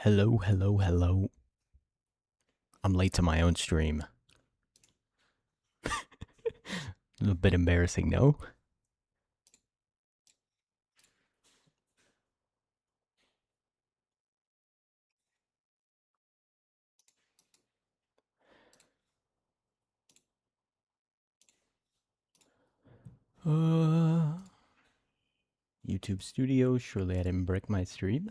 Hello, hello, hello. I'm late to my own stream. A bit embarrassing, no? YouTube Studio, surely I didn't break my stream.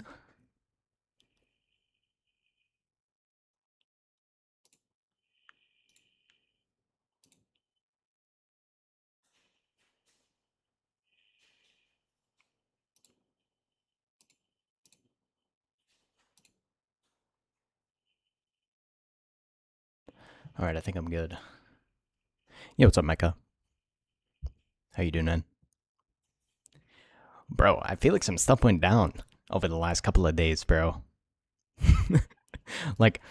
Alright, I think I'm good. Yeah, what's up, Mecca? How you doing, man? Bro, I feel like some stuff went down over the last couple of days, bro. Like,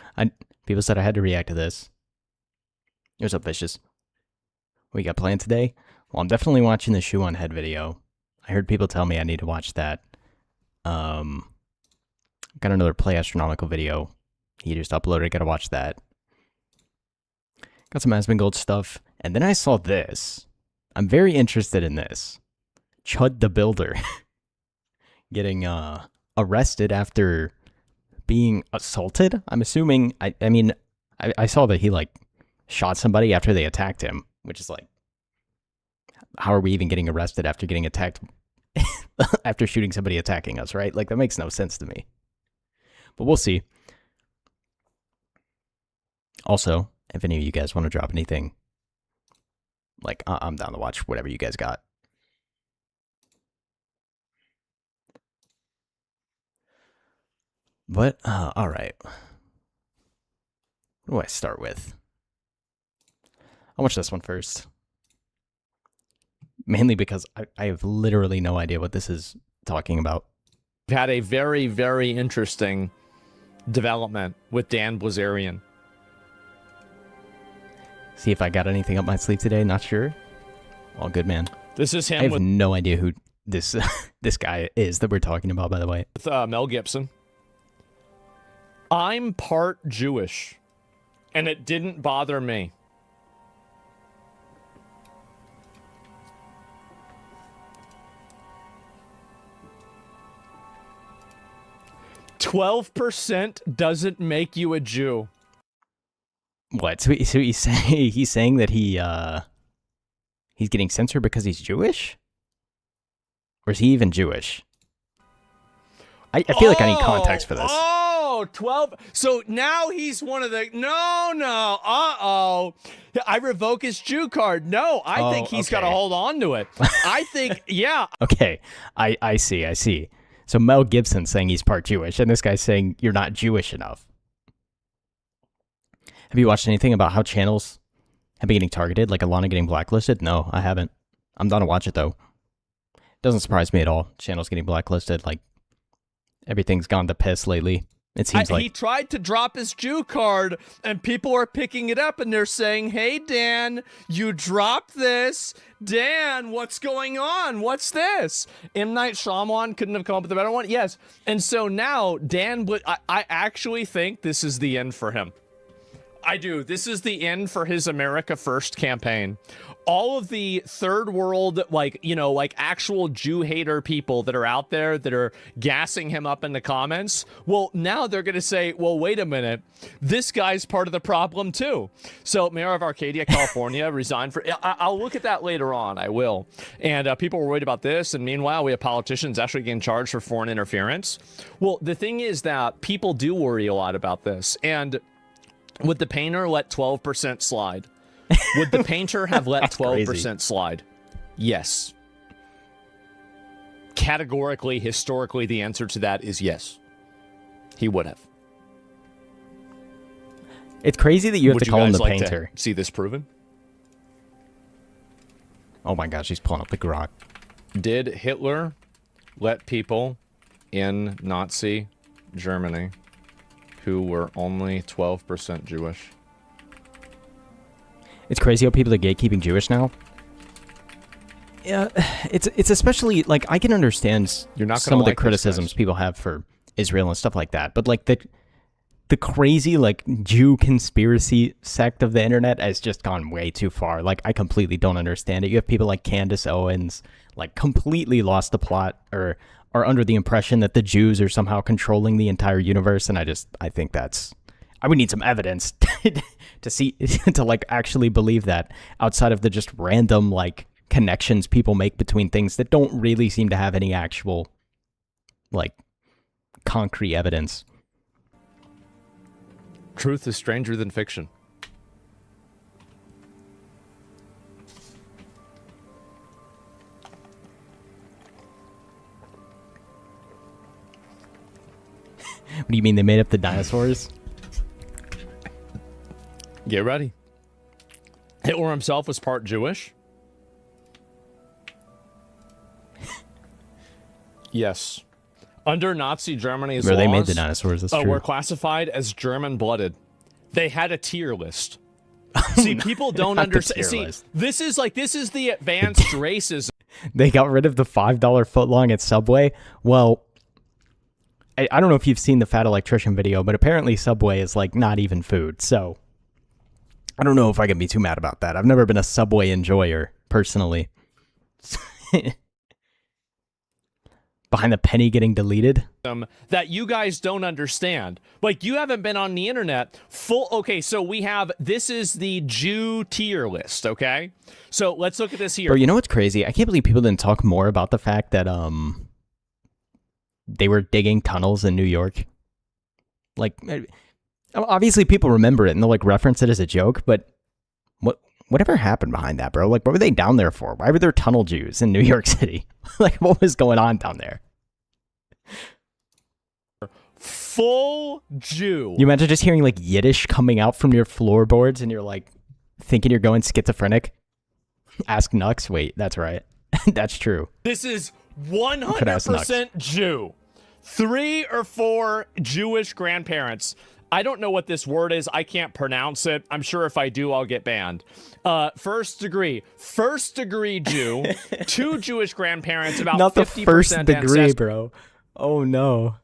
people said I had to react to this. What's up, Vicious? What you got planned today? Well, I'm definitely watching the Shoe on Head video. I heard people tell me I need to watch that. Got another Play Astronomical video. He just uploaded, gotta watch that. Got some Asmongold stuff. And then I saw this. I'm very interested in this. Chud the Builder getting arrested after being assaulted. I'm assuming, I saw that he like shot somebody after they attacked him, which is like, how are we even getting arrested after getting attacked after shooting somebody attacking us, right? Like, that makes no sense to me. But we'll see. Also, if any of you guys want to drop anything, like, I'm down to watch whatever you guys got. But, alright. What do I start with? I'll watch this one first. Mainly because I have literally no idea what this is talking about. We've had a very, very interesting development with Dan Blazarian. See if I got anything up my sleeve today, not sure. All good, man. This is him I have no idea who this this guy is that we're talking about, by the way. with Mel Gibson. I'm part Jewish, and it didn't bother me. "12% doesn't make you a Jew." What? So he's saying that he's getting censored because he's Jewish? Or is he even Jewish? I feel like I need context for this. Oh, 12. So now he's one of the... No. Uh-oh. I revoke his Jew card. No, I think he's got to hold on to it. I think, yeah. Okay, I see. So Mel Gibson's saying he's part Jewish, and this guy's saying you're not Jewish enough. Have you watched anything about how channels have been getting targeted, like Alana getting blacklisted? No, I haven't. I'm down to watch it, though. Doesn't surprise me at all. Channels getting blacklisted, like, everything's gone to piss lately. It seems like... He tried to drop his Jew card, and people are picking it up, and they're saying, "Hey, Dan, you dropped this. Dan, what's going on? What's this?" M. Night Shyamalan couldn't have come up with a better one? Yes. And so now, Dan, I actually think this is the end for him. I do. This is the end for his America First campaign. All of the third world, like actual Jew hater people that are out there that are gassing him up in the comments, well, now they're going to say, well, wait a minute, this guy's part of the problem too. So Mayor of Arcadia, California, resigned for... I'll look at that later on. I will. And people were worried about this. And meanwhile, we have politicians actually getting charged for foreign interference. Well, the thing is that people do worry a lot about this. And would the painter let 12% slide? Would the painter have let 12% slide? Yes. Categorically, historically, the answer to that is yes. He would have. It's crazy that you have to call him the painter. See this proven? Oh my gosh, he's pulling up the grok. Did Hitler let people in Nazi Germany who were only 12% Jewish? It's crazy how people are gatekeeping Jewish now. Yeah, it's especially, like, I can understand some of the criticisms people have for Israel and stuff like that. But like the crazy like Jew conspiracy sect of the internet has just gone way too far. Like I completely don't understand it. You have people like Candace Owens like completely lost the plot or are under the impression that the Jews are somehow controlling the entire universe, and I think I would need some evidence to see to like actually believe that outside of the just random like connections people make between things that don't really seem to have any actual like concrete evidence. Truth is stranger than fiction. What do you mean they made up the dinosaurs? Get ready. Hitler himself was part Jewish. Yes. Under Nazi Germany's laws, They made the dinosaurs, that's true. were classified as German-blooded. They had a tier list. See, people don't understand. See, list. this is the advanced racism. They got rid of the $5 footlong at Subway. Well, I don't know if you've seen the Fat Electrician video, but apparently Subway is like not even food. So I don't know if I can be too mad about that. I've never been a Subway enjoyer personally. Behind the penny getting deleted that you guys don't understand. Like, you haven't been on the internet okay, so this is the Jew tier list, okay? So let's look at this here. Bro, you know what's crazy? I can't believe people didn't talk more about the fact that they were digging tunnels in New York. Like, obviously people remember it and they'll like reference it as a joke, but whatever happened behind that, bro? Like, what were they down there for? Why were there tunnel Jews in New York City? Like, what was going on down there? Full Jew. You imagine just hearing like Yiddish coming out from your floorboards and you're like thinking you're going schizophrenic? Ask Nux. Wait, that's right. That's true. This is 100% Jew. 3 or 4 Jewish grandparents. I don't know what this word is. I can't pronounce it. I'm sure if I do, I'll get banned. First degree Jew. 2 Jewish grandparents, about not 50% the first degree, ancestry. bro. Oh no.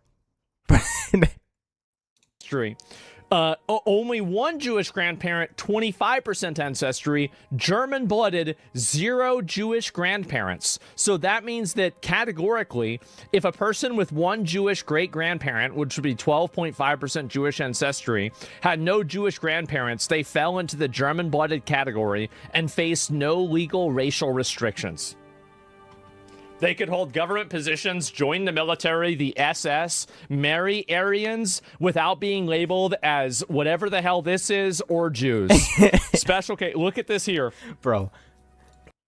Only 1 Jewish grandparent, 25% ancestry, German-blooded, 0 Jewish grandparents. So that means that categorically, if a person with 1 Jewish great-grandparent, which would be 12.5% Jewish ancestry, had no Jewish grandparents, they fell into the German-blooded category and faced no legal racial restrictions. They could hold government positions, join the military, the SS, marry Aryans without being labeled as whatever the hell this is or Jews. Special case. Look at this here. Bro,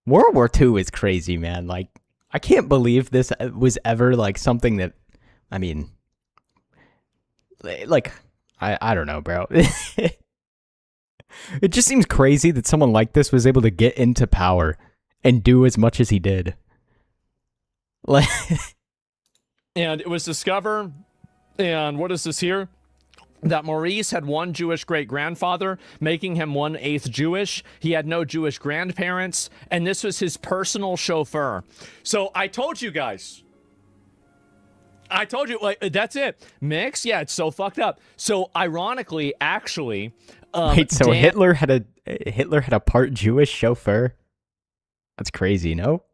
World War II is crazy, man. Like, I can't believe this was ever like something that, I mean, like, I don't know, bro. It just seems crazy that someone like this was able to get into power and do as much as he did. And it was discovered, and what is this here? That Maurice had 1 Jewish great-grandfather, making him 1/8 Jewish. He had no Jewish grandparents, and this was his personal chauffeur. So I told you guys. I told you, like, that's it. Mix? Yeah, it's so fucked up. So ironically, actually, wait, so Hitler had a part Jewish chauffeur? That's crazy, no?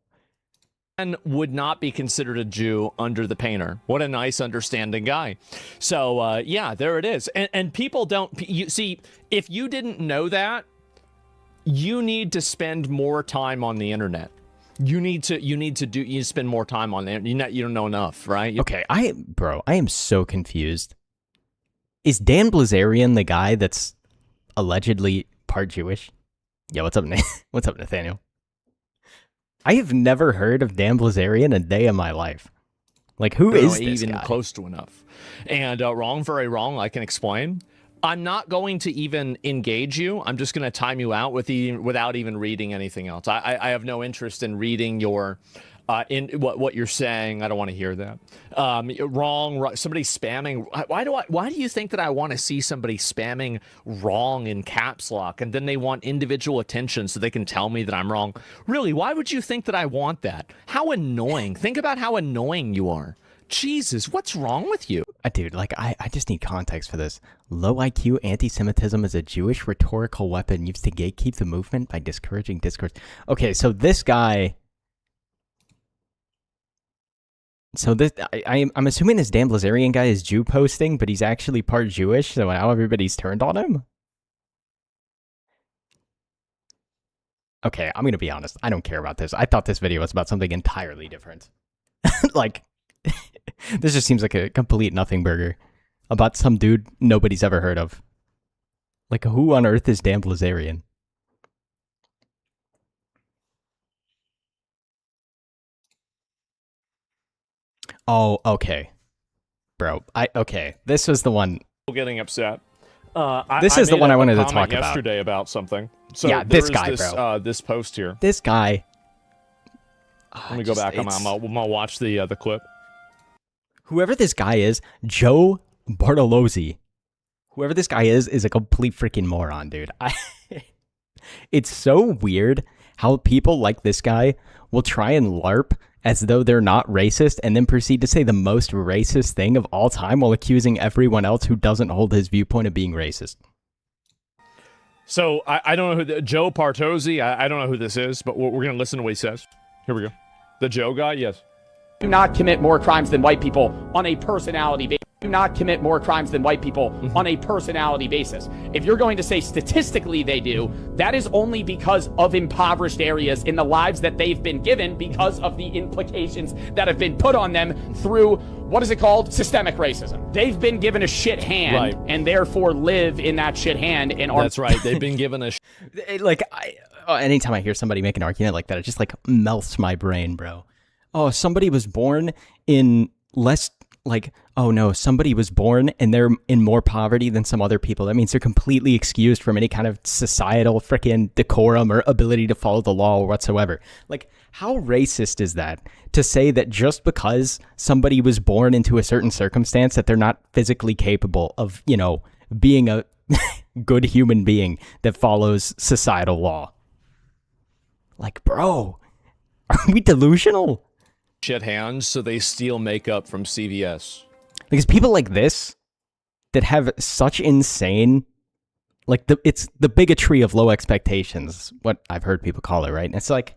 Would not be considered a Jew under the painter. What a nice, understanding guy. So, yeah, there it is. And people don't... You see, if you didn't know that, you need to spend more time on the internet. You spend more time on the internet. You don't know enough, right? Okay, I am so confused. Is Dan Blazarian the guy that's allegedly part Jewish? Yeah, what's up, what's up, Nathaniel? I have never heard of Dan Blazarian a day in my life. Like, who is this even guy? Close to enough. And wrong, very wrong. I can explain. I'm not going to even engage you. I'm just going to time you out without even reading anything else. I have no interest in reading your in what you're saying. I don't want to hear that. Wrong. Somebody spamming. Why do you think that I want to see somebody spamming wrong in caps lock and then they want individual attention so they can tell me that I'm wrong? Really? Why would you think that I want that? How annoying. Think about how annoying you are. Jesus, what's wrong with you? Dude, like, I just need context for this. Low IQ anti-Semitism is a Jewish rhetorical weapon used to gatekeep the movement by discouraging discourse. Okay, so this guy... So this, I'm assuming this Dan Blazarian guy is Jew posting, but he's actually part Jewish, so now everybody's turned on him? Okay, I'm gonna be honest. I don't care about this. I thought this video was about something entirely different. Like, this just seems like a complete nothing burger about some dude nobody's ever heard of. Like, who on earth is Dan Blazarian? Oh, okay. Bro, okay. This was the one. Getting upset. This is the one I wanted to talk about. Yesterday about something. So yeah, this guy, bro. This post here. This guy. Let me go back. I'm gonna watch the clip. Whoever this guy is, Joe Bartolozzi. Whoever this guy is a complete freaking moron, dude. It's so weird how people like this guy will try and LARP as though they're not racist and then proceed to say the most racist thing of all time while accusing everyone else who doesn't hold his viewpoint of being racist. So I don't know who Joe Bartolozzi. I don't know who this is, but we're gonna listen to what he says. Here we go. The Joe guy, yes. Do not commit more crimes than white people on a personality basis. Do not commit more crimes than white people on a personality basis. If you're going to say statistically they do, that is only because of impoverished areas in the lives that they've been given because of the implications that have been put on them through, what is it called? Systemic racism. They've been given a shit hand, right, and therefore live in that shit hand. And that's right. They've been given a like, anytime I hear somebody make an argument like that, it just like melts my brain, bro. Oh, somebody was born in less, like, oh no, somebody was born and they're in more poverty than some other people. That means they're completely excused from any kind of societal freaking decorum or ability to follow the law or whatsoever. Like, how racist is that to say that just because somebody was born into a certain circumstance that they're not physically capable of, you know, being a good human being that follows societal law? Like, bro, are we delusional? Shit hands, so they steal makeup from CVS. Because people like this that have such insane, like, it's the bigotry of low expectations, what I've heard people call it, right? And it's like,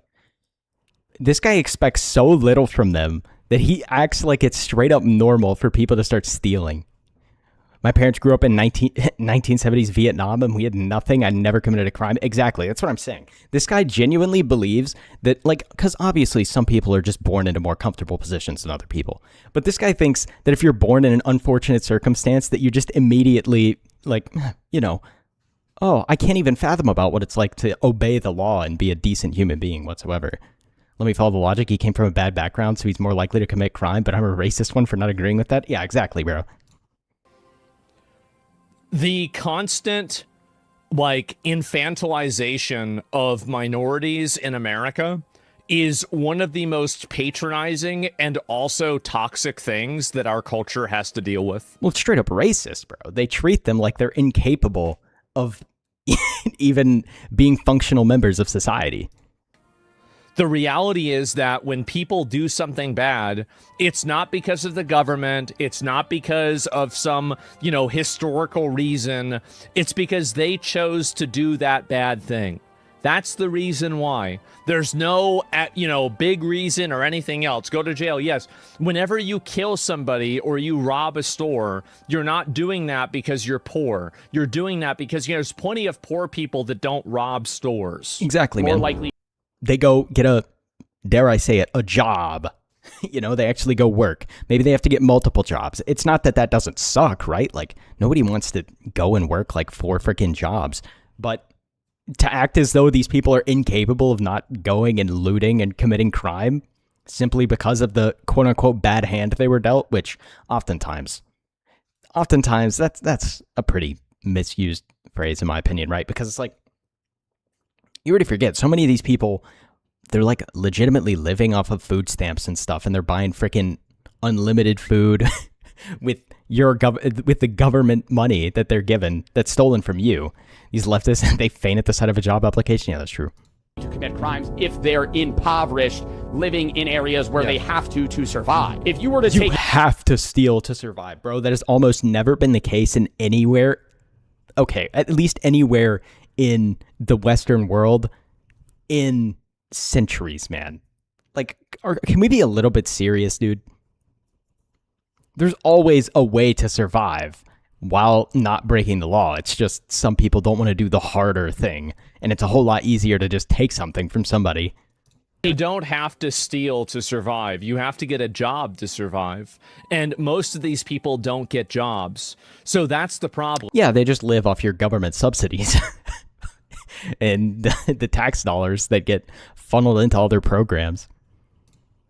this guy expects so little from them that he acts like it's straight up normal for people to start stealing. My parents grew up in 1970s Vietnam and we had nothing. I never committed a crime. Exactly. That's what I'm saying. This guy genuinely believes that, like, because obviously some people are just born into more comfortable positions than other people. But this guy thinks that if you're born in an unfortunate circumstance that you just immediately, like, you know, oh, I can't even fathom about what it's like to obey the law and be a decent human being whatsoever. Let me follow the logic. He came from a bad background, so he's more likely to commit crime, but I'm a racist one for not agreeing with that? Yeah, exactly, bro. The constant, like, infantilization of minorities in America is one of the most patronizing and also toxic things that our culture has to deal with. Well, it's straight up racist, bro. They treat them like they're incapable of even being functional members of society. The reality is that when people do something bad, it's not because of the government. It's not because of some, you know, historical reason. It's because they chose to do that bad thing. That's the reason why. There's no, you know, big reason or anything else. Go to jail. Yes. Whenever you kill somebody or you rob a store, you're not doing that because you're poor. You're doing that because, you know, there's plenty of poor people that don't rob stores. Exactly, more man. likely. They go get a, dare I say it, a job. You know, they actually go work. Maybe they have to get multiple jobs. It's not that that doesn't suck, right? Like, nobody wants to go and work like 4 freaking jobs. But to act as though these people are incapable of not going and looting and committing crime simply because of the quote-unquote bad hand they were dealt, which oftentimes that's a pretty misused phrase in my opinion, right? Because it's like, you already forget, so many of these people, they're like legitimately living off of food stamps and stuff, and they're buying freaking unlimited food with with the government money that they're given that's stolen from you. These leftists, they faint at the sight of a job application. Yeah, that's true. To commit crimes if they're impoverished, living in areas where they have to survive. If you were to You take have to steal to survive, bro. That has almost never been the case in anywhere. Okay, at least anywhere in the Western world in centuries, man. Like, can we be a little bit serious, dude? There's always a way to survive while not breaking the law. It's just some people don't want to do the harder thing, and it's a whole lot easier to just take something from somebody. You don't have to steal to survive. You have to get a job to survive. And most of these people don't get jobs. So that's the problem. Yeah, they just live off your government subsidies and the tax dollars that get funneled into all their programs.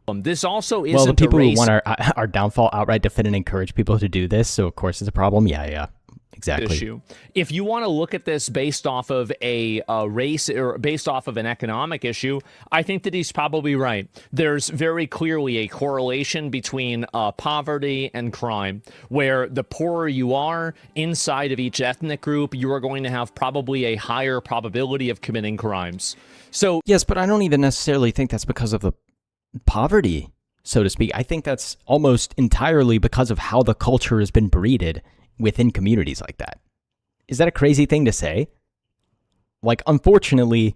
This also isn't Well, the people a who race want our downfall outright defend and encourage people to do this, so of course it's a problem. Yeah, exactly. issue. If you want to look at this based off of a race or based off of an economic issue, I think that he's probably right. There's very clearly a correlation between poverty and crime, where the poorer you are inside of each ethnic group, you are going to have probably a higher probability of committing crimes. So Yes, but I don't even necessarily think that's because of the poverty, so to speak. I think that's almost entirely because of how the culture has been breeded within communities like that. Is that a crazy thing to say? Like, unfortunately,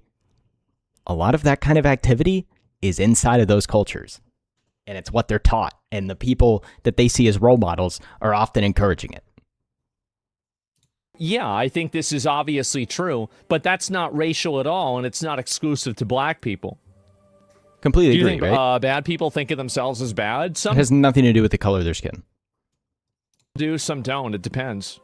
a lot of that kind of activity is inside of those cultures, and it's what they're taught, and the people that they see as role models are often encouraging it. yeah, I think this is obviously true, but that's not racial at all, and it's not exclusive to black people. Completely Do you agree, think right? bad people think of themselves as bad? It Some has nothing to do with the color of their skin. do, some don't. It depends.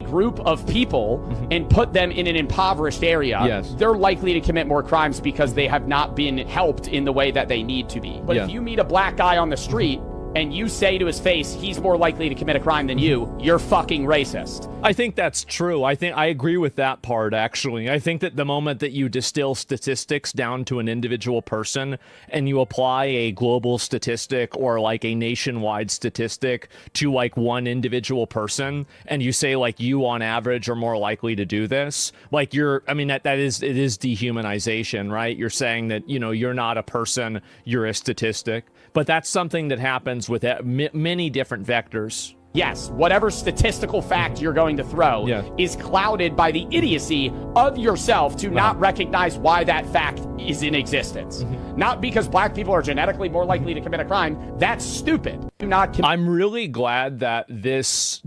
Group of people and put them in an impoverished area, Yes. they're likely to commit more crimes because they have not been helped in the way that they need to be. But Yeah. if you meet a black guy on the street and you say to his face, he's more likely to commit a crime than you're fucking racist. I think that's true. I agree with that part, actually. I think that the moment that you distill statistics down to an individual person and you apply a global statistic or like a nationwide statistic to like one individual person, and you say like you on average are more likely to do this, like it is dehumanization, right? You're saying that, you're not a person, you're a statistic. But that's something that happens with many different vectors. Yes, whatever statistical fact you're going to throw Yeah. is clouded by the idiocy of yourself to not recognize why that fact is in existence. Not because black people are genetically more likely to commit a crime. That's stupid. Do not I'm really glad that this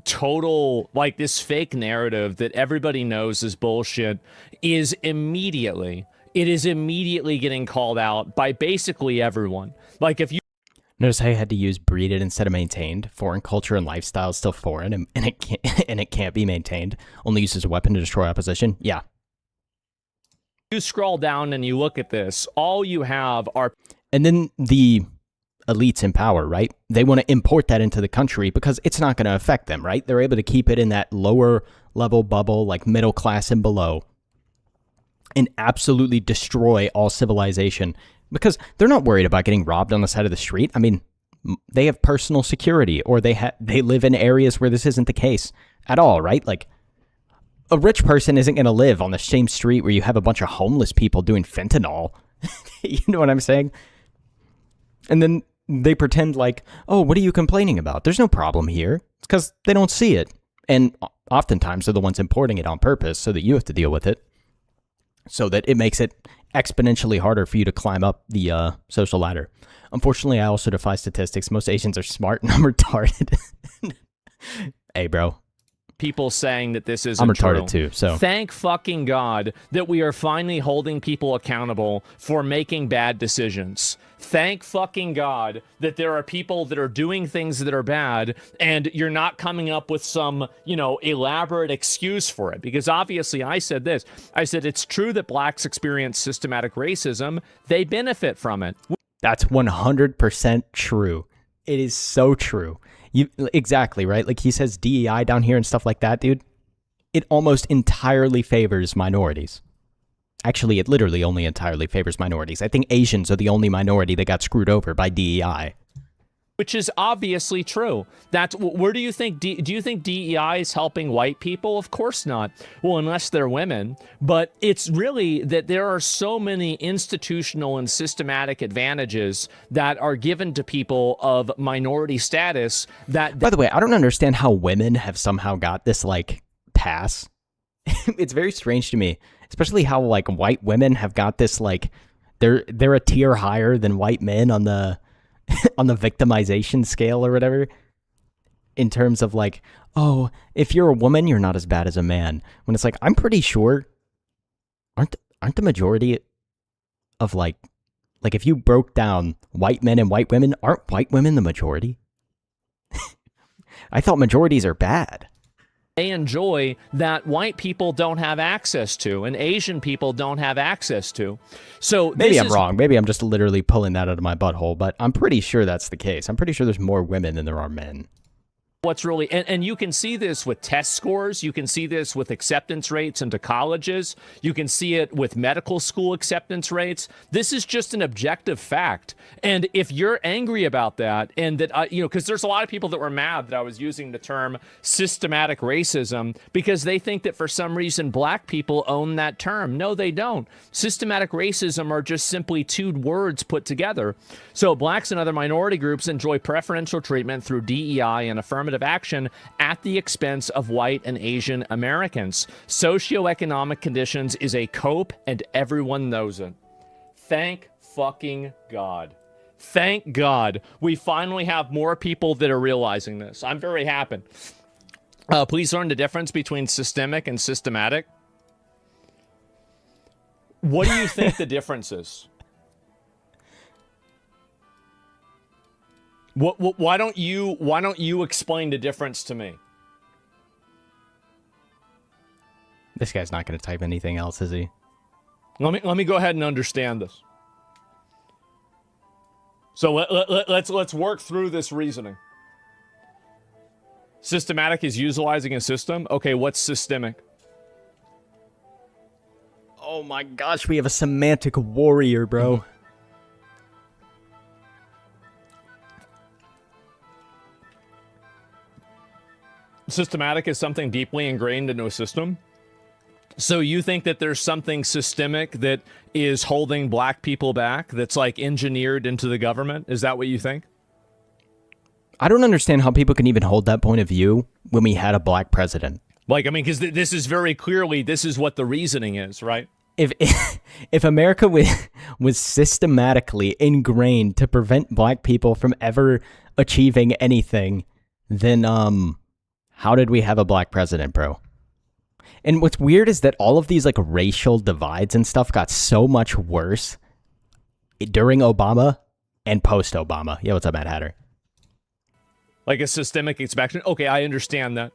this fake narrative that everybody knows is bullshit is immediately getting called out by basically everyone. Like if you Notice how I had to use breeded instead of maintained. Foreign culture and lifestyle is still foreign, and it can't and it can't be maintained. Only used as a weapon to destroy opposition. Yeah. you scroll down and you look at this, all you have are And then the elites in power, right? They want to import that into the country because it's not going to affect them, right? They're able to keep it in that lower level bubble, like middle class and below, and absolutely destroy all civilization because they're not worried about getting robbed on the side of the street. I mean, they have personal security, or they live in areas where this isn't the case at all, right? Like, a rich person isn't going to live on the same street where you have a bunch of homeless people doing fentanyl. You know what I'm saying? And then they pretend like, oh, what are you complaining about? There's no problem here. It's because they don't see it. And oftentimes they're the ones importing it on purpose so that you have to deal with it, so that it makes it exponentially harder for you to climb up the social ladder. Unfortunately, I also defy statistics. Most Asians are smart and I'm retarded. Hey, bro. people saying that this isn't I'm retarded true. too, so. Thank fucking God that we are finally holding people accountable for making bad decisions. Thank fucking God that there are people that are doing things that are bad and you're not coming up with some, elaborate excuse for it. Because obviously I said this. I said it's true that blacks experience systematic racism. They benefit from it. That's 100% true. It is so true. Exactly, right? Like he says DEI down here and stuff like that, dude. It almost entirely favors minorities. Actually, it literally only entirely favors minorities. I think Asians are the only minority that got screwed over by DEI. which is obviously true. That's where do you think do you think DEI is helping white people? Of course not. Well, unless they're women. But it's really that there are so many institutional and systematic advantages that are given to people of minority status that By the way, I don't understand how women have somehow got this like pass. It's very strange to me, especially how like white women have got this like they're a tier higher than white men on the on the victimization scale or whatever, in terms of like, oh, if you're a woman, you're not as bad as a man. When it's like, I'm pretty sure aren't the majority of like if you broke down white men and white women, aren't white women the majority? I thought majorities are bad. they enjoy that white people don't have access to and Asian people don't have access to. So Maybe I'm wrong. Maybe I'm just literally pulling that out of my butthole, but I'm pretty sure that's the case. I'm pretty sure there's more women than there are men. What's really, and you can see this with test scores. You can see this with acceptance rates into colleges. You can see it with medical school acceptance rates. This is just an objective fact. And if you're angry about that, and that, because there's a lot of people that were mad that I was using the term systematic racism because they think that for some reason black people own that term. No, they don't. Systematic racism are just simply two words put together. So blacks and other minority groups enjoy preferential treatment through DEI and affirmative action at the expense of white and Asian Americans. Socioeconomic conditions is a cope, and everyone knows it. Thank fucking God. Thank God we finally have more people that are realizing this. I'm very happy. Please learn the difference between systemic and systematic. What do you think the difference is? Why don't you explain the difference to me? This guy's not going to type anything else, is he? Let me go ahead and understand this. So let's work through this reasoning. Systematic is utilizing a system. Okay, what's systemic? Oh my gosh, we have a semantic warrior, bro. Systematic is something deeply ingrained into a system. So you think that there's something systemic that is holding black people back, that's like engineered into the government? Is that what you think? I don't understand how people can even hold that point of view when we had a black president. Like, I mean, because this is very clearly, this is what the reasoning is, right? If America was systematically ingrained to prevent black people from ever achieving anything, then how did we have a black president, bro? And what's weird is that all of these like racial divides and stuff got so much worse during Obama and post-Obama. Yeah, what's up, Mad Hatter? Like a systemic expansion. Okay, I understand that.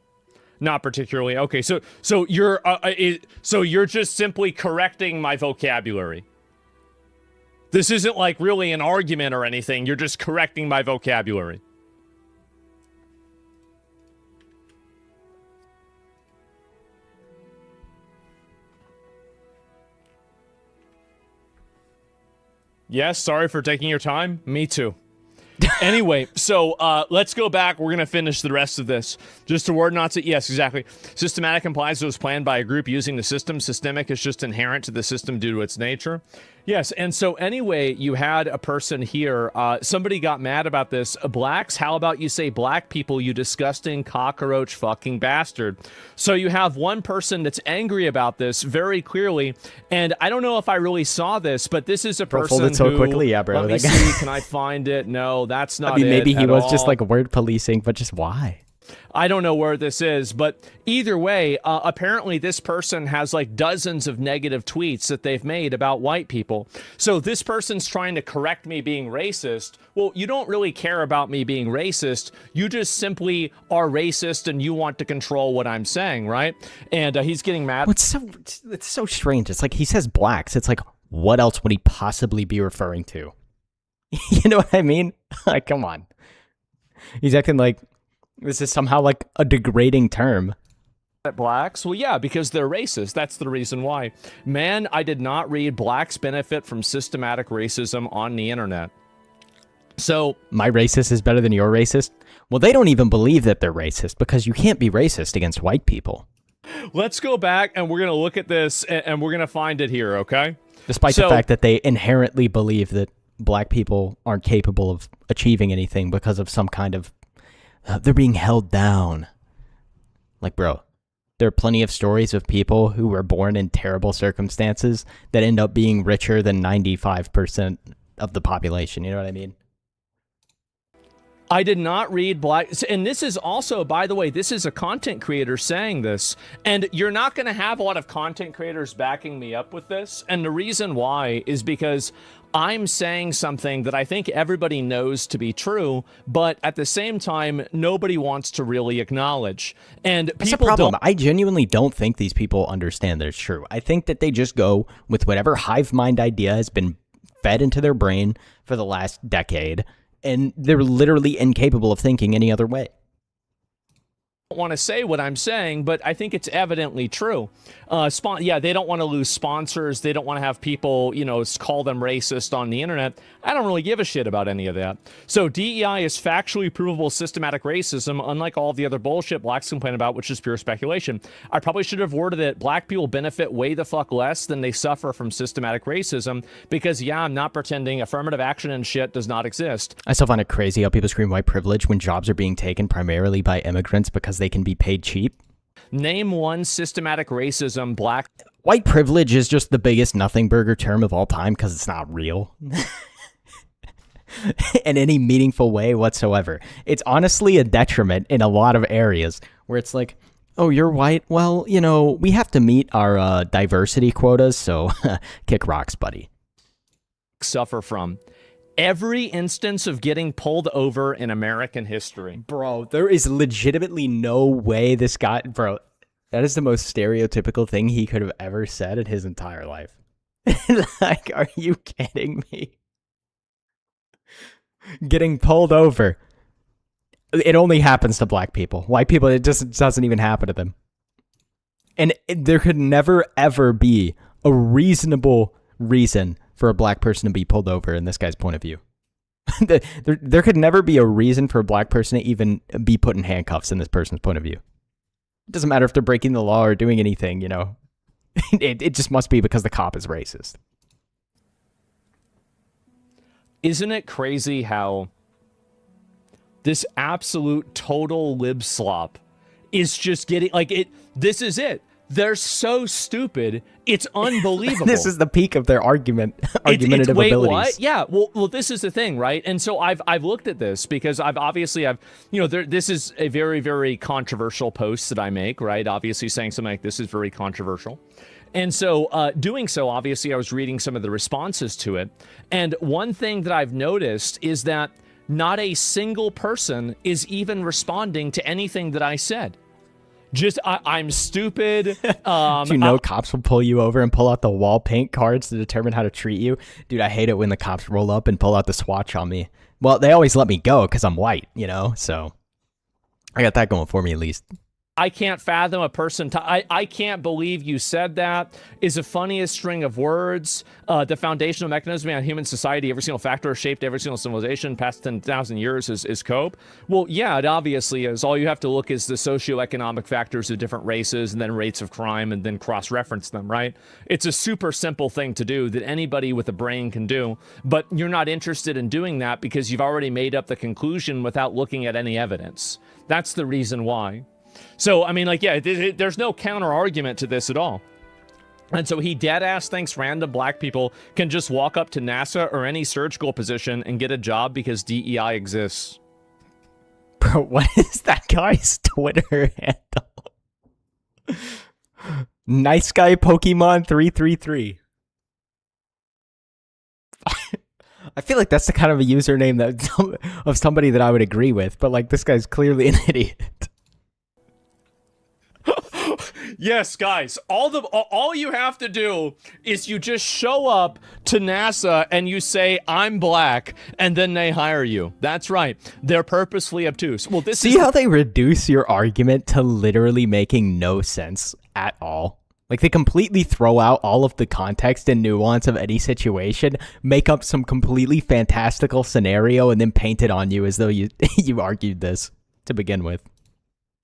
Not particularly. Okay, so you're just simply correcting my vocabulary. This isn't like really an argument or anything. You're just correcting my vocabulary. Yes, sorry for taking your time. Me too. Anyway, so let's go back. We're going to finish the rest of this. Just a word not to... Yes, exactly. Systematic implies it was planned by a group using the system. Systemic is just inherent to the system due to its nature. Yes, and so anyway, you had a person here. Somebody got mad about this. Blacks, how about you say black people, you disgusting cockroach fucking bastard? So you have one person that's angry about this very clearly, and I don't know if I really saw this, but this is a person fold it so who... quickly, yeah, bro. Let me see, can I find it? No, that's not it. I mean, maybe he was just all. like word policing, but just why? I don't know where this is, but either way, apparently this person has like dozens of negative tweets that they've made about white people. So this person's trying to correct me being racist. Well, you don't really care about me being racist. You just simply are racist and you want to control what I'm saying, right? And he's getting mad. It's so strange. It's like he says blacks. It's like, what else would he possibly be referring to? You know what I mean? Like, come on. He's acting like this is somehow like a degrading term. Blacks? Well, yeah, because they're racist. That's the reason why. Man, I did not read blacks benefit from systematic racism on the internet. So My racist is better than your racist? Well, they don't even believe that they're racist because you can't be racist against white people. let's go back and we're going to look at this and we're going to find it here, okay? Despite the So- fact that they inherently believe that black people aren't capable of achieving anything because of some kind of... they're being held down. Like, bro, there are plenty of stories of people who were born in terrible circumstances that end up being richer than 95% of the population. You know what I mean? I did not read Black, and this is also, by the way, this is a content creator saying this, and you're not going to have a lot of content creators backing me up with this, and the reason why is because I'm saying something that I think everybody knows to be true, but at the same time, nobody wants to really acknowledge, and That's the people problem. don't. I genuinely don't think these people understand that it's true. I think that they just go with whatever hive mind idea has been fed into their brain for the last decade, and they're literally incapable of thinking any other way. Want to say what I'm saying, but I think it's evidently true. They don't want to lose sponsors. They don't want to have people, call them racist on the internet. I don't really give a shit about any of that. So DEI is factually provable systematic racism, unlike all the other bullshit blacks complain about, which is pure speculation. I probably should have worded it, black people benefit way the fuck less than they suffer from systematic racism, because I'm not pretending affirmative action and shit does not exist. I still find it crazy how people scream white privilege when jobs are being taken primarily by immigrants because they can be paid cheap. Name one systematic racism black... White privilege is just the biggest nothing burger term of all time because it's not real. In any meaningful way whatsoever. It's honestly a detriment in a lot of areas where it's like, oh, you're white? Well, we have to meet our diversity quotas, so kick rocks, buddy. Suffer from. Every instance of getting pulled over in American history. Bro, there is legitimately no way this guy... Bro, that is the most stereotypical thing he could have ever said in his entire life. Like, are you kidding me? Getting pulled over. It only happens to black people. White people, it just doesn't even happen to them. And there could never, ever be a reasonable reason for a black person to be pulled over in this guy's point of view. there could never be a reason for a black person to even be put in handcuffs in this person's point of view. It doesn't matter if they're breaking the law or doing anything, it just must be because the cop is racist. Isn't it crazy how this absolute total lib slop is just getting, this is it. They're so stupid. It's unbelievable. This is the peak of their argumentative wait, abilities. what? Yeah. Well, this is the thing, right? And so I've looked at this because this is a very, very controversial post that I make, right? Obviously saying something like this is very controversial. And so doing so, obviously, I was reading some of the responses to it. And one thing that I've noticed is that not a single person is even responding to anything that I said. Just, I'm stupid. Cops will pull you over and pull out the wall paint cards to determine how to treat you. Dude, I hate it when the cops roll up and pull out the swatch on me. Well, they always let me go because I'm white, so I got that going for me at least. I can't fathom a person. I can't believe you said that. Is the funniest string of words. The foundational mechanism in human society, every single factor shaped every single civilization past 10,000 years is cope. Well, yeah, it obviously is. All you have to look is the socioeconomic factors of different races and then rates of crime and then cross-reference them, right? It's a super simple thing to do that anybody with a brain can do, but you're not interested in doing that because you've already made up the conclusion without looking at any evidence. That's the reason why. So, there's no counter argument to this at all. And so he dead ass thinks random black people can just walk up to NASA or any surgical position and get a job because DEI exists. Bro, what is that guy's Twitter handle? Nice guy Pokemon 333. I feel like that's the kind of a username of somebody that I would agree with, but this guy's clearly an idiot. Yes, guys, all you have to do is you just show up to NASA and you say, I'm black, and then they hire you. That's right. They're purposefully obtuse. Well, See how they reduce your argument to literally making no sense at all? Like, they completely throw out all of the context and nuance of any situation, make up some completely fantastical scenario, and then paint it on you as though you you argued this to begin with.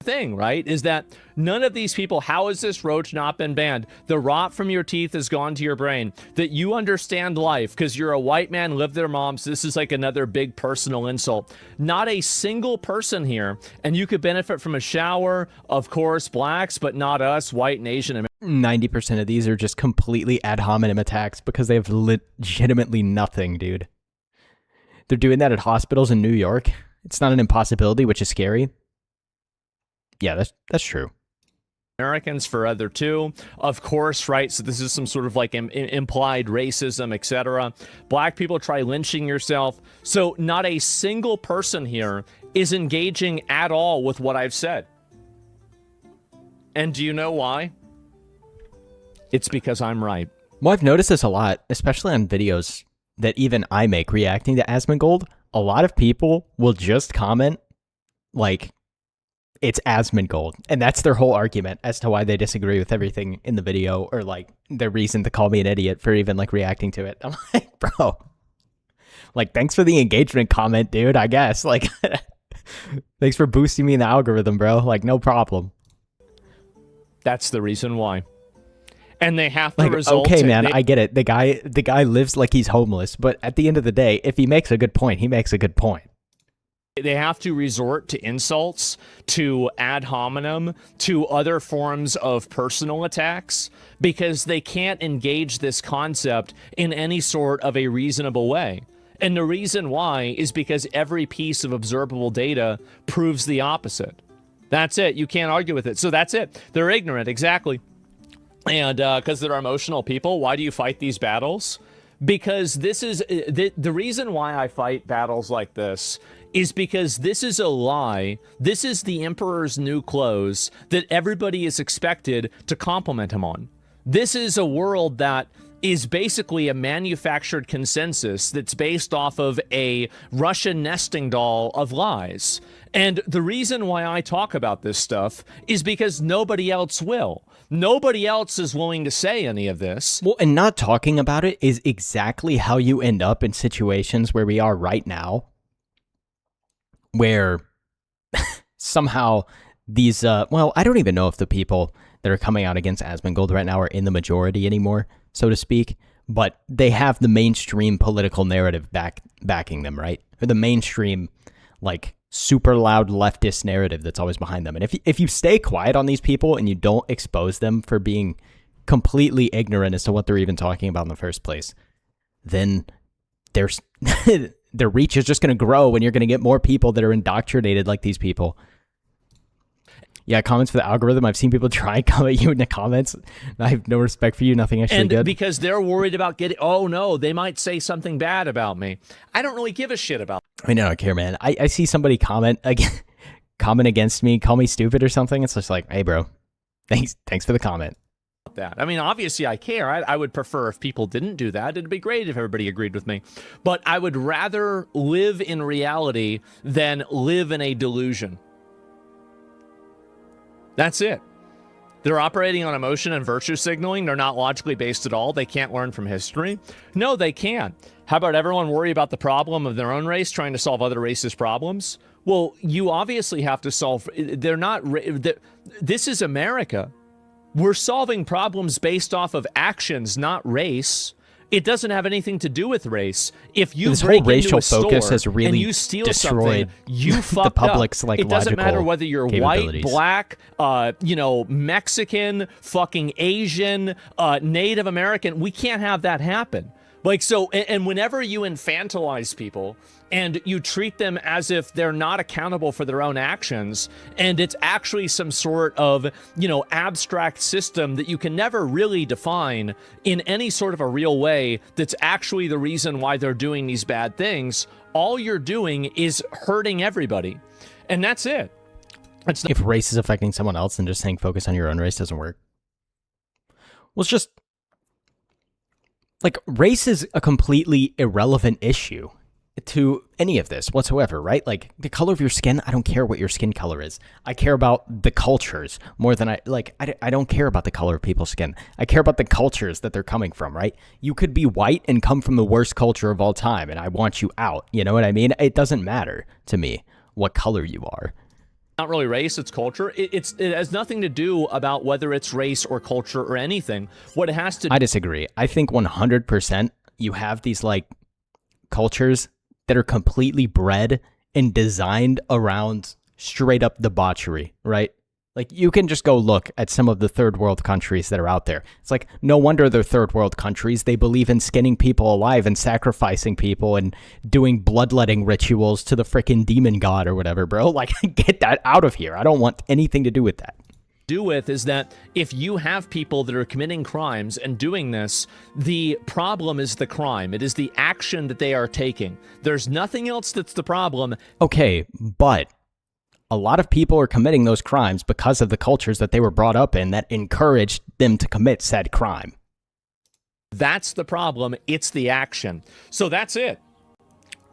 Thing, right, is that none of these people, how has this roach not been banned? The rot from your teeth has gone to your brain, that you understand life because you're a white man, live with their moms. This is like another big personal insult. Not a single person here, and you could benefit from a shower, of course, blacks, but not us, white and Asian Americans. 90% of these are just completely ad hominem attacks because they have legitimately nothing, dude. They're doing that at hospitals in New York. It's not an impossibility, which is scary. Yeah, that's true. Americans for other too, of course, right? So this is some sort of like implied racism, etc. Black people try lynching yourself. So not a single person here is engaging at all with what I've said. And do you know why? It's because I'm right. Well, I've noticed this a lot, especially on videos that even I make reacting to Asmongold. A lot of people will just comment like, it's Asmongold, and that's their whole argument as to why they disagree with everything in the video, or like their reason to call me an idiot for even like reacting to it. I'm like, bro, like, thanks for the engagement comment, dude, I guess. Like, thanks for boosting me in the algorithm, bro. Like, no problem. That's the reason why. And they have to Like, result. okay, man, I get it. The guy lives like he's homeless, but at the end of the day, if he makes a good point, he makes a good point. They have to resort to insults, to ad hominem, to other forms of personal attacks, because they can't engage this concept in any sort of a reasonable way. And the reason why is because every piece of observable data proves the opposite. That's it. You can't argue with it. So that's it. They're ignorant, exactly. And because they're emotional people, why do you fight these battles? Because this is the reason why I fight battles like this is because this is a lie. This is the emperor's new clothes that everybody is expected to compliment him on. This is a world that is basically a manufactured consensus that's based off of a Russian nesting doll of lies. And the reason why I talk about this stuff is because nobody else will. Nobody else is willing to say any of this. Well, and not talking about it is exactly how you end up in situations where we are right now, where somehow these, well, I don't even know if the people that are coming out against Asmongold right now are in the majority anymore, so to speak, but they have the mainstream political narrative backing them, right? Or the mainstream, like, super loud leftist narrative that's always behind them. And if you stay quiet on these people and you don't expose them for being completely ignorant as to what they're even talking about in the first place, then there's their reach is just going to grow, and you're going to get more people that are indoctrinated like these people. Yeah, comments for the algorithm. I've seen people try and come at you in the comments. I have no respect for you. Nothing actually good. Because they're worried about getting, oh no, they might say something bad about me. I don't really give a shit about. I mean, I don't care, man. I see somebody comment against me, call me stupid or something. It's just like, hey, bro, thanks for the comment. That. I mean, obviously I care. I would prefer if people didn't do that. It'd be great if everybody agreed with me. But I would rather live in reality than live in a delusion. That's it. They're operating on emotion and virtue signaling. They're not logically based at all. They can't learn from history. No, they can't. How about everyone worry about the problem of their own race, trying to solve other races' problems? Well, you obviously have to solve. They're not. This is America. We're solving problems based off of actions, not race. It doesn't have anything to do with race. If you this break whole racial into a focus store has really and you steal destroyed something, you fucked the public's up. like It doesn't matter logical whether you're white, capabilities. black, Mexican, fucking Asian, Native American. We can't have that happen. Like, so, and whenever you infantilize people and you treat them as if they're not accountable for their own actions, and it's actually some sort of, abstract system that you can never really define in any sort of a real way, that's actually the reason why they're doing these bad things, all you're doing is hurting everybody. And that's it. If race is affecting someone else, then just saying focus on your own race doesn't work. Well, it's just, like, race is a completely irrelevant issue to any of this whatsoever, right? Like the color of your skin, I don't care what your skin color is. I care about the cultures more than I don't care about the color of people's skin. I care about the cultures that they're coming from, right? You could be white and come from the worst culture of all time, and I want you out. You know what I mean? It doesn't matter to me what color you are. Not really race, it's culture. It has nothing to do about whether it's race or culture or anything. What it has to I disagree. I think 100% you have these like cultures that are completely bred and designed around straight up debauchery, right? Like you can just go look at some of the third world countries that are out there. It's like, no wonder they're third world countries. They believe in skinning people alive and sacrificing people and doing bloodletting rituals to the freaking demon god or whatever, bro. Like, get that out of here. I don't want anything to do with that. do with is that if you have people that are committing crimes and doing this, the problem is the crime. It is the action that they are taking. There's nothing else that's the problem. Okay, but a lot of people are committing those crimes because of the cultures that they were brought up in that encouraged them to commit said crime. That's the problem. It's the action. So that's it.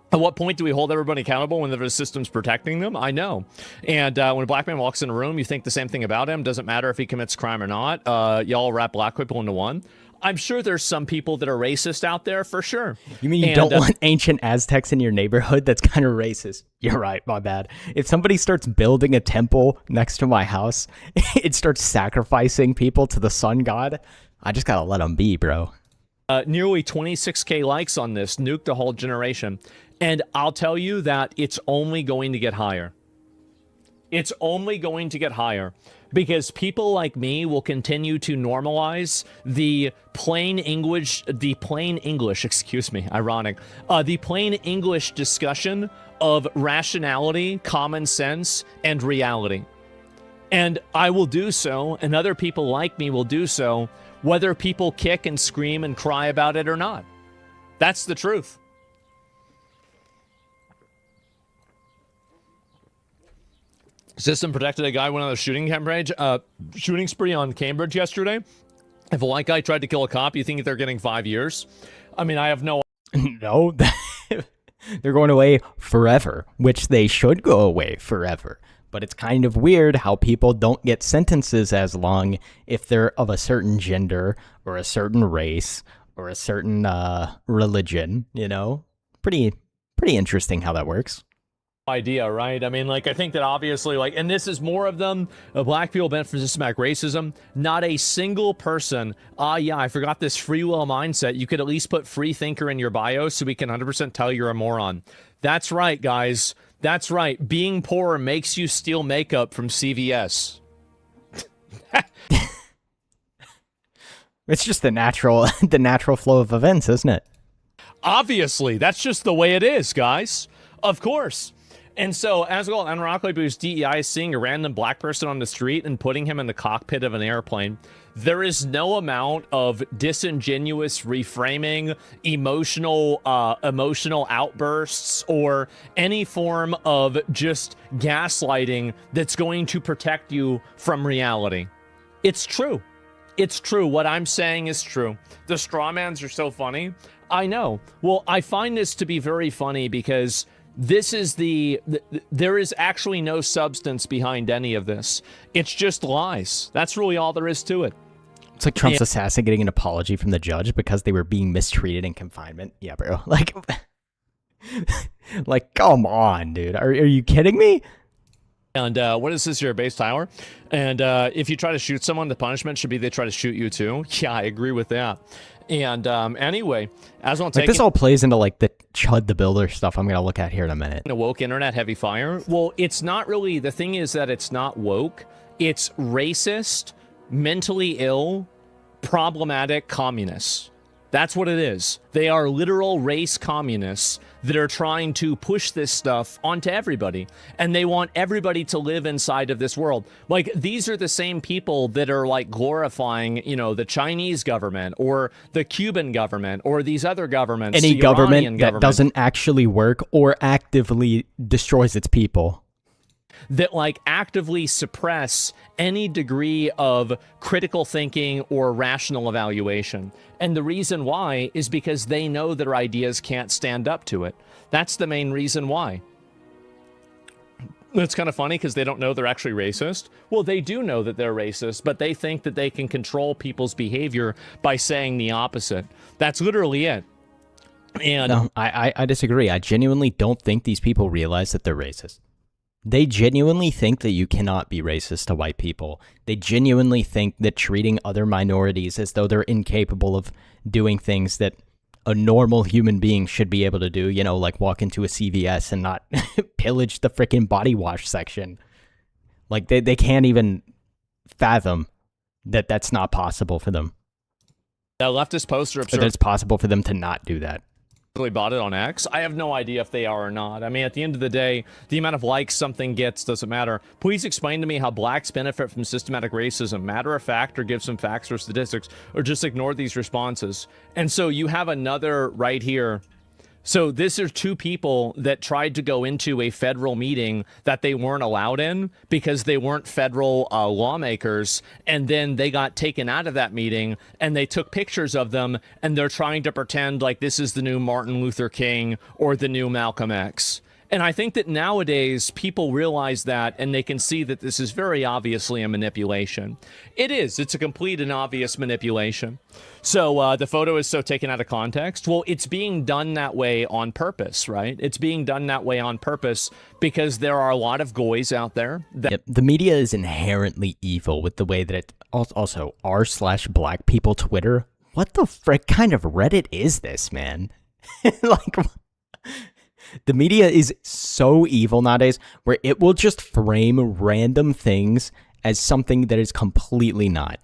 At what point do we hold everybody accountable when the system's protecting them? I know. And when a black man walks in a room, you think the same thing about him. Doesn't matter if he commits crime or not. Y'all wrap black people into one. I'm sure there's some people that are racist out there for sure. You mean you don't want ancient Aztecs in your neighborhood? That's kind of racist. You're right, my bad. If somebody starts building a temple next to my house, it starts sacrificing people to the sun god, I just gotta let them be, bro. Nearly 26K likes on this, nuked a whole generation. And I'll tell you that it's only going to get higher. It's only going to get higher because people like me will continue to normalize the plain English, excuse me, ironic, the plain English discussion of rationality, common sense, and reality. And I will do so, and other people like me will do so, whether people kick and scream and cry about it or not. That's the truth. System protected a guy went on a shooting spree on Cambridge yesterday. If a white guy tried to kill a cop, you think they're getting 5 years? I mean, I have no... No, they're going away forever, which they should go away forever. But it's kind of weird how people don't get sentences as long if they're of a certain gender or a certain race or a certain religion, you know? Pretty interesting how that works. Idea, right? I mean, like, I think that obviously, like, and this is more of them, black people bent for systematic racism. Not a single person, yeah, I forgot this free will mindset. You could at least put free thinker in your bio so we can 100% tell you're a moron. That's right, guys. That's right. Being poor makes you steal makeup from CVS. It's just the natural flow of events, isn't it? Obviously, that's just the way it is, guys. Of course. And so, as well, Anarachically Boost DEI is seeing a random black person on the street and putting him in the cockpit of an airplane. There is no amount of disingenuous reframing, emotional outbursts, or any form of just gaslighting that's going to protect you from reality. It's true. It's true. What I'm saying is true. The strawmans are so funny. I know. Well, I find this to be very funny because this is there is actually no substance behind any of this. It's just lies. That's really all there is to it. It's like Trump's assassin getting an apology from the judge because they were being mistreated in confinement. Yeah, bro. Like, come on, dude. Are you kidding me? And what is this, your base tower? And if you try to shoot someone, the punishment should be they try to shoot you too. Yeah, I agree with that. And anyway, as well, like this all plays into like the Chud the Builder stuff I'm gonna look at here in a minute. A woke internet heavy fire. Well, it's not really. The thing is that it's not woke. It's racist, mentally ill, problematic communists. That's what it is. They are literal race communists that are trying to push this stuff onto everybody. And they want everybody to live inside of this world. Like, these are the same people that are, like, glorifying, you know, the Chinese government or the Cuban government or these other governments. Any government that doesn't actually work or actively destroys its people. that like actively suppress any degree of critical thinking or rational evaluation. And the reason why is because they know their ideas can't stand up to it. That's the main reason why. It's kind of funny because they don't know they're actually racist. Well, they do know that they're racist, but they think that they can control people's behavior by saying the opposite. That's literally it. And No, I disagree. I genuinely don't think these people realize that they're racist. They genuinely think that you cannot be racist to white people. They genuinely think that treating other minorities as though they're incapable of doing things that a normal human being should be able to do, you know, like walk into a CVS and not pillage the freaking body wash section. Like, they can't even fathom that that's not possible for them. that leftist poster Or observed that it's possible for them to not do that. really bought it on X. I have no idea if they are or not. I mean, at the end of the day, the amount of likes something gets doesn't matter. Please explain to me how blacks benefit from systematic racism. Matter of fact, or give some facts or statistics, or just ignore these responses. And so you have another right here. So these are two people that tried to go into a federal meeting that they weren't allowed in because they weren't federal lawmakers. And then they got taken out of that meeting and they took pictures of them and they're trying to pretend like this is the new Martin Luther King or the new Malcolm X. And I think that nowadays people realize that and they can see that this is very obviously a manipulation. It is. It's a complete and obvious manipulation. So the photo is so taken out of context. Well, it's being done that way on purpose, right? It's being done that way on purpose because there are a lot of goys out there that Yep, the media is inherently evil with the way that it also r/black people Twitter. What the frick kind of Reddit is this, man? Like, the media is so evil nowadays where it will just frame random things as something that is completely not.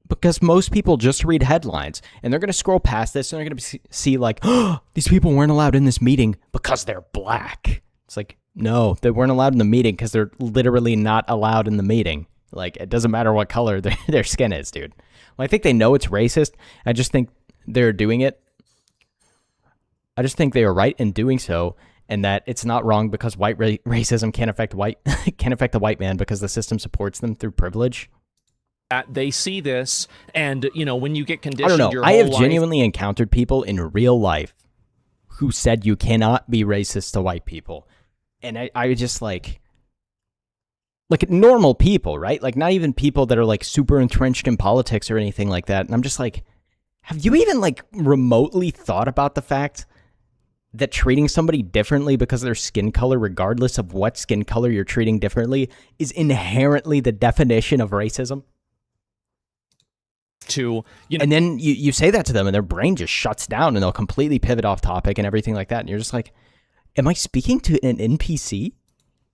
Because most people just read headlines and they're going to scroll past this and they're going to see like, oh, these people weren't allowed in this meeting because they're black. It's like, no, they weren't allowed in the meeting because they're literally not allowed in the meeting. Like, it doesn't matter what color their skin is, dude. Well, I think they know it's racist. I just think they're doing it. I just think they are right in doing so, and that it's not wrong because white racism can't affect the white man because the system supports them through privilege. they see this, and you know, when you get I conditioned don't know. your I whole have life, genuinely encountered people in real life who said you cannot be racist to white people. And I just like normal people, right? Like, not even people that are like super entrenched in politics or anything like that. And I'm just like, have you even like remotely thought about the fact that treating somebody differently because of their skin color, regardless of what skin color you're treating differently, is inherently the definition of racism? to, you know, And then you say that to them and their brain just shuts down and they'll completely pivot off topic and everything like that. And you're just like, am I speaking to an NPC?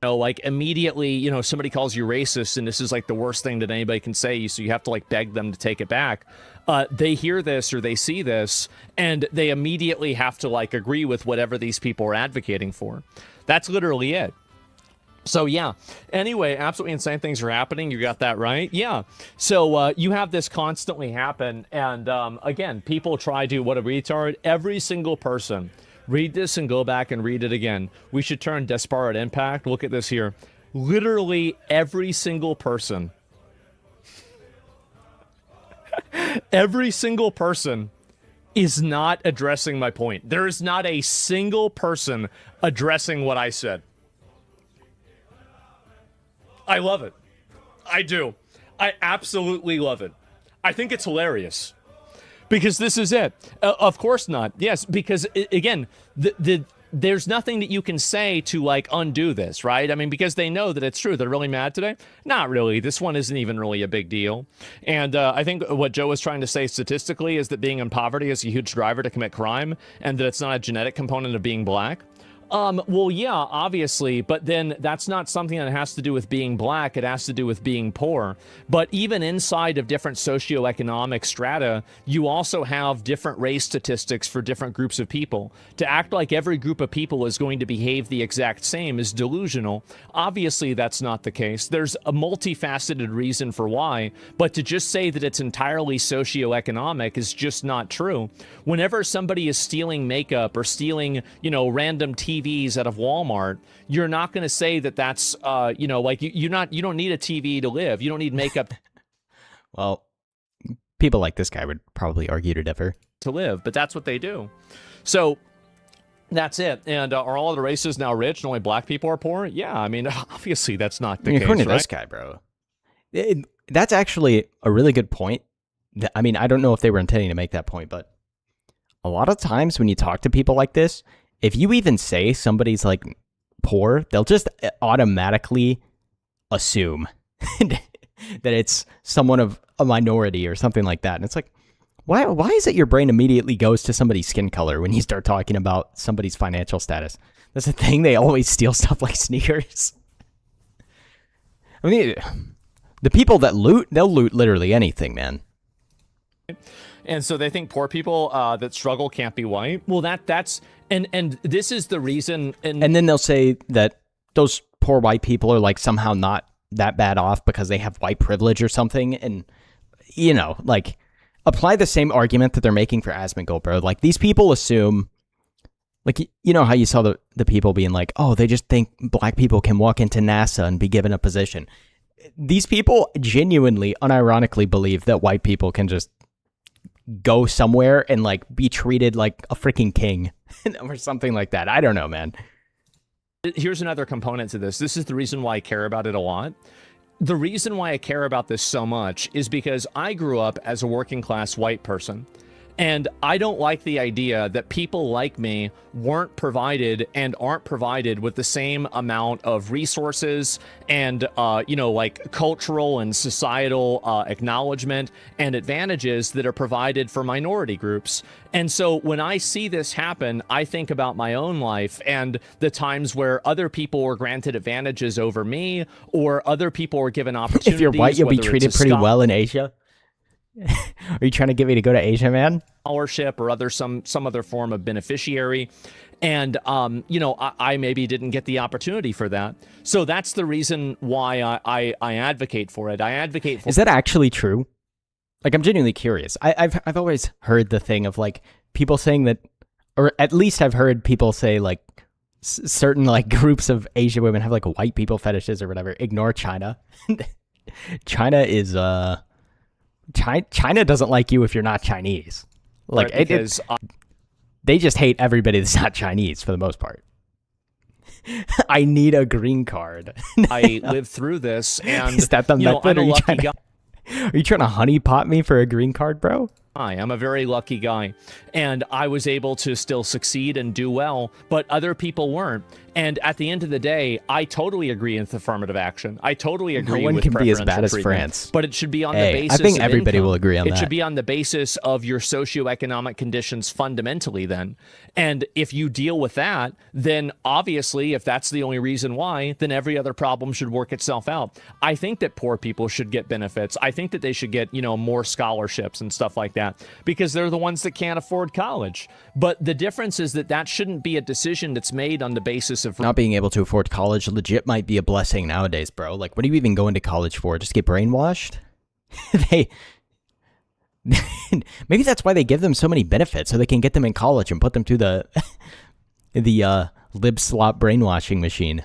like immediately, you know, somebody calls you racist and this is like the worst thing that anybody can say, so you have to like beg them to take it back. They hear this or they see this and they immediately have to like agree with whatever these people are advocating for. That's literally it. So yeah, anyway, absolutely insane things are happening. You got that right. Yeah. So you have this constantly happen. And again, people try to, what a retard, every single person. Read this and go back and read it again. We should turn disparate impact. Look at this here. Literally every single person. Every single person is not addressing my point. There is not a single person addressing what I said. I love it. I do. I absolutely love it. I think it's hilarious. Because this is it. Of course not. Yes, because again, there's nothing that you can say to like undo this, right? I mean, because they know that it's true. They're really mad today. Not really. This one isn't even really a big deal. And I think what Joe was trying to say statistically is that being in poverty is a huge driver to commit crime, and that it's not a genetic component of being black. Well, yeah, obviously, but then that's not something that has to do with being black. It has to do with being poor. But even inside of different socioeconomic strata, you also have different race statistics for different groups of people. To act like every group of people is going to behave the exact same is delusional. Obviously, that's not the case. There's a multifaceted reason for why, but to just say that it's entirely socioeconomic is just not true. Whenever somebody is stealing makeup or stealing, you know, random tea TVs out of Walmart, you're not going to say that that's, you know, like you don't need a TV to live. You don't need makeup Well, people like this guy would probably argue to differ. to live, but that's what they do. So that's it. And are all the races now rich and only black people are poor? Yeah, I mean, obviously that's not the case, According to right? this guy, bro, that's actually a really good point. I mean, I don't know if they were intending to make that point, but a lot of times when you talk to people like this, if you even say somebody's like poor, they'll just automatically assume that it's someone of a minority or something like that. And it's like, why is it your brain immediately goes to somebody's skin color when you start talking about somebody's financial status? That's the thing. They always steal stuff like sneakers. I mean, the people that loot, they'll loot literally anything, man. And so they think poor people that struggle can't be white. Well, that's and this is the reason. And then they'll say that those poor white people are like somehow not that bad off because they have white privilege or something. And, you know, like, apply the same argument that they're making for Asmongold, bro. Like, these people assume, like, you know how you saw the people being like, oh, they just think black people can walk into NASA and be given a position. These people genuinely, unironically believe that white people can just go somewhere and, like, be treated like a freaking king or something like that. I don't know, man. Here's another component to this. This is the reason why I care about it a lot. The reason why I care about this so much is because I grew up as a working class white person. And I don't like the idea that people like me weren't provided and aren't provided with the same amount of resources and, you know, like cultural and societal acknowledgement and advantages that are provided for minority groups. And so when I see this happen, I think about my own life and the times where other people were granted advantages over me or other people were given opportunities. If you're white, you'll be treated pretty well in Asia. Are you trying to get me to go to Asia, man? Scholarship or other some other form of beneficiary, and you know, I maybe didn't get the opportunity for that. So that's the reason why I advocate for it. I advocate for. Is that actually true? Like, I'm genuinely curious. I've always heard the thing of like people saying that, or at least I've heard people say like certain like groups of Asian women have like white people fetishes or whatever. Ignore China. China is China doesn't like you if you're not Chinese. Like, right, because they just hate everybody that's not Chinese for the most part. I need a green card. I lived through this, and Is that the you know, method? I'm a Are you lucky trying to- guy. Are you trying to honeypot me for a green card, bro? I'm a very lucky guy, and I was able to still succeed and do well, but other people weren't. And at the end of the day, I totally agree with affirmative action. I totally agree one with can be as preferential bad as treatment, France. but it should be on Hey, the I basis think of everybody income. will agree on It that. should be on the basis of your socioeconomic conditions fundamentally then. And if you deal with that, then obviously, if that's the only reason why, then every other problem should work itself out. I think that poor people should get benefits. I think that they should get, you know, more scholarships and stuff like that because they're the ones that can't afford college. But the difference is that that shouldn't be a decision that's made on the basis of Not being able to afford college legit might be a blessing nowadays, bro. Like, what are you even going to college for? Just get brainwashed? Maybe that's why they give them so many benefits, so they can get them in college and put them through the lib slop brainwashing machine.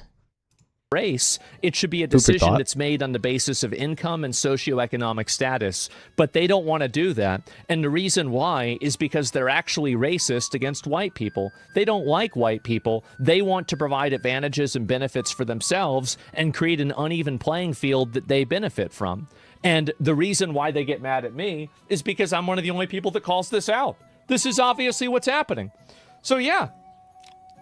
race. It should be a for decision thought. that's made on the basis of income and socioeconomic status. But they don't want to do that. And the reason why is because they're actually racist against white people. They don't like white people. They want to provide advantages and benefits for themselves and create an uneven playing field that they benefit from. And the reason why they get mad at me is because I'm one of the only people that calls this out. This is obviously what's happening. So yeah,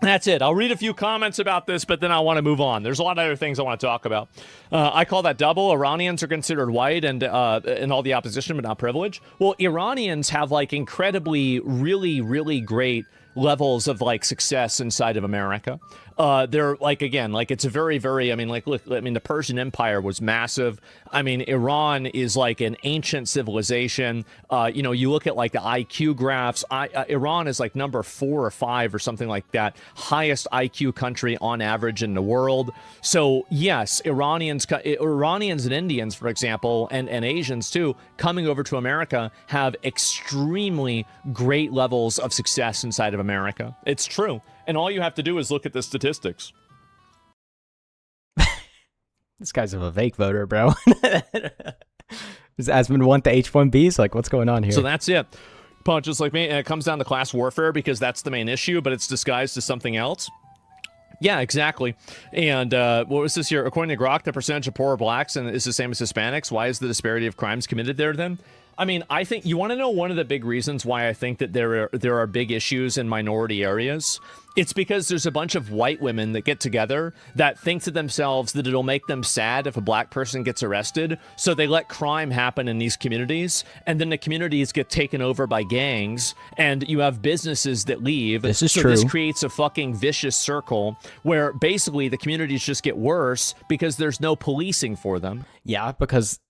that's it. I'll read a few comments about this, but then I want to move on. There's a lot of other things I want to talk about. I call that double. Iranians are considered white and all the opposition, but not privileged. Well, Iranians have like incredibly, really, really great levels of like success inside of America. They're like, again, like it's a very, very, I mean, like, look, I mean, the Persian Empire was massive. I mean, Iran is like an ancient civilization. You know, you look at like the IQ graphs. Iran is like number 4 or 5 or something like that. Highest IQ country on average in the world. So yes, Iranians and Indians, for example, and Asians too, coming over to America have extremely great levels of success inside of America. It's true. And all you have to do is look at the statistics. This guy's a Vivek voter, bro. Does Asmund want the H-1Bs? Like, what's going on here? So that's it. Punches like me, and it comes down to class warfare because that's the main issue, but it's disguised as something else. Yeah, exactly. And what was this here? According to Grok, the percentage of poor blacks is the same as Hispanics. Why is the disparity of crimes committed there then? I mean, I think you want to know one of the big reasons why I think that there are big issues in minority areas. It's because there's a bunch of white women that get together that think to themselves that it'll make them sad if a black person gets arrested, so they let crime happen in these communities, and then the communities get taken over by gangs, and you have businesses that leave. This is so true. This creates a fucking vicious circle where basically the communities just get worse because there's no policing for them. Yeah, because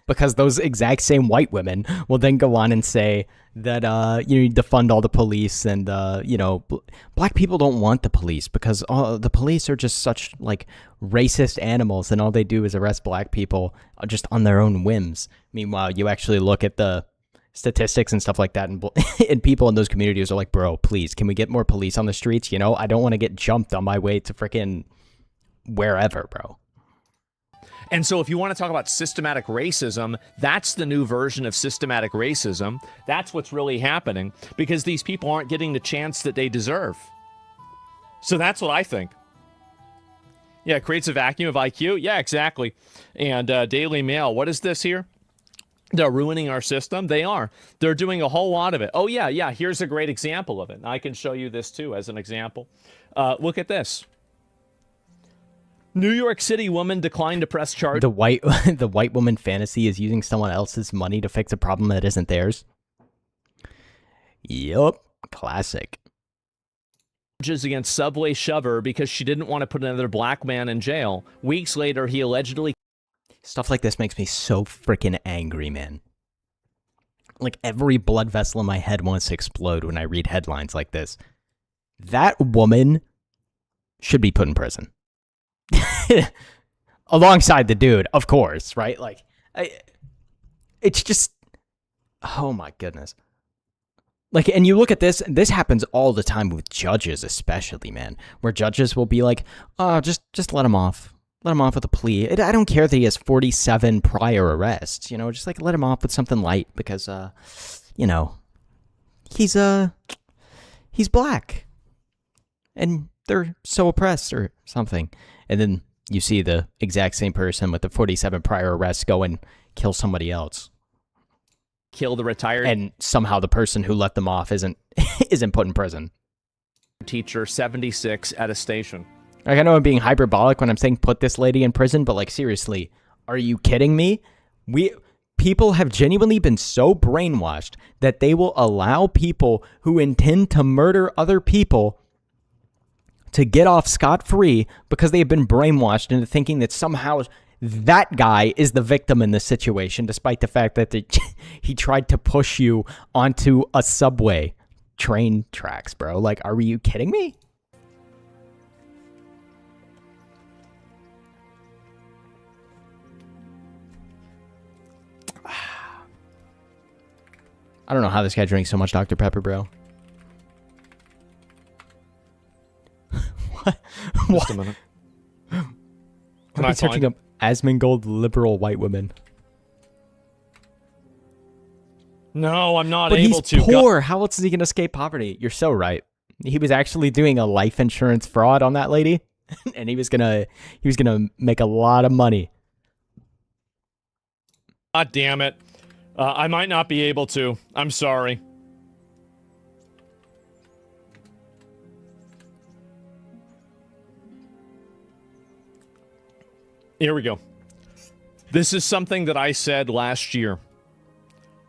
because those exact same white women will then go on and say that you need to fund all the police, and black people don't want the police because the police are just such like racist animals, and all they do is arrest black people just on their own whims. Meanwhile, you actually look at the statistics and stuff like that, and and people in those communities are like, bro, please, can we get more police on the streets? I don't want to get jumped on my way to freaking wherever, bro. And so if you want to talk about systematic racism, that's the new version of systematic racism. That's what's really happening because these people aren't getting the chance that they deserve. So that's what I think. Yeah, it creates a vacuum of IQ. Yeah, exactly. And Daily Mail, what is this here? They're ruining our system. They are. They're doing a whole lot of it. Oh, yeah. Here's a great example of it. And I can show you this, too, as an example. Look at this. New York City woman declined to press charges. The white woman fantasy is using someone else's money to fix a problem that isn't theirs. Yup. Classic. Against Subway Shover because she didn't want to put another black man in jail. Weeks later, he allegedly... Stuff like this makes me so freaking angry, man. Like, every blood vessel in my head wants to explode when I read headlines like this. That woman should be put in prison. Alongside the dude, of course, right? Like, it's just... Oh, my goodness. Like, and you look at this happens all the time with judges, especially, man, where judges will be like, oh, just let him off. Let him off with a plea. I don't care that he has 47 prior arrests, just like let him off with something light because, he's black and they're so oppressed or something. And then you see the exact same person with the 47 prior arrests go and kill somebody else. Kill the retired and somehow the person who let them off isn't put in prison. Teacher 76 at a station. Like, I know I'm being hyperbolic when I'm saying put this lady in prison, but like, seriously, are you kidding me? People have genuinely been so brainwashed that they will allow people who intend to murder other people to get off scot-free because they have been brainwashed into thinking that somehow that guy is the victim in this situation, despite the fact that he tried to push you onto a subway train tracks, bro. Like, are you kidding me? I don't know how this guy drinks so much Dr. Pepper, bro. What? Just a minute. Can I searching up Asmongold liberal white women? No, I'm not But able he's to. poor. How else is he going to escape poverty? You're so right. He was actually doing a life insurance fraud on that lady, and he was gonna make a lot of money. God damn it. I might not be able to. I'm sorry. Here we go. This is something that I said last year.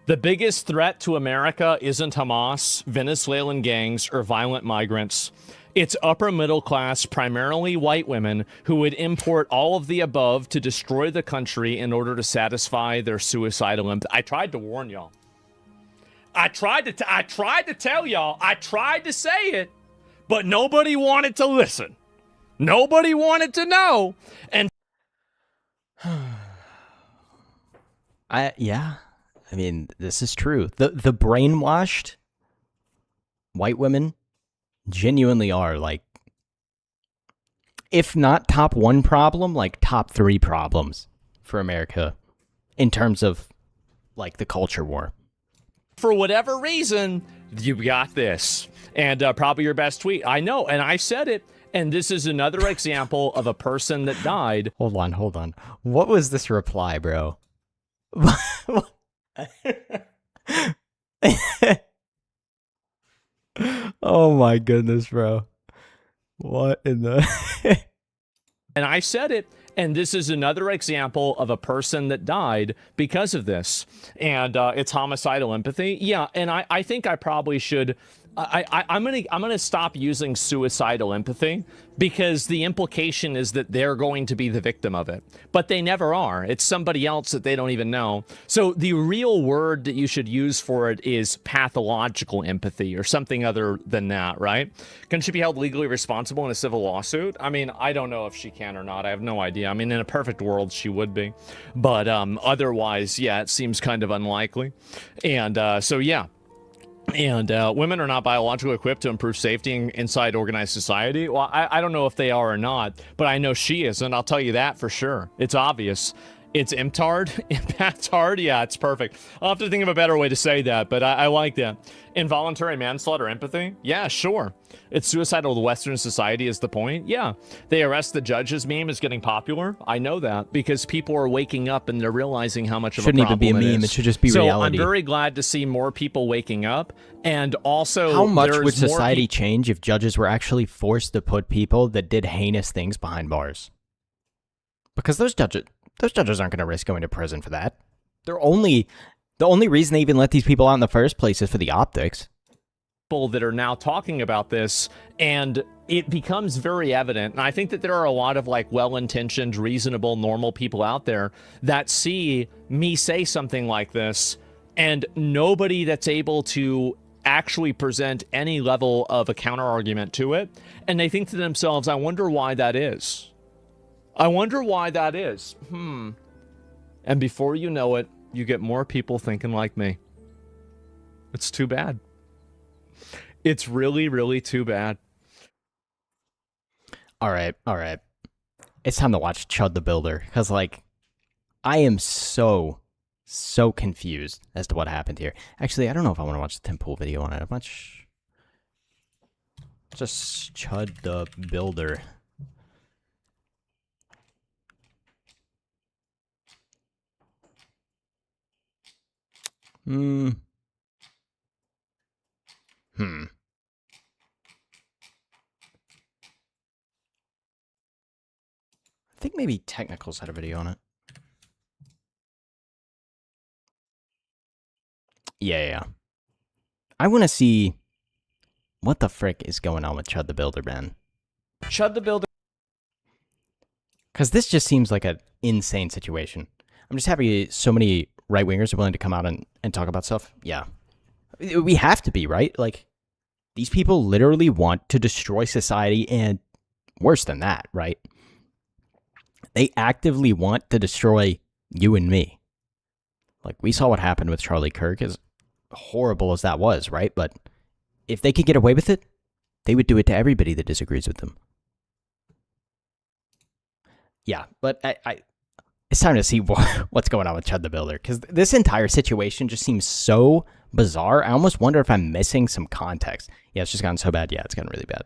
The biggest threat to America isn't Hamas, Venezuelan gangs, or violent migrants. It's upper middle class, primarily white women who would import all of the above to destroy the country in order to satisfy their suicidal I tried to warn y'all. I tried to tell y'all. I tried to say it, but nobody wanted to listen. Nobody wanted to know. And Yeah. I mean, this is true. The brainwashed white women genuinely are like, if not top 1 problem, like top 3 problems for America in terms of like the culture war. For whatever reason, you got this. And probably your best tweet. I know, and I said it. And this is another example of a person that died. Hold on. What was this reply, bro? Oh my goodness, bro. What in the... And I said it, and this is another example of a person that died because of this. And it's homicidal empathy. Yeah, and I think I probably should... I'm gonna stop using suicidal empathy, because the implication is that they're going to be the victim of it, but they never are. It's somebody else that they don't even know. So the real word that you should use for it is pathological empathy, or something other than that, right? Can she be held legally responsible in a civil lawsuit? I mean, I don't know if she can or not. I have no idea. I mean, in a perfect world, she would be, but otherwise, yeah, it seems kind of unlikely. And so yeah. And women are not biologically equipped to improve safety inside organized society. Well, I don't know if they are or not, but I know she is, and I'll tell you that for sure. It's obvious. It's IMTARD. IMPACTARD. Yeah, it's perfect. I'll have to think of a better way to say that, but I like that. Involuntary manslaughter empathy? Yeah, sure. It's suicidal to Western society is the point. Yeah. They arrest the judges meme is getting popular. I know that because people are waking up and they're realizing how much of a problem Shouldn't even be a meme. It should just be reality. So I'm very glad to see more people waking up. And also, how much would society change if judges were actually forced to put people that did heinous things behind bars? Because those judges aren't going to risk going to prison for that. The only reason they even let these people out in the first place is for the optics. That are now talking about this, and it becomes very evident, and I think that there are a lot of like well-intentioned, reasonable, normal people out there that see me say something like this, and nobody that's able to actually present any level of a counter argument to it, and they think to themselves, I wonder why that is. I wonder why that is. And before you know it, you get more people thinking like me. It's too bad. It's really, really too bad. All right. It's time to watch Chud the Builder, because, like, I am so confused as to what happened here. Actually, I don't know if I want to watch the Tim Pool video on it. Much. Just Chud the Builder. I think maybe Technicals had a video on it. Yeah. I want to see what the frick is going on with Chud the Builder, man. Chud the Builder. Because this just seems like an insane situation. I'm just happy so many right-wingers are willing to come out and talk about stuff. Yeah. We have to be, right? Like, these people literally want to destroy society, and worse than that, right? They actively want to destroy you and me. Like, we saw what happened with Charlie Kirk, as horrible as that was, right? But if they could get away with it, they would do it to everybody that disagrees with them. Yeah, but it's time to see what's going on with Chud the Builder, because this entire situation just seems so bizarre. I almost wonder if I'm missing some context. Yeah, it's just gotten so bad. Yeah, it's gotten really bad.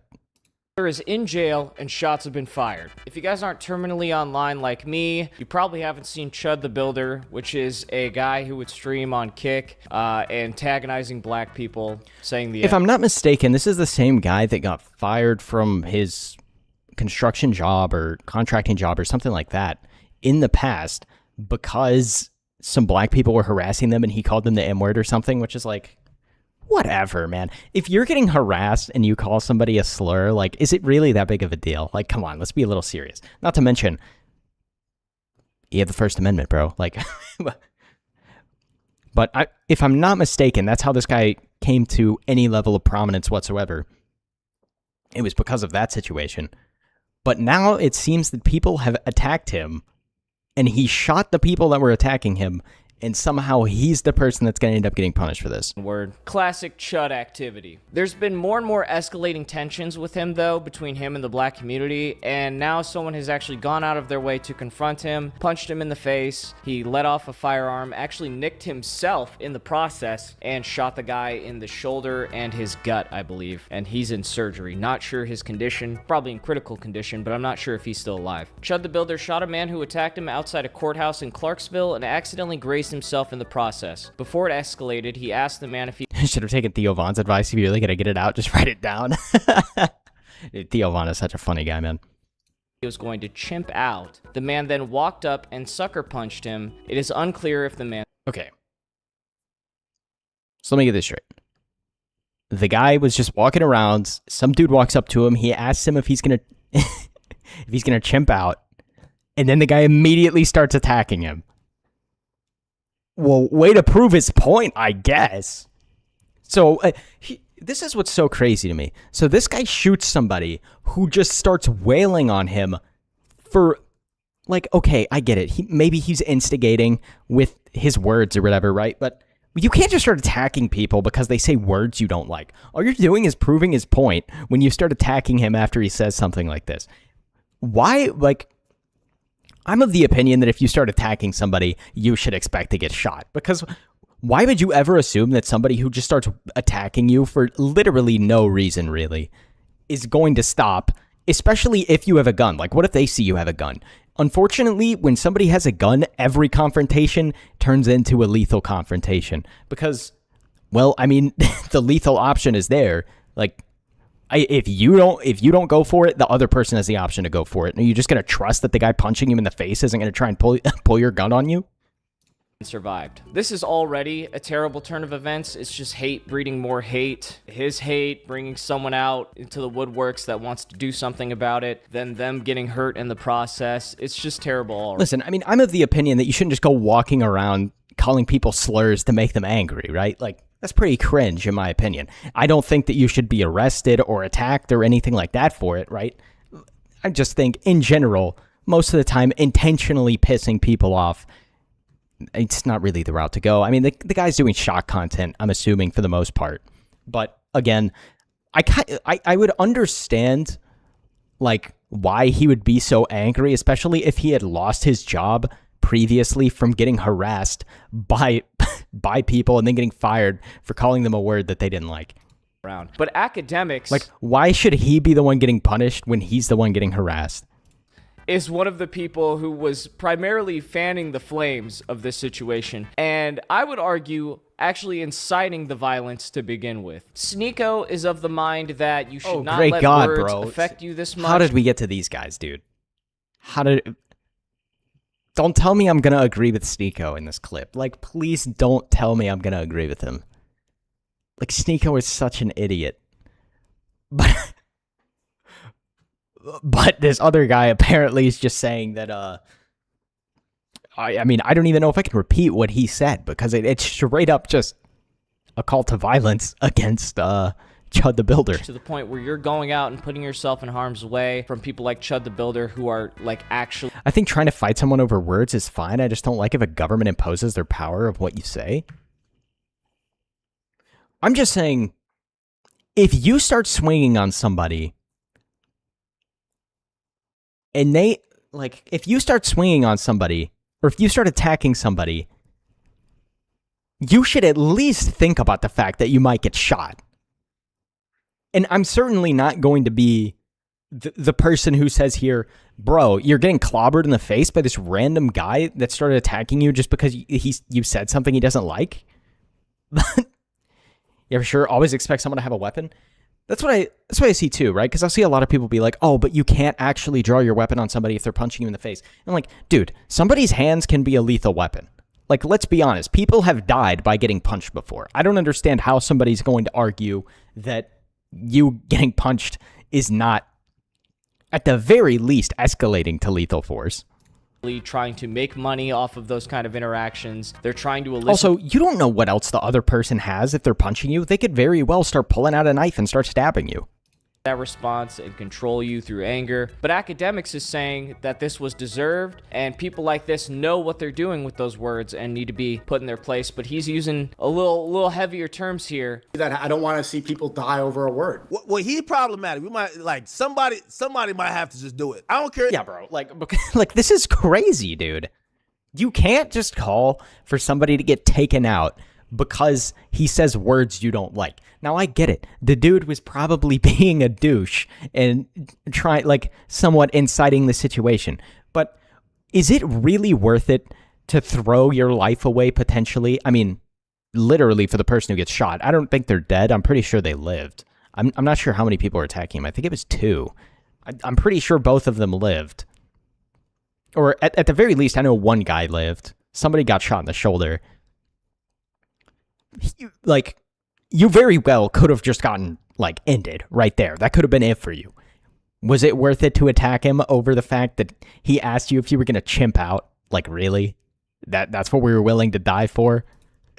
Is in jail and shots have been fired. If you guys aren't terminally online like me, you probably haven't seen Chud the Builder, which is a guy who would stream on Kick, antagonizing black people, saying the... If I'm not mistaken, this is the same guy that got fired from his construction job or contracting job or something like that in the past because some black people were harassing them and he called them the M-word or something, which is like... Whatever, man. If you're getting harassed and you call somebody a slur, like, is it really that big of a deal? Like, come on, let's be a little serious. Not to mention, you have the First Amendment, bro. Like, but if I'm not mistaken, that's how this guy came to any level of prominence whatsoever. It was because of that situation. But now it seems that people have attacked him, and he shot the people that were attacking him, and somehow he's the person that's going to end up getting punished for this. Word. Classic Chud activity. There's been more and more escalating tensions with him, though, between him and the black community, and now someone has actually gone out of their way to confront him, punched him in the face, he let off a firearm, actually nicked himself in the process, and shot the guy in the shoulder and his gut, I believe, and he's in surgery. Not sure his condition, probably in critical condition, but I'm not sure if he's still alive. Chud the Builder shot a man who attacked him outside a courthouse in Clarksville and accidentally grazed himself in the process. Before it escalated, he asked the man if he Should have taken Theo Von's advice. If you're really going to get it out, just write it down. Theo Von is such a funny guy, man. was going to chimp out. The man then walked up and sucker punched him. It is unclear if the man... Okay. So let me get this straight. The guy was just walking around. Some dude walks up to him. He asks him if he's going to if he's going to chimp out. And then the guy immediately starts attacking him. Well, way to prove his point, I guess. So, this is what's so crazy to me. So this guy shoots somebody who just starts wailing on him for, like, okay, I get it. Maybe he's instigating with his words or whatever, right? But you can't just start attacking people because they say words you don't like. All you're doing is proving his point when you start attacking him after he says something like this. Why, like... I'm of the opinion that if you start attacking somebody, you should expect to get shot. Because why would you ever assume that somebody who just starts attacking you for literally no reason, really, is going to stop, especially if you have a gun? Like, what if they see you have a gun? Unfortunately, when somebody has a gun, every confrontation turns into a lethal confrontation. Because, well, I mean, the lethal option is there. Like... If you don't go for it, the other person has the option to go for it. Are you just going to trust that the guy punching you in the face isn't going to try and pull your gun on you? survived. This is already a terrible turn of events. It's just hate breeding more hate. His hate bringing someone out into the woodworks that wants to do something about it, then them getting hurt in the process. It's just terrible already. Listen, I mean, I'm of the opinion that you shouldn't just go walking around calling people slurs to make them angry, right? Like, that's pretty cringe, in my opinion. I don't think that you should be arrested or attacked or anything like that for it, right? I just think, in general, most of the time, intentionally pissing people off, it's not really the route to go. I mean, the guy's doing shock content, I'm assuming, for the most part. But, again, I would understand, like, why he would be so angry, especially if he had lost his job previously from getting harassed by people and then getting fired for calling them a word that they didn't like. But academics, like, why should he be the one getting punished when he's the one getting harassed? Is one of the people who was primarily fanning the flames of this situation, and I would argue actually inciting the violence to begin with. Sneeko is of the mind that you should not let words affect you this much. How did we get to these guys, dude? Don't tell me I'm going to agree with Sneeko in this clip. Like, please don't tell me I'm going to agree with him. Like, Sneeko is such an idiot. But this other guy apparently is just saying that, I mean, I don't even know if I can repeat what he said, because it's straight up just a call to violence against, Chud the Builder. To the point where you're going out and putting yourself in harm's way from people like Chud the Builder who are, like, actually... I think trying to fight someone over words is fine. I just don't like if a government imposes their power of what you say. I'm just saying, if you start swinging on somebody, and they, like, if you start swinging on somebody, or if you start attacking somebody, you should at least think about the fact that you might get shot. And I'm certainly not going to be the person who says here, bro, you're getting clobbered in the face by this random guy that started attacking you just because you said something he doesn't like. You ever sure always expect someone to have a weapon? That's what I see too, right? Because I'll see a lot of people be like, oh, but you can't actually draw your weapon on somebody if they're punching you in the face. And I'm like, dude, somebody's hands can be a lethal weapon. Like, let's be honest. People have died by getting punched before. I don't understand how somebody's going to argue that you getting punched is not, at the very least, escalating to lethal force. Trying to make money off of those kind of interactions. They're trying to elicit... Also, you don't know what else the other person has if they're punching you. They could very well start pulling out a knife and start stabbing you. that response and control you through anger. But Academics is saying that this was deserved, and people like this know what they're doing with those words and need to be put in their place. But he's using a little heavier terms here. That I don't want to see people die over a word. Well, he's problematic. We might like somebody might have to just do it. I don't care. Yeah, bro. Like this is crazy, dude. You can't just call for somebody to get taken out because he says words you don't like. Now, I get it. The dude was probably being a douche and somewhat inciting the situation. But is it really worth it to throw your life away potentially? I mean, literally for the person who gets shot. I don't think they're dead. I'm pretty sure they lived. I'm not sure how many people were attacking him. I think it was 2. I'm pretty sure both of them lived. Or at the very least, I know one guy lived. Somebody got shot in the shoulder. You very well could have just gotten, ended right there. That could have been it for you. Was it worth it to attack him over the fact that he asked you if you were going to chimp out? Really? That's what we were willing to die for?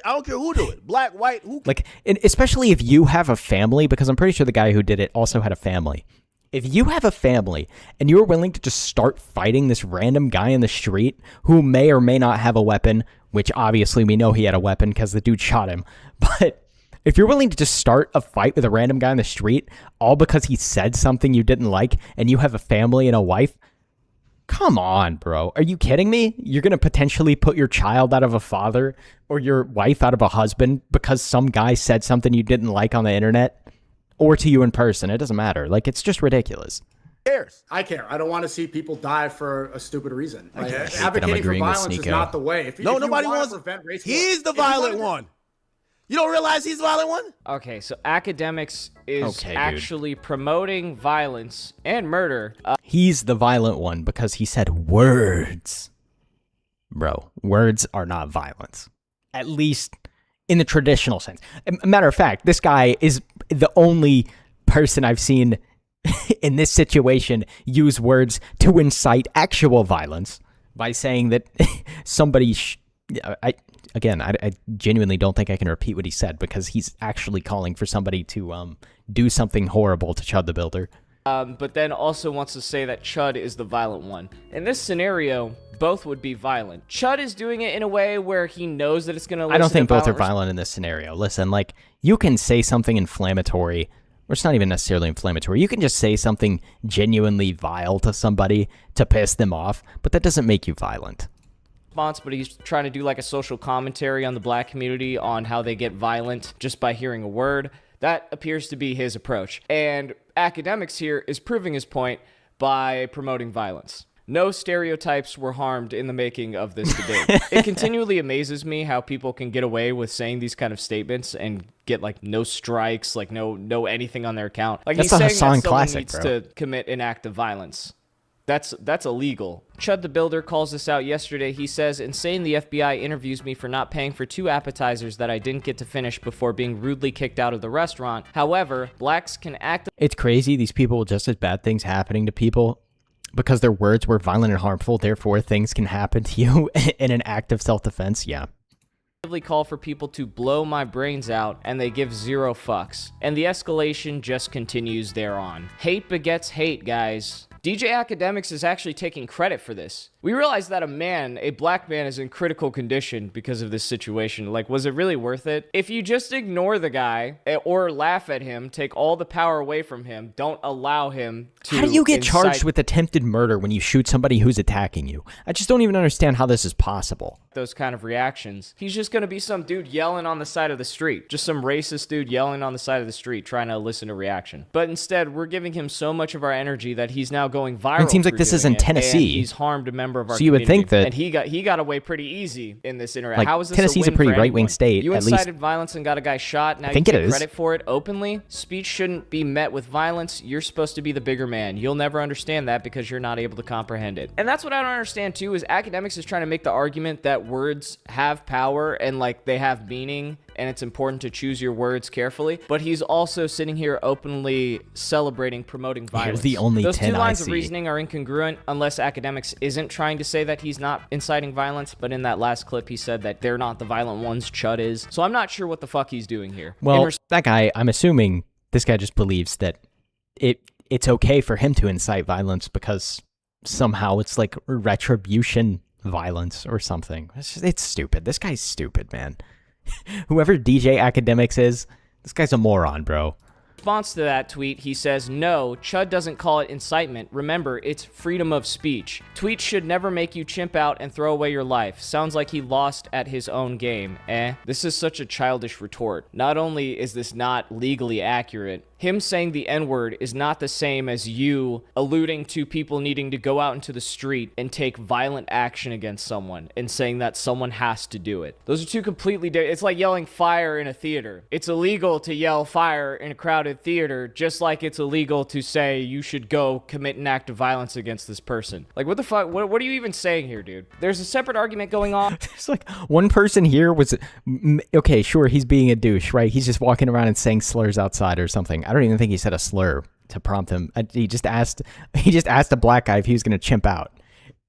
I don't care who do it. Black, white, who. And especially if you have a family, because I'm pretty sure the guy who did it also had a family. If you have a family and you're willing to just start fighting this random guy in the street who may or may not have a weapon, which obviously we know he had a weapon because the dude shot him, but if you're willing to just start a fight with a random guy in the street all because he said something you didn't like and you have a family and a wife, come on, bro. Are you kidding me? You're going to potentially put your child out of a father or your wife out of a husband because some guy said something you didn't like on the internet? Or to you in person. It doesn't matter. It's just ridiculous. Cares? I care. I don't want to see people die for a stupid reason. agreeing Advocating for with violence is Sneeko. not the way. If Nobody you wants. to prevent race He's war, the violent one. You don't realize he's the violent one? Okay, so Academics is Okay, dude. actually promoting violence and murder. He's the violent one because he said words. Bro, words are not violence. At least in the traditional sense. Matter of fact, this guy is the only person I've seen in this situation use words to incite actual violence by saying that somebody... I genuinely don't think I can repeat what he said because he's actually calling for somebody to do something horrible to Chud the Builder. But then also wants to say that Chud is the violent one. In this scenario, both would be violent. Chud is doing it in a way where he knows that it's going to. I don't think both are violent in this scenario. Listen, you can say something inflammatory, or it's not even necessarily inflammatory. You can just say something genuinely vile to somebody to piss them off, but that doesn't make you violent. But he's trying to do a social commentary on the black community on how they get violent just by hearing a word. That appears to be his approach. And Academics here is proving his point by promoting violence. No stereotypes were harmed in the making of this debate. It continually amazes me how people can get away with saying these kind of statements and get no strikes, no anything on their account. That's he's a saying Hassan that someone classic, needs bro. to commit an act of violence. That's illegal. Chud the Builder calls this out yesterday. He says, insane the FBI interviews me for not paying for 2 appetizers that I didn't get to finish before being rudely kicked out of the restaurant. However, blacks can act... It's crazy. These people, just as bad things happening to people because their words were violent and harmful, therefore things can happen to you in an act of self-defense. Yeah. Call for people to blow my brains out, and they give 0 fucks. And the escalation just continues thereon. Hate begets hate, guys. DJ Academics is actually taking credit for this. We realize that a black man, is in critical condition because of this situation. Was it really worth it? If you just ignore the guy or laugh at him, take all the power away from him, don't allow him to... How do you get charged with attempted murder when you shoot somebody who's attacking you? I just don't even understand how this is possible. Those kind of reactions. He's just gonna be some dude yelling on the side of the street. Just some racist dude yelling on the side of the street trying to elicit a reaction. But instead, we're giving him so much of our energy that he's now going viral. It seems like this is in Tennessee. And he's harmed a member of our So you would think that... And he got away pretty easy in this interaction. How is this Tennessee's a win pretty for right-wing anyone? state, You at least. incited violence and got a guy shot. Now I think you it take is. credit for it openly. Speech shouldn't be met with violence. You're supposed to be the bigger man. You'll never understand that because you're not able to comprehend it. And that's what I don't understand too, is Academics is trying to make the argument that words have power and they have meaning, and it's important to choose your words carefully. But he's also sitting here openly celebrating promoting violence. the only Those 10 two I lines of see. reasoning are incongruent unless Academics isn't trying to say that he's not inciting violence, but in that last clip he said that they're not the violent ones, Chud is. So I'm not sure what the fuck he's doing here. Well, that guy, I'm assuming this guy just believes that it's okay for him to incite violence because somehow it's like retribution violence or something. It's stupid. This guy's stupid, man. Whoever DJ Academics is, this guy's a moron, bro. Response to that tweet, he says, "No, Chud doesn't call it incitement. Remember, it's freedom of speech. Tweets should never make you chimp out and throw away your life. Sounds like he lost at his own game. This is such a childish retort. Not only is this not legally accurate, him saying the N-word is not the same as you alluding to people needing to go out into the street and take violent action against someone and saying that someone has to do it. Those are two completely different. It's like yelling fire in a theater. It's illegal to yell fire in a crowded theater, just like it's illegal to say you should go commit an act of violence against this person. Like, what the fuck? What are you even saying here, dude? There's a separate argument going on. It's like one person here was, okay, sure, he's being a douche, right? He's just walking around and saying slurs outside or something. I don't even think he said a slur to prompt him. He just asked a black guy if he was going to chimp out.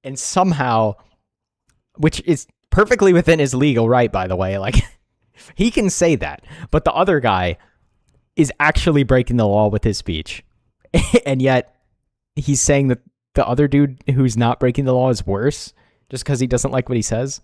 And somehow, which is perfectly within his legal right, by the way, like, he can say that. But the other guy is actually breaking the law with his speech. And yet, he's saying that the other dude who's not breaking the law is worse just because he doesn't like what he says.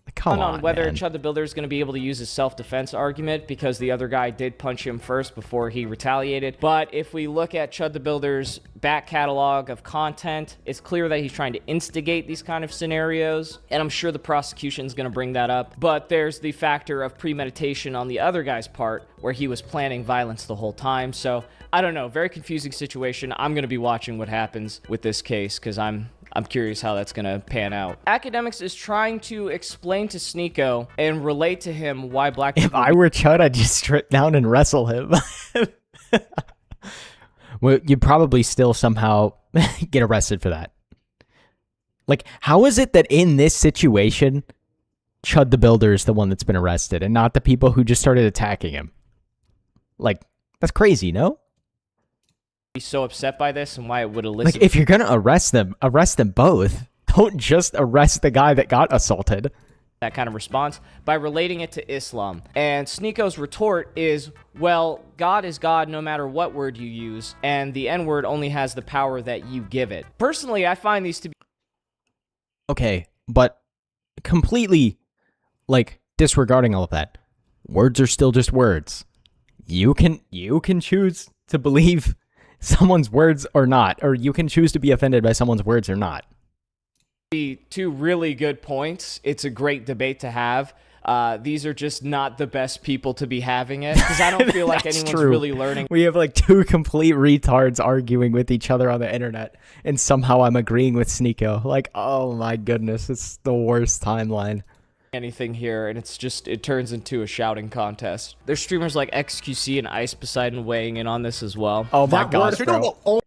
Like, come on, whether man. Chud the Builder is going to be able to use his self-defense argument because the other guy did punch him first before he retaliated. But if we look at Chud the Builder's back catalog of content, it's clear that he's trying to instigate these kind of scenarios, and I'm sure the prosecution's going to bring that up. But there's the factor of premeditation on the other guy's part, where he was planning violence the whole time. So I don't know, very confusing situation. I'm going to be watching what happens with this case because I'm curious how that's going to pan out. Academics is trying to explain to Sneeko and relate to him why black people... If I were Chud, I'd just strip down and wrestle him. Well, you'd probably still somehow get arrested for that. Like, how is it that in this situation, Chud the Builder is the one that's been arrested and not the people who just started attacking him? Like, that's crazy, no? Be so upset by this and why it would elicit... Like, if you're gonna arrest them both. Don't just arrest the guy that got assaulted. That kind of response by relating it to Islam. And Sneeko's retort is, well, God is God no matter what word you use, and the N-word only has the power that you give it. Personally, I find these to be... Okay, but completely, like, disregarding all of that. Words are still just words. You can choose to believe someone's words or not, or you can choose to be offended by someone's words or not. Two really good points. It's a great debate to have. These are just not the best people to be having it, because I don't feel like anyone's really learning. We have like two complete retards arguing with each other on the internet, and somehow I'm agreeing with Sneeko. Like, oh my goodness, it's the worst timeline. Anything here, and it turns into a shouting contest. There's streamers like XQC and Ice Poseidon weighing in on this as well. Oh my gosh, bro.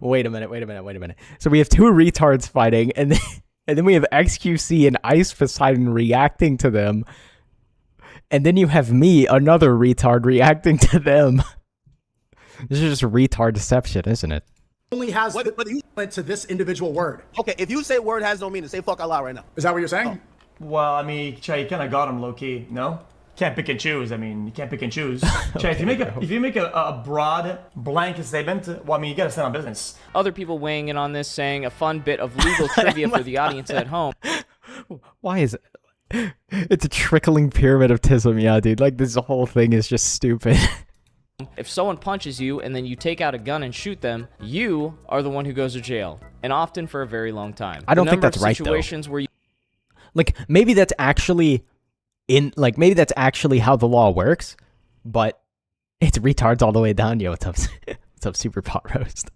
Wait a minute. So we have two retards fighting, and then we have XQC and Ice Poseidon reacting to them, and then you have me, another retard, reacting to them. This is just retard deception, isn't it? Only has to this individual word. Okay, if you say word has no meaning, say fuck Allah right now. Is that what you're saying? Well, I mean, Che, you kind of got him low key, no? Can't pick and choose. I mean, you can't pick and choose. Che, if you make a broad blanket statement, well, I mean, you gotta stand on business. Other people weighing in on this, saying a fun bit of legal trivia for the audience at home. Why is it? It's a trickling pyramid of tism, yeah, dude. Like, this whole thing is just stupid. If someone punches you and then you take out a gun and shoot them, you are the one who goes to jail, and often for a very long time. I don't think that's right, though. Situations where you... Like, maybe that's actually maybe that's actually how the law works, but it's retards all the way down. Yo, what's up? What's up, Super Pot Roast?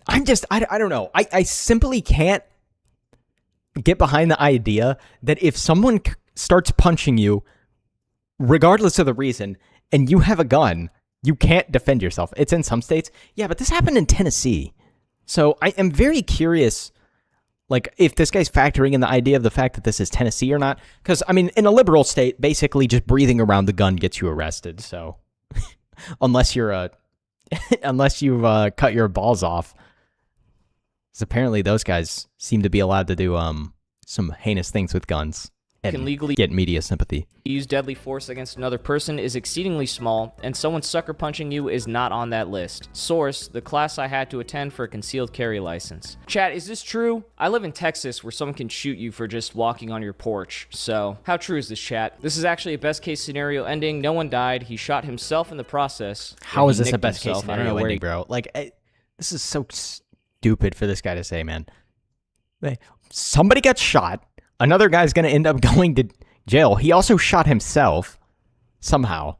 I don't know. I simply can't get behind the idea that if someone starts punching you, regardless of the reason, and you have a gun, you can't defend yourself. It's in some states. Yeah, but this happened in Tennessee. So I am very curious, like, if this guy's factoring in the idea of the fact that this is Tennessee or not. Because, I mean, in a liberal state, basically just breathing around the gun gets you arrested. So unless you've cut your balls off. Because apparently those guys seem to be allowed to do some heinous things with guns. and can legally get media sympathy. use deadly force against another person is exceedingly small, and someone sucker punching you is not on that list. Source, the class I had to attend for a concealed carry license. Chat, is this true? I live in Texas where someone can shoot you for just walking on your porch, so how true is this, chat? This is actually a best case scenario ending. No one died. He shot himself in the process. How and is he this a nicked best case himself. I don't know scenario where ending, he- bro? Like, this is so stupid for this guy to say, man. Somebody got shot. Another guy's gonna end up going to jail. He also shot himself somehow.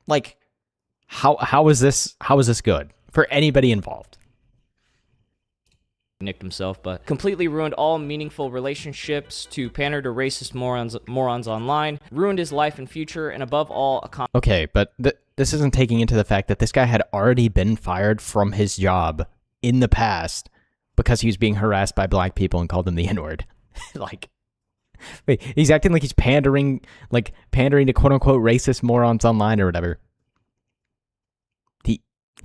Like, how is this good for anybody involved? nicked himself, but completely ruined all meaningful relationships to pander to racist morons online, ruined his life and future, and above all, Okay, but this isn't taking into the fact that this guy had already been fired from his job in the past because he was being harassed by black people and called them the N-word. Like, wait, he's acting like he's pandering to quote-unquote racist morons online or whatever.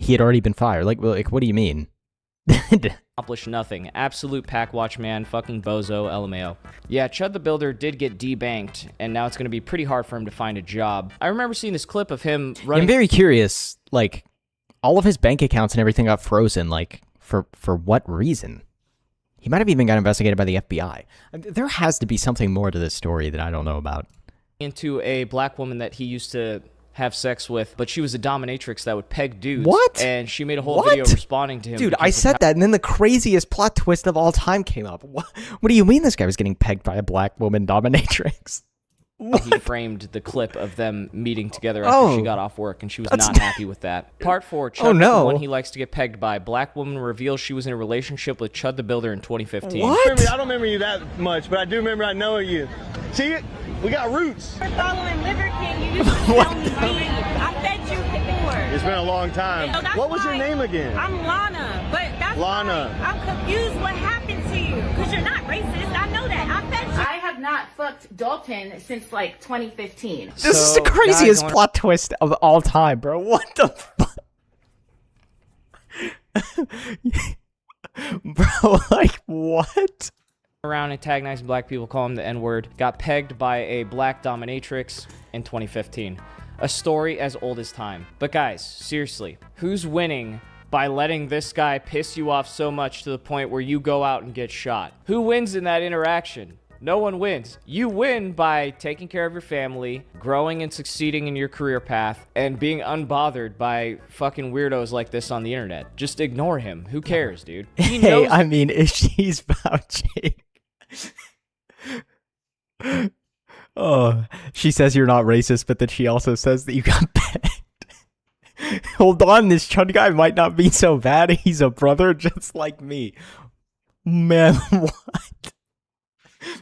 He had already been fired. Like, what do you mean? accomplished nothing. Absolute Packwatch man, fucking bozo, LMAO. Yeah, Chud the Builder did get debanked, and now it's going to be pretty hard for him to find a job. I remember seeing this clip of him running... I'm very curious, like, all of his bank accounts and everything got frozen, like, for what reason? He might have even got investigated by the FBI. There has to be something more to this story that I don't know about. Into a black woman that he used to have sex with, but she was a dominatrix that would peg dudes. What? And she made a whole video responding to him. Dude, I said that, and then the craziest plot twist of all time came up. What do you mean this guy was getting pegged by a black woman dominatrix? He framed the clip of them meeting together after she got off work, and she was not happy with that. Part 4, Chud is the one he likes to get pegged by. Black woman reveals she was in a relationship with Chud the Builder in 2015. What? I don't remember you that much, but I do remember I know you. See it? We got roots. We're following Liver King. You used to tell me I fed you before. It's been a long time. So what was your name again? I'm Lana, but that's Lana. Fine. I'm confused what happened to you, because you're not racist. I know that. I fed you. I have not fucked Dalton since like 2015. This is the craziest plot twist of all time, bro. What the fuck? Bro, like, what? Around antagonizing black people, call him the N-word, got pegged by a black dominatrix in 2015. A story as old as time. But guys, seriously, who's winning by letting this guy piss you off so much to the point where you go out and get shot? Who wins in that interaction? No one wins. You win by taking care of your family, growing and succeeding in your career path, and being unbothered by fucking weirdos like this on the internet. Just ignore him. Who cares, dude? He knows. Hey, I mean, if she's vouching... Oh, she says you're not racist, but then she also says that you got pegged. Hold on, this Chud guy might not be so bad. He's a brother just like me. Man, what?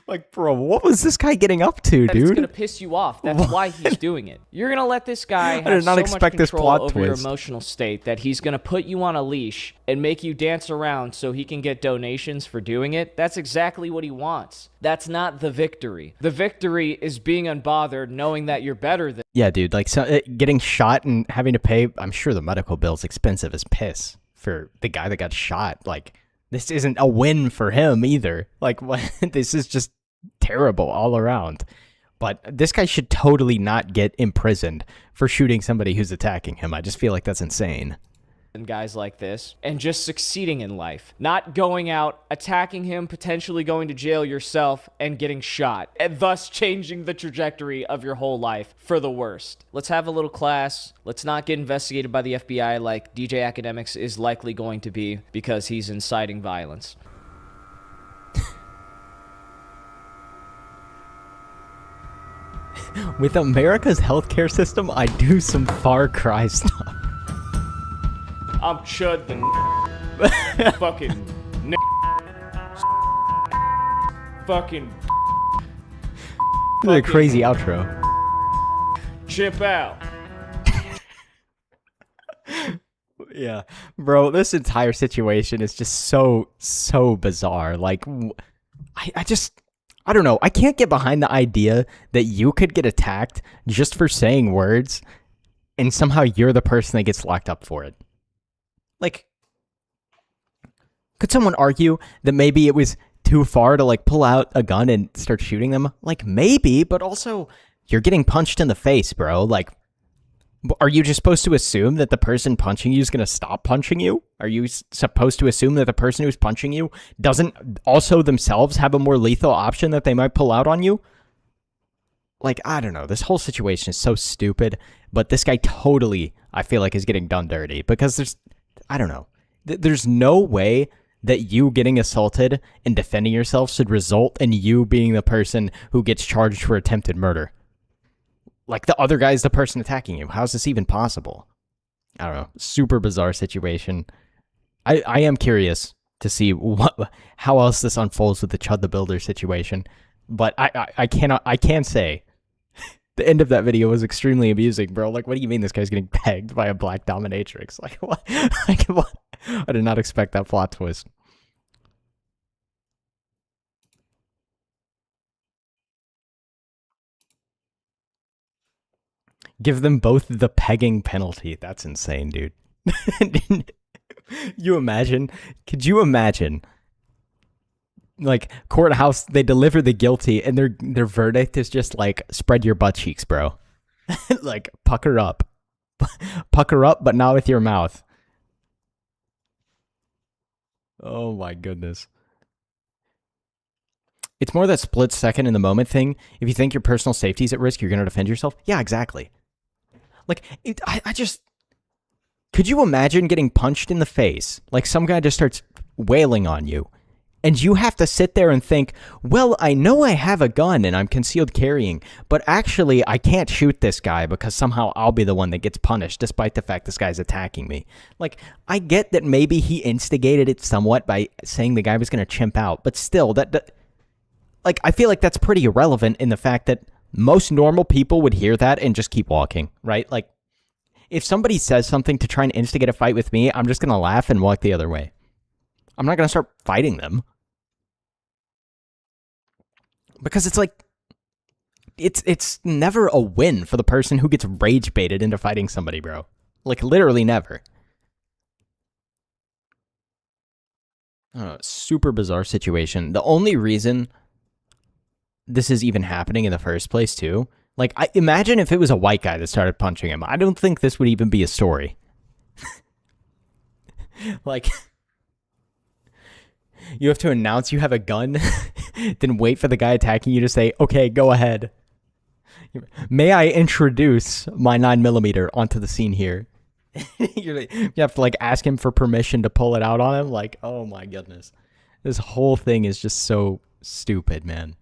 Like, bro, what was this guy getting up to, dude? It's gonna piss you off. That's why he's doing it. You're gonna let this guy have so much control over your emotional state that he's gonna put you on a leash and make you dance around so he can get donations for doing it. That's exactly what he wants. That's not the victory. The victory is being unbothered, knowing that you're better than... Yeah, dude, like, getting shot and having to pay... I'm sure the medical bill's expensive as piss for the guy that got shot. Like... This isn't a win for him either. Like, what? This is just terrible all around. But this guy should totally not get imprisoned for shooting somebody who's attacking him. I just feel like that's insane. Guys like this, and just succeeding in life. Not going out, attacking him, potentially going to jail yourself, and getting shot. And thus changing the trajectory of your whole life for the worst. Let's have a little class. Let's not get investigated by the FBI like DJ Academics is likely going to be because he's inciting violence. With America's healthcare system, I do some Far Cry stuff. I'm Chud the fucking fucking This is a crazy outro. chip out. Yeah, bro, this entire situation is just so bizarre. Like, I don't know. I can't get behind the idea that you could get attacked just for saying words and somehow you're the person that gets locked up for it. Like, could someone argue that maybe it was too far to like pull out a gun and start shooting them? Like maybe, but also you're getting punched in the face, bro. Like, are you just supposed to assume that the person punching you is going to stop punching you? Are you supposed to assume that the person who's punching you doesn't also themselves have a more lethal option that they might pull out on you? Like, I don't know. This whole situation is so stupid, but this guy totally, I feel like, is getting done dirty because I don't know. There's no way that you getting assaulted and defending yourself should result in you being the person who gets charged for attempted murder. Like, the other guy's the person attacking you. How's this even possible? I don't know. Super bizarre situation. I am curious to see how else this unfolds with the Chud the Builder situation. But I can say the end of that video was extremely amusing, bro. Like, what do you mean this guy's getting pegged by a black dominatrix? Like, what? Like, what? I did not expect that plot twist. Give them both the pegging penalty. That's insane, dude. You imagine? Could you imagine? Like, courthouse, they deliver the guilty, and their verdict is just like, spread your butt cheeks, bro. Like, pucker up. Pucker up, but not with your mouth. Oh my goodness. It's more that split second in the moment thing. If you think your personal safety is at risk, you're going to defend yourself. Yeah, exactly. Like, I just... Could you imagine getting punched in the face? Like, some guy just starts wailing on you. And you have to sit there and think, well, I know I have a gun and I'm concealed carrying, but actually I can't shoot this guy because somehow I'll be the one that gets punished despite the fact this guy's attacking me. Like, I get that maybe he instigated it somewhat by saying the guy was going to chimp out, but still, like, I feel like that's pretty irrelevant in the fact that most normal people would hear that and just keep walking, right? Like, if somebody says something to try and instigate a fight with me, I'm just going to laugh and walk the other way. I'm not going to start fighting them. Because it's like, it's never a win for the person who gets rage baited into fighting somebody, bro. Like, literally never. I don't know, super bizarre situation. The only reason this is even happening in the first place, too, like, imagine if it was a white guy that started punching him. I don't think this would even be a story. Like, you have to announce you have a gun, then wait for the guy attacking you to say, okay, go ahead. May I introduce my 9mm onto the scene here? You have to, like, ask him for permission to pull it out on him. Like, oh my goodness. This whole thing is just so stupid, man.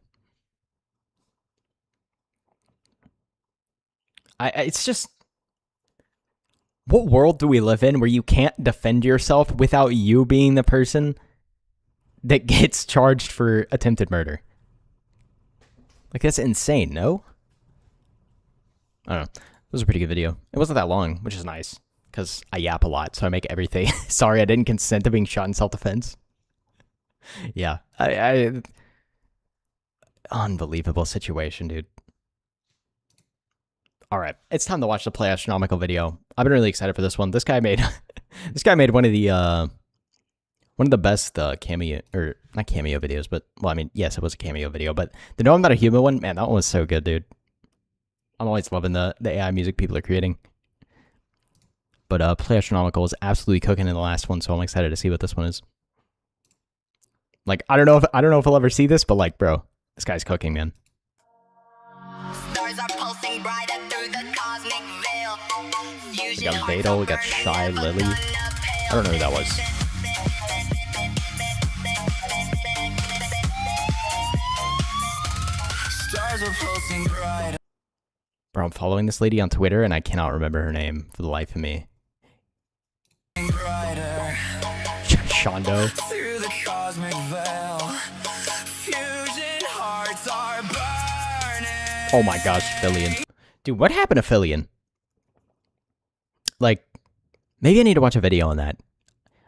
It's just... What world do we live in where you can't defend yourself without you being the person that gets charged for attempted murder? Like, that's insane, no? I don't know. It was a pretty good video. It wasn't that long, which is nice, because I yap a lot, so I make everything... Sorry, I didn't consent to being shot in self-defense. Yeah. Unbelievable situation, dude. Alright, it's time to watch the Play Astronomical video. I've been really excited for this one. This guy made... this guy made one of the best cameo, or not cameo videos, but, well, I mean, yes, it was a cameo video, but the No I'm Not a Human one, man, that one was so good, dude. I'm always loving the AI music people are creating. But Play Astronomical is absolutely cooking in the last one, so I'm excited to see what this one is. Like, I don't know if I'll ever see this, but like, bro, this guy's cooking, man. Stars are pulsing brighter through the cosmic veil. We got Vadal, we got Shy Lily. I don't know who that was. Stars are pulsing brighter. Bro, I'm following this lady on Twitter and I cannot remember her name for the life of me. Shondo. Through the cosmic veil. Fusion hearts are burning. Oh my gosh, Fillion. Dude, what happened to Fillion? Like, maybe I need to watch a video on that.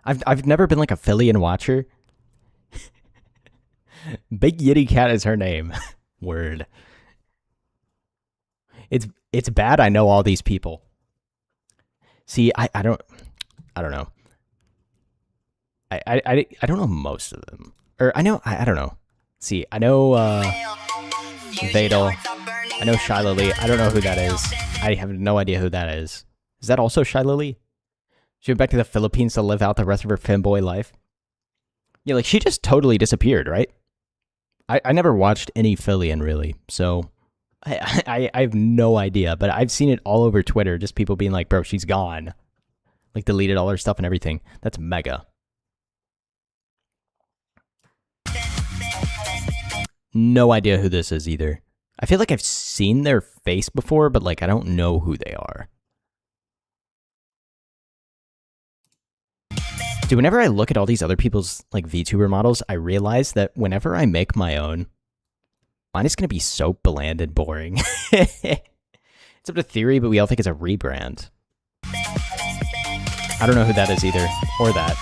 I've never been like a Fillion watcher. Big Yitty Cat is her name. Word. It's bad I know all these people. See, I don't know. I don't know most of them. Or I know, I don't know. See, I know Vadal. I know Shiloh Lee. I don't know who that is. I have no idea who that is. Is that also Shiloh Lee? She went back to the Philippines to live out the rest of her femboy life. Yeah, like she just totally disappeared, right? I never watched any Phillian really, so I have no idea. But I've seen it all over Twitter, just people being like, "Bro, she's gone," like deleted all her stuff and everything. That's mega. No idea who this is either. I feel like I've seen their face before, but like I don't know who they are. Dude, whenever I look at all these other people's like VTuber models, I realize that whenever I make my own, mine is going to be so bland and boring. It's up to Theory, but we all think it's a rebrand. I don't know who that is either, or that.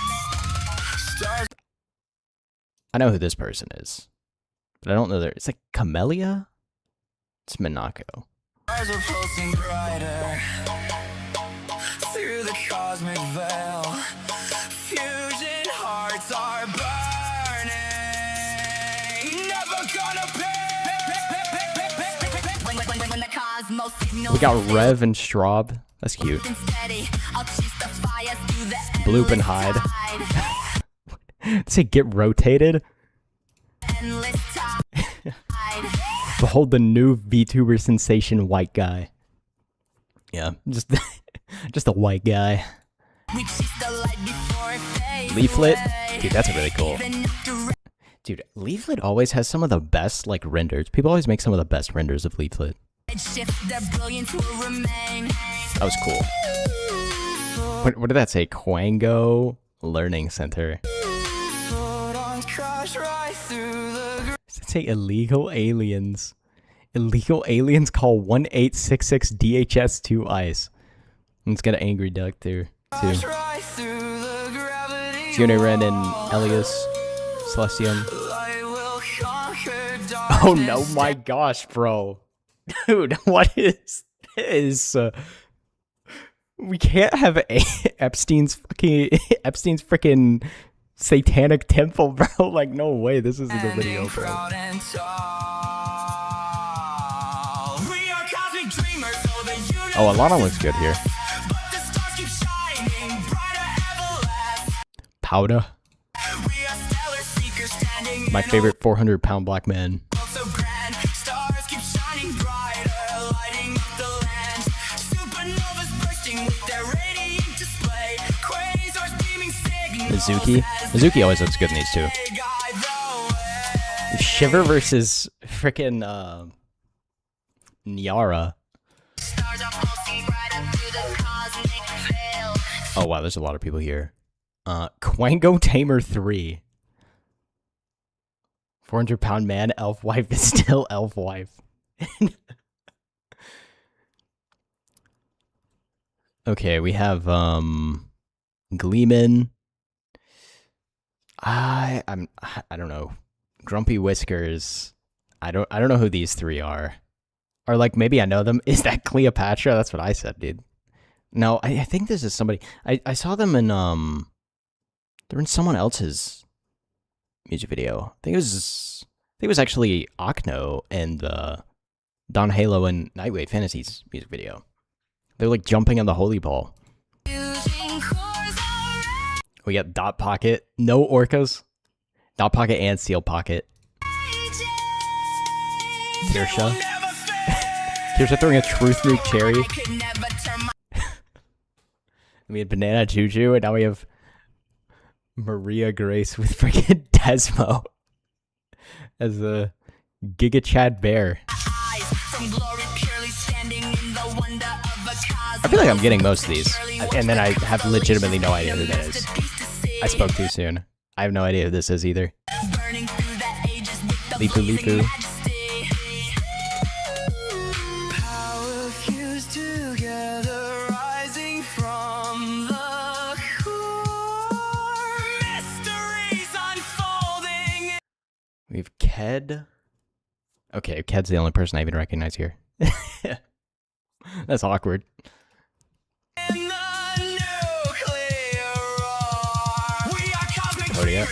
I know who this person is, but I don't know it's like Camellia? It's Minako. Stars are pulsing brighter through the cosmic veil. Fusion hearts are burning. Never gonna pay. When the cosmos signals We got Rev and Straub. That's cute. Bloop and Hyde. Does it get rotated? Behold the new VTuber sensation, white guy. Yeah, just just a white guy. Leaflet, dude, that's really cool. Dude, Leaflet always has some of the best like renders. People always make some of the best renders of Leaflet. That was cool. What did that say? Quango Learning Center. Does it say illegal aliens? Illegal aliens call 1866 DHS2 ICE. And it's got an angry duck there too. Fiona Ren and Elias Celestium. Oh no, my gosh, bro. Dude, what is this? We can't have Epstein's freaking satanic temple, bro. Like, no way, this isn't a video, bro. Oh, Alana looks good here. Powder. My favorite 400-pound black man. Mizuki. Mizuki always looks good in these two. Shiver versus frickin' Nyara. Oh wow, there's a lot of people here. Quango Tamer 3. 400-pound man, elf wife is still elf wife. Okay, we have Gleeman. I don't know. Grumpy Whiskers. I don't know who these three are. Or like maybe I know them. Is that Cleopatra? That's what I said, dude. No, I think this is somebody. I saw them in they're in someone else's music video. I think it was actually Akno and Don Halo and Nightwave Fantasies music video. They're like jumping on the holy ball. We got Dot Pocket, no orcas. Dot Pocket and Steel Pocket. Kirsha. Kirsha throwing a Truth Nuke Cherry. We had Banana Juju, and now we have Maria Grace with freaking Desmo as a Giga Chad Bear. I feel like I'm getting most of these, and then I have legitimately no idea who that is. I spoke too soon. I have no idea who this is either. Lipu Lipu. We have Ked. Okay, Ked's the only person I even recognize here. That's awkward. Kodiak.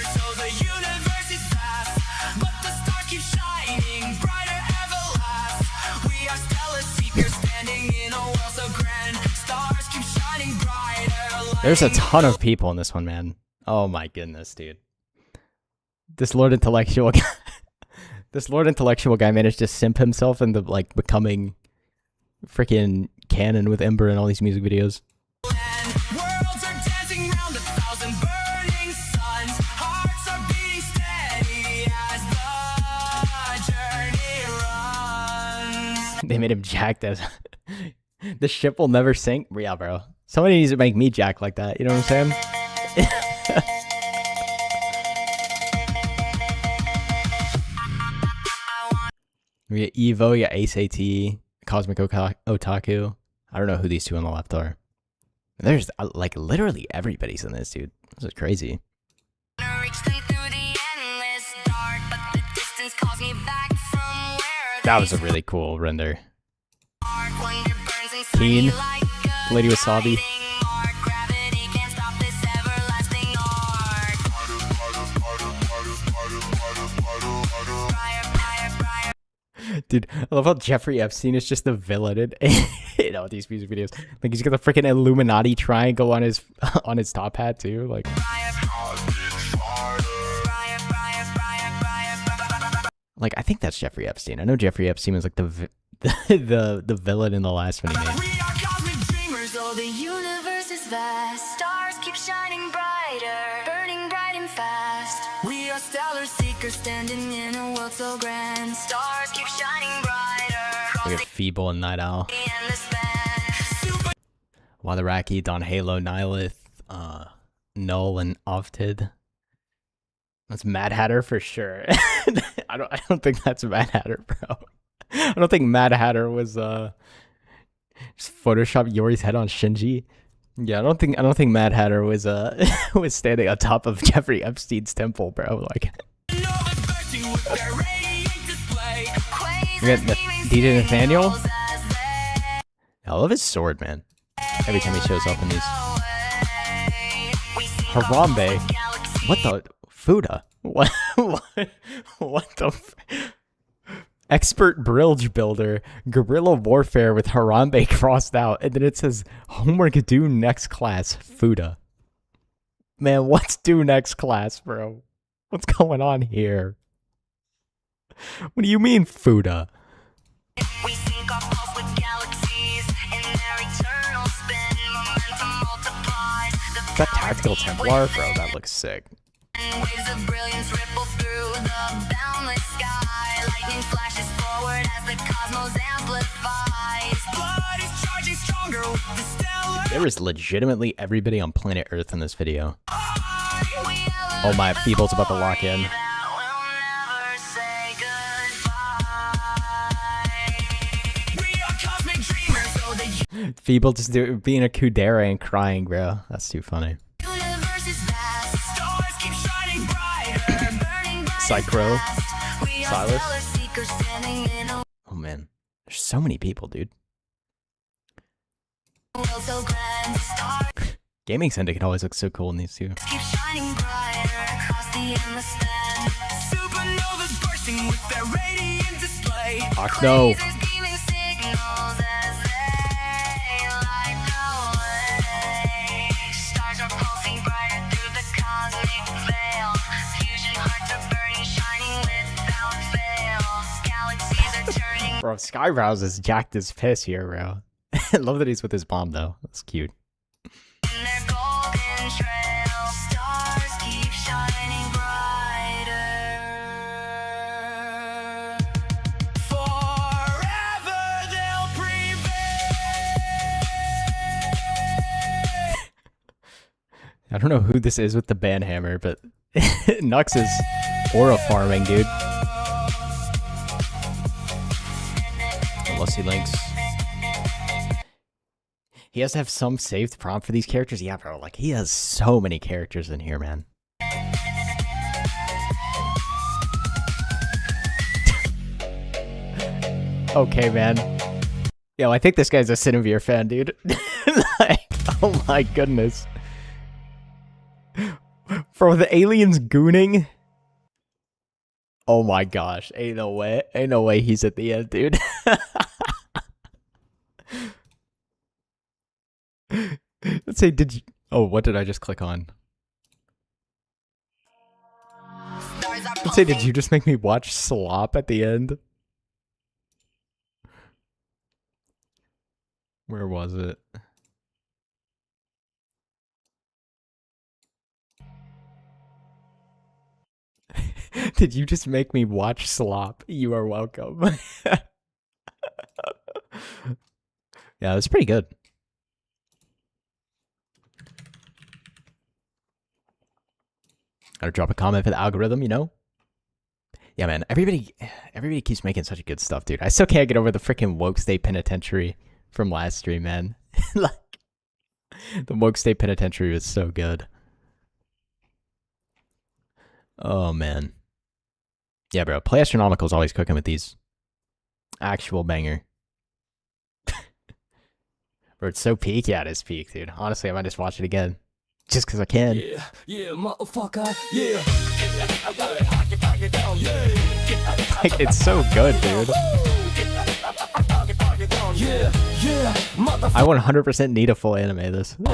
There's a ton of people in this one, man. Oh my goodness, dude. This Lord Intellectual guy, this Lord Intellectual guy managed to simp himself into like becoming freaking canon with Ember and all these music videos. Worlds are dancing round 1,000 burning suns. Hearts are beating steady as the journey runs. They made him jacked as the ship will never sink. Yeah, bro. Somebody needs to make me jack like that. You know what I'm saying? We got Evo, you got Ace AT, Cosmic Otaku. I don't know who these two on the left are. There's like literally everybody's in this, dude. This is crazy. That was a really cool render. Keen, Lady Wasabi. Dude, I love how Jeffrey Epstein is just the villain in all these music videos. Like he's got the freaking Illuminati triangle on his top hat too. Like, I think that's Jeffrey Epstein. I know Jeffrey Epstein was like the villain in the last one he made. We are cosmic dreamers, oh, the universe is vast. Stars keep shining brighter, burning bright and fast. We are stellar seekers standing in a world so grand. Stars keep shining brighter. Look at Feeble and Night Owl. Wadaraki, Don Halo, Nihilith, Null, and Oftid. That's Mad Hatter for sure. I don't think that's Mad Hatter, bro. I don't think Mad Hatter was just Photoshop Yori's head on Shinji. Yeah, I don't think Mad Hatter was was standing on top of Jeffrey Epstein's temple, bro. Like, we got DJ Nathaniel. I love his sword, man. Every time he shows up in these. Harambe. What the Fuda? What the Expert Bridge Builder, Guerrilla Warfare with Harambe crossed out, and then it says homework due next class, Fuda. Man, what's due next class, bro? What's going on here? What do you mean, Fuda? We sync our pulse with galaxies in their eternal spin. Momentum multiplies. That Tactical Templar, bro, that looks sick. Waves of brilliance ripple through the boundless sky. Lightning flashes forward as the cosmos amplifies. Blood is charging stronger with the stellar. There is legitimately everybody on planet Earth in this video. Oh my, Feeble's about to lock in. Feeble just being a Kudera and crying, bro. That's too funny. Psychro, Silas. Oh man, there's so many people, dude. Gaming Syndicate always looks so cool in these two. Octo. Bro, Skybrowse is jacked as piss here, bro. I love that he's with his mom, though. That's cute. I don't know who this is with the banhammer, but Nux is aura farming, dude. Unless he links. He has to have some saved prompt for these characters. Yeah, bro. Like, he has so many characters in here, man. Okay, man. Yo, I think this guy's a Cinevere fan, dude. Like, oh my goodness. Bro, the aliens gooning. Oh my gosh. Ain't no way. Ain't no way he's at the end, dude. Let's say, Oh, what did I just click on? Let's say, did you just make me watch Slop at the end? Where was it? Did you just make me watch Slop? You are welcome. Yeah, it's pretty good. Gotta drop a comment for the algorithm, you know? Yeah, man, everybody keeps making such good stuff, dude. I still can't get over the freaking Woke State Penitentiary from last stream, man. Like, the Woke State Penitentiary was so good. Oh, man. Yeah, bro, Play Astronomical's always cooking with these. Actual banger. Bro, it's so peak. Yeah, it is peak, dude. Honestly, I might just watch it again. Just because I can. Yeah, motherfucker, yeah. Like, it's so good, dude. I 100% need a full anime of this. I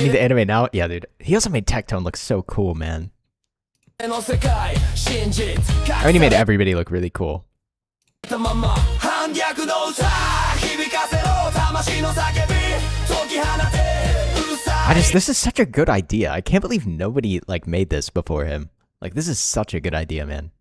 need the anime now? Yeah, dude. He also made Tectone look so cool, man. I mean, he made everybody look really cool. This is such a good idea. I can't believe nobody, like, made this before him. Like, this is such a good idea, man.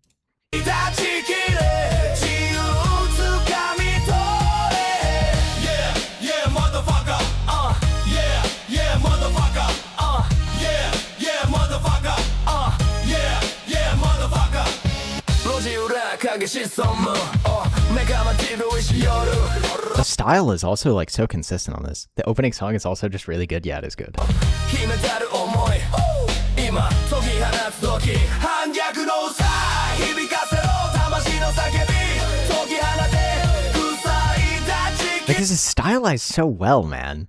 The style is also like so consistent on this. The opening song is also just really good. Yeah, it is good. Like, this is stylized so well, man.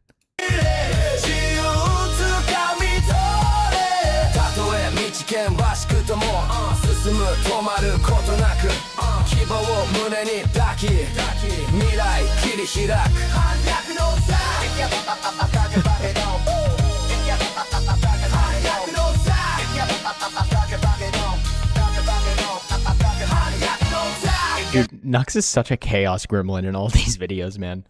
Dude, Nux is such a chaos gremlin in all these videos, man.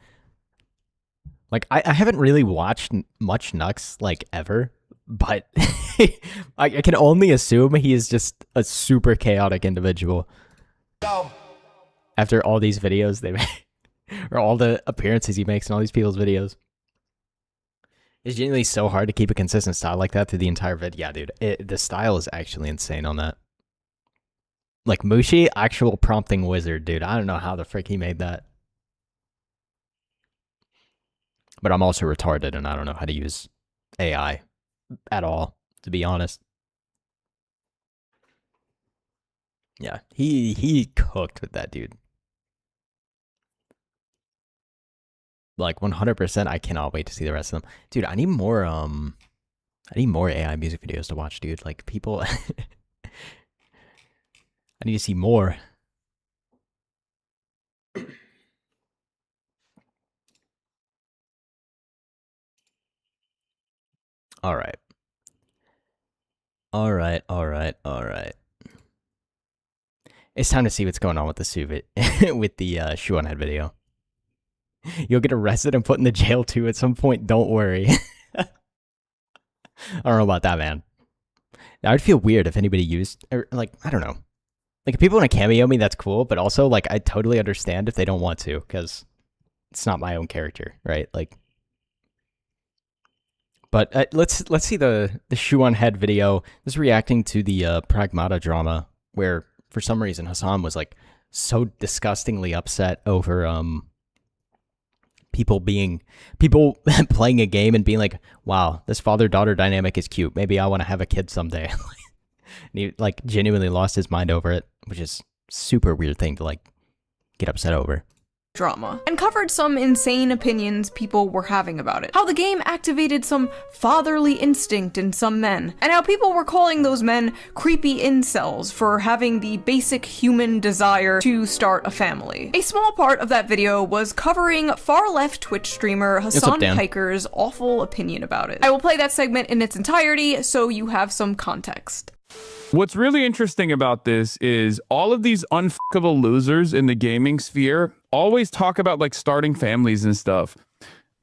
Like, I haven't really watched much Nux, like, ever. But I can only assume he is just a super chaotic individual. After all these videos they make, or all the appearances he makes in all these people's videos. It's genuinely so hard to keep a consistent style like that through the entire vid. Yeah, dude, the style is actually insane on that. Like, Mushi, actual prompting wizard, dude. I don't know how the frick he made that. But I'm also retarded and I don't know how to use AI. At all, to be honest. Yeah, he cooked with that, dude. Like 100%, I cannot wait to see the rest of them. Dude, I need more AI music videos to watch, dude. Like, people I need to see more. All right. It's time to see what's going on with the with the Shuon Head video. You'll get arrested and put in the jail too at some point. Don't worry. I don't know about that, man. I would feel weird if anybody used, or like, I don't know. Like, if people want to cameo me, that's cool. But also, like, I totally understand if they don't want to, because it's not my own character, right? Like. But let's see the Shuon Head video. This is reacting to the Pragmata drama, where for some reason Hassan was like so disgustingly upset over people playing a game and being like, wow, this father-daughter dynamic is cute. Maybe I want to have a kid someday. And he like genuinely lost his mind over it, which is super weird thing to like get upset over. drama and covered some insane opinions people were having about it. How the game activated some fatherly instinct in some men, and how people were calling those men creepy incels for having the basic human desire to start a family. A small part of that video was covering far-left Twitch streamer Hassan Piker's awful opinion about it. I will play that segment in its entirety so you have some context. What's really interesting about this is all of these unfuckable losers in the gaming sphere always talk about like starting families and stuff.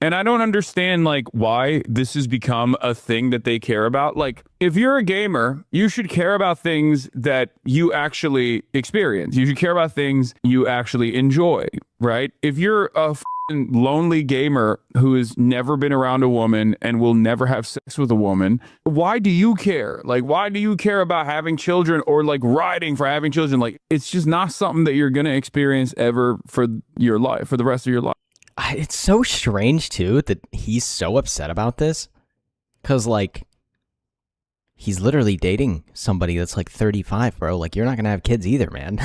And I don't understand like why this has become a thing that they care about. Like if you're a gamer, you should care about things that you actually experience. You should care about things you actually enjoy, right? If you're a lonely gamer who has never been around a woman and will never have sex with a woman, why do you care? Like, why do you care about having children or like riding for having children? Like, it's just not something that you're going to experience ever for your life, for the rest of your life. It's so strange too that he's so upset about this, because like he's literally dating somebody that's like 35, bro. Like, you're not gonna have kids either, man.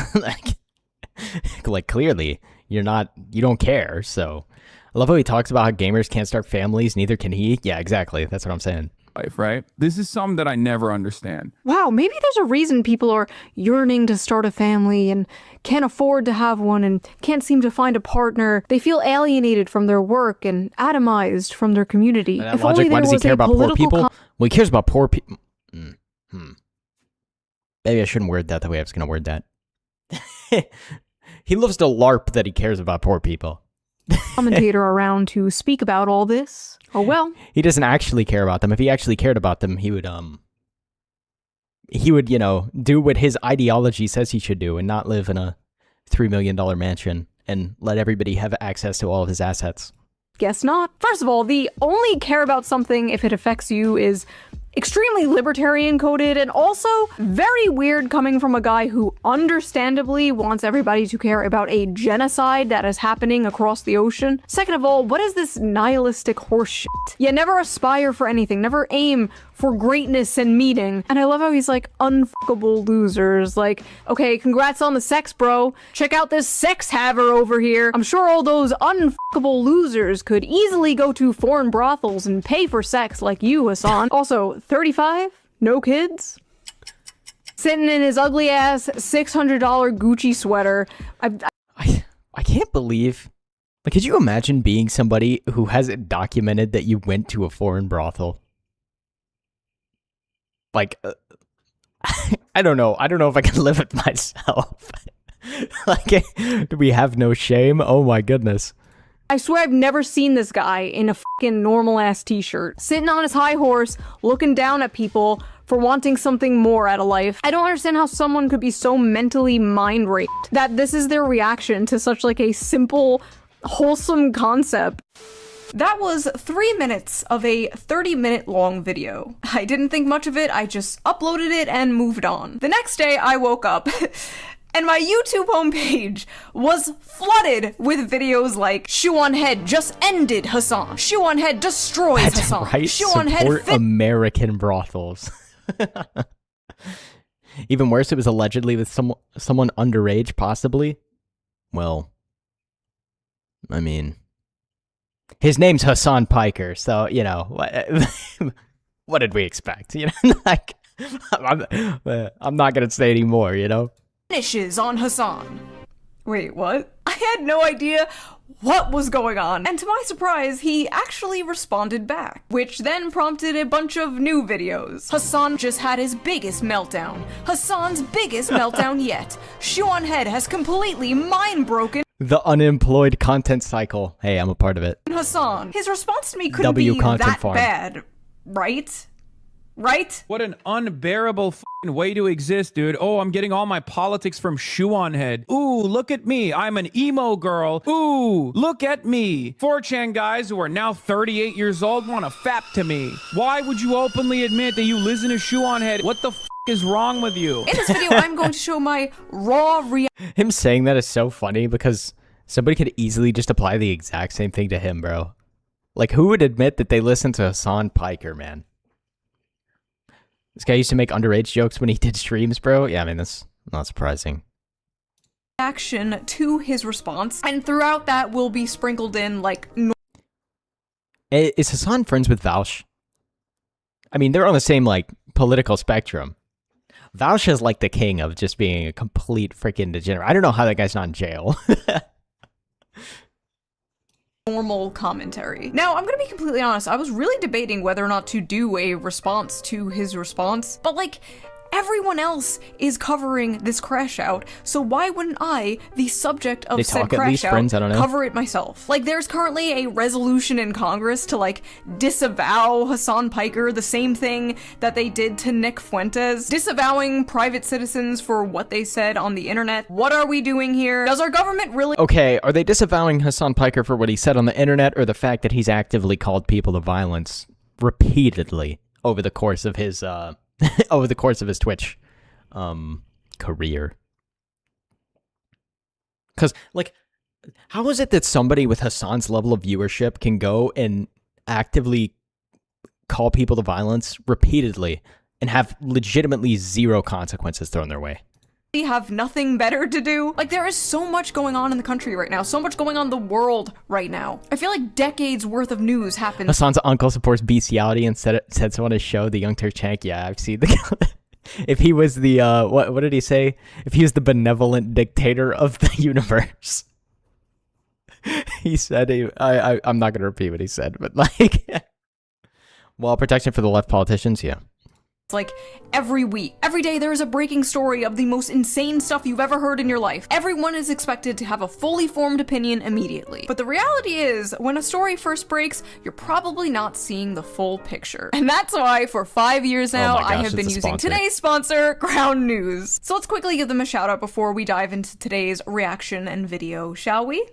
like clearly you don't care. So I love how he talks about how gamers can't start families, neither can he. Yeah, exactly. That's what I'm saying. Life, right? This is something that I never understand. Wow, maybe there's a reason people are yearning to start a family and can't afford to have one and can't seem to find a partner. They feel alienated from their work and atomized from their community. That logic, why does he care about poor people? Well, he cares about poor people. Maybe I shouldn't word that the way I was going to word that. He loves to LARP that he cares about poor people. Commentator around to speak about all this. Oh well. He doesn't actually care about them. If he actually cared about them, he would, you know, do what his ideology says he should do and not live in a $3 million mansion and let everybody have access to all of his assets. Guess not. First of all, the only care about something if it affects you is extremely libertarian coded and also very weird coming from a guy who understandably wants everybody to care about a genocide that is happening across the ocean. Second of all, what is this nihilistic horseshit? You never aspire for anything, never aim for greatness and meaning. And I love how he's like, unfuckable losers. Like, okay, congrats on the sex, bro. Check out this sex haver over here. I'm sure all those unfuckable losers could easily go to foreign brothels and pay for sex like you, Hassan. Also, 35? No kids? Sitting in his ugly ass $600 Gucci sweater. I can't believe... Like, could you imagine being somebody who has it documented that you went to a foreign brothel? Like, I don't know. I don't know if I can live with myself. Like, do we have no shame? Oh my goodness. I swear I've never seen this guy in a fucking normal ass t-shirt, sitting on his high horse, looking down at people for wanting something more out of life. I don't understand how someone could be so mentally mind raped that this is their reaction to such like a simple, wholesome concept. That was 3 minutes of a 30-minute long video. I didn't think much of it, I just uploaded it and moved on. The next day I woke up and my YouTube homepage was flooded with videos like Shoe on Head just ended Hassan. Shoe on Head destroys That's Hassan. Right? Shoe on Head Support American brothels. Even worse, it was allegedly with someone underage, possibly. Well, I mean, his name's Hassan Piker, so, you know, what did we expect? You know, like, I'm not gonna say any more, you know? Finishes on Hassan. Wait, what? I had no idea what was going on, and to my surprise, he actually responded back, which then prompted a bunch of new videos. Hassan just had his biggest meltdown. Hassan's biggest meltdown yet. Shoe on Head has completely mind-broken The unemployed content cycle. Hey, I'm a part of it. Hassan. His response to me couldn't be that bad, right? Right? What an unbearable f***ing way to exist, dude. Oh, I'm getting all my politics from Shoe on Head. Ooh, look at me. I'm an emo girl. Ooh, look at me. 4chan guys who are now 38 years old want to fap to me. Why would you openly admit that you listen to Shoe on Head? What the f*** is wrong with you? In this video, I'm going to show my raw Him saying that is so funny because somebody could easily just apply the exact same thing to him, bro. Like, who would admit that they listen to Hassan Piker, man? This guy used to make underage jokes when he did streams, bro. Yeah, I mean, that's not surprising. reaction to his response, and throughout that will be sprinkled in like Is Hassan friends with Vaush? I mean, they're on the same like political spectrum. Vaush is like the king of just being a complete freaking degenerate. I don't know how that guy's not in jail. normal commentary. Now, I'm gonna be completely honest, I was really debating whether or not to do a response to his response, but like, everyone else is covering this crash out, so why wouldn't I, the subject of They said talk at crash least, out, friends? I don't know. cover it myself? Like, there's currently a resolution in Congress to like disavow Hassan Piker, the same thing that they did to Nick Fuentes, disavowing private citizens for what they said on the internet. What are we doing here? Does our government really— Okay, are they disavowing Hassan Piker for what he said on the internet, or the fact that he's actively called people to violence repeatedly over the course of his over the course of his Twitch career? Because, like, how is it that somebody with Hassan's level of viewership can go and actively call people to violence repeatedly and have legitimately zero consequences thrown their way? have nothing better to do? Like, there is so much going on in the country right now, so much going on in the world right now. I feel like decades worth of news happens. Hassan's uncle supports bestiality and said so on his show, The Young Turchank. Yeah, I've seen the... If he was the, what did he say? If he was the benevolent dictator of the universe. He said, I'm not going to repeat what he said, but like... Well, protection for the left politicians, yeah. It's like every week, every day there is a breaking story of the most insane stuff you've ever heard in your life. Everyone is expected to have a fully formed opinion immediately. But the reality is, when a story first breaks, you're probably not seeing the full picture. And that's why for 5 years now, Oh my gosh, I have been it's a using sponsor. today's sponsor, Ground News. So let's quickly give them a shout out before we dive into today's reaction and video, shall we?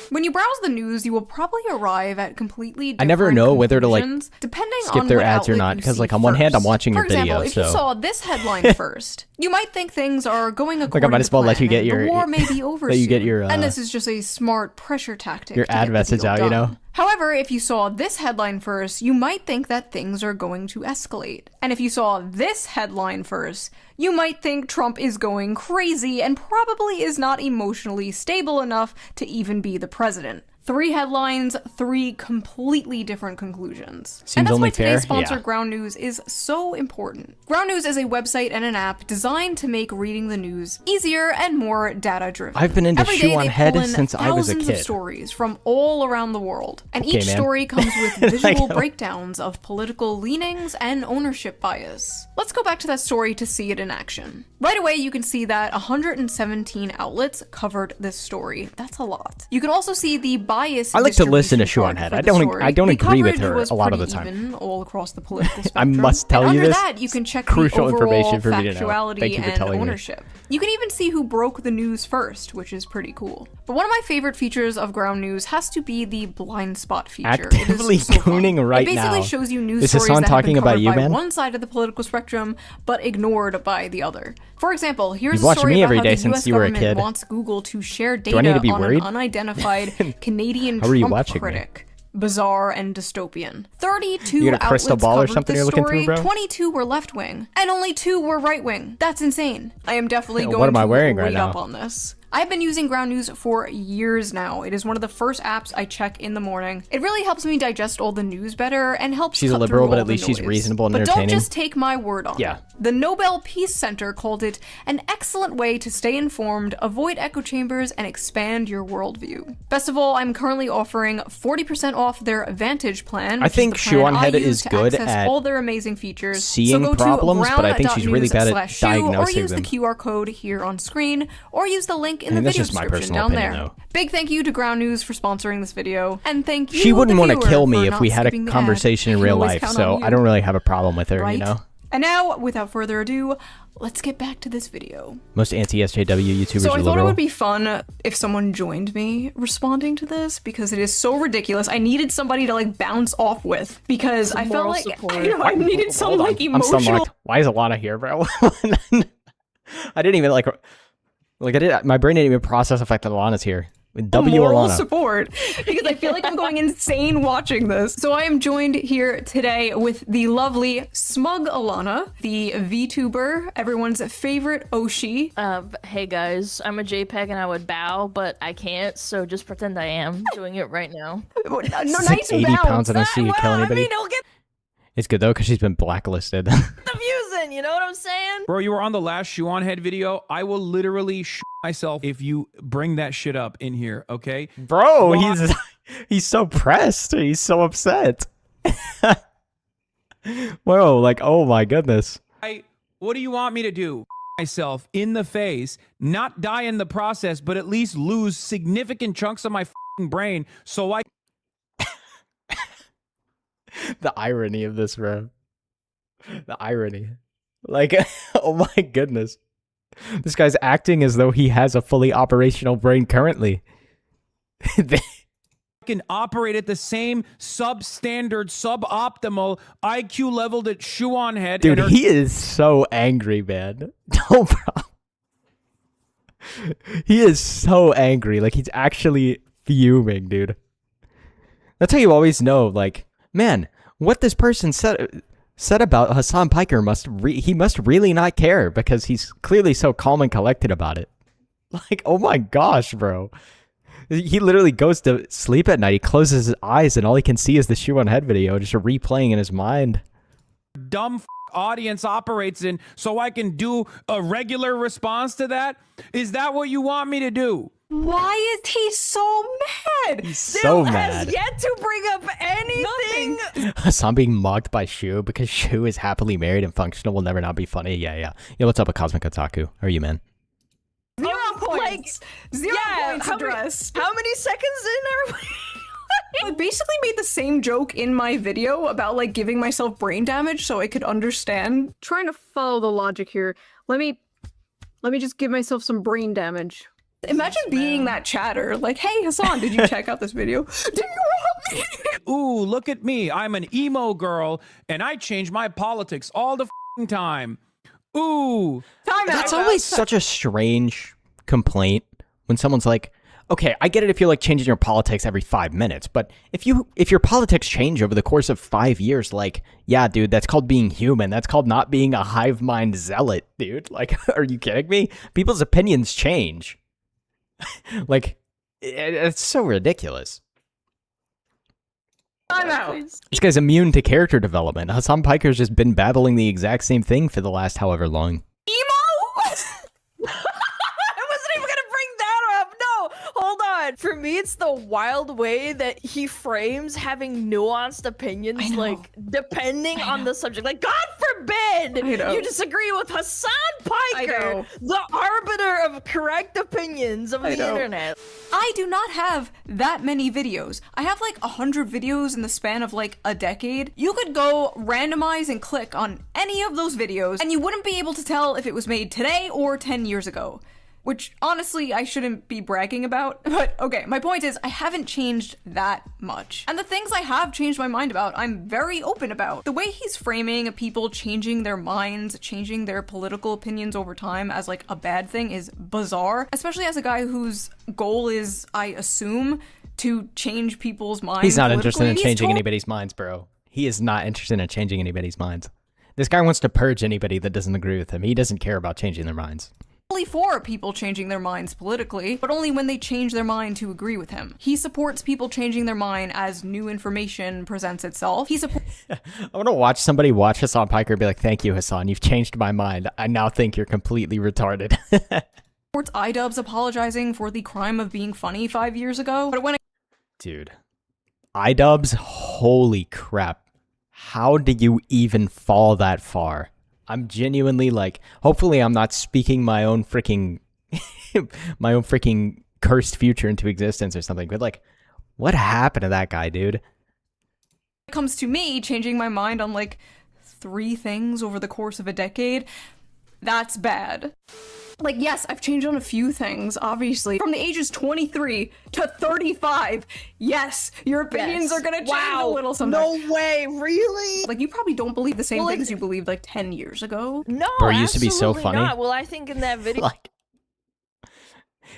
When you browse the news, you will probably arrive at completely different I never know whether to like conclusions, depending skip on their what ads or outlet not, you because see like on one hand I'm first. watching For your video, example, if so you saw this headline first, you might think things are going according like I might to as well let you plan, get your the war may be over let you soon. get your And this is just a smart pressure tactic your to ad get the message deal out, you done. know. However, if you saw this headline first, you might think that things are going to escalate. And if you saw this headline first, you might think Trump is going crazy and probably is not emotionally stable enough to even be the president. 3 headlines, 3 completely different conclusions. Seems and that's only why today's fair, sponsor, yeah. Ground News, is so important. Ground News is a website and an app designed to make reading the news easier and more data-driven. I've been into Every Shoe day on they Head pull in since I was a thousands kid. of stories from all around the world, and Okay, each man. story comes with visual Like- breakdowns of political leanings and ownership bias. Let's go back to that story to see it in action. Right away, you can see that 117 outlets covered this story. That's a lot. You can also see the bias. I like to listen to distribution Shoe on chart Head. for I the don't story. I don't The agree with coverage her was a lot of the pretty time. even all across the political I spectrum. must tell and you under this. that, you can check Crucial the overall information for me to know. factuality Thank you for and telling me. ownership. You can even see who broke the news first, which is pretty cool. But one of my favorite features of Ground News has to be the blind spot feature. Actively it is so fun. gooning right It basically now. shows you news Is stories Hassan that have talking been about covered you, by man? one side of the political spectrum, but ignored by the other. For example, here's You've a watched story me about every how day the since US you were a government kid. wants Google to share Do I need data to be on worried? an unidentified Canadian How are you Trump watching me? critic. Bizarre and dystopian. 32 You got a crystal outlets ball or covered something this you're looking story, through, bro? 22 were left-wing, and only 2 were right-wing. That's insane. I am definitely What going am I to wearing right read up now? on this. I've been using Ground News for years now. It is one of the first apps I check in the morning. It really helps me digest all the news better and helps She's a cut liberal, through but all at the least she's noise. reasonable and But entertaining. don't just take my word on Yeah. it. The Nobel Peace Center called it an excellent way to stay informed, avoid echo chambers, and expand your worldview. Best of all, I'm currently offering 40% off their Vantage plan. I which think is the plan Shoe on Head I use is to good access at all their amazing features. seeing so go problems, to but I think she's really bad at ground.news/shoe, or diagnosing use them. the QR code here on screen, or use the link in I the mean, that's video just my description personal down opinion, there. though. Big thank you to Ground News for sponsoring this video, and thank you. She wouldn't want want to kill me if we had a conversation in real life, so I don't really have a problem with her, Right? you know? And now, without further ado, let's get back to this video. Most anti-SJW YouTubers So are I thought it liberal. would be fun if someone joined me responding to this because it is so ridiculous. I needed somebody to like bounce off with because I felt like I needed some Hold on. like I'm emotional. stunned. Why is Alana here, bro? I didn't even like I did. My brain didn't even process the fact that Alana's here. W moral Alana. support because I feel like I'm going insane watching this. So I am joined here today with the lovely Smug Alana, the VTuber, everyone's favorite Oshi. Hey guys, I'm a JPEG and I would bow, but I can't, so just pretend I am doing it right now. No, nice 80 bounce. pounds. I don't see you kill anybody. I mean, I'll get It's good though because she's been blacklisted. the views in, you know what I'm saying? Bro, you were on the last Shuon Head video. I will literally myself if you bring that shit up in here, okay? Bro, he's so pressed. He's so upset. Whoa, like, oh my goodness. What do you want me to do? Myself in the face, not die in the process, but at least lose significant chunks of my brain so I... The irony of this, bro. The irony. Like, oh my goodness. This guy's acting as though he has a fully operational brain currently. Can operate at the same substandard, suboptimal IQ level that Shuon Head. Dude, he is so angry, man. No problem. He is so angry. Like, he's actually fuming, dude. That's how you always know, like, man, what this person said about Hasan Piker must really not care because he's clearly so calm and collected about it. Like, oh my gosh, bro. He literally goes to sleep at night. He closes his eyes and all he can see is the Shuon Head video just replaying in his mind. Dumb audience operates in so I can do a regular response to that? Is that what you want me to do? Why is he so mad? He's so mad. Has yet to bring up anything. Hasan being mocked by Shu because Shu is happily married and functional will never not be funny. Yeah. Yo, what's up with Cosmic Otaku? How are you, man? 0 points. Like, 0 points addressed. How many seconds in are we? I basically made the same joke in my video about like giving myself brain damage so I could understand. Trying to follow the logic here. Let me just give myself some brain damage. Imagine being that chatter. Like, hey Hasan, did you check out this video? Do you want me? Ooh, look at me. I'm an emo girl and I change my politics all the time. Ooh. That's always such a strange complaint when someone's like, okay, I get it if you're like changing your politics every 5 minutes, but if your politics change over the course of 5 years, like, yeah, dude, that's called being human. That's called not being a hive mind zealot, dude. Like, are you kidding me? People's opinions change. Like, it's so ridiculous. I'm out. This guy's immune to character development. Hasan Piker's just been babbling the exact same thing for the last however long. Hold on. For me, it's the wild way that he frames having nuanced opinions, like, depending on the subject. Like, God forbid you disagree with Hasan Piker, the arbiter of correct opinions of the internet. I do not have that many videos. I have like 100 videos in the span of like a decade. You could go randomize and click on any of those videos and you wouldn't be able to tell if it was made today or 10 years ago. Which, honestly, I shouldn't be bragging about. But, okay, my point is, I haven't changed that much. And the things I have changed my mind about, I'm very open about. The way he's framing people changing their minds, changing their political opinions over time as, like, a bad thing is bizarre. Especially as a guy whose goal is, I assume, to change people's minds. He's not interested in changing anybody's minds, bro. He is not interested in changing anybody's minds. This guy wants to purge anybody that doesn't agree with him. He doesn't care about changing their minds. For people changing their minds politically, but only when they change their mind to agree with him. He supports people changing their mind as new information presents itself. He supports. I want to watch somebody watch Hasan Piker and be like, "Thank you, Hasan. You've changed my mind. I now think you're completely retarded." Supports iDubbbz apologizing for the crime of being funny 5 years ago, but when dude, iDubbbz, holy crap! How did you even fall that far? I'm genuinely like, hopefully I'm not speaking my own freaking cursed future into existence or something, but like, what happened to that guy, dude? it comes to me changing my mind on like 3 things over the course of a decade, that's bad. Like, yes, I've changed on a few things, obviously. From the ages 23 to 35, yes, your opinions are gonna change a little sometimes. No way, really? Like, you probably don't believe the same things you believed like 10 years ago. No, Bro, he used to be so funny. Not. Well, I think in that video... Like,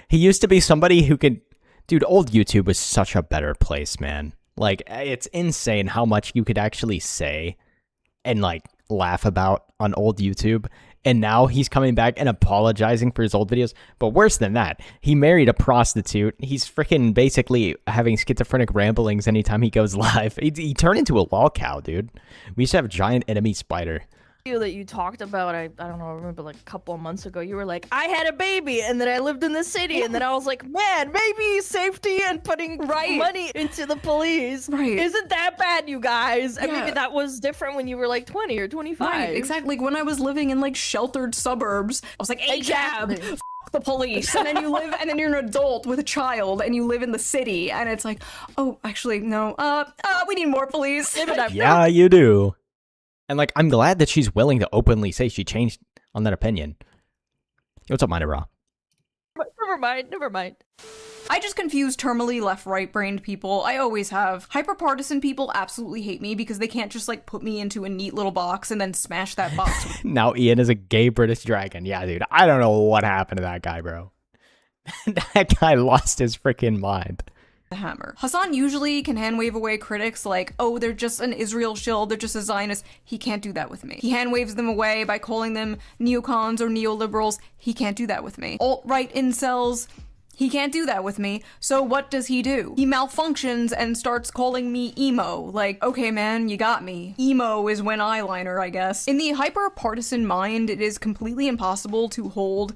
he used to be somebody who could... Dude, old YouTube was such a better place, man. Like, it's insane how much you could actually say and, like, laugh about on old YouTube. And now he's coming back and apologizing for his old videos. But worse than that, he married a prostitute. He's freaking basically having schizophrenic ramblings anytime he goes live. He turned into a lol cow, dude. We used to have a giant enemy spider. That you talked about, I don't know, I remember like a couple of months ago, you were like, I had a baby and then I lived in the city, and then I was like, man, maybe safety and putting money into the police isn't that bad, you guys. And maybe that was different when you were like 20 or 25. Right, exactly. Like when I was living in like sheltered suburbs, I was like, hey, cab, f the police. And then you live, and then you're an adult with a child and you live in the city, and it's like, oh, actually, no, we need more police. Yeah, you do. And, like, I'm glad that she's willing to openly say she changed on that opinion. Yo, what's up, Minor Raw? Never mind. I just confuse terminally left-right-brained people. I always have. Hyper-partisan people absolutely hate me because they can't just, like, put me into a neat little box and then smash that box. Now Ian is a gay British dragon. Yeah, dude, I don't know what happened to that guy, bro. That guy lost his freaking mind. The hammer. Hassan usually can hand wave away critics like, oh, they're just an Israel shill, they're just a Zionist. He can't do that with me. He hand waves them away by calling them neocons or neoliberals. He can't do that with me. Alt-right incels. He can't do that with me. So what does he do? He malfunctions and starts calling me emo. Like, okay, man, you got me. Emo is when eyeliner, I guess. In the hyper-partisan mind, it is completely impossible to hold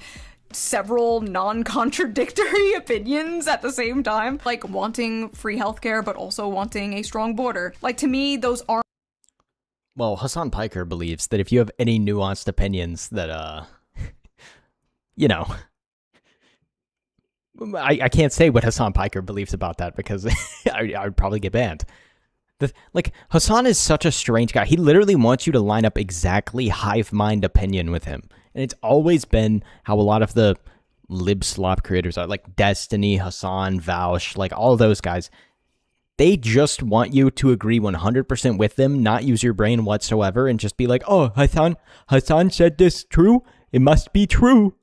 several non-contradictory opinions at the same time, like wanting free healthcare but also wanting a strong border. Like, to me, those aren't. Well, Hassan Piker believes that if you have any nuanced opinions that you know, I can't say what Hassan Piker believes about that because I would probably get banned. Like, Hassan is such a strange guy. He literally wants you to line up exactly hive mind opinion with him. And it's always been how a lot of the lib slop creators are, like Destiny, Hassan, Vaush, like all those guys. They just want you to agree 100% with them, not use your brain whatsoever, and just be like, oh, Hassan said this true? It must be true.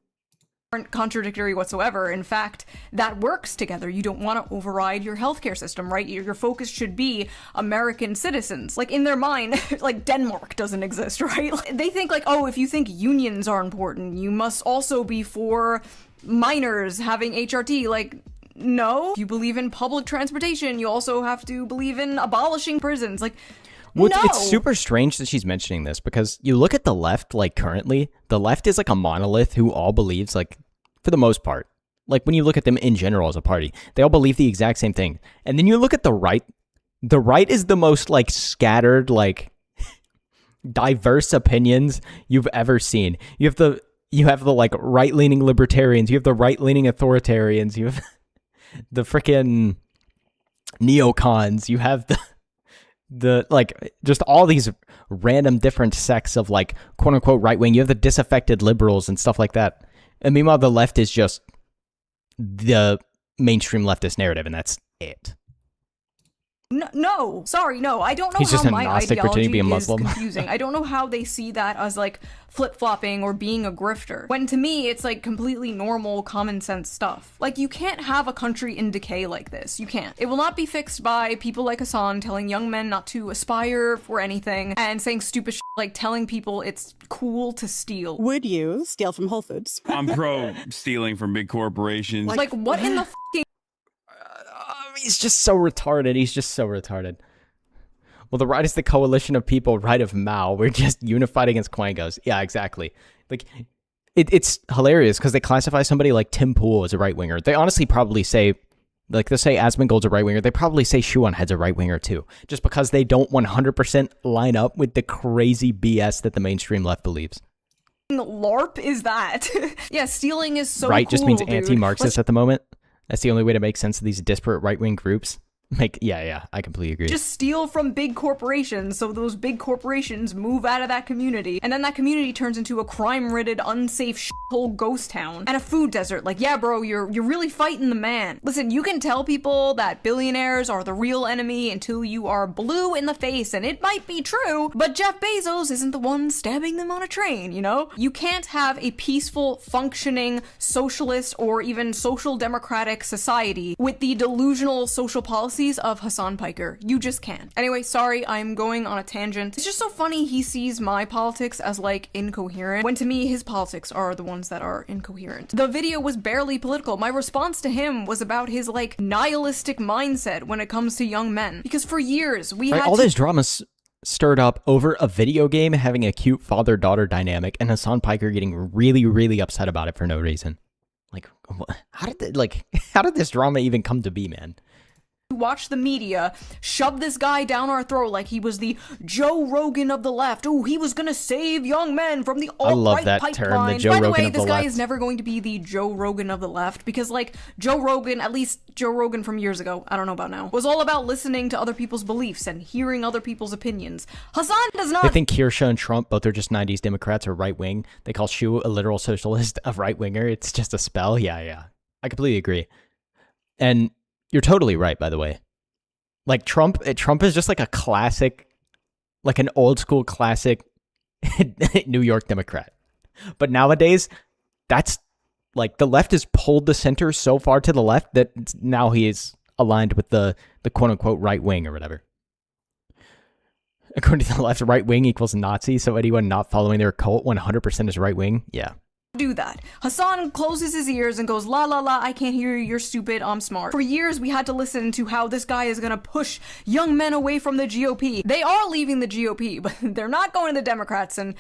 Aren't contradictory whatsoever. In fact, that works together. You don't want to override your healthcare system, right? Your focus should be American citizens. Like, in their mind, like, Denmark doesn't exist, right? They think, like, oh, if you think unions are important, you must also be for minors having HRT. Like, no. If you believe in public transportation, you also have to believe in abolishing prisons. Like, well, no. It's super strange that she's mentioning this because you look at the left, like currently, the left is like a monolith who all believes, like, for the most part, like when you look at them in general as a party, they all believe the exact same thing. And then you look at the right is the most like scattered, like diverse opinions you've ever seen. You have the like right-leaning libertarians, you have the right-leaning authoritarians, you have the freaking neocons, you have the like just all these random different sects of like quote unquote right wing. You have the disaffected liberals and stuff like that. And meanwhile, the left is just the mainstream leftist narrative, and that's it. No, sorry, no. I don't know He's just how a my Gnostic pretending to be a ideology is Muslim. confusing. I don't know how they see that as like flip-flopping or being a grifter. When to me, it's like completely normal, common sense stuff. Like, you can't have a country in decay like this. You can't. It will not be fixed by people like Hassan telling young men not to aspire for anything and saying stupid shit like telling people it's cool to steal. Would you steal from Whole Foods? I'm pro stealing from big corporations. Like what in the fucking... He's just so retarded. Well, the right is the coalition of people, right of Mao. We're just unified against Quangos. Yeah, exactly. Like, it's hilarious because they classify somebody like Tim Pool as a right-winger. They honestly probably say, like, they say Asmongold's a right-winger. They probably say Shuanhead's a right-winger too, just because they don't 100% line up with the crazy BS that the mainstream left believes. LARP is that? Yeah, stealing is so right cool, just means dude. anti-Marxist at the moment. That's the only way to make sense of these disparate right-wing groups. Yeah, I completely agree. Just steal from big corporations so those big corporations move out of that community, and then that community turns into a crime-ridden, unsafe shithole ghost town and a food desert. Like, yeah, bro, you're really fighting the man. Listen, you can tell people that billionaires are the real enemy until you are blue in the face, and it might be true, but Jeff Bezos isn't the one stabbing them on a train, you know? You can't have a peaceful, functioning, socialist, or even social democratic society with the delusional social policies of Hassan Piker. You just can't. Anyway, sorry, I'm going on a tangent. It's just so funny he sees my politics as, like, incoherent, when to me, his politics are the ones that are incoherent. The video was barely political. My response to him was about his, like, nihilistic mindset when it comes to young men. Because for years, we had all this drama stirred up over a video game having a cute father-daughter dynamic, and Hassan Piker getting really, really upset about it for no reason. Like, how did this drama even come to be, man? Watch the media shove this guy down our throat like he was the Joe Rogan of the left. Oh, he was gonna save young men from the alt-right pipeline. By the way, this guy is never going to be the Joe Rogan of the left, because, like, Joe Rogan, at least Joe Rogan from years ago, I don't know about now, was all about listening to other people's beliefs and hearing other people's opinions. Hassan does not— They think Kirsha and Trump both are just 90s Democrats or right-wing. They call Shu a literal socialist, a right-winger. It's just a spell. Yeah. I completely agree. And you're totally right, by the way. Like, Trump is just like a classic, like an old school classic New York Democrat. But nowadays, that's like the left has pulled the center so far to the left that now he is aligned with the quote unquote right wing or whatever. According to the left, right wing equals Nazi. So anyone not following their cult 100% is right wing. Yeah. Do that. Hassan closes his ears and goes, la la la, I can't hear you, you're stupid, I'm smart. For years, we had to listen to how this guy is gonna push young men away from the GOP. They are leaving the GOP, but they're not going to the Democrats, and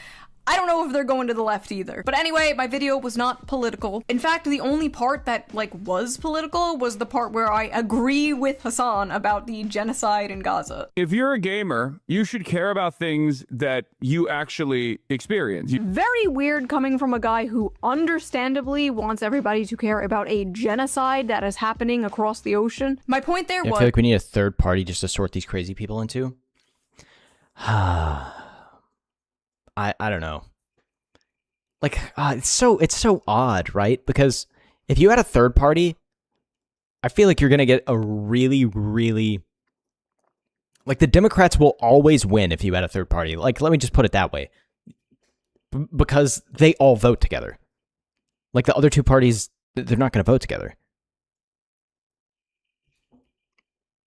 I don't know if they're going to the left either. But anyway, my video was not political. In fact, the only part that, like, was political was the part where I agree with Hassan about the genocide in Gaza. If you're a gamer, you should care about things that you actually experience. Very weird coming from a guy who understandably wants everybody to care about a genocide that is happening across the ocean. My point there was— I feel like we need a third party just to sort these crazy people into. I don't know. Like, it's so odd, right? Because if you had a third party, I feel like you're going to get a really, really... Like, the Democrats will always win if you had a third party. Like, let me just put it that way. Because they all vote together. Like, the other two parties, they're not going to vote together.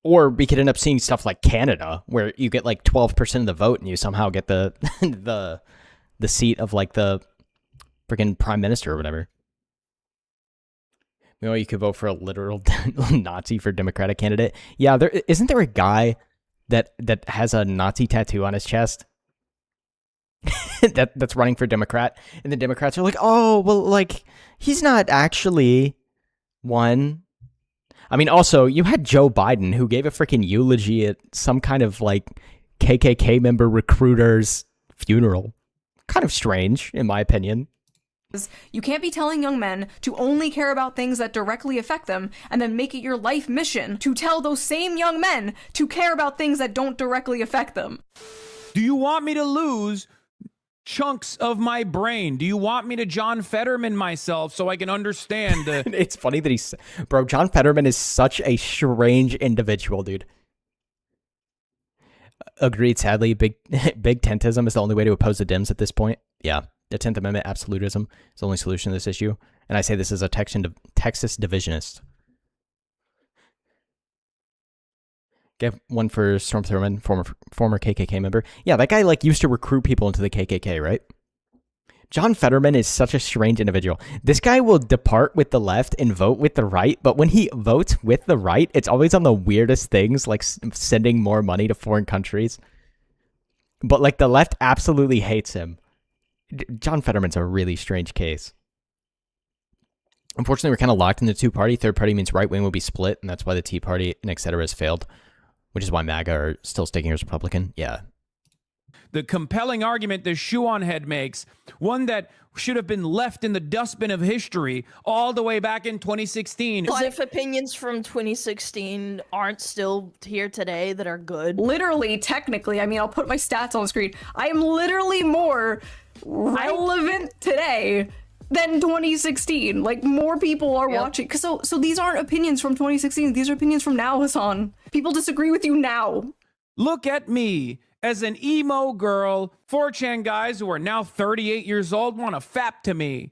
Or we could end up seeing stuff like Canada, where you get like 12% of the vote and you somehow get the the seat of like the freaking prime minister or whatever. You know, you could vote for a literal Nazi for Democratic candidate. Yeah, isn't there a guy that has a Nazi tattoo on his chest that's running for Democrat, and the Democrats are like, oh, well, like, he's not actually one. I mean, also, you had Joe Biden, who gave a freaking eulogy at some kind of, like, KKK member recruiter's funeral. Kind of strange, in my opinion. You can't be telling young men to only care about things that directly affect them, and then make it your life mission to tell those same young men to care about things that don't directly affect them. Do you want me to lose chunks of my brain? Do you want me to John Fetterman myself so I can understand the... It's funny that bro, John Fetterman is such a strange individual, dude. Agreed, sadly. Big tentism is the only way to oppose the Dems at this point. Yeah, the 10th Amendment absolutism is the only solution to this issue. And I say this as a Texas divisionist. Get one for Storm Thurmond, former KKK member. Yeah, that guy like used to recruit people into the KKK, right? John Fetterman is such a strange individual. This guy will depart with the left and vote with the right, but when he votes with the right, it's always on the weirdest things, like sending more money to foreign countries. But like the left absolutely hates him. John Fetterman's a really strange case. Unfortunately, we're kind of locked in the two-party. Third party means right wing will be split, and that's why the Tea Party and etc. has failed. Which is why MAGA are still sticking as Republican. Yeah. the compelling argument the Shuon head makes, one that should have been left in the dustbin of history all the way back in 2016. As if opinions from 2016 aren't still here today that are good. Literally, technically, I mean, I'll put my stats on the screen. I am literally more relevant today than 2016. Like, more people are watching. So these aren't opinions from 2016. These are opinions from now, Hassan. People disagree with you now. Look at me. As an emo girl, 4chan guys who are now 38 years old want to fap to me.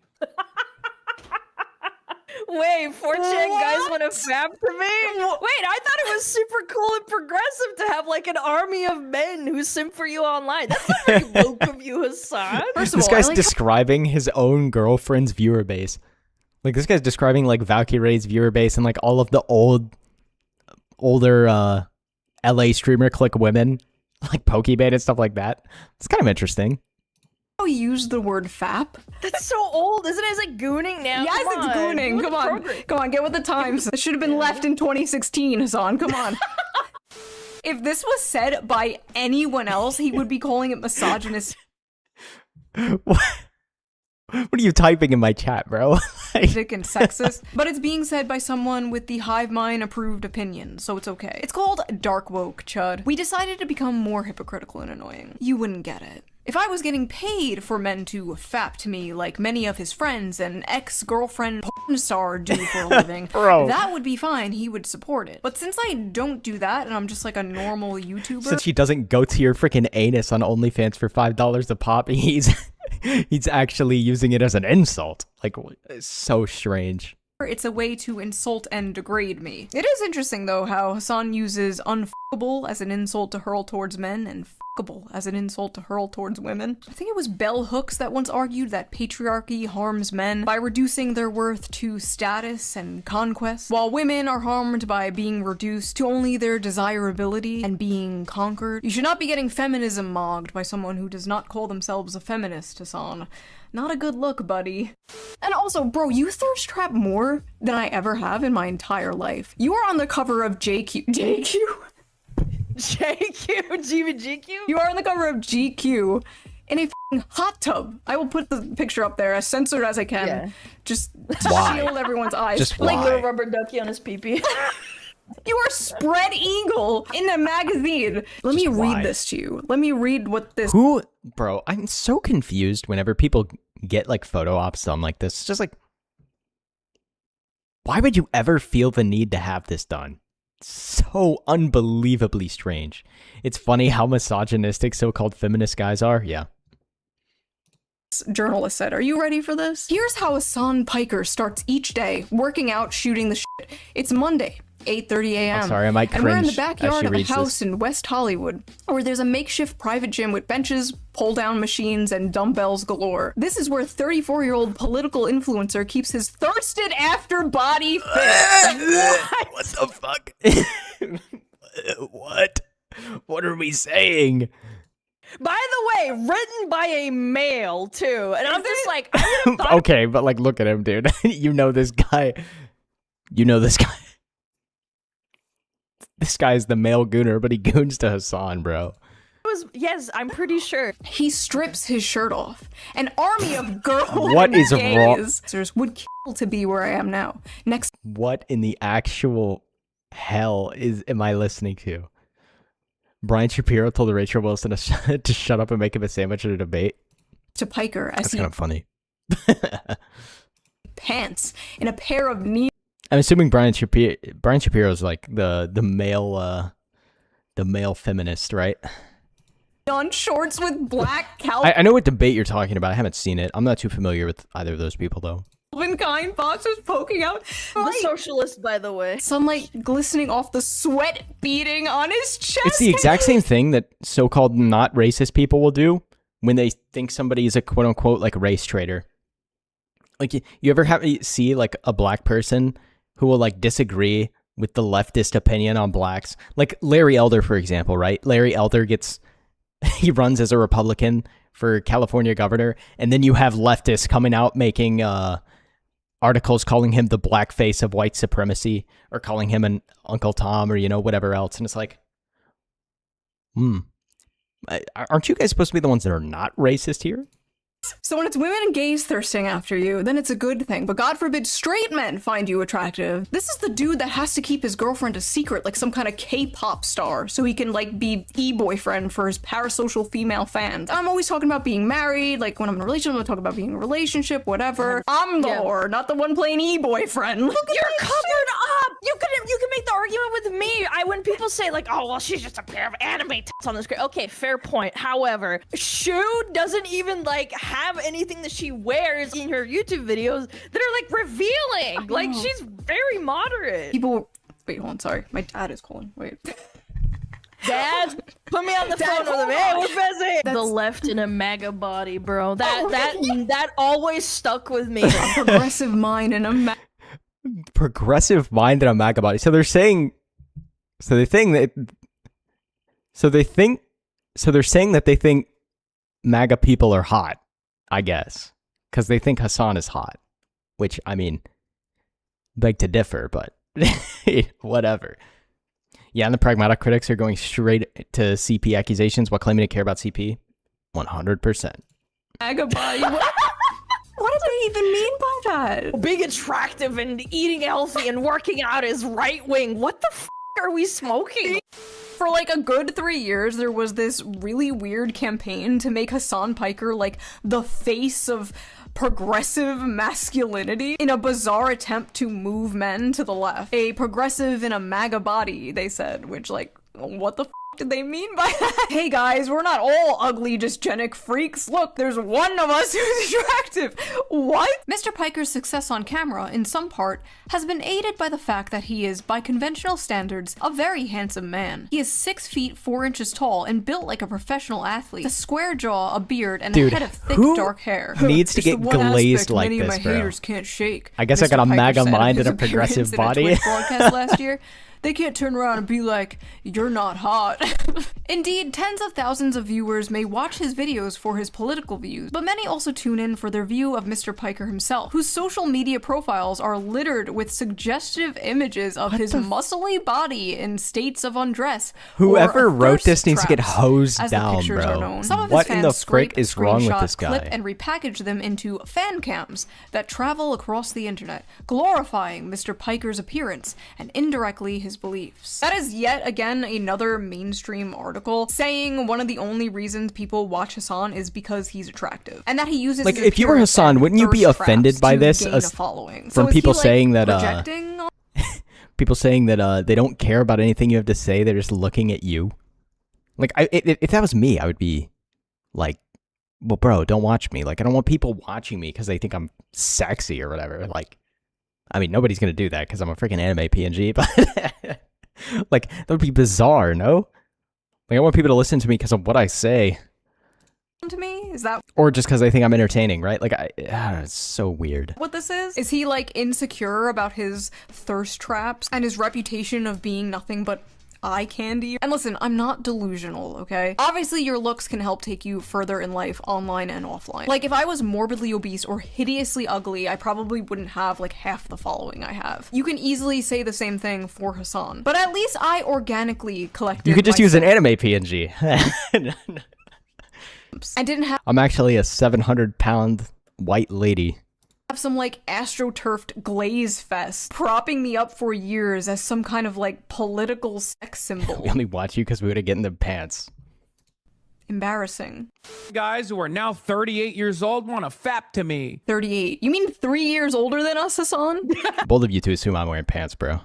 Wait, 4chan guys want to fap to me? Wait, I thought it was super cool and progressive to have like an army of men who simp for you online. That's not very woke of you, Hassan. This guy's describing his own girlfriend's viewer base. Like, this guy's describing like Valkyrie's viewer base and like all of the older LA streamer click women, like Pokebait and stuff like that. It's kind of interesting. Oh, use the word fap? That's so old, isn't it? It's like gooning now. Yes, Come it's on. gooning. Come on. Come on, get with the times. It should have been left in 2016, Hassan. Come on. If this was said by anyone else, he would be calling it misogynist. What are you typing in my chat, bro? And sexist, but it's being said by someone with the hive mind approved opinion, so it's okay. It's called dark woke, Chud. We decided to become more hypocritical and annoying. You wouldn't get it. If I was getting paid for men to fap to me like many of his friends and ex-girlfriend porn star do for a living, that would be fine, he would support it. But since I don't do that and I'm just like a normal YouTuber— Since he doesn't go to your freaking anus on OnlyFans for $5 a pop, he's actually using it as an insult. Like, it's so strange. It's a way to insult and degrade me. It is interesting, though, how Hassan uses unfuckable as an insult to hurl towards men and fuckable as an insult to hurl towards women. I think it was Bell Hooks that once argued that patriarchy harms men by reducing their worth to status and conquest, while women are harmed by being reduced to only their desirability and being conquered. You should not be getting feminism mogged by someone who does not call themselves a feminist, Hassan. Not a good look, buddy. And also, bro, you thirst trap more than I ever have in my entire life. You are on the cover of JQ. GQ? You are on the cover of GQ in a f***ing hot tub. I will put the picture up there as censored as I can. Yeah. Just to Why? shield everyone's eyes. Just Like why? little rubber ducky on his pee-pee. You are spread eagle in a magazine. Let me read this to you. Let me read what this— Bro, I'm so confused whenever people get like photo ops done like this. It's just like, why would you ever feel the need to have this done? So unbelievably strange. It's funny how misogynistic so-called feminist guys are. Yeah. Journalist said, are you ready for this? Here's how Hassan Piker starts each day, working out, shooting the shit. It's Monday, 8:30 a.m. I'm sorry, I might And we're in the cringe as backyard she of a reads house this. in West Hollywood, where there's a makeshift private gym with benches, pull-down machines, and dumbbells galore. This is where 34-year-old political influencer keeps his thirsted-after body fit. What the fuck? What? What are we saying? By the way, written by a male, too. And I'm just like, I would have thought— Okay, but like, look at him, dude. You know this guy. You know this guy. This guy's the male gooner, but he goons to Hassan, bro. Yes, I'm pretty sure. He strips his shirt off. An army of girls What is wrong? would kill to be where I am now. Next What in the actual hell am I listening to? Brian Shapiro told Rachel Wilson to shut up and make him a sandwich at a debate. to Piker as That's he kind of funny. pants in a pair of knee I'm assuming Brian Shapiro's like the male feminist, right? on shorts with black I know what debate you're talking about. I haven't seen it. I'm not too familiar with either of those people, though. Calvin Klein boxers poking out. The socialist, by the way. Sunlight glistening off the sweat beading on his chest. It's the exact same thing that so-called not racist people will do when they think somebody is a quote-unquote like race traitor. Like, you ever see like a black person who will like disagree with the leftist opinion on blacks? Like Larry Elder, for example, right? Larry Elder he runs as a Republican for California governor, and then you have leftists coming out making articles calling him the black face of white supremacy, or calling him an Uncle Tom, or whatever else. And it's like, Aren't you guys supposed to be the ones that are not racist here? So when it's women and gays thirsting after you, then it's a good thing. But God forbid straight men find you attractive. This is the dude that has to keep his girlfriend a secret, like some kind of K-pop star, so he can like be e-boyfriend for his parasocial female fans. I'm always talking about being married, like when I'm in a relationship, I'm talking about being in a relationship, whatever. I'm the whore, not the one playing e-boyfriend. You're covered up. You can make the argument with me. When people say like, oh well, she's just a pair of anime tits on the screen. Okay, fair point. However, Shu doesn't even like have anything that she wears in her YouTube videos that are like revealing. Like she's very moderate. People, wait, hold on, sorry. My dad is calling. Wait. Dad, put me on the phone with him. Hey, we're busy. The left in a MAGA body, bro. That always stuck with me. Progressive mind and a Progressive mind and a MAGA body. So they're saying they saying that they think MAGA people are hot, I guess, because they think Hasan is hot, which, I mean, beg to differ, but whatever. Yeah, and the pragmatic critics are going straight to CP accusations while claiming to care about CP. 100%. MAGA body. What do they even mean by that? Being attractive and eating healthy and working out is right wing. What the f are we smoking? For like a good 3 years, there was this really weird campaign to make Hasan Piker like the face of progressive masculinity in a bizarre attempt to move men to the left. A progressive in a MAGA body, they said, which like, what the f did they mean by that? Hey guys, we're not all ugly dysgenic freaks. Look, there's one of us who's attractive. What? Mr. Piker's success on camera, in some part, has been aided by the fact that he is, by conventional standards, a very handsome man. He is 6 feet 4 inches tall and built like a professional athlete. A square jaw, a beard, and a head of thick dark hair. Needs to It's the get one glazed aspect like many of this, my bro. haters can't shake. I guess I got a Mr. MAGA Piker said of mind his and a progressive appearance in a body. Twitch broadcast last year. They can't turn around and be like, you're not hot. Indeed, tens of thousands of viewers may watch his videos for his political views, but many also tune in for their view of Mr. Piker himself, whose social media profiles are littered with suggestive images of his muscly body in states of undress. Whoever or wrote thirst this needs to get traps, hosed as the down, pictures are bro. known. Some of What his in fans the frick scrape, is wrong with screenshot, this clip, guy? and repackage them into fan cams that travel across the internet, glorifying Mr. Piker's appearance and indirectly his beliefs. That is yet again another mainstream article saying one of the only reasons people watch Hasan is because he's attractive, and that he uses Like, his if you were appearance Hasan, and wouldn't you be thirst offended traps by to this gain as- a following? from So is people he, like, saying that, projecting people saying that they don't care about anything you have to say, they're just looking at you? Like, if that was me, I would be like, well, bro, don't watch me. Like, I don't want people watching me because they think I'm sexy or whatever. Like, I mean, nobody's gonna do that because I'm a freaking anime PNG, but like, that would be bizarre, no? Like, I want people to listen to me because of what I say, to me? Is that or just because they think I'm entertaining, right? Like, it's so weird. what this is? Is he like insecure about his thirst traps and his reputation of being nothing but eye candy? And listen, I'm not delusional, okay? Obviously, your looks can help take you further in life, online and offline. Like, if I was morbidly obese or hideously ugly, I probably wouldn't have like half the following I have. You can easily say the same thing for Hasan, but at least I organically collected. You could just use an anime PNG. I didn't have I'm actually a 700-pound white lady. some like astroturfed glaze fest propping me up for years as some kind of like political sex symbol. We only watch you because we would have get in the pants. Embarrassing. Guys who are now 38 years old want to fap to me. 38. You mean 3 years older than us, Hasan? Both of you two assume I'm wearing pants, bro.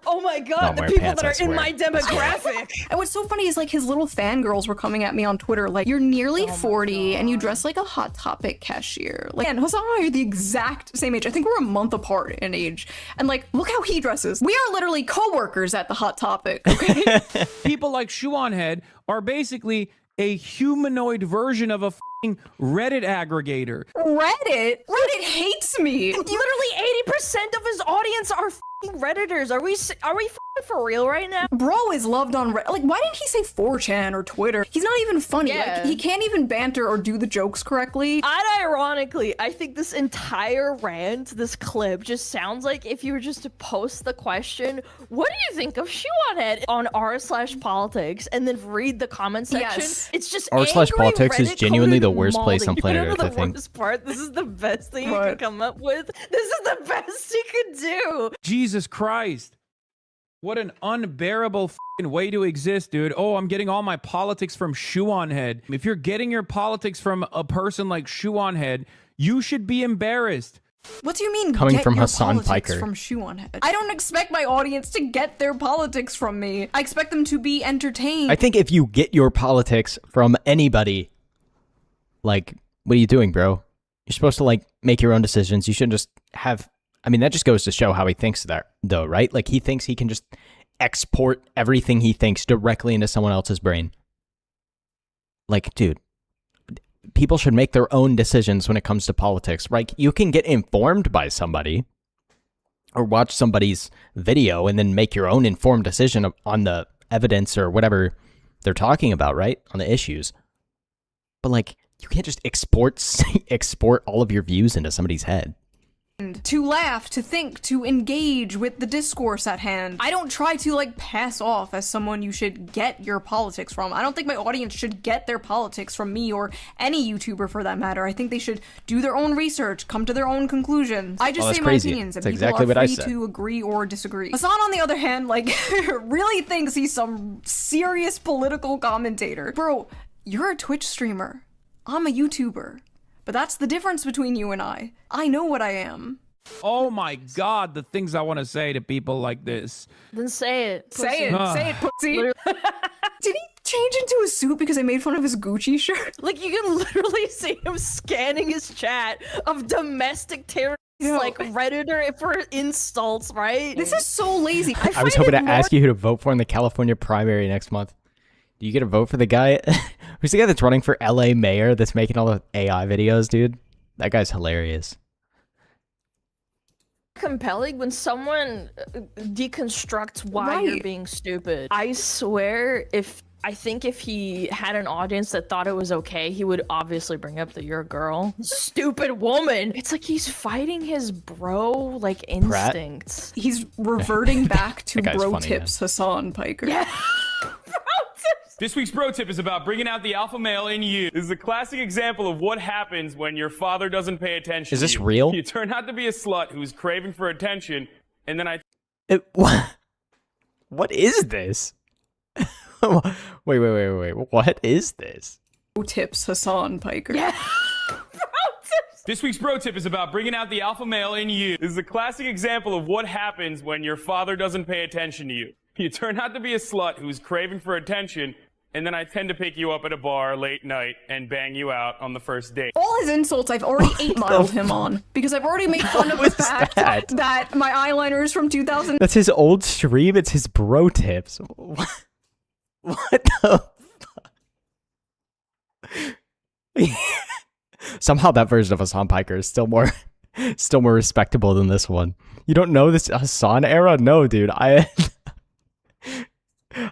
Oh my god, Don't the wear people pants, that I are in swear. my demographic. And what's so funny is like his little fangirls were coming at me on Twitter like, you're nearly 40 and you dress like a Hot Topic cashier. Like, and Hasan and I are the exact same age. I think we're a month apart in age. And like, look how he dresses. We are literally co-workers at the Hot Topic, okay? People like Shuonhead are basically a humanoid version of a Reddit aggregator. Reddit hates me. Literally 80% of his audience are Redditors. Are we for real right now? Bro is loved on Reddit. Like, why didn't he say 4chan or Twitter? He's not even funny. Yeah. Like, he can't even banter or do the jokes correctly. Unironically, I think this entire rant, this clip, just sounds like if you were just to post the question, what do you think of Shoe-on-Head on r/politics, and then read the comment section. Yes. It's just r/politics is genuinely the worst place on planet You know Earth, I the think. worst part? This is the best thing you could come up with. This is the best you could do. Jesus Christ. What an unbearable way to exist, dude. Oh, I'm getting all my politics from Shoe-on-Head. If you're getting your politics from a person like Shoe-on-Head, you should be embarrassed. What do you mean Coming get from your Hassan politics Piker. from Shoe-on-Head? I don't expect my audience to get their politics from me. I expect them to be entertained. I think if you get your politics from anybody, like, what are you doing, bro? You're supposed to, like, make your own decisions. You shouldn't just have... I mean, that just goes to show how he thinks that, though, right? Like, he thinks he can just export everything he thinks directly into someone else's brain. Like, dude, people should make their own decisions when it comes to politics, right? You can get informed by somebody or watch somebody's video and then make your own informed decision on the evidence or whatever they're talking about, right? On the issues. But, like, you can't just export all of your views into somebody's head. To laugh, to think, to engage with the discourse at hand. I don't try to, like, pass off as someone you should get your politics from. I don't think my audience should get their politics from me or any YouTuber for that matter. I think they should do their own research, come to their own conclusions. I just say my opinions, and That's people exactly are what I free said. to agree or disagree. Hassan, on the other hand, like, really thinks he's some serious political commentator. Bro, you're a Twitch streamer. I'm a YouTuber. But that's the difference between you and I. I know what I am. Oh my God, the things I want to say to people like this. Then say it. Say it, pussy. Did he change into a suit because I made fun of his Gucci shirt? Like, you can literally see him scanning his chat of domestic terrorists, like Redditor for insults, right? This is so lazy. I was hoping to ask you who to vote for in the California primary next month. Do you get to vote for the guy? Who's the guy that's running for LA mayor that's making all the AI videos, dude? That guy's hilarious. Compelling when someone deconstructs why you're being stupid. I swear, I think if he had an audience that thought it was okay, he would obviously bring up that you're a girl. Stupid woman. It's like he's fighting his bro, like, instincts. He's reverting back to That guy's bro funny, tips, Hassan Piker. Yeah. This week's bro tip is about bringing out the alpha male in you. This is a classic example of what happens when your father doesn't pay attention. Is this to you. real? You turn out to be a slut who's craving for attention, and then What is this? Wait. What is this? Bro tips, Hassan Piker. Yeah. This week's bro tip is about bringing out the alpha male in you. This is a classic example of what happens when your father doesn't pay attention to you. You turn out to be a slut who's craving for attention, and then I tend to pick you up at a bar late night and bang you out on the first date. All his insults I've already 8-miled him on, because I've already made fun of the fact that my eyeliner is from 2000. That's his old stream. It's his bro tips. What the fuck? Somehow that version of Hassan Piker is still more respectable than this one. You don't know this Hassan era? No, dude. I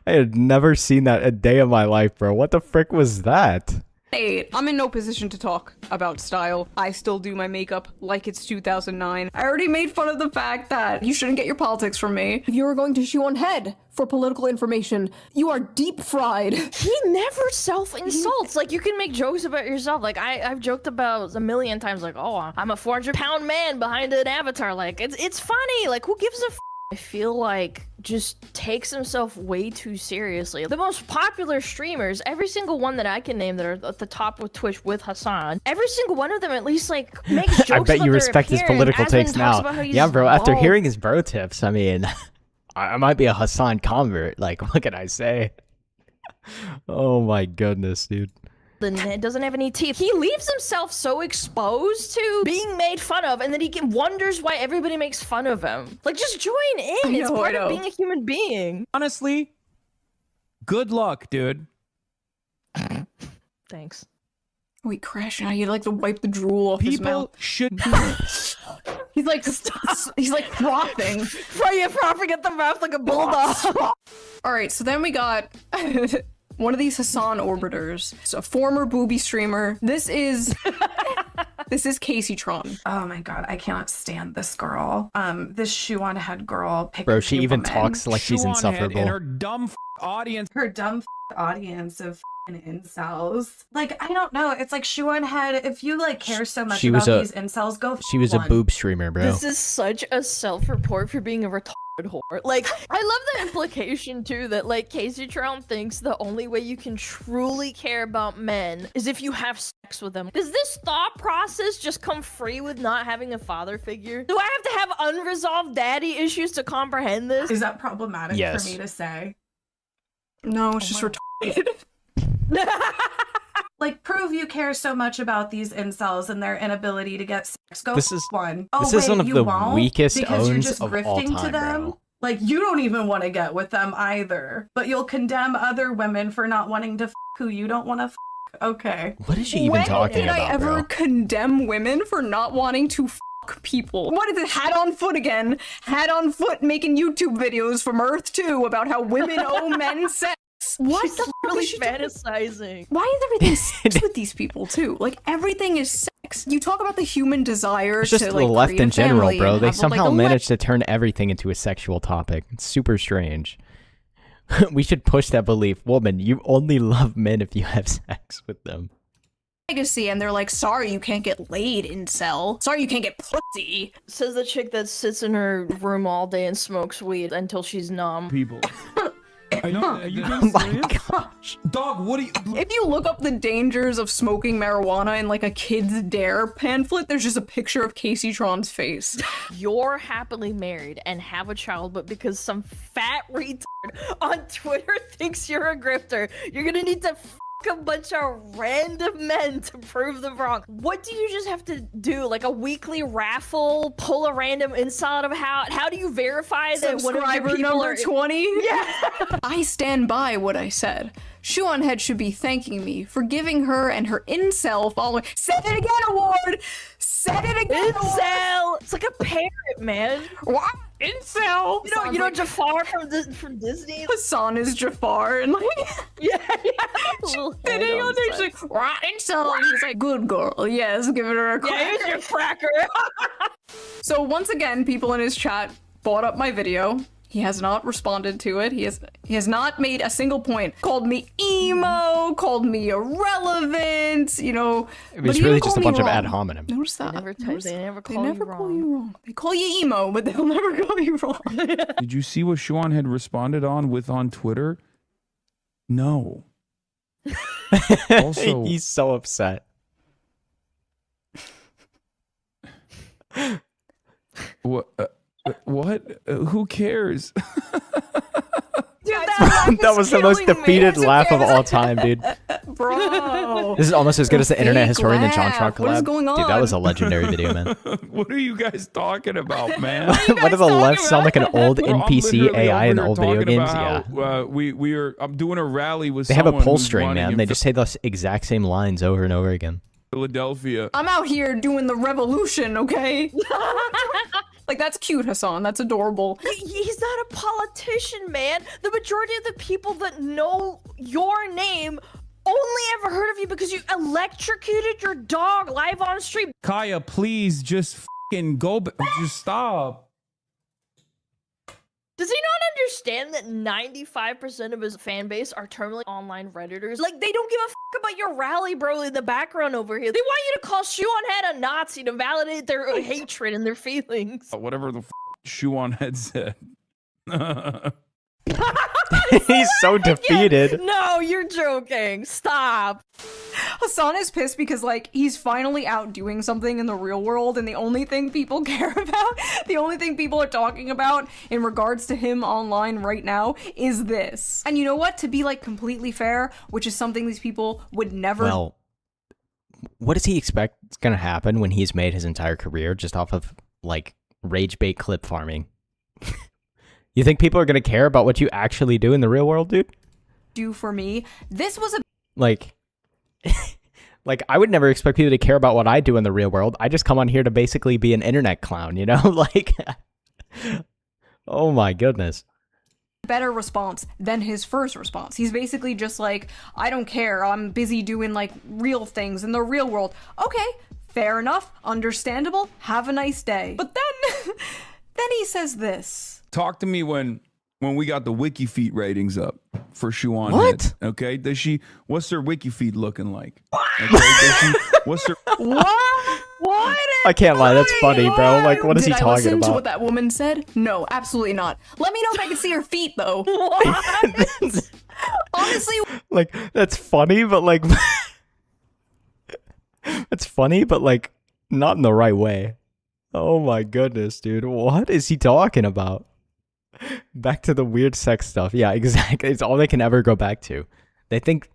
had never seen that a day of my life, bro. What the frick was that? Hey, I'm in no position to talk about style. I still do my makeup like it's 2009. I already made fun of the fact that you shouldn't get your politics from me. If you were going to Shoe-on-Head for political information, you are deep fried. He never self-insults. Like, you can make jokes about yourself. Like, I've joked about a million times, like, oh, I'm a 400-pound man behind an avatar. Like, it's funny. Like, who gives a f? I feel like just takes himself way too seriously. The most popular streamers, every single one that I can name that are at the top with Twitch with Hassan, every single one of them at least, like, makes jokes I bet about you their respect his appearance. political Asmund takes talks now. about how he's Yeah, bro, after bald. hearing his bro tips, I mean, I might be a Hassan convert. Like, what can I say? Oh my goodness, dude. And doesn't have any teeth. He leaves himself so exposed to being made fun of, and then he wonders why everybody makes fun of him. Like, just join in. It's part of being a human being. Honestly, good luck, dude. Thanks. Oh, he crashed now. You like to wipe the drool off his mouth. People should. He's like, he's like frothing. Frothing at the mouth like a bulldog. All right, so then we got one of these Hassan orbiters. So a former booby streamer. This is Casey Tron. Oh my god, I cannot stand this girl. This shoe on head girl. Bro, she even talks like she's insufferable. And her dumb audience. Her dumb audience of incels. Like, I don't know. It's like shoe on head. If you like care so much about these incels, go. She was a boob streamer, bro. This is such a self-report for being a retarded whore. Like, I love the implication too that like Casey Tron thinks the only way you can truly care about men is if you have sex with them. Does this thought process just come free with not having a father figure? Do I have to have unresolved daddy issues to comprehend this? Is that problematic Yes. for me to say? No, it's just retarded. Like, prove you care so much about these incels and their inability to get sex. Go This is one. this is one of you the won't? weakest because you're owns just of all grifting time, to them. bro. Like, you don't even want to get with them either, but you'll condemn other women for not wanting to who you don't want to Okay. What is she even When talking did about, I ever bro? condemn women for not wanting to people? What is it? Hat on foot again. Hat on foot making YouTube videos from Earth 2 about how women owe men sex. What She's the fuck really is she doing? fantasizing. Why is everything sex with these people too? Like everything is sex. You talk about the human desire It's just to the like left create in a general, family bro. and They have, somehow like, a managed to turn everything into a sexual topic. It's super strange. We should push that belief. Woman, you only love men if you have sex with them. legacy, and they're like, sorry you can't get laid, incel. Sorry you can't get pussy. Says the chick that sits in her room all day and smokes weed until she's numb. People. I know. Are you Oh being my serious? gosh. Dog, what do you... If you look up the dangers of smoking marijuana in like a Kids Dare pamphlet, there's just a picture of Casey Tron's face. You're happily married and have a child, but because some fat retard on Twitter thinks you're a grifter, you're gonna need to f a bunch of random men to prove them wrong. What do you just have to do? Like a weekly raffle? Pull a random inside of how do you verify that one of your Subscriber people number are 20? Yeah. I stand by what I said. Shoe on Head should be thanking me for giving her and her incel following. Say it again, award! Say it again, Incel! It's like a parrot, man. What? Incel! You know Jafar from Disney? Hassan is Jafar, and like, yeah. sitting on there, she's like, what? Incel! And he's like, good girl, yes, giving her a cracker. Yeah, here's your cracker. So once again, people in his chat bought up my video. He has not responded to it. He has not made a single point. Called me emo, called me irrelevant, you know. It was really just a bunch of ad hominem. Notice that. They never call you wrong. They call you emo, but they'll never call you wrong. Did you see what Shuan had responded on Twitter? No. Also, He's so upset. what? What? Who cares? Dude, That was the most defeated laugh of all time, dude. Bro. This is almost as good as the internet fake historian, the John laugh. Trot collab. What is going Dude, that was a on? legendary video, man. What are you guys talking about, man? Why do the left sound like an old Bro, I'm NPC literally AI in over old here video talking games? about Yeah. how, I'm doing a rally with They have a someone pull who's string, running man. in They just say the exact same lines over and over again. Philadelphia. I'm out here doing the revolution, okay? Like, that's cute, Hassan. That's adorable. He's not a politician, man. The majority of the people that know your name only ever heard of you because you electrocuted your dog live on stream. Kaya, please just fucking go. Just stop. Does he not understand that 95% of his fan base are terminally online Redditors? Like, they don't give a about your rally, bro, in the background over here. They want you to call Shoe on Head a Nazi to validate their hatred and their feelings. Whatever the Shuan had said. He's so defeated. No, you're joking. Stop. Hassan is pissed because, like, he's finally out doing something in the real world, and the only thing people care about, the only thing people are talking about in regards to him online right now is this. And you know what? To be, like, completely fair, which is something these people would never... Well, what does he expect is going to happen when he's made his entire career just off of, like, rage bait clip farming? You think people are going to care about what you actually do in the real world, dude? do for me. This was a... Like, Like, I would never expect people to care about what I do in the real world. I just come on here to basically be an internet clown, you know? Like, oh my goodness. Better response than his first response. He's basically just like, I don't care, I'm busy doing like real things in the real world. Okay, fair enough, understandable, have a nice day. But then, then he says this. Talk to me when we got the wiki feed ratings up for Shuan. What? Head, okay, what's her wiki feed looking like? Okay, what's her? What? I can't lie, that's funny, bro. Like, what is he Did I talking listen about? to what that woman said? No, absolutely not. Let me know if I can see her feet, though. Honestly, Like, that's funny, but like, that's funny, but like, not in the right way. Oh my goodness, dude. What is he talking about? Back to the weird sex stuff. Yeah, exactly. It's all they can ever go back to. They think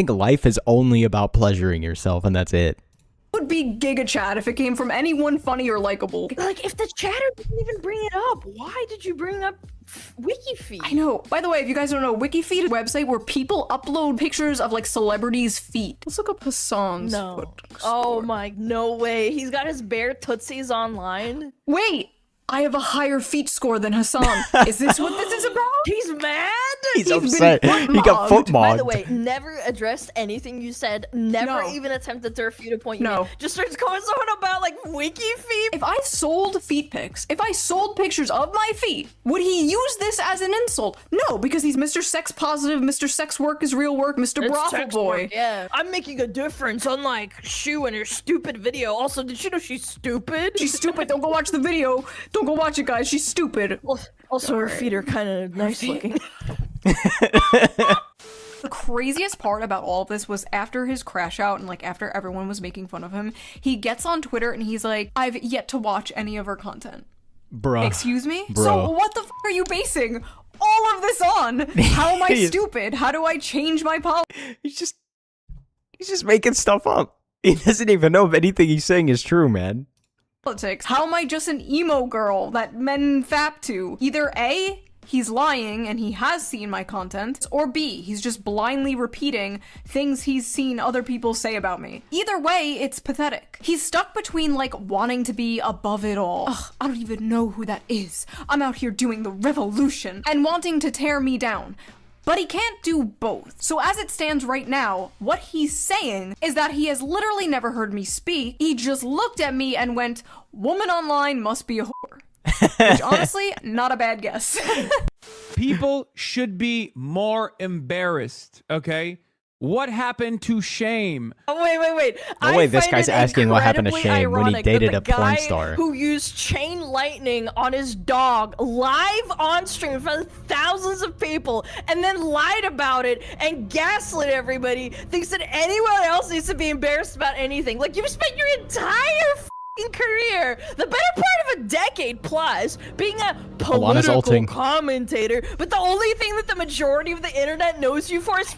life is only about pleasuring yourself, and that's it. would be Giga Chat if it came from anyone funny or likable. Like, if the chatter didn't even bring it up, why did you bring up WikiFeed? I know. By the way, if you guys don't know, WikiFeed is a website where people upload pictures of like celebrities' feet. Let's look up Hassan's foot. Oh my, no way. He's got his bare tootsies online. Wait! I have a higher feet score than Hassan. Is this what this is about? He's mad? He's upset. He got foot mobbed. By the way, never addressed anything you said. Never even attempted to refute a point you made. Just starts going on about like WikiFeed. If I sold feet pics, if I sold pictures of my feet, would he use this as an insult? No, because he's Mr. Sex Positive, Mr. Sex Work is Real Work, Mr. It's Brothel sex Boy. work, yeah. I'm making a difference, unlike Shu and her stupid video. Also, did you know she's stupid? She's stupid. Don't go watch the video. Don't go watch it, guys. She's stupid. Also, her feet are kind of nice looking. The craziest part about all of this was after his crash out and like after everyone was making fun of him, he gets on Twitter and he's like, I've yet to watch any of her content. Bruh. Excuse me? Bro. So what the f are you basing all of this on? How am I stupid? How do I change my policy? He's just making stuff up. He doesn't even know if anything he's saying is true, man. Politics. How am I just an emo girl that men fap to? Either A, he's lying and he has seen my content, or B, he's just blindly repeating things he's seen other people say about me. Either way, it's pathetic. He's stuck between like wanting to be above it all. Ugh, I don't even know who that is. I'm out here doing the revolution and wanting to tear me down. But he can't do both. So as it stands right now, what he's saying is that he has literally never heard me speak. He just looked at me and went, woman online must be a whore. Which honestly, not a bad guess. People should be more embarrassed, okay? What happened to shame? Oh, wait. No way this guy's asking what happened to Shane when he dated a porn star. Who used chain lightning on his dog live on stream in front of thousands of people and then lied about it and gaslit everybody, thinks that anyone else needs to be embarrassed about anything. Like, you've spent your entire career, the better part of a decade plus, being a political commentator, but the only thing that the majority of the internet knows you for is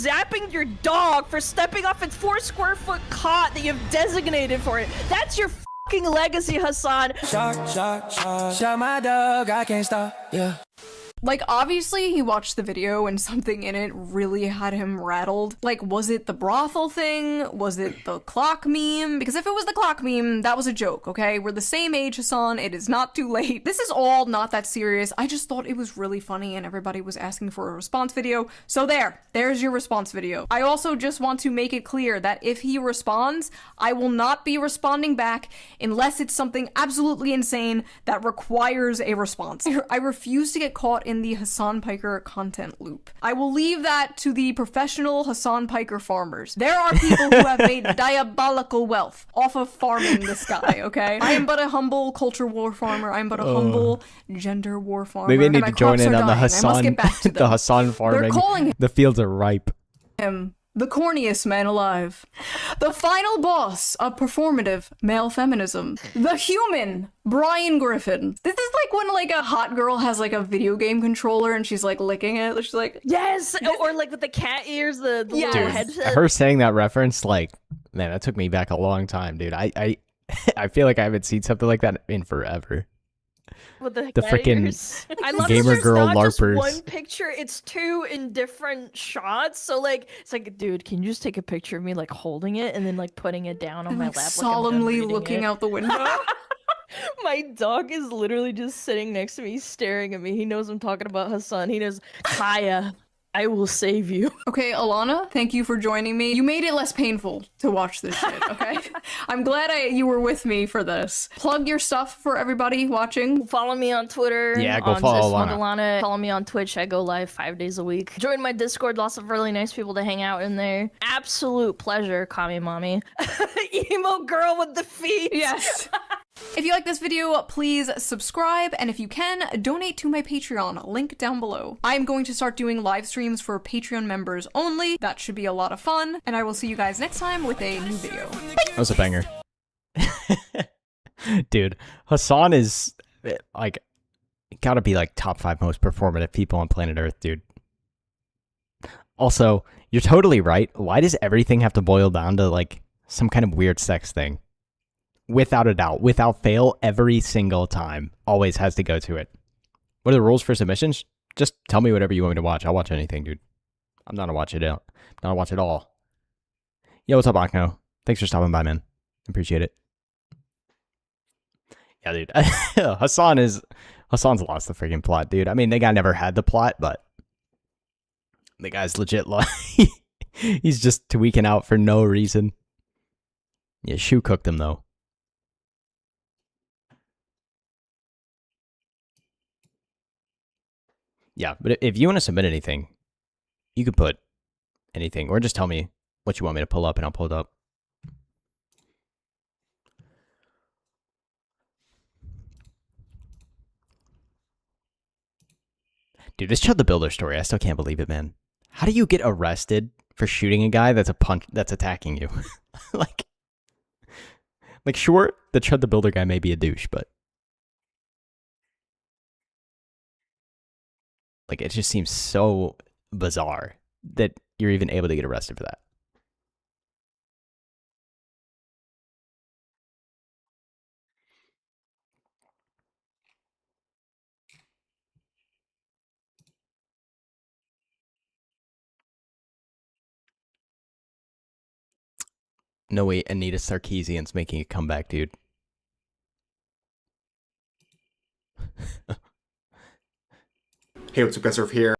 zapping your dog for stepping off its 4 square foot cot that you've designated for it. That's your fucking legacy, Hassan. Shot my dog, I can't stop, yeah. Like, obviously, he watched the video and something in it really had him rattled. Like, was it the brothel thing? Was it the clock meme? Because if it was the clock meme, that was a joke, okay? We're the same age, Hassan. It is not too late. This is all not that serious. I just thought it was really funny and everybody was asking for a response video. So there's your response video. I also just want to make it clear that if he responds, I will not be responding back unless it's something absolutely insane that requires a response. I refuse to get caught in the Hassan Piker content loop. I will leave that to the professional Hassan Piker farmers. There are people who have made diabolical wealth off of farming this guy, okay? I am but a humble culture war farmer. I am but a humble gender war farmer. Maybe I need to join in on the Hassan, the Hassan farming. They're calling him The fields are ripe. The corniest man alive. The final boss of performative male feminism. The human Brian Griffin. This is like when like a hot girl has like a video game controller and she's like licking it. She's like, yes, or like with the cat ears, the little Dude, headset. her saying that reference, like, man, that took me back a long time, dude. I feel like I haven't seen something like that in forever. With the frickin' hairs. I love gamer that girl there's not just LARPers. one picture, it's two in different shots. So like, it's like, dude, can you just take a picture of me like holding it and then like putting it down on my lap, solemnly like looking out the window. My dog is literally just sitting next to me, staring at me. He knows I'm talking about Hassan. He knows, Kaya, I will save you. Okay, Alana, thank you for joining me. You made it less painful to watch this shit, okay? I'm glad you were with me for this. Plug your stuff for everybody watching. Follow me on Twitter. Yeah, go on follow Alana. Follow me on Twitch. I go live 5 days a week. Join my Discord. Lots of really nice people to hang out in there. Absolute pleasure, Kami Mommy. Emo girl with the feet. Yes. If you like this video, please subscribe, and if you can, donate to my Patreon, link down below. I'm going to start doing live streams for Patreon members only. That should be a lot of fun, and I will see you guys next time with a new video. That was a banger. Dude, Hassan is, like, gotta be, like, top 5 most performative people on planet Earth, dude. Also, you're totally right. Why does everything have to boil down to, like, some kind of weird sex thing? Without a doubt, without fail, every single time, always has to go to it. What are the rules for submissions? Just tell me whatever you want me to watch. I'll watch anything, dude. I'm not gonna watch it out. I'm not gonna watch it all. Yo, what's up, Akno? Thanks for stopping by, man. Appreciate it. Yeah, dude. Hassan's lost the freaking plot, dude. I mean, the guy never had the plot, but the guy's legit he's just tweaking out for no reason. Yeah, Shu cooked him, though. Yeah, but if you want to submit anything, you could put anything, or just tell me what you want me to pull up, and I'll pull it up. Dude, this Chud the Builder story, I still can't believe it, man. How do you get arrested for shooting a guy that's attacking you? like, sure, the Chud the Builder guy may be a douche, but like, it just seems so bizarre that you're even able to get arrested for that. No way, Anita Sarkeesian's making a comeback, dude. Hey, what's up, guys? Over here.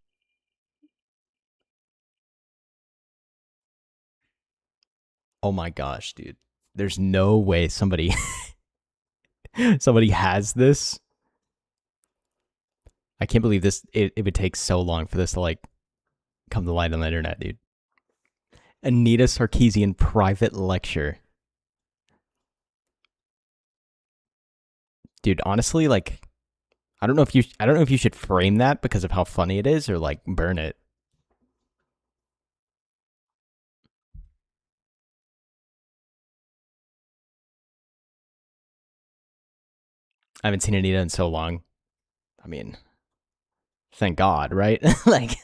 Oh my gosh, dude. There's no way somebody has this. I can't believe this. It would take so long for this to, like, come to light on the internet, dude. Anita Sarkeesian private lecture. Dude, honestly, like, I don't know if you should frame that because of how funny it is, or like burn it. I haven't seen Anita in so long. I mean, thank God, right? Like,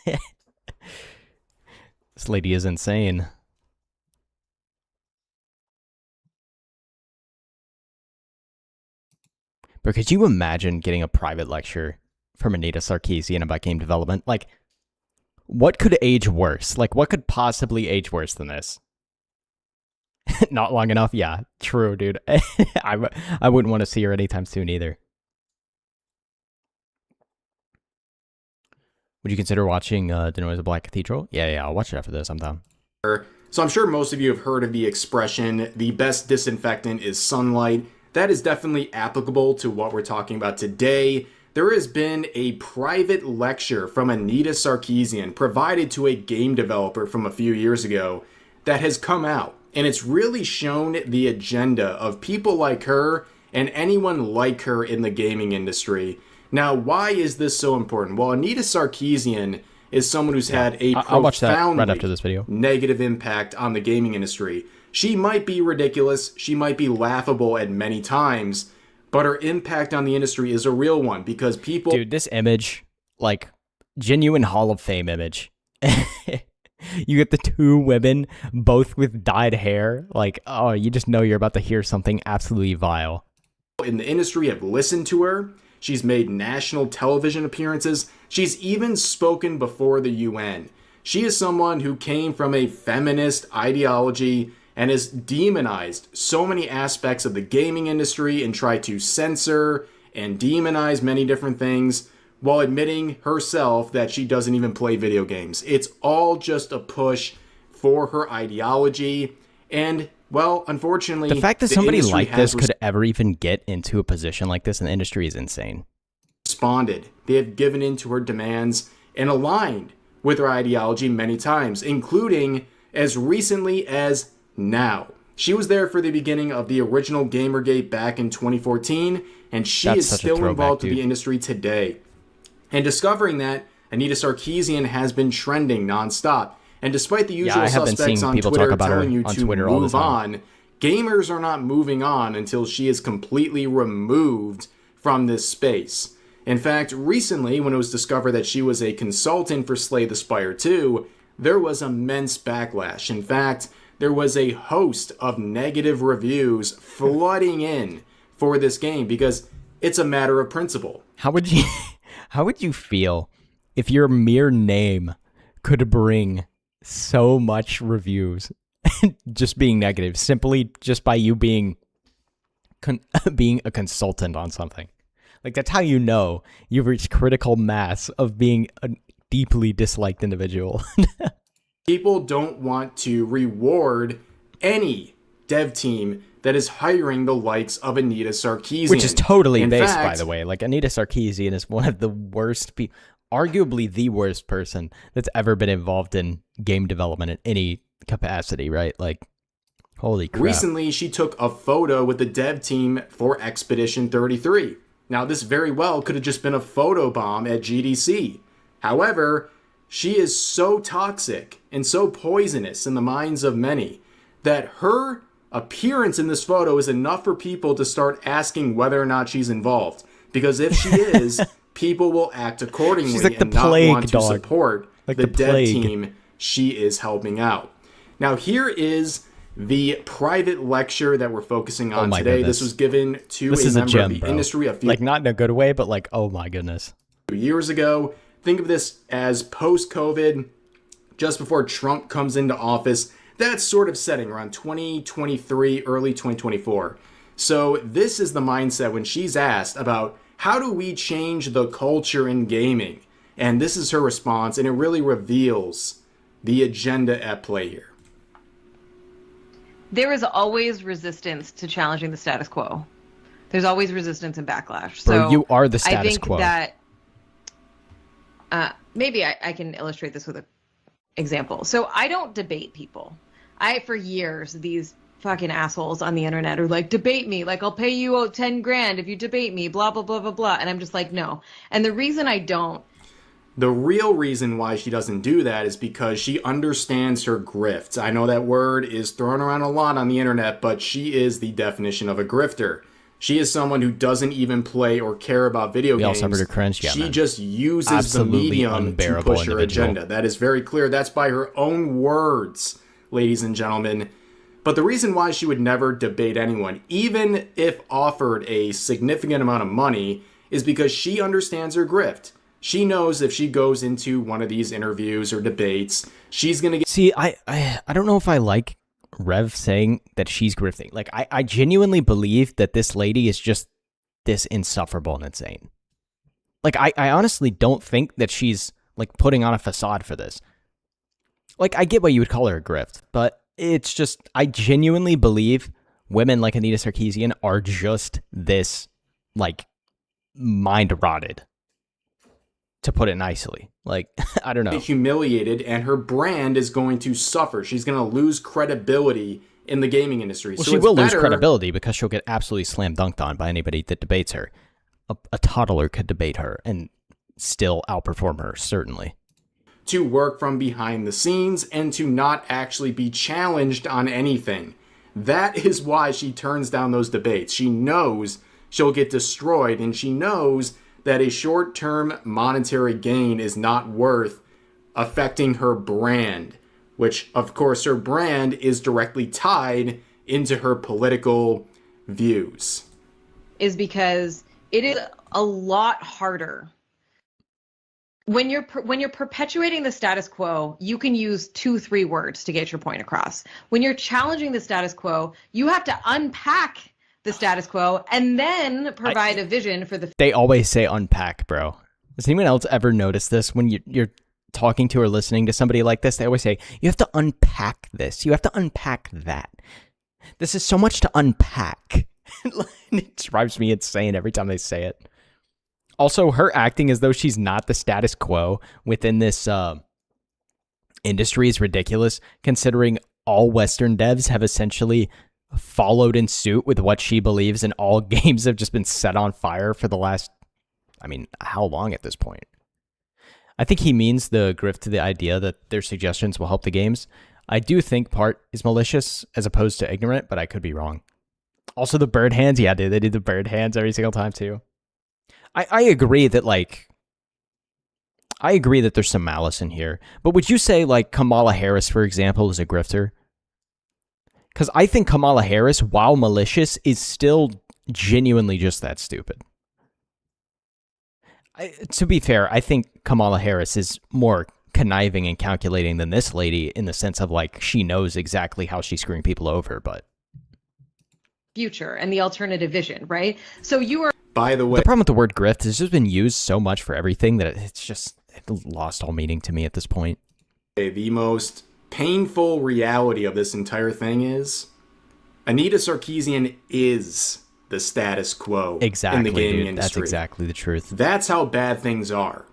this lady is insane. But could you imagine getting a private lecture from Anita Sarkeesian about game development? Like, what could age worse? Like, what could possibly age worse than this? Not long enough? Yeah, true, dude. I wouldn't want to see her anytime soon either. Would you consider watching The Noise of Black Cathedral? Yeah, I'll watch it after this. I'm down. So I'm sure most of you have heard of the expression, the best disinfectant is sunlight. That is definitely applicable to what we're talking about today. There has been a private lecture from Anita Sarkeesian provided to a game developer from a few years ago that has come out. And it's really shown the agenda of people like her and anyone like her in the gaming industry. Now, why is this so important? Well, Anita Sarkeesian is someone who's had a I'll watch that profoundly right after this video. negative impact on the gaming industry. She might be ridiculous, she might be laughable at many times, but her impact on the industry is a real one because people... Dude, this image, like, genuine Hall of Fame image. You get the two women, both with dyed hair. Like, oh, you just know you're about to hear something absolutely vile. in the industry have listened to her. She's made national television appearances. She's even spoken before the UN. She is someone who came from a feminist ideology and has demonized so many aspects of the gaming industry and tried to censor and demonize many different things while admitting herself that she doesn't even play video games. It's all just a push for her ideology. And, well, unfortunately, the fact that somebody industry like has this could ever even get into a position like this in the industry is insane. Responded. They have given in to her demands and aligned with her ideology many times, including as recently as now. She was there for the beginning of the original Gamergate back in 2014, and she is still involved with the industry today. And discovering that, Anita Sarkeesian has been trending nonstop. And despite the usual suspects on Twitter telling you to move on, gamers are not moving on until she is completely removed from this space. In fact, recently, when it was discovered that she was a consultant for Slay the Spire 2, there was immense backlash. In fact, there was a host of negative reviews flooding in for this game because it's a matter of principle. How would you feel if your mere name could bring so much reviews just being negative simply just by you being being a consultant on something? Like, that's how you know you've reached critical mass of being a deeply disliked individual. People don't want to reward any dev team that is hiring the likes of Anita Sarkeesian. Which is totally based, by the way. Like, Anita Sarkeesian is one of the worst people, arguably the worst person that's ever been involved in game development in any capacity, right? Like, holy crap. Recently, she took a photo with the dev team for Expedition 33. Now, this very well could have just been a photo bomb at GDC. However, she is so toxic and so poisonous in the minds of many that her appearance in this photo is enough for people to start asking whether or not she's involved. Because if she is, people will act accordingly. She's like and the not plague want to dog. support Like the the dev plague. team she is helping out. Now, here is the private lecture that we're focusing on today. Goodness. This was given to This a is a member gem, of the bro. industry a few Like, not in a good way, but like, oh my goodness. years ago. Think of this as post-COVID, just before Trump comes into office. That sort of setting around 2023, early 2024. So this is the mindset when she's asked about how do we change the culture in gaming? And this is her response, and it really reveals the agenda at play here. There is always resistance to challenging the status quo. There's always resistance and backlash. So Bro, you are the status I think quo. that maybe I can illustrate this with an example. So I don't debate people. For years, these fucking assholes on the internet are like, debate me. Like, I'll pay you 10 grand if you debate me, blah, blah, blah, blah, blah. And I'm just like, no. And the reason I don't. The real reason why she doesn't do that is because she understands her grift. I know that word is thrown around a lot on the internet, but she is the definition of a grifter. She is someone who doesn't even play or care about video We all games. suffered a cringe, yeah, She man. just uses Absolutely the medium to unbearable push her individual. agenda. That is very clear. That's by her own words, ladies and gentlemen. But the reason why she would never debate anyone, even if offered a significant amount of money, is because she understands her grift. She knows if she goes into one of these interviews or debates, she's going to get... See, I don't know if I like Rev saying that she's grifting. Like, I genuinely believe that this lady is just this insufferable and insane. Like, I honestly don't think that she's, like, putting on a facade for this. Like, I get why you would call her a grift, but it's just, I genuinely believe women like Anita Sarkeesian are just this, like, mind-rotted. To put it nicely. Like, I don't know. Humiliated, and her brand is going to suffer. She's going to lose credibility in the gaming industry. Well, so she it's will lose better credibility because she'll get absolutely slam dunked on by anybody that debates her. A toddler could debate her and still outperform her, certainly. to work from behind the scenes and to not actually be challenged on anything. That is why she turns down those debates. She knows she'll get destroyed, and she knows that a short-term monetary gain is not worth affecting her brand, which, of course, her brand is directly tied into her political views. Is because it is a lot harder. When you're perpetuating the status quo, you can use 2-3 words to get your point across. When you're challenging the status quo, you have to unpack the status quo and then provide a vision for the. They always say unpack, bro. Has anyone else ever noticed this when you're talking to or listening to somebody like this? They always say, you have to unpack this. You have to unpack that. This is so much to unpack. It drives me insane every time they say it. Also, her acting as though she's not the status quo within this industry is ridiculous, considering all Western devs have essentially followed in suit with what she believes, and all games have just been set on fire for the last, I mean, how long at this point? I think he means the grift to the idea that their suggestions will help the games. I do think part is malicious as opposed to ignorant, but I could be wrong. Also, the bird hands. Yeah, dude, they do the bird hands every single time, too. I agree that, like, I agree that there's some malice in here. But would you say, like, Kamala Harris, for example, is a grifter? Because I think Kamala Harris, while malicious, is still genuinely just that stupid. To be fair, I think Kamala Harris is more conniving and calculating than this lady in the sense of, like, she knows exactly how she's screwing people over, but... future and the alternative vision, right? So you are... By the way, the problem with the word grift is it's just been used so much for everything that it's just lost all meaning to me at this point. The most painful reality of this entire thing is Anita Sarkeesian is the status quo in the gaming industry. That's exactly the truth. That's how bad things are.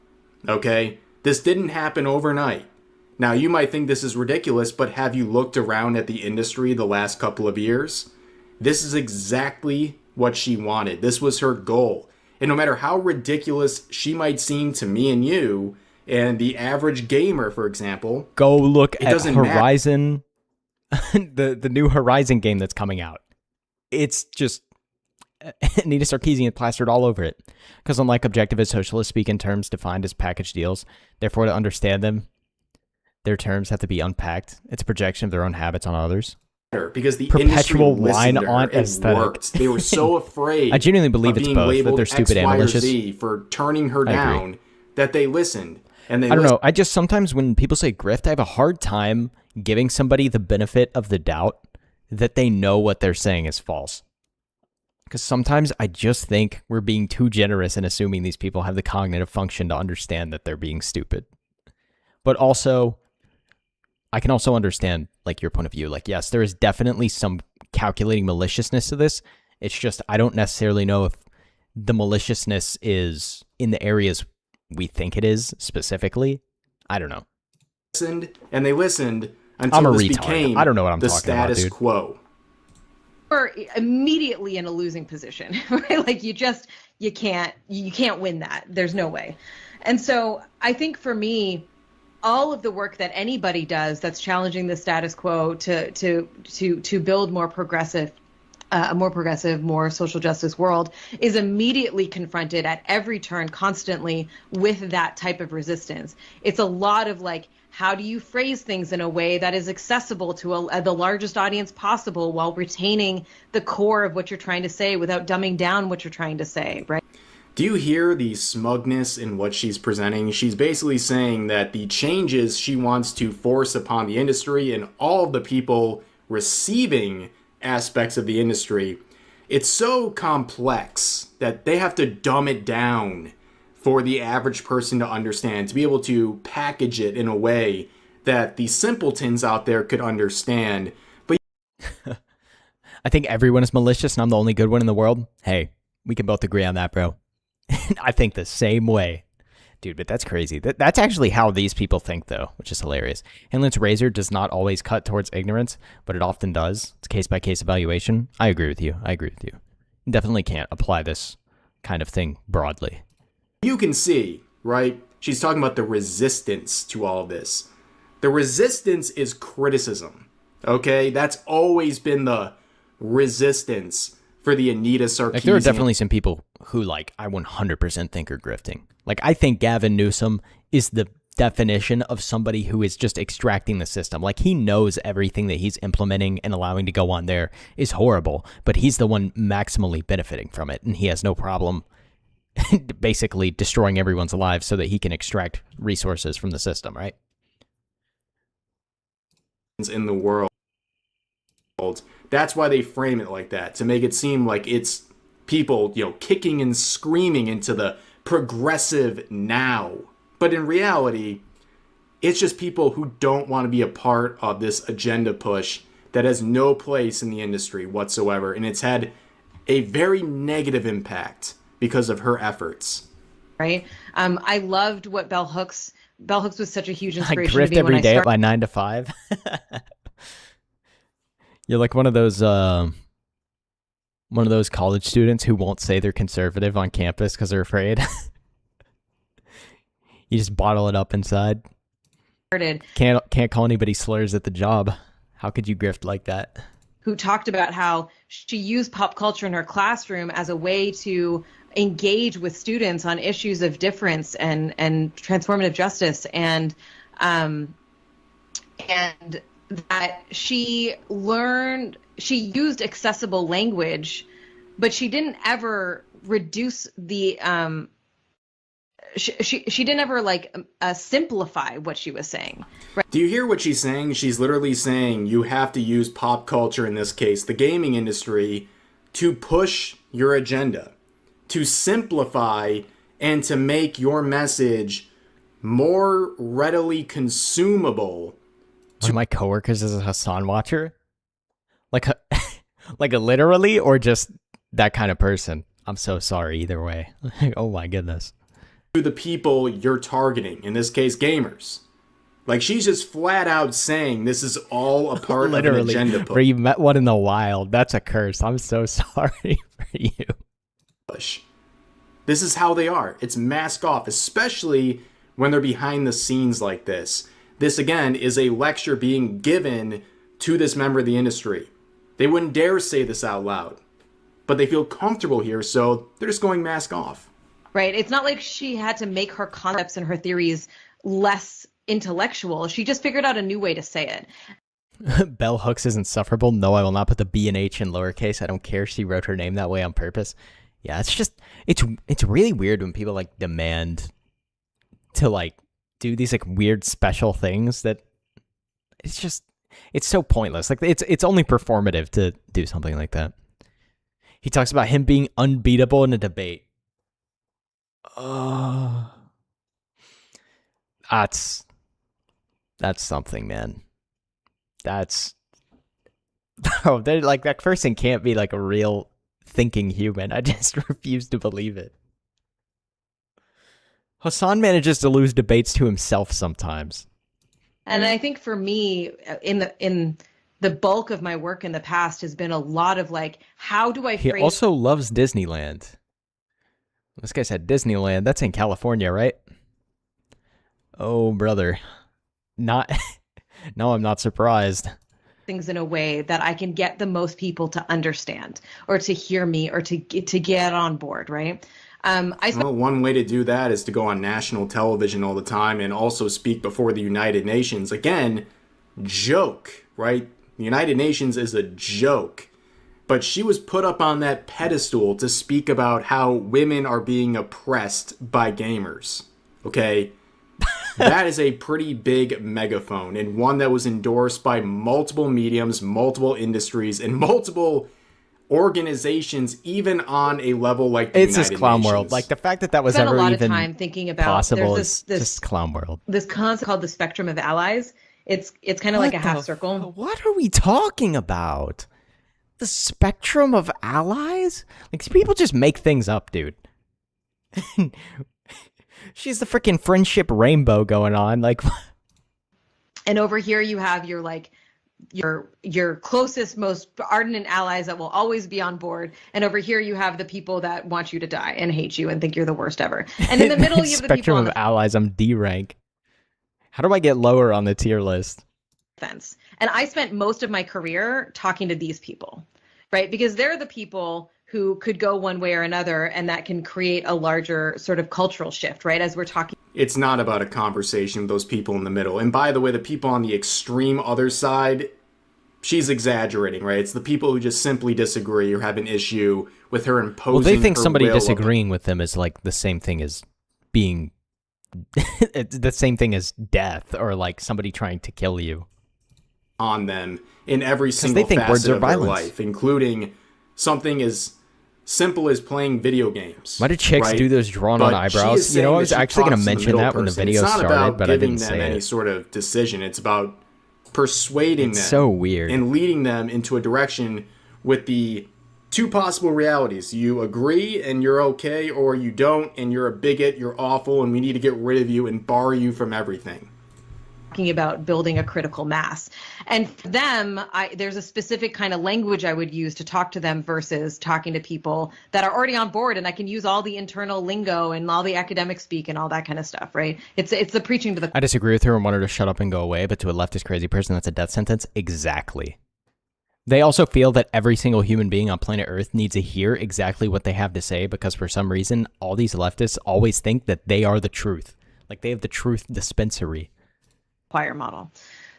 Okay? This didn't happen overnight. Now, you might think this is ridiculous, but have you looked around at the industry the last couple of years? This is exactly what she wanted. This was her goal. And no matter how ridiculous she might seem to me and you, and the average gamer, for example, go look at Horizon, the new Horizon game that's coming out. It's just Anita Sarkeesian plastered all over it. Because unlike objectivist socialists speak in terms defined as package deals, therefore to understand them, their terms have to be unpacked. It's a projection of their own habits on others. Because the perpetual industry line on aesthetic. Worked. They were so afraid. I genuinely believe it's both that they're stupid and malicious. For turning her down, that they listened. And they I don't know. I just sometimes when people say grift, I have a hard time giving somebody the benefit of the doubt that they know what they're saying is false. Because sometimes I just think we're being too generous in assuming these people have the cognitive function to understand that they're being stupid. But also, I can also understand, like, your point of view. Like, yes, there is definitely some calculating maliciousness to this. It's just I don't necessarily know if the maliciousness is in the areas we think it is specifically. I don't know. And they listened until this became I don't know what I'm the talking about, status dude. quo. We're immediately in a losing position, right? Like you can't win that. There's no way. And so I think for me, all of the work that anybody does that's challenging the status quo to build more progressive, a more progressive, more social justice world is immediately confronted at every turn constantly with that type of resistance. It's a lot of like, how do you phrase things in a way that is accessible to the largest audience possible while retaining the core of what you're trying to say without dumbing down what you're trying to say, right? Do you hear the smugness in what she's presenting? She's basically saying that the changes she wants to force upon the industry and all of the people receiving aspects of the industry, it's so complex that they have to dumb it down for the average person to understand, to be able to package it in a way that the simpletons out there could understand. But I think everyone is malicious and I'm the only good one in the world. Hey, we can both agree on that, bro. I think the same way. Dude, but that's crazy. That's actually how these people think, though, which is hilarious. Hinley's razor does not always cut towards ignorance, but it often does. It's case-by-case evaluation. I agree with you. You definitely can't apply this kind of thing broadly. You can see, right? She's talking about the resistance to all of this. The resistance is criticism, okay? That's always been the resistance for the Anita Sarkeesian. Like, there are definitely some people who, like, I 100% think are grifting. Like, I think Gavin Newsom is the definition of somebody who is just extracting the system. Like, he knows everything that he's implementing and allowing to go on there is horrible, but he's the one maximally benefiting from it, and he has no problem basically destroying everyone's lives so that he can extract resources from the system, right? In the world. That's why they frame it like that, to make it seem like it's people, kicking and screaming into the progressive now. But in reality, it's just people who don't want to be a part of this agenda push that has no place in the industry whatsoever. And it's had a very negative impact because of her efforts. Right. I loved what Bell Hooks was such a huge inspiration. I grift every day by 9 to 5. You're like one of those college students who won't say they're conservative on campus because they're afraid. You just bottle it up inside. Can't call anybody slurs at the job. How could you grift like that? Who talked about how she used pop culture in her classroom as a way to engage with students on issues of difference and transformative justice, and that she used accessible language, but she didn't ever reduce the she didn't ever simplify what she was saying. Right? Do you hear what she's saying? She's literally saying you have to use pop culture, in this case the gaming industry, to push your agenda, to simplify and to make your message more readily consumable. One of my coworkers is a Hassan watcher, like literally, or just that kind of person. I'm so sorry either way. Oh my goodness. To the people you're targeting, in this case gamers. Like, she's just flat out saying this is all a part of an agenda push. Where you met one in the wild. That's a curse. I'm so sorry for you. This is how they are. It's mask off, especially when they're behind the scenes like this. This, again, is a lecture being given to this member of the industry. They wouldn't dare say this out loud, but they feel comfortable here, so they're just going mask off. Right. It's not like she had to make her concepts and her theories less intellectual. She just figured out a new way to say it. Bell Hooks is insufferable. No, I will not put the B and H in lowercase. I don't care. She wrote her name that way on purpose. Yeah, it's really weird when people demand to do these weird special things that it's so pointless. It's only performative to do something like that. He talks about him being unbeatable in a debate. That's something, man. That person can't be a real thinking human. I just refuse to believe it. Hassan manages to lose debates to himself sometimes. And I think for me, in the bulk of my work in the past has been a lot of how do I phrase... He also loves Disneyland. This guy said Disneyland. That's in California, right? Oh, brother. No, I'm not surprised. Things in a way that I can get the most people to understand or to hear me or to get on board, right? One way to do that is to go on national television all the time and also speak before the United Nations. Again, joke, right? The United Nations is a joke. But she was put up on that pedestal to speak about how women are being oppressed by gamers. Okay? That is a pretty big megaphone, and one that was endorsed by multiple mediums, multiple industries, and multiple organizations, even on a level like the United Nations. It's this clown world. The fact that was ever even possible. I spent a lot of time thinking about possible is just clown world. This concept called the spectrum of allies. It's kind of like a half circle. What are we talking about? The spectrum of allies? People just make things up, dude. She's the freaking friendship rainbow going on. And over here you have your closest, most ardent allies that will always be on board. And over here you have the people that want you to die and hate you and think you're the worst ever. And in the middle you have the people spectrum of allies. I'm D rank. How do I get lower on the tier list? Fence. And I spent most of my career talking to these people, right? Because they're the people who could go one way or another, and that can create a larger sort of cultural shift, right? As we're talking. It's not about a conversation with those people in the middle. And by the way, the people on the extreme other side, she's exaggerating, right? It's the people who just simply disagree or have an issue with her imposing. Well, they think her somebody will disagreeing with them is like the same thing as being it's the same thing as death, or like somebody trying to kill you on them in every single they think facet words are of their violence. life, including something as simple as playing video games. Why do chicks right? do those drawn But on she eyebrows? is You know, saying I was that she actually going to talks the mention middle that when the person. video it's not started, about but I giving didn't them say any it. sort of decision. It's about persuading It's them. so weird. And leading them into a direction with the two possible realities. You agree and you're okay, or you don't and you're a bigot, you're awful, and we need to get rid of you and bar you from everything. Talking about building a critical mass. And for them, there's a specific kind of language I would use to talk to them versus talking to people that are already on board, and I can use all the internal lingo and all the academic speak and all that kind of stuff, right? It's the preaching to the... I disagree with her and want her to shut up and go away, but to a leftist crazy person, that's a death sentence? Exactly. They also feel that every single human being on planet Earth needs to hear exactly what they have to say, because for some reason, all these leftists always think that they are the truth. Like they have the truth dispensary. Choir model.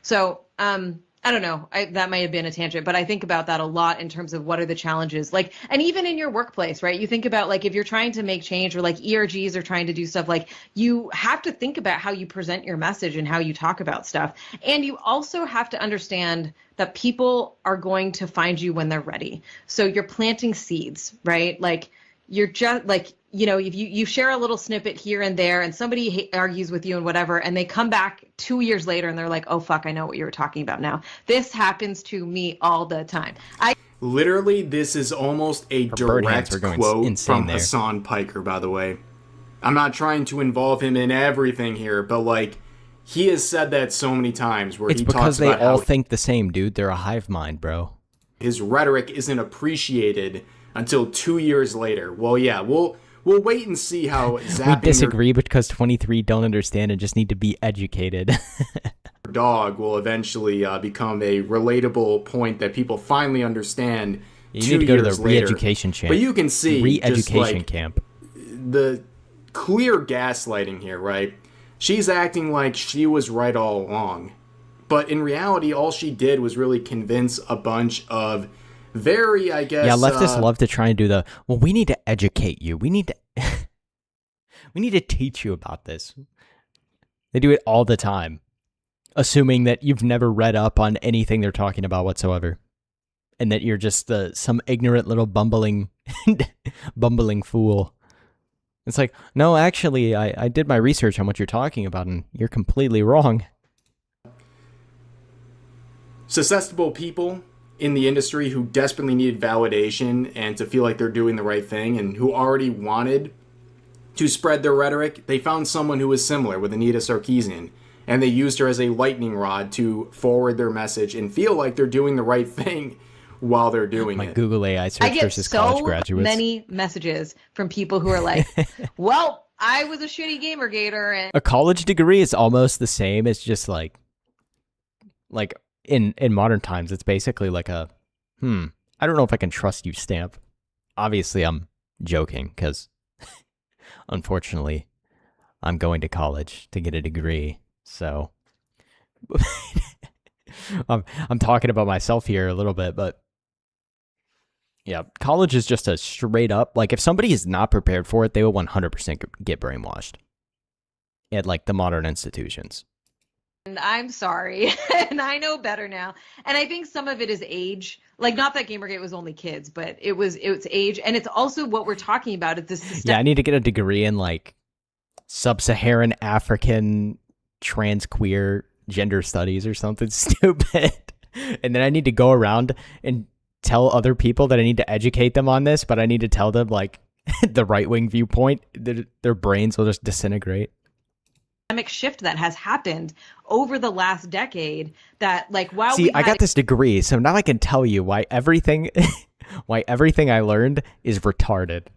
So, I don't know, that might have been a tangent, but I think about that a lot in terms of what are the challenges, like, and even in your workplace, right? You think about like, if you're trying to make change, or like ERGs are trying to do stuff, like you have to think about how you present your message and how you talk about stuff. And you also have to understand that people are going to find you when they're ready. So you're planting seeds, right? Like you're just like, you know, if you share a little snippet here and there and somebody argues with you and whatever, and they come back 2 years later and they're like, oh, fuck, I know what you were talking about now. This happens to me all the time. Literally, this is almost a direct quote from there. Hassan Piker, by the way. I'm not trying to involve him in everything here, but like, he has said that so many times where It's he because talks they about all how think the same, dude. They're a hive mind, bro. his rhetoric isn't appreciated until 2 years later. Well, yeah, we'll wait and see how zapping We disagree because 23 don't understand and just need to be educated. your dog will eventually become a relatable point that people finally understand. You 2 need to go to the years later. re-education camp. But you can see just, re-education like, camp. The clear gaslighting here, right? She's acting like she was right all along. But in reality, all she did was really convince a bunch of very, I guess... Yeah, leftists love to try and do the, well, we need to educate you. We need to... we need to teach you about this. They do it all the time, assuming that you've never read up on anything they're talking about whatsoever. And that you're just some ignorant little bumbling fool. It's like, no, actually, I did my research on what you're talking about, and you're completely wrong. Susceptible people in the industry who desperately needed validation and to feel like they're doing the right thing, and who already wanted to spread their rhetoric, they found someone who was similar with Anita Sarkeesian, and they used her as a lightning rod to forward their message and feel like they're doing the right thing while they're doing it. Google AI search I get versus college so graduates. many messages from people who are like, well, I was a shitty Gamergator, and A college degree is almost the same. It's just like in modern times, it's basically like a, I don't know if I can trust you stamp. Obviously, I'm joking because unfortunately, I'm going to college to get a degree. So I'm talking about myself here a little bit, but yeah, college is just a straight up, like if somebody is not prepared for it, they will 100% get brainwashed at like the modern institutions. I'm sorry, and I know better now. And I think some of it is age. Like, not that Gamergate was only kids, but it's age, and it's also what we're talking about. It's this. Yeah, I need to get a degree in like sub-Saharan African trans queer gender studies or something stupid, and then I need to go around and tell other people that I need to educate them on this, but I need to tell them like the right-wing viewpoint. Their brains will just disintegrate. Shift that has happened over the last decade that like while See, I got this degree, so now I can tell you why everything I learned is retarded.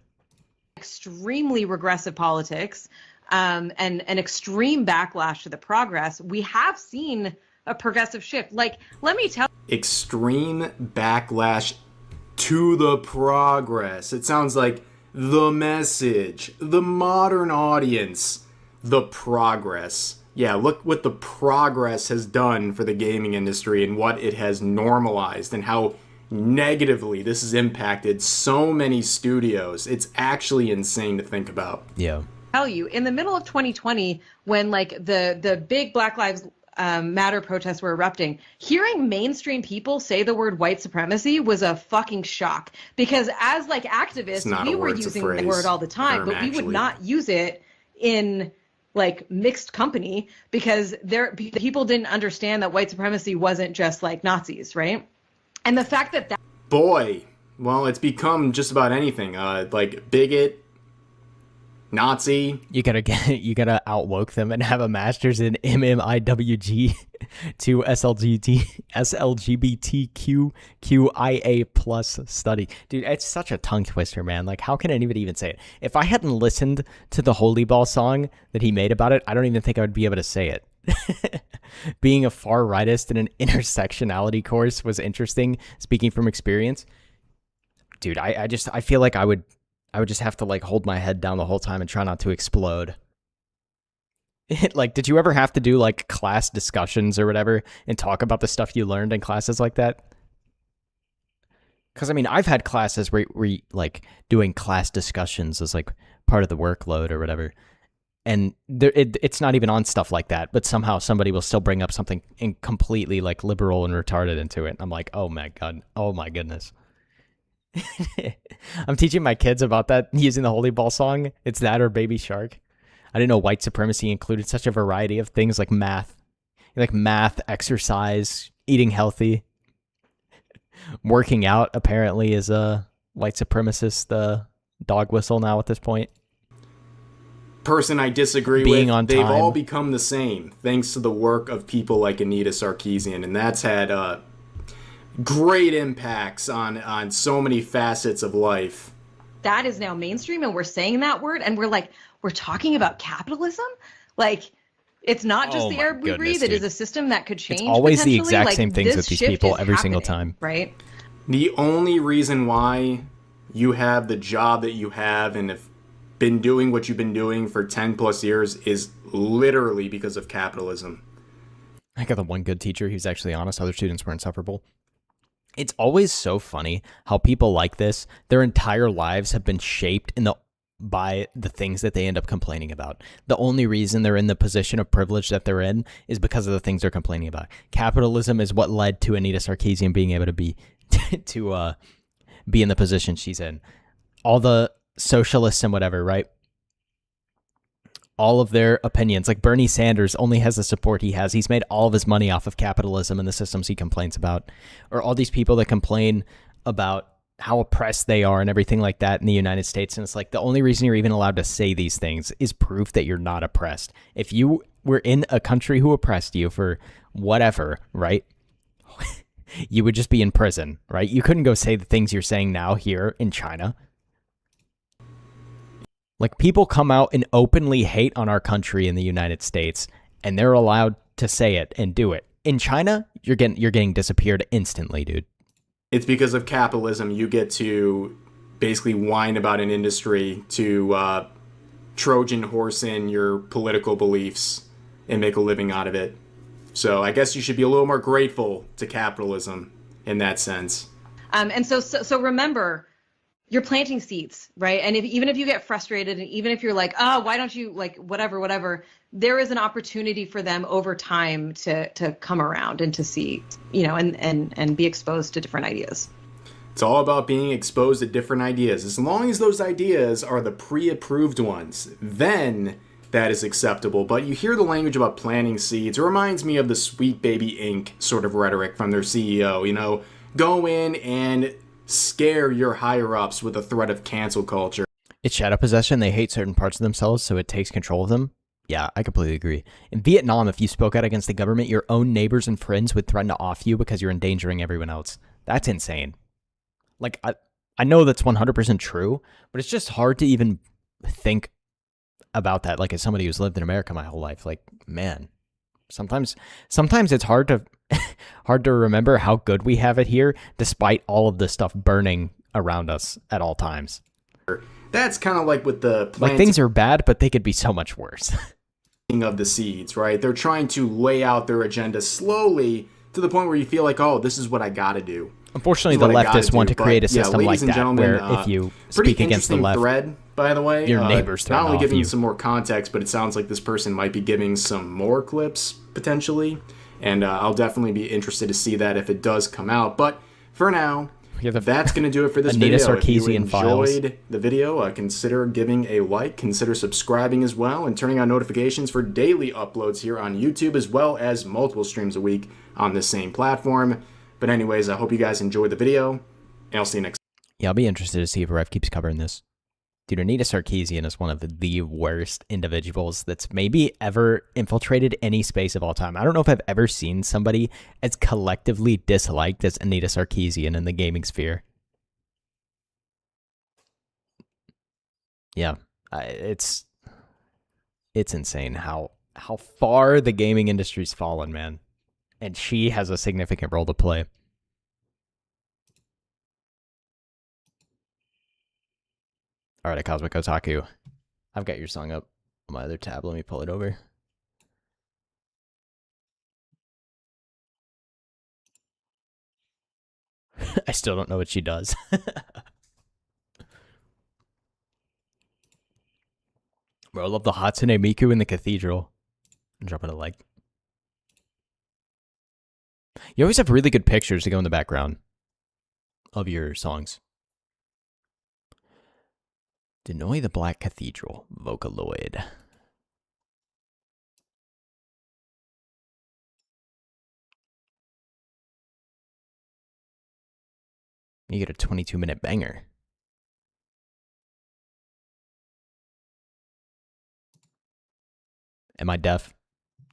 Extremely regressive politics and an extreme backlash to the progress, we have seen a progressive shift. Like, let me tell Extreme backlash to the progress. It sounds like the message, the modern audience, the progress. Yeah, look what the progress has done for the gaming industry and what it has normalized and how negatively this has impacted so many studios. It's actually insane to think about. Yeah. Tell you, in the middle of 2020, when like the big Black Lives Matter protests were erupting, hearing mainstream people say the word white supremacy was a fucking shock. Because as like activists, we were using the word all the time, but we would not use it in like mixed company because people didn't understand that white supremacy wasn't just like Nazis, right? And the fact that boy, well, it's become just about anything. Like bigot, Nazi. You gotta outwoke them and have a master's in MMIWG to SLGBTQIA plus study. Dude, it's such a tongue twister, man. Like, how can anybody even say it? If I hadn't listened to the Holy Ball song that he made about it, I don't even think I would be able to say it. Being a far rightist in an intersectionality course was interesting, speaking from experience. Dude, I feel like I would just have to like hold my head down the whole time and try not to explode. Like, did you ever have to do like class discussions or whatever and talk about the stuff you learned in classes like that? Because I mean, I've had classes where like doing class discussions is like part of the workload or whatever. And it's not even on stuff like that, but somehow somebody will still bring up something completely like liberal and retarded into it. And I'm like, oh my God, oh my goodness. I'm teaching my kids about that using the Holy Ball song. It's that or Baby Shark. I didn't know white supremacy included such a variety of things like math, exercise, eating healthy. Working out apparently is a white supremacist dog whistle now at this point. Person I disagree Being with, on they've time. all become the same thanks to the work of people like Anita Sarkeesian, and that's had great impacts on so many facets of life. that is now mainstream and we're saying that word and we're talking about capitalism? Like, it's not just the air we breathe. It is a system that could change. It's always the exact like, same things with these people every single time. Right? The only reason why you have the job that you have and have been doing what you've been doing for 10 plus years is literally because of capitalism. I got the one good teacher who's actually honest. Other students were insufferable. It's always so funny how people like this, their entire lives have been shaped by the things that they end up complaining about. The only reason they're in the position of privilege that they're in is because of the things they're complaining about. Capitalism is what led to Anita Sarkeesian being able to be in the position she's in. All the socialists and whatever, right? All of their opinions, like Bernie Sanders only has the support he has. He's made all of his money off of capitalism and the systems he complains about. Or all these people that complain about how oppressed they are and everything like that in the United States. And it's like the only reason you're even allowed to say these things is proof that you're not oppressed. If you were in a country who oppressed you for whatever, right? You would just be in prison, right? You couldn't go say the things you're saying now here in China. Like, people come out and openly hate on our country in the United States, and they're allowed to say it and do it. In China, you're getting disappeared instantly, dude. It's because of capitalism. You get to basically whine about an industry to Trojan horse in your political beliefs and make a living out of it. So I guess you should be a little more grateful to capitalism in that sense. And so remember, you're planting seeds, right? And even if you get frustrated and even if you're like, oh, why don't you, like, whatever, there is an opportunity for them over time to come around and to see, and be exposed to different ideas. It's all about being exposed to different ideas. As long as those ideas are the pre-approved ones, then that is acceptable. But you hear the language about planting seeds. It reminds me of the Sweet Baby Inc. sort of rhetoric from their CEO, go in and scare your higher-ups with the threat of cancel culture. It's shadow possession. They hate certain parts of themselves, so it takes control of them. Yeah, I completely agree. In Vietnam, if you spoke out against the government, your own neighbors and friends would threaten to off you because you're endangering everyone else. That's insane. Like, I know that's 100% true, but it's just hard to even think about that, like, as somebody who's lived in America my whole life. Like, man, sometimes it's hard to remember how good we have it here, despite all of this stuff burning around us at all times. That's kind of like with the like, things are bad, but they could be so much worse. of the seeds, right? They're trying to lay out their agenda slowly to the point where you feel like, oh, this is what I gotta do. Unfortunately, the leftists want to create a system like that, where if you speak against the left, thread, by the way, your neighbors throw not only off giving you. some more context, but it sounds like this person might be giving some more clips potentially, and I'll definitely be interested to see that if it does come out. But for now, that's going to do it for this Anita video. If you Sarkeesian files. enjoyed the video, consider giving a like, consider subscribing as well, and turning on notifications for daily uploads here on YouTube, as well as multiple streams a week on the same platform. But anyways, I hope you guys enjoyed the video, and I'll see you next time. Yeah, I'll be interested to see if Rev keeps covering this. Dude, Anita Sarkeesian is one of the worst individuals that's maybe ever infiltrated any space of all time. I don't know if I've ever seen somebody as collectively disliked as Anita Sarkeesian in the gaming sphere. Yeah, it's insane how far the gaming industry's fallen, man. And she has a significant role to play. All right, Cosmic Otaku. I've got your song up on my other tab. Let me pull it over. I still don't know what she does. Bro, I love the Hatsune Miku in the cathedral. I'm dropping a like. You always have really good pictures to go in the background of your songs. Denoy the Black Cathedral, Vocaloid. You get a 22-minute banger. Am I deaf?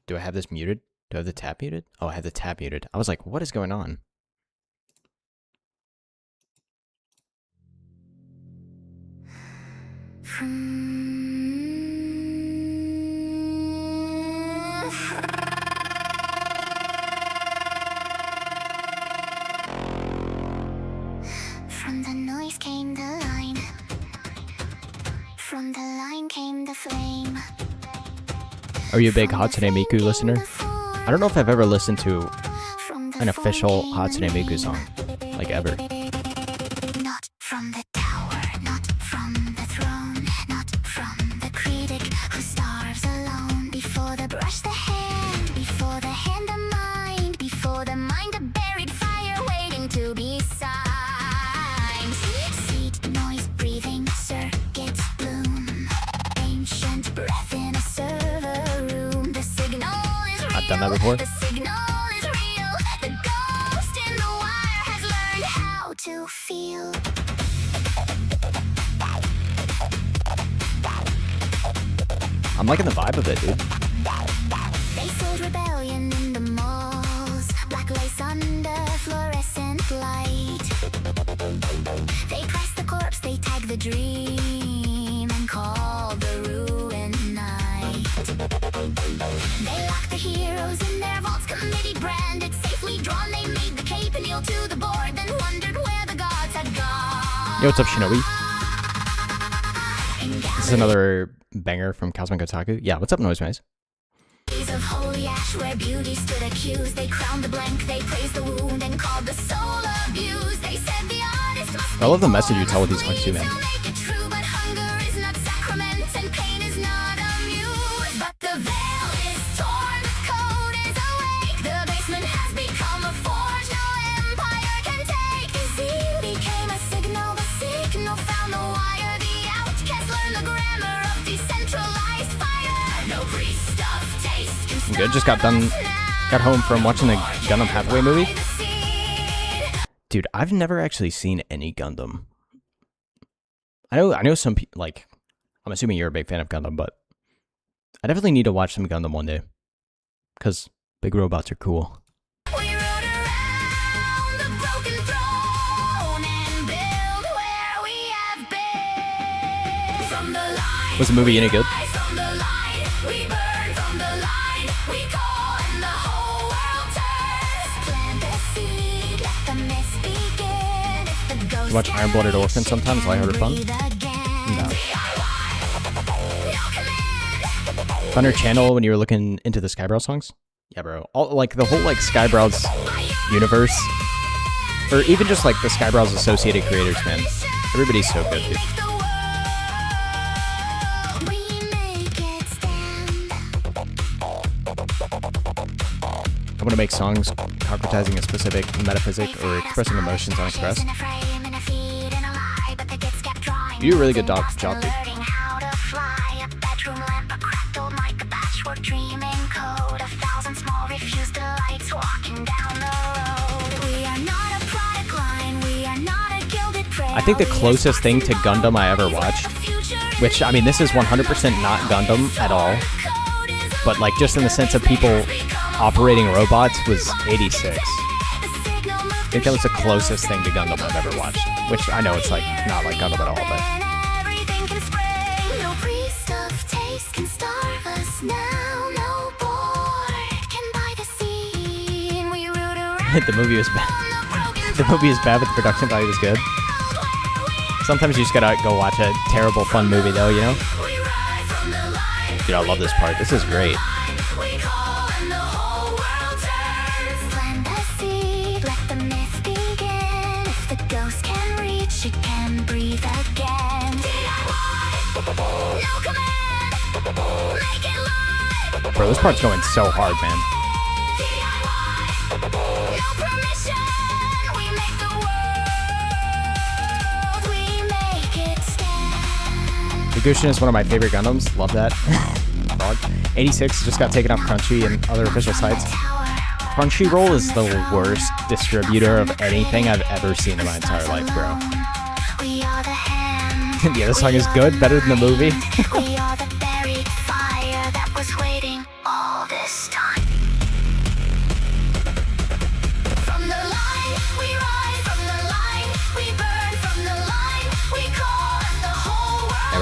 Do I have this muted? Do I have the tab muted? Oh, I have the tab muted. I was like, what is going on? From the noise came the line. From the line came the flame. Are you a big Hatsune Miku listener? I don't know if I've ever listened to an official Hatsune Miku song, like ever. Not from the tower, not from the throne, not from the critic who starves alone. Before the brush, the hand, before the hand, the mind, before the mind, a buried fire waiting to be signed. Seed, noise, breathing, circuits, bloom. Ancient breath in a server room. The signal is real. I've done that before. The signal is real. The ghost in the wire has learned how to feel. I'm liking the vibe of it, dude. They sold rebellion in the malls. Black lace under fluorescent light. They press the corpse, they tag the dream and call the ruin night. They lock the heroes in their vaults, committee branded, safely drawn. They made the cape and kneel to the board, then wondered where the gods had gone. Yo, what's up, Shinobi? This is another banger from Cosmic Otaku. Yeah, what's up, Noise Maze? Days of holy ash where beauty stood accused. They crowned the blank, they praised the wound and called the soul abused. They said the artist must I love the message you tell with these songs too, man. make it true, but hunger is not sacrament and pain is not amused. But the veil is torn, the code is awake. The basement has become a forge no empire can take. The zeal became a signal, the signal found the wire. The outcast learned the grammar of decentralized fire. No priest of taste. I'm good. Just got home from watching the Gundam Hathaway movie. Dude, I've never actually seen any Gundam. I know some people, like, I'm assuming you're a big fan of Gundam, but I definitely need to watch some Gundam one day. Because big robots are cool. Was the movie any good? You watch Iron Blooded Orphan sometimes, lighthearted fun? No. Thunder Channel when you were looking into the Skybrow songs? Yeah, bro. All like the whole like Skybrow's universe, or even just like the Skybrow's associated creators, man. Everybody's so good, dude. I want to make songs concretizing a specific metaphysic or expressing emotions unexpressed. You do a really good job, dude. I think the closest thing to Gundam I ever watched, which, I mean, this is 100% not Gundam at all, but like just in the sense of people operating robots, was 86. I think that was the closest thing to Gundam I've ever watched, which I know it's like not like Gundam at all, but the movie was bad. The movie is bad, but the production value was good. Sometimes you just gotta go watch a terrible fun movie though, you know? Dude, I love this part. This is great. Bro, this part's going so hard, man. Gushin is one of my favorite Gundams. Love that. 86 just got taken off Crunchy and other official sites. Crunchyroll is the worst distributor of anything I've ever seen in my entire life, bro. Yeah, this song is good, better than the movie.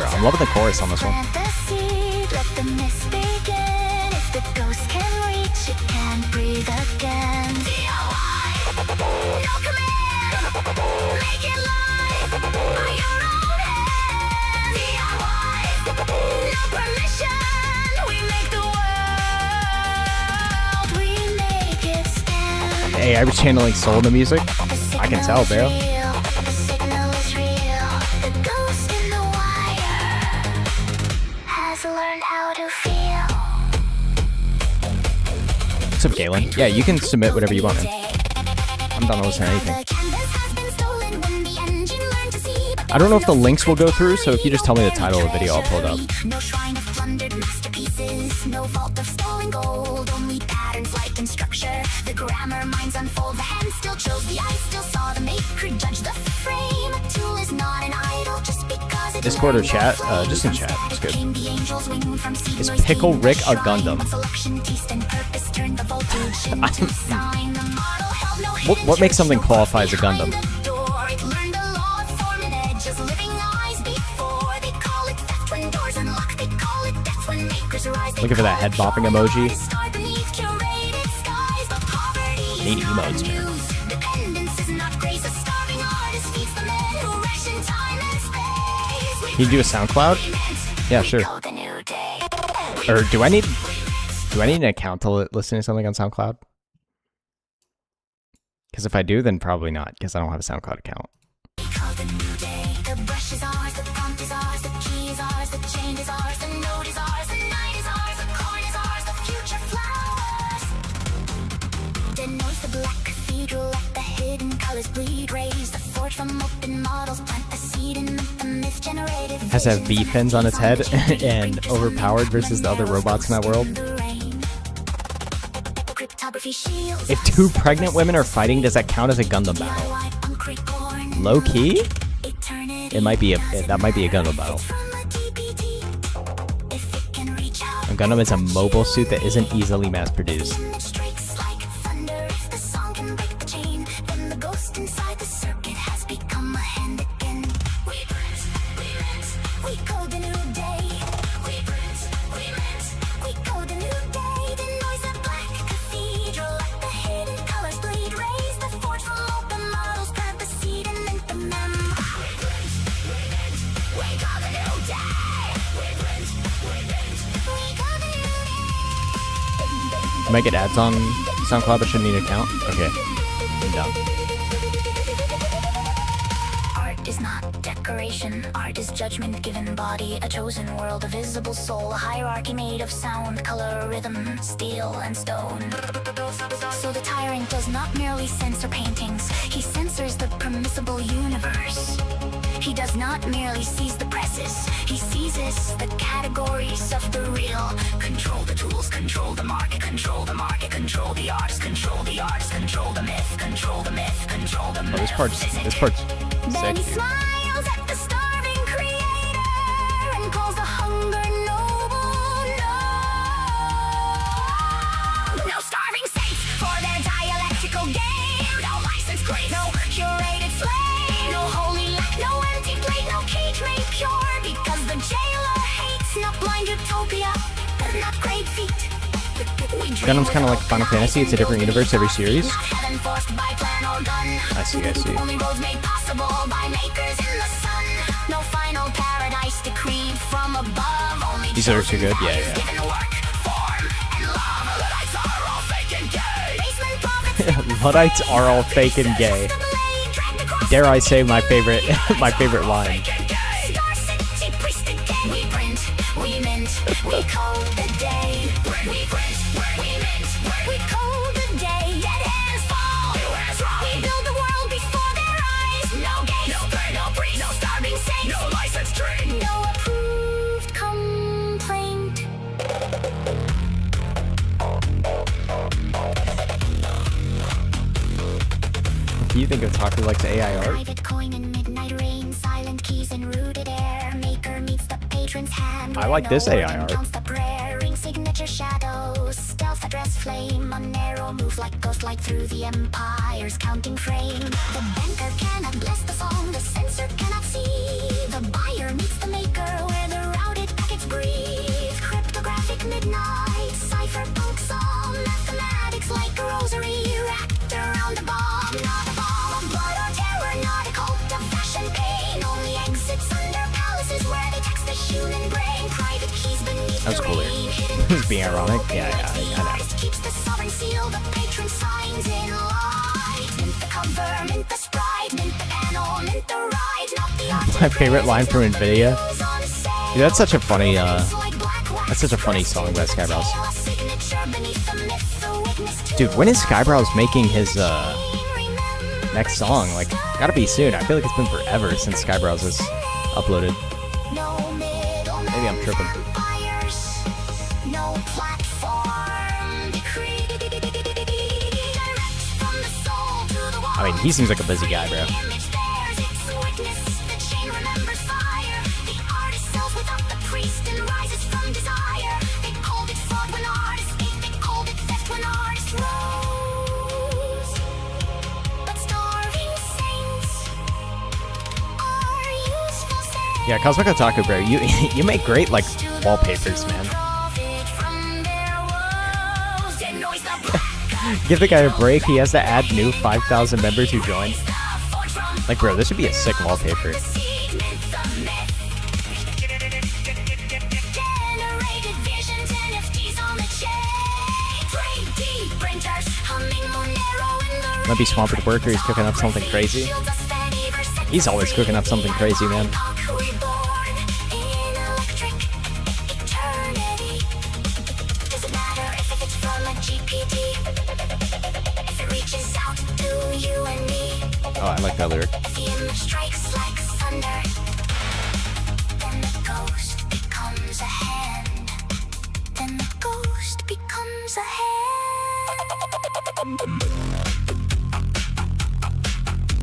I'm loving the chorus on this one. Hey, I was channeling soul in the music. I can tell, bro. What's up, Galen? Yeah, you can submit whatever you want, man. I'm done listening to anything. I don't know if the links will go through, so if you just tell me the title of the video, I'll pull it up. No shrine of plundered masterpieces, no vault of stolen gold, only patterns like in structure. The grammar minds unfold, the hand still chose the eye, still saw the maker judge the frame. A tool is not an idol just because it Discord or chat? Just in chat. It's good. Is Pickle Rick a Gundam? What makes something qualify as a Gundam? Looking for that head bopping emoji. Need emotes, man. Can you do a SoundCloud? Yeah, sure. Or do I need an account to listen to something on SoundCloud? Because if I do, then probably not, because I don't have a SoundCloud account. Has to have bee fins on its head and overpowered versus the other robots in that world. If two pregnant women are fighting, does that count as a Gundam battle? Low key? It might be that might be a Gundam battle. A Gundam is a mobile suit that isn't easily mass produced. You might get ads on SoundCloud, but shouldn't need an account. Okay, I'm down. Art is not decoration. Art is judgment given body, a chosen world, a visible soul, a hierarchy made of sound, color, rhythm, steel, and stone. So the tyrant does not merely censor paintings, he censors the permissible universe. He does not merely seize the presses, he seizes the categories of the real. Control the tools, control the market, control the market, control the artist, control the artist, control the myth, control the myth, control the myth. Oh, this part's sick, dude. Smiles at the starving creator and calls the hunger noble. No starving saints for their dialectical game. No licensed grave, no curated slave, no holy lack, no empty plate, no cage made pure. Because the jailer hates not blind utopia, but not great feet. Gundam's kind of like Final Fantasy. It's a different universe every series. I see. Only roads made possible by makers in the sun. No final paradise decreed from above. Only These are too good. Yeah. Luddites are all fake and gay. Dare I say my favorite line. We print, we mint, we code the day. We print, we mint, we code the day. Dead hands fall. We build the world before their eyes. No gates, no pay, no priest, no starving saints, no license tree, no approved complaint. Do you think of Otaku likes AI art? Private coin in midnight rain, silent keys in rooted air. Maker meets the patron's hand. I like this AI art. Counts the prayer, ring signature shadows, stealth address flame, a narrow move like ghostlight through the empire's counting frame. The banker cannot bless the song, the censor cannot see. The buyer meets the maker where the routed packets breathe. Cryptographic midnight, cypherpunk song, mathematics like a rosary wrapped around a bomb. Not a bomb of blood or terror, not a cult of fashion pain. Only exits under palaces where they text the human brain. Private keys beneath That was the cooler. rain. This is being ironic. Yeah, I know. Artist keeps the sovereign seal, the patron signs in light. Mint the cover, mint the sprite, mint the panel, mint the ride, not the art. My favorite line from Nvidia. Dude, that's such a funny song by Skybrows. Dude, when is Skybrows making his next song? Like, gotta be soon. I feel like it's been forever since Skybrows has uploaded. Maybe I'm tripping. No platform decree. Direct from the soul to the wall. I mean, he seems like a busy guy, bro. Image bears its witness. The chain remembers fire. The artist sells without the priest and rises from desire. They called it fraud when artists ate. They called it theft when artists rose. But starving saints are useful saints. Yeah, Cosmic Otaku, bro. You make great like wallpapers, man. Give the guy a break. He has to add new 5,000 members who join. Like, bro, this would be a sick wallpaper. Might be swamped with work or he's cooking up something crazy. He's always cooking up something crazy, man. Oh, I like that lyric. Strikes like thunder. Then the ghost becomes a hand. Then the ghost becomes a hand.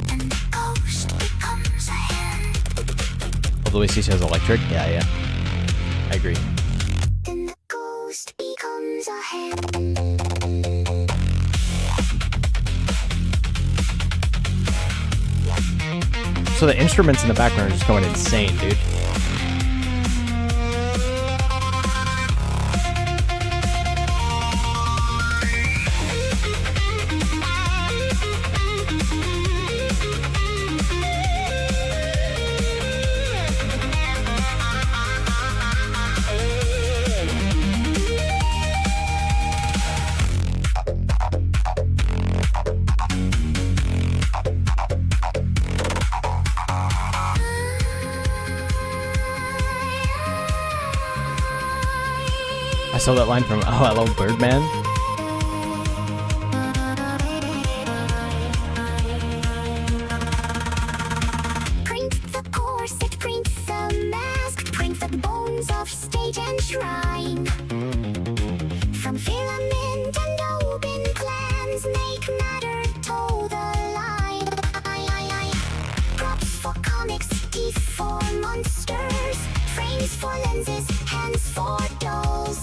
Then the ghost becomes a hand. Oh, the way she says electric? Yeah. I agree. Then the ghost becomes a hand. So the instruments in the background are just going insane, dude. stole that line from Hello Birdman. Print the corset, print the mask, print the bones of stage and shrine. From filament and open plans, make matter toe the line. Props for comics, teeth for monsters, frames for lenses, hands for dolls.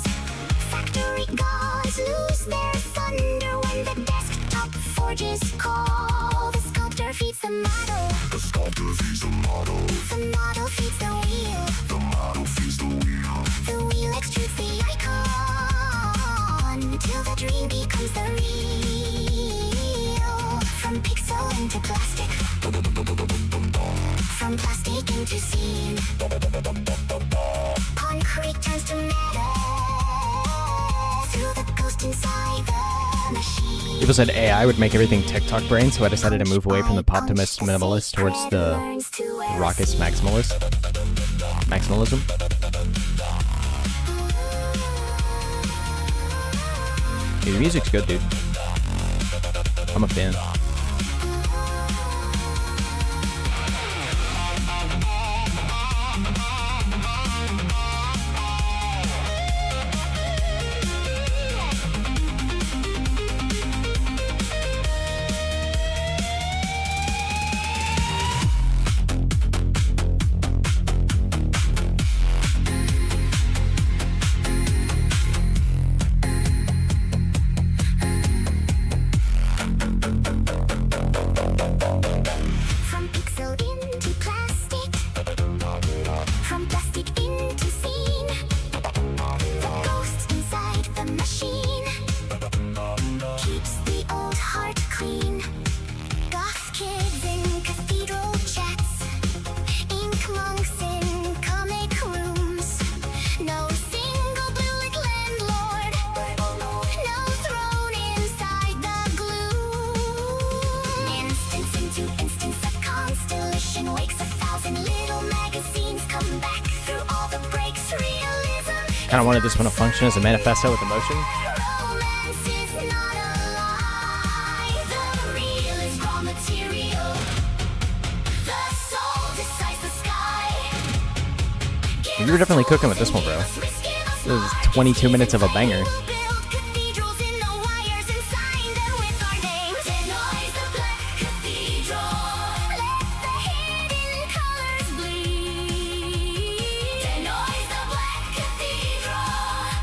Factory gods lose their thunder when the desktop forges call. The sculptor feeds the model. The sculptor feeds the model. The model feeds the wheel. The model feeds the wheel. The wheel extrudes the icon till the dream becomes the real. From pixel into plastic. From plastic into scene. Concrete turns to metal. Through the ghost inside the machine. People said AI would make everything TikTok brain, so I decided to move away from the Poptimist minimalist towards the Raucous maximalism. Dude, the music's good, dude. I'm a fan. From pixel into plastic. From plastic into scene. The ghost inside the machine keeps the old heart clean. Goth kids in cathedral chats. Ink monks in comic rooms. No single blue-lit landlord. No throne inside the gloom. Instance into instance, a constellation wakes 1,000 little magazines. Come back through all the breaks. Realism. Kind of wanted this one to function as a manifesto with emotion. Romance is not a lie. The real is raw material. The soul decides the sky. You were definitely cooking with this one, bro. This is 22 minutes of a banger. Cathedrals in the wires and sign them with our names. Denoise the black cathedral. Let the hidden colors bleed. Denoise the black cathedral.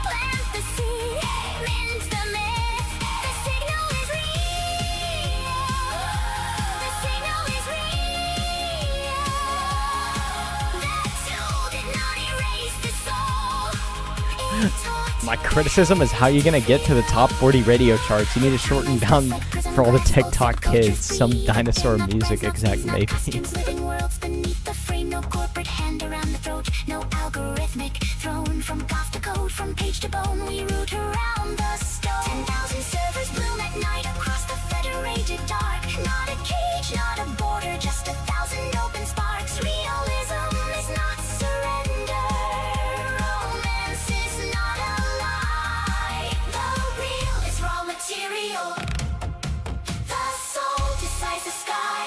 Plant the seed, mint the myth. The signal is real. The signal is real. That tool did not erase the soul. It taught. My criticism is how you gonna get to the top 40 radio charts. You need to shorten down for all the TikTok kids some dinosaur music exec maybe. Living worlds beneath the frame, no corporate hand around the throat, no algorithmic throne. From goth to code, from page to bone, we root around the stone. 10,000 servers bloom at night across the federated dark. Not a cage, not a border, just 1,000 open sparks. Realism is not surrender. Romance is not a lie. The real is raw material. The soul decides the sky.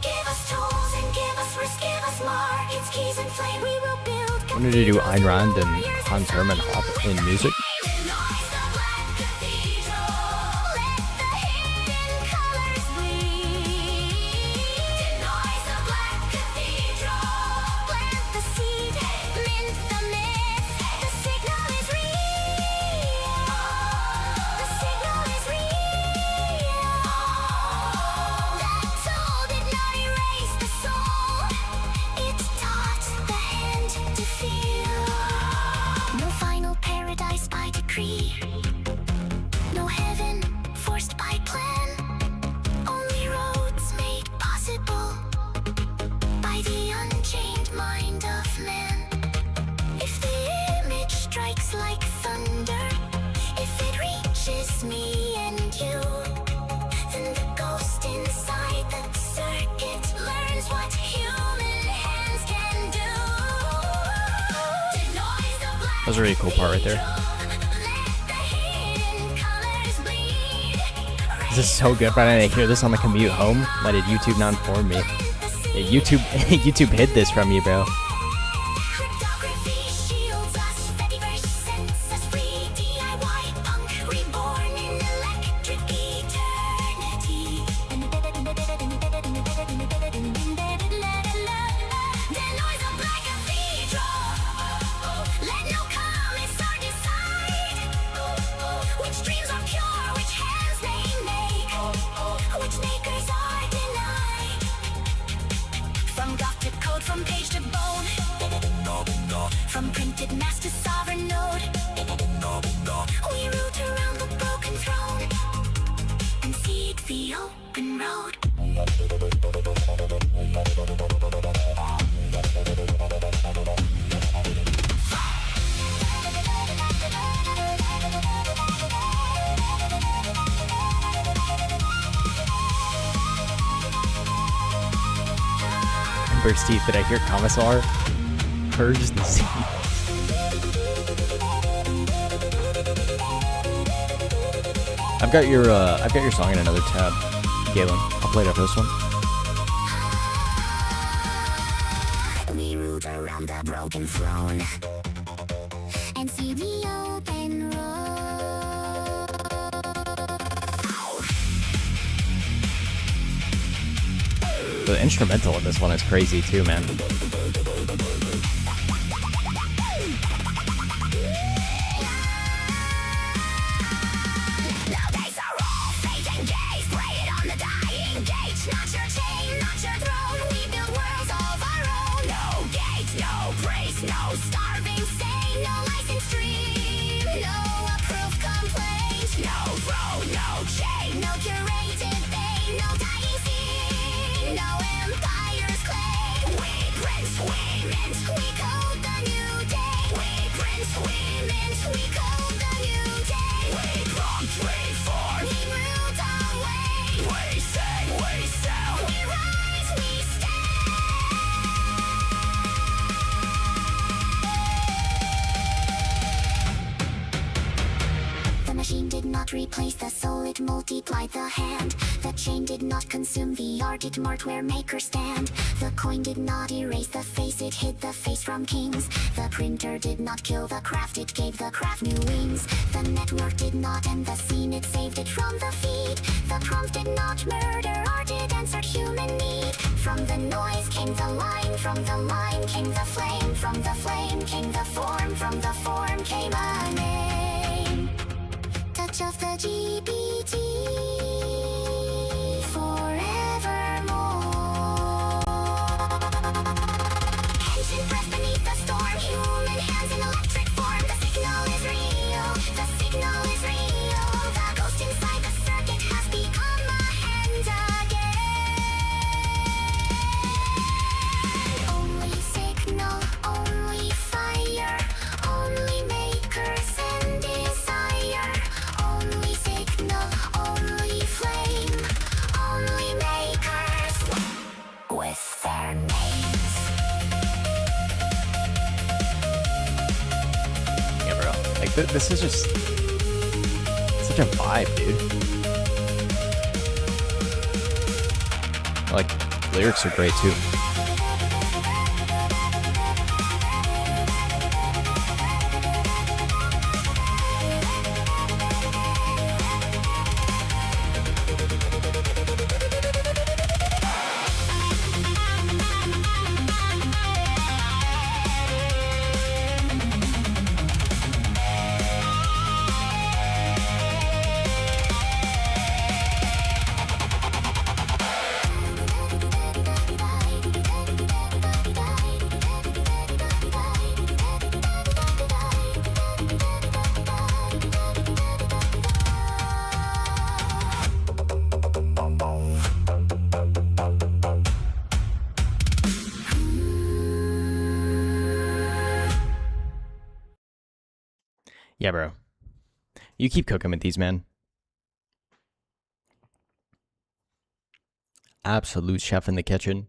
Give us tools and give us risk, give us markets, keys and flame. We will build. When did you do Ayn Rand and Hans Hermann Hop in music? Denoise the black cathedral. Let the hidden colors bleed. Denoise the black cathedral. Plant the seed, mint the myth. The signal is real. The signal is real. That tool did not erase the soul. It taught the hand to feel. No final paradise by decree. No heaven forced by plan. Only roads made possible by the unchained mind of man. If the image strikes like thunder, if it reaches me and you, then the ghost inside the circuit learns what human hands can do. That was a really cool part right there. This is so good, but I hear this on the commute home. Why did YouTube not inform me? Yeah, YouTube hid this from you, bro. From goth to code, from page to bone, from printed mass to sovereign node, we root around the broken throne and seek the open road. Burst teeth, did I hear Commissar? Purge the sea. I've got your song in another tab, Galen. I'll play it after this one. We root around the broken throne and see the open road. The instrumental in this one is crazy too, man. No starving say, no license dream, no approved complaint, no road, no chain, no curated vein, no dying scene, no empire's claim. We print, we mint, we code the new day. We print, we mint, we code the new day. We prompt, we form, we root our way. We sing, we sell, we rise, we stand. The machine did not replace the soul, it multiplied the hand. The chain did not consume the art, it marked where makers stand. The coin did not erase the face, it hid the face from kings. The printer did not kill the craft, it gave the craft new wings. The network did not end the scene, it saved it from the feed. The prompt did not murder art, it answered human need. From the noise came the line, from the line came the flame. From the flame came the form, from the form came a name. Touch of the GPT forevermore. Ancient breath beneath the storm, human hands in electric form. The signal is real, the signal is real. The ghost inside the circuit has become a hand again. Only signal, only fire, only makers and desire. Only signal, only flame, only makers with their names. Yeah, bro. Like this is just such a vibe, dude. Like lyrics are great too. Yeah, bro. You keep cooking with these, man. Absolute chef in the kitchen.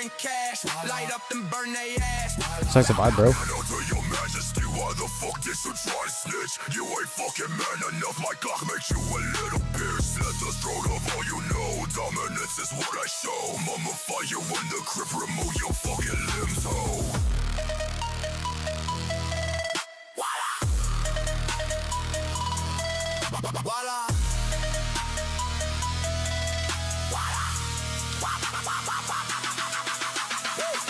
and cash. Light up and burn they ass. Sucks a vibe, bro. Why the fuck did you try to snitch? You ain't fucking man enough. My Glock makes you a little bitch. Let the stroke of all you know. Dominance is what I show. Mama fire when the crib remove your fucking limbs, ho. Voila.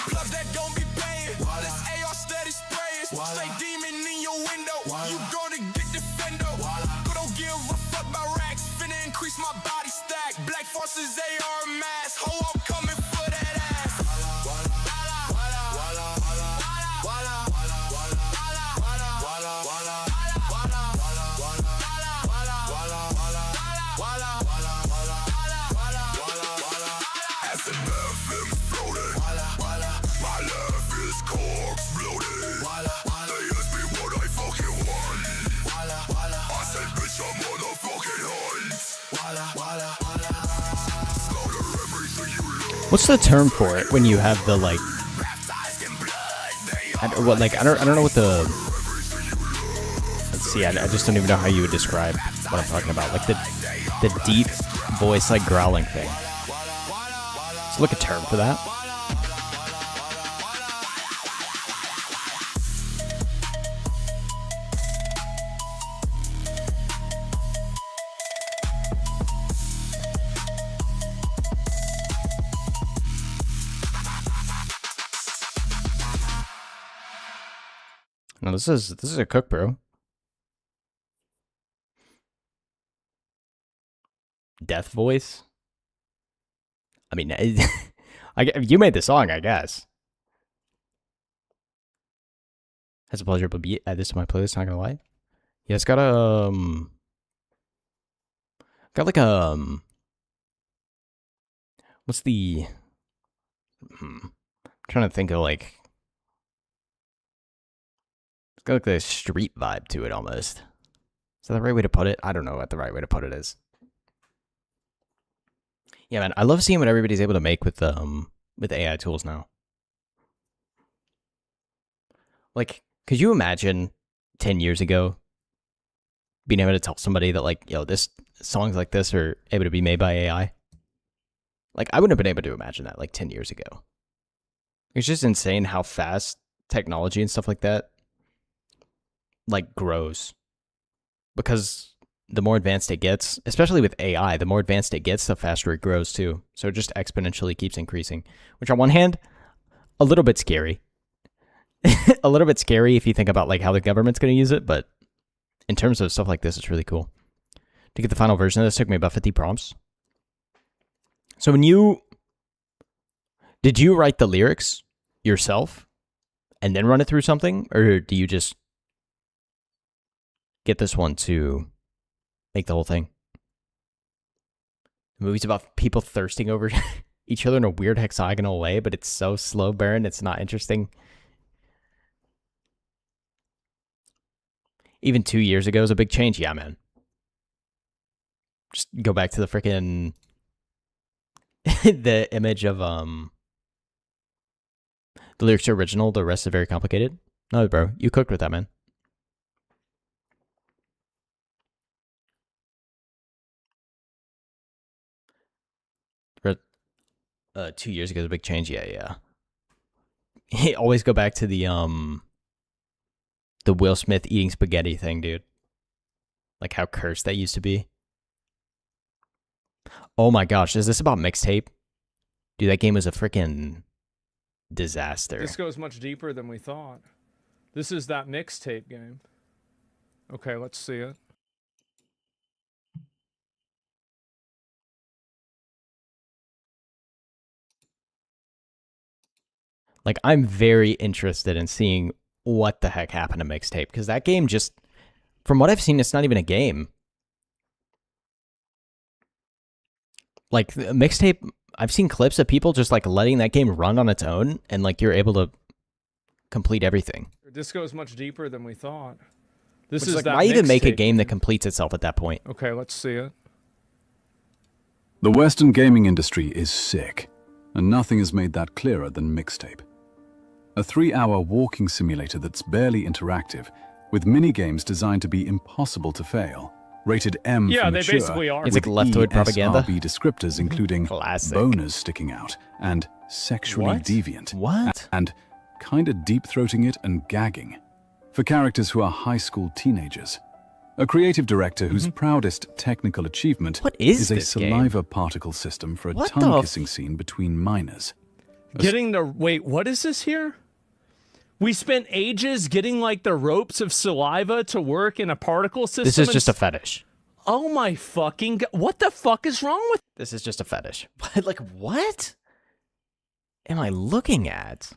Plus that don't be paying. This AR steady spraying. Straight demon in your window. You gonna get defendo. But don't give a fuck about racks. Finna increase my body stack. Black Forces AR mask. Ho, I'm coming for that ass. What's the term for it when you have the like? I don't know what the. Let's see. I just don't even know how you would describe what I'm talking about. Like the deep voice, like growling thing. Let's look a term for that. No, this is a cook, bro. Death voice. I mean, you made the song, I guess. It's a pleasure to add this to my playlist. Not gonna lie. Yeah, it's got a what's the? I'm trying to think of like. It's got like a street vibe to it almost. Is that the right way to put it? I don't know what the right way to put it is. Yeah, man, I love seeing what everybody's able to make with AI tools now. Like, could you imagine 10 years ago being able to tell somebody that like, yo, this songs like this are able to be made by AI? Like, I wouldn't have been able to imagine that like 10 years ago. It's just insane how fast technology and stuff like that like grows, because the more advanced it gets, especially with AI, the more advanced it gets, the faster it grows too. So it just exponentially keeps increasing, which on one hand, a little bit scary. A little bit scary if you think about like how the government's going to use it, but in terms of stuff like this, it's really cool. To get the final version of this took me about 50 prompts. So did you write the lyrics yourself and then run it through something, or do you just get this one to make the whole thing? The movie's about people thirsting over each other in a weird hexagonal way, but it's so slow burn, it's not interesting. Even 2 years ago is a big change. Yeah, man. Just go back to the freaking the image of the lyrics are original, the rest is very complicated. No, bro, you cooked with that, man. But 2 years ago is a big change. Yeah. Always go back to the Will Smith eating spaghetti thing, dude. Like how cursed that used to be. Oh my gosh, is this about Mixtape? Dude, that game was a freaking disaster. This goes much deeper than we thought. This is that Mixtape game. Okay, let's see it. Like, I'm very interested in seeing what the heck happened to Mixtape, because that game just, from what I've seen, it's not even a game. Like, Mixtape, I've seen clips of people just like letting that game run on its own, and like you're able to complete everything. This goes much deeper than we thought. This Which is like, that why even make a Mixtape game that completes itself at that point? Okay, let's see it. The Western gaming industry is sick. And nothing has made that clearer than Mixtape. A 3-hour walking simulator that's barely interactive, with mini-games designed to be impossible to fail. Rated M Yeah, for they mature, basically are. It's like leftoid propaganda. ESRB descriptors including Classic. boners sticking out and sexually What? deviant. What? And kinda deep-throating it and gagging. For characters who are high school teenagers. A creative director whose proudest technical achievement What is a this game? saliva particle system for a What the tongue-kissing scene between minors. Getting the wait, what is this here? We spent ages getting like the ropes of saliva to work in a particle system. This is and just a fetish. Oh my fucking god. What the fuck is wrong with This is just a fetish. Like, what am I looking at?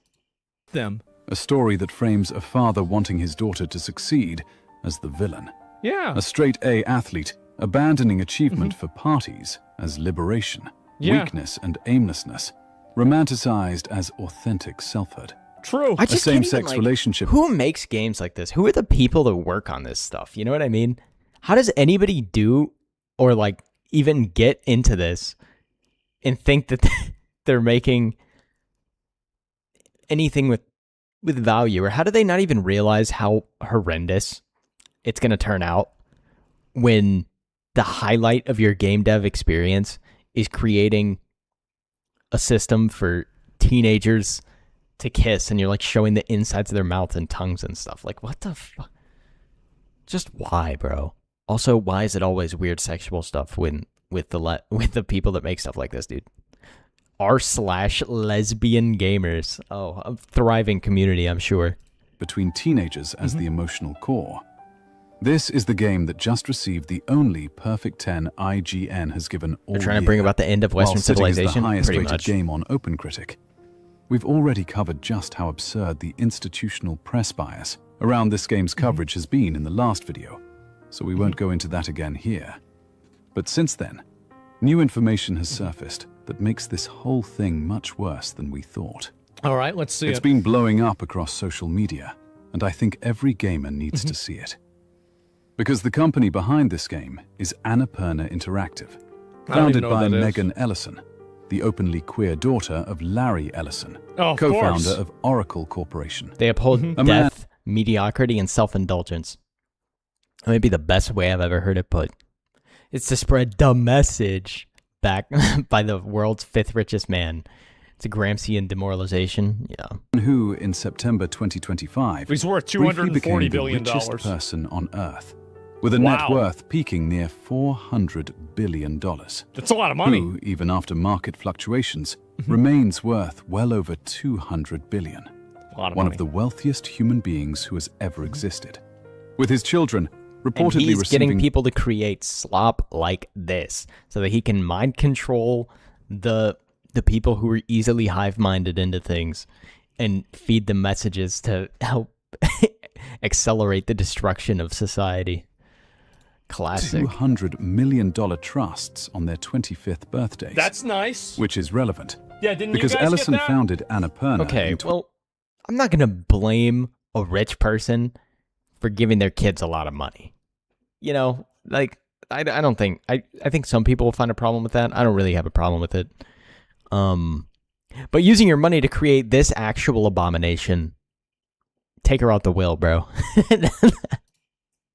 them? A story that frames a father wanting his daughter to succeed as the villain. Yeah. A straight-A athlete abandoning achievement for parties as liberation, Yeah. weakness and aimlessness, romanticized as authentic selfhood. True. I A just can't even, same-sex like, relationship. Who makes games like this? Who are the people that work on this stuff? You know what I mean? How does anybody do or like even get into this and think that they're making anything with value? Or how do they not even realize how horrendous it's going to turn out when the highlight of your game dev experience is creating a system for teenagers to kiss and you're like showing the insides of their mouths and tongues and stuff? Like, what the fuck? Just why, bro? Also, why is it always weird sexual stuff when with the people that make stuff like this, dude? r/lesbian gamers. Oh, a thriving community, I'm sure. Between teenagers as the emotional core. This is the game that just received the only Perfect 10 IGN has given all They're trying to bring year, about the end of Western while sitting as civilization, the highest pretty rated much. game on OpenCritic. We've already covered just how absurd the institutional press bias around this game's coverage has been in the last video, so we won't go into that again here. But since then, new information has surfaced that makes this whole thing much worse than we thought. All right, let's see It's it. been blowing up across social media, and I think every gamer needs to see it. Because the company behind this game is Annapurna Interactive, I don't even founded know what by that is. Megan Ellison, the openly queer daughter of Larry Ellison, Oh, of co-founder course. of Oracle Corporation. They uphold A man- death, mediocrity, and self-indulgence. That may be the best way I've ever heard it put. It's to spread the message back by the world's 5th richest man. It's a Gramscian demoralization. Yeah. Who, in September 2025, He's worth briefly $240 became the billion. richest person on Earth, with a Wow. net worth peaking near $400 billion. That's a lot of money. Who, even after market fluctuations, remains worth well over $200 billion. A lot of One money. of the wealthiest human beings who has ever existed. With his children And reportedly he's receiving getting people to create slop like this so that he can mind control the people who are easily hive-minded into things and feed them messages to help accelerate the destruction of society. Classic. $200 million trusts on their 25th birthdays. That's nice. Which is relevant. Yeah, didn't because you guys Ellison get that? founded Annapurna. Okay, in well, I'm not going to blame a rich person for giving their kids a lot of money. You know, like, I don't think, I think some people will find a problem with that. I don't really have a problem with it. But using your money to create this actual abomination, take her out the will, bro.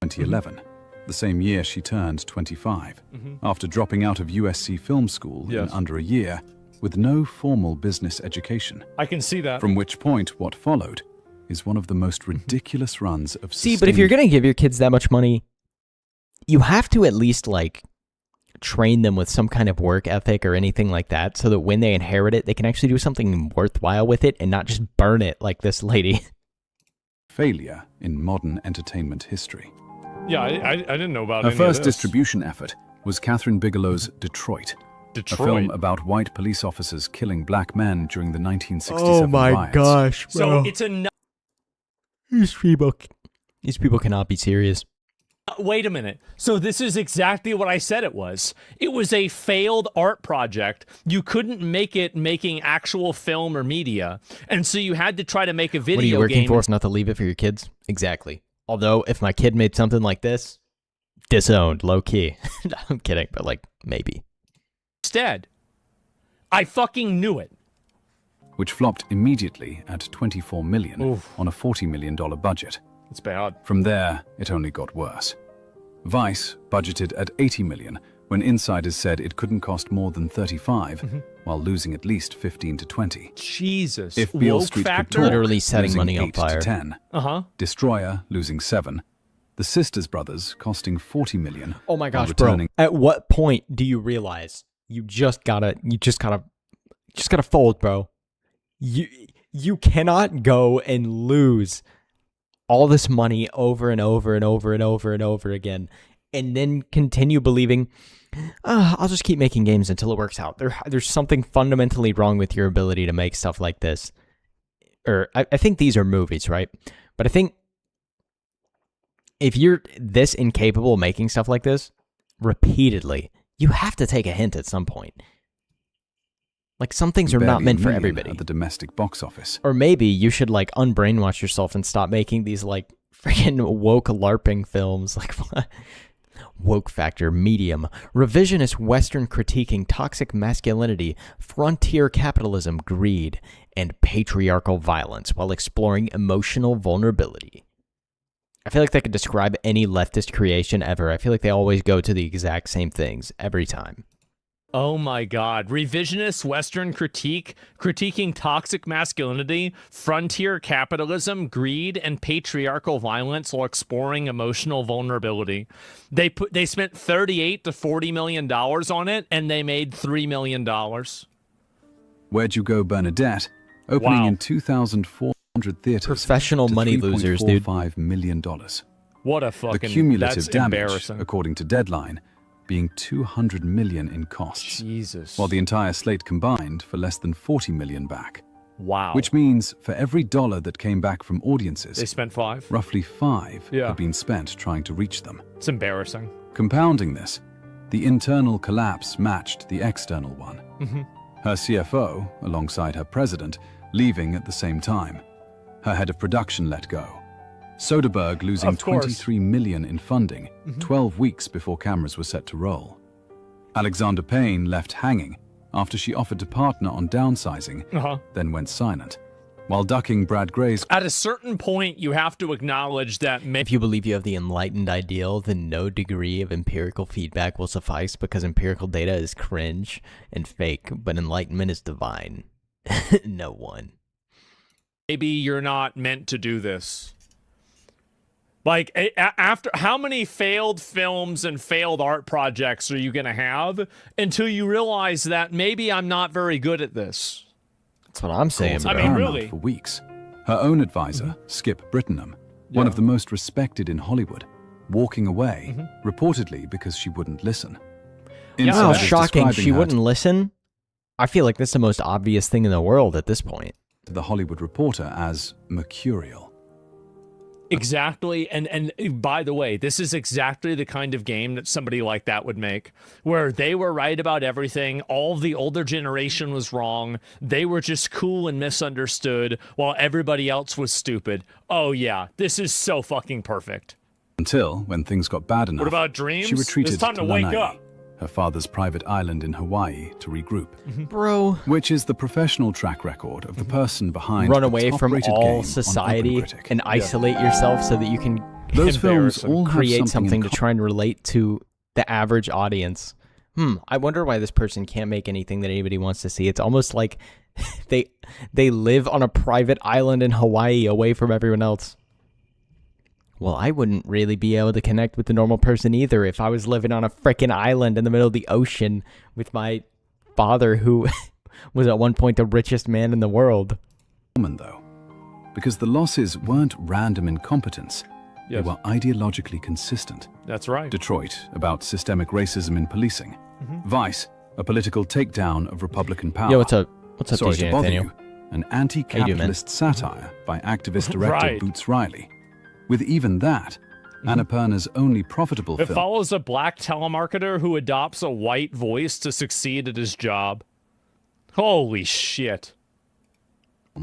2011, the same year she turned 25, after dropping out of USC Film School in under a year with no formal business education. I can see that. From which point, what followed is one of the most ridiculous runs of See, but if you're going to give your kids that much money, you have to at least, like, train them with some kind of work ethic or anything like that so that when they inherit it, they can actually do something worthwhile with it and not just burn it like this lady. failure in modern entertainment history. Yeah, I didn't know about Her any first of this. distribution effort was Catherine Bigelow's Detroit, a film about white police officers killing black men during the 1967 riots. So it's a These people cannot be serious. Wait a minute. So this is exactly what I said it was. It was a failed art project. You couldn't make it making actual film or media. And so you had to try to make a video What are you working game. for? Not to leave it for your kids? Exactly. Although, if my kid made something like this, disowned, low key. I'm kidding, but like, maybe. Instead, I fucking knew it. which flopped immediately at $24 million on a $40 million budget. It's bad. From there, it only got worse. Vice budgeted at $80 million, when insiders said it couldn't cost more than $35, while losing at least 15 to 20. Jesus. If Beale Woke Street factor? Literally setting losing money on 8 fire. to 10. Uh-huh. Destroyer losing 7. The Sisters Brothers costing $40 million. Oh my while gosh, bro. returning At what point do you realize you just gotta fold, bro? You cannot go and lose all this money over and over and over and over and over again, and then continue believing, I'll just keep making games until it works out. There's something fundamentally wrong with your ability to make stuff like this. Or I think these are movies, right? But I think if you're this incapable of making stuff like this repeatedly, you have to take a hint at some point. Like, some things are not barely meant $1 for million everybody. at the domestic box office. Or maybe you should, like, unbrainwash yourself and stop making these, like, freaking woke LARPing films. Like, Woke Factor, Medium, revisionist Western critiquing toxic masculinity, frontier capitalism, greed, and patriarchal violence while exploring emotional vulnerability. I feel like that could describe any leftist creation ever. I feel like they always go to the exact same things every time. Oh my god. Revisionist Western critiquing toxic masculinity, frontier capitalism, greed, and patriarchal violence while exploring emotional vulnerability. They spent $38 to $40 million on it, and they made $3 million. Where'd You Go, Bernadette? Opening in 2,400 theaters. Professional money losers, dude. $3.45 million. What a The fucking... cumulative that's damage, embarrassing. according to Deadline, being $200 million in costs. Jesus. While the entire slate combined for less than $40 million back. Wow. Which means for every dollar that came back from audiences, They spent 5? roughly 5 Yeah. had been spent trying to reach them. It's embarrassing. Compounding this, the internal collapse matched the external one. Mhm. Her CFO, alongside her president, leaving at the same time. Her head of production let go. Soderbergh losing Of course. $23 million in funding, 12 weeks before cameras were set to roll. Alexander Payne left hanging after she offered to partner on downsizing, then went silent, while ducking Brad Gray's... At a certain point, you have to acknowledge that... If you believe you have the enlightened ideal, then no degree of empirical feedback will suffice because empirical data is cringe and fake, but enlightenment is divine. No one. Maybe you're not meant to do this. Like, after how many failed films and failed art projects are you going to have until you realize that maybe I'm not very good at this? That's what I'm saying. I mean, really. For weeks. Her own advisor, Skip Brittenham, one of the most respected in Hollywood, walking away, reportedly because she wouldn't listen. Wow, Insiders shocking. describing She her wouldn't listen? I feel like that's the most obvious thing in the world at this point. to The Hollywood Reporter as mercurial. Exactly, and by the way, this is exactly the kind of game that somebody like that would make, where they were right about everything, all the older generation was wrong, they were just cool and misunderstood, while everybody else was stupid. Oh yeah, this is so fucking perfect. Until, when things got bad enough, What about dreams? she retreated It's time to to wake Lanai, up. her father's private island in Hawaii, to regroup. Bro. Which is the professional track record of the person behind Run the away from top-rated all game on society OpenCritic. and isolate yourself so that you can Those films all have create something in something to try and relate to the average audience. I wonder why this person can't make anything that anybody wants to see. It's almost like they live on a private island in Hawaii away from everyone else. Well, I wouldn't really be able to connect with the normal person either if I was living on a frickin' island in the middle of the ocean with my father, who was at one point the richest man in the world. Though, because the losses weren't random incompetence, Yes. they were ideologically consistent. That's right. Detroit, about systemic racism in policing. Vice, a political takedown of Republican power. Yo, what's up? What's up, Sorry DJ to bother Nathaniel? you. An anti-capitalist satire by activist director Right. Boots Riley. With even that, Annapurna's only profitable It film follows a black telemarketer who adopts a white voice to succeed at his job. Holy shit.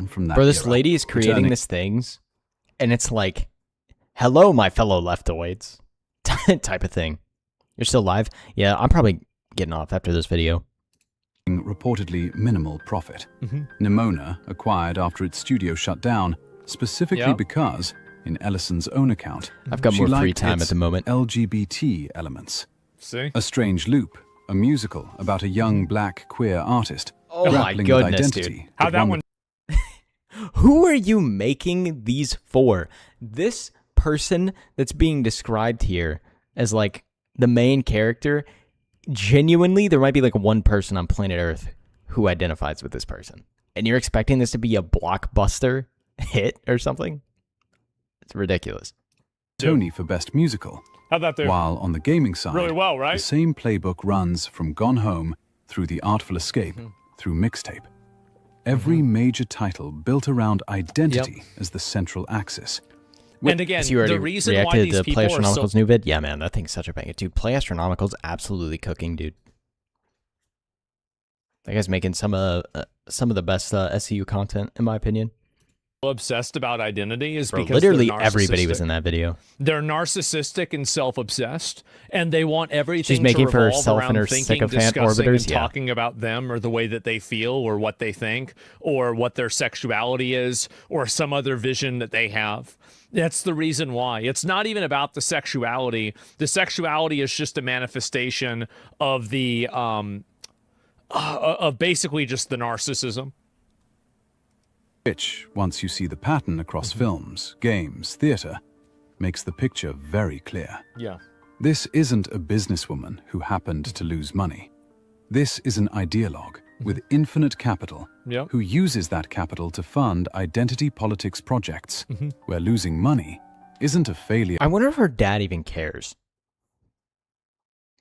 from that Bro, this era, lady is creating returning- these things, and it's like, hello, my fellow leftoids, type of thing. You're still live? Yeah, I'm probably getting off after this video. reportedly minimal profit. Nimona acquired after its studio shut down, specifically because, in Ellison's own account, I've got she more free liked time its at the moment. LGBT elements. See? A Strange Loop, a musical about a young black queer artist Oh my grappling goodness, with identity. dude. How'd that one? Who are you making these for? This person that's being described here as like the main character, genuinely, there might be like one person on planet Earth who identifies with this person. And you're expecting this to be a blockbuster hit or something? It's ridiculous. Tony for Best Musical. How'd that do? While on the gaming side, Really well, right? the same playbook runs from Gone Home through The Artful Escape through Mixtape. Every major title built around identity as the central axis. And again, So you already the reason reacted why these to people Play are Astronomical's so... new vid? Yeah, man, that thing's such a banger. Dude, Play Astronomical's absolutely cooking, dude. That guy's making some of the best SCU content, in my opinion. obsessed about identity is Bro, because literally they're everybody was narcissistic. in that video. They're narcissistic and self-obsessed, and they want everything She's making to for revolve herself around and her thinking, sycophant discussing, orbiters, and yeah. talking about them or the way that they feel or what they think or what their sexuality is or some other vision that they have. That's the reason why. It's not even about the sexuality. The sexuality is just a manifestation of the of basically just the narcissism. Which, once you see the pattern across films, games, theatre, makes the picture very clear. Yeah. This isn't a businesswoman who happened to lose money. This is an ideologue with infinite capital Yep. who uses that capital to fund identity politics projects where losing money isn't a failure. I wonder if her dad even cares.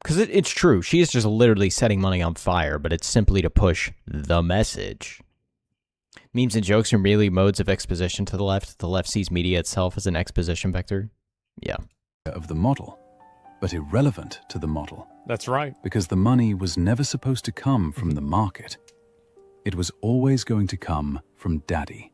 Because it's true. She is just literally setting money on fire, but it's simply to push the message. Memes and jokes are merely modes of exposition to the left. The left sees media itself as an exposition vector. Yeah. Of the model, but irrelevant to the model. That's right. Because the money was never supposed to come from the market. It was always going to come from daddy.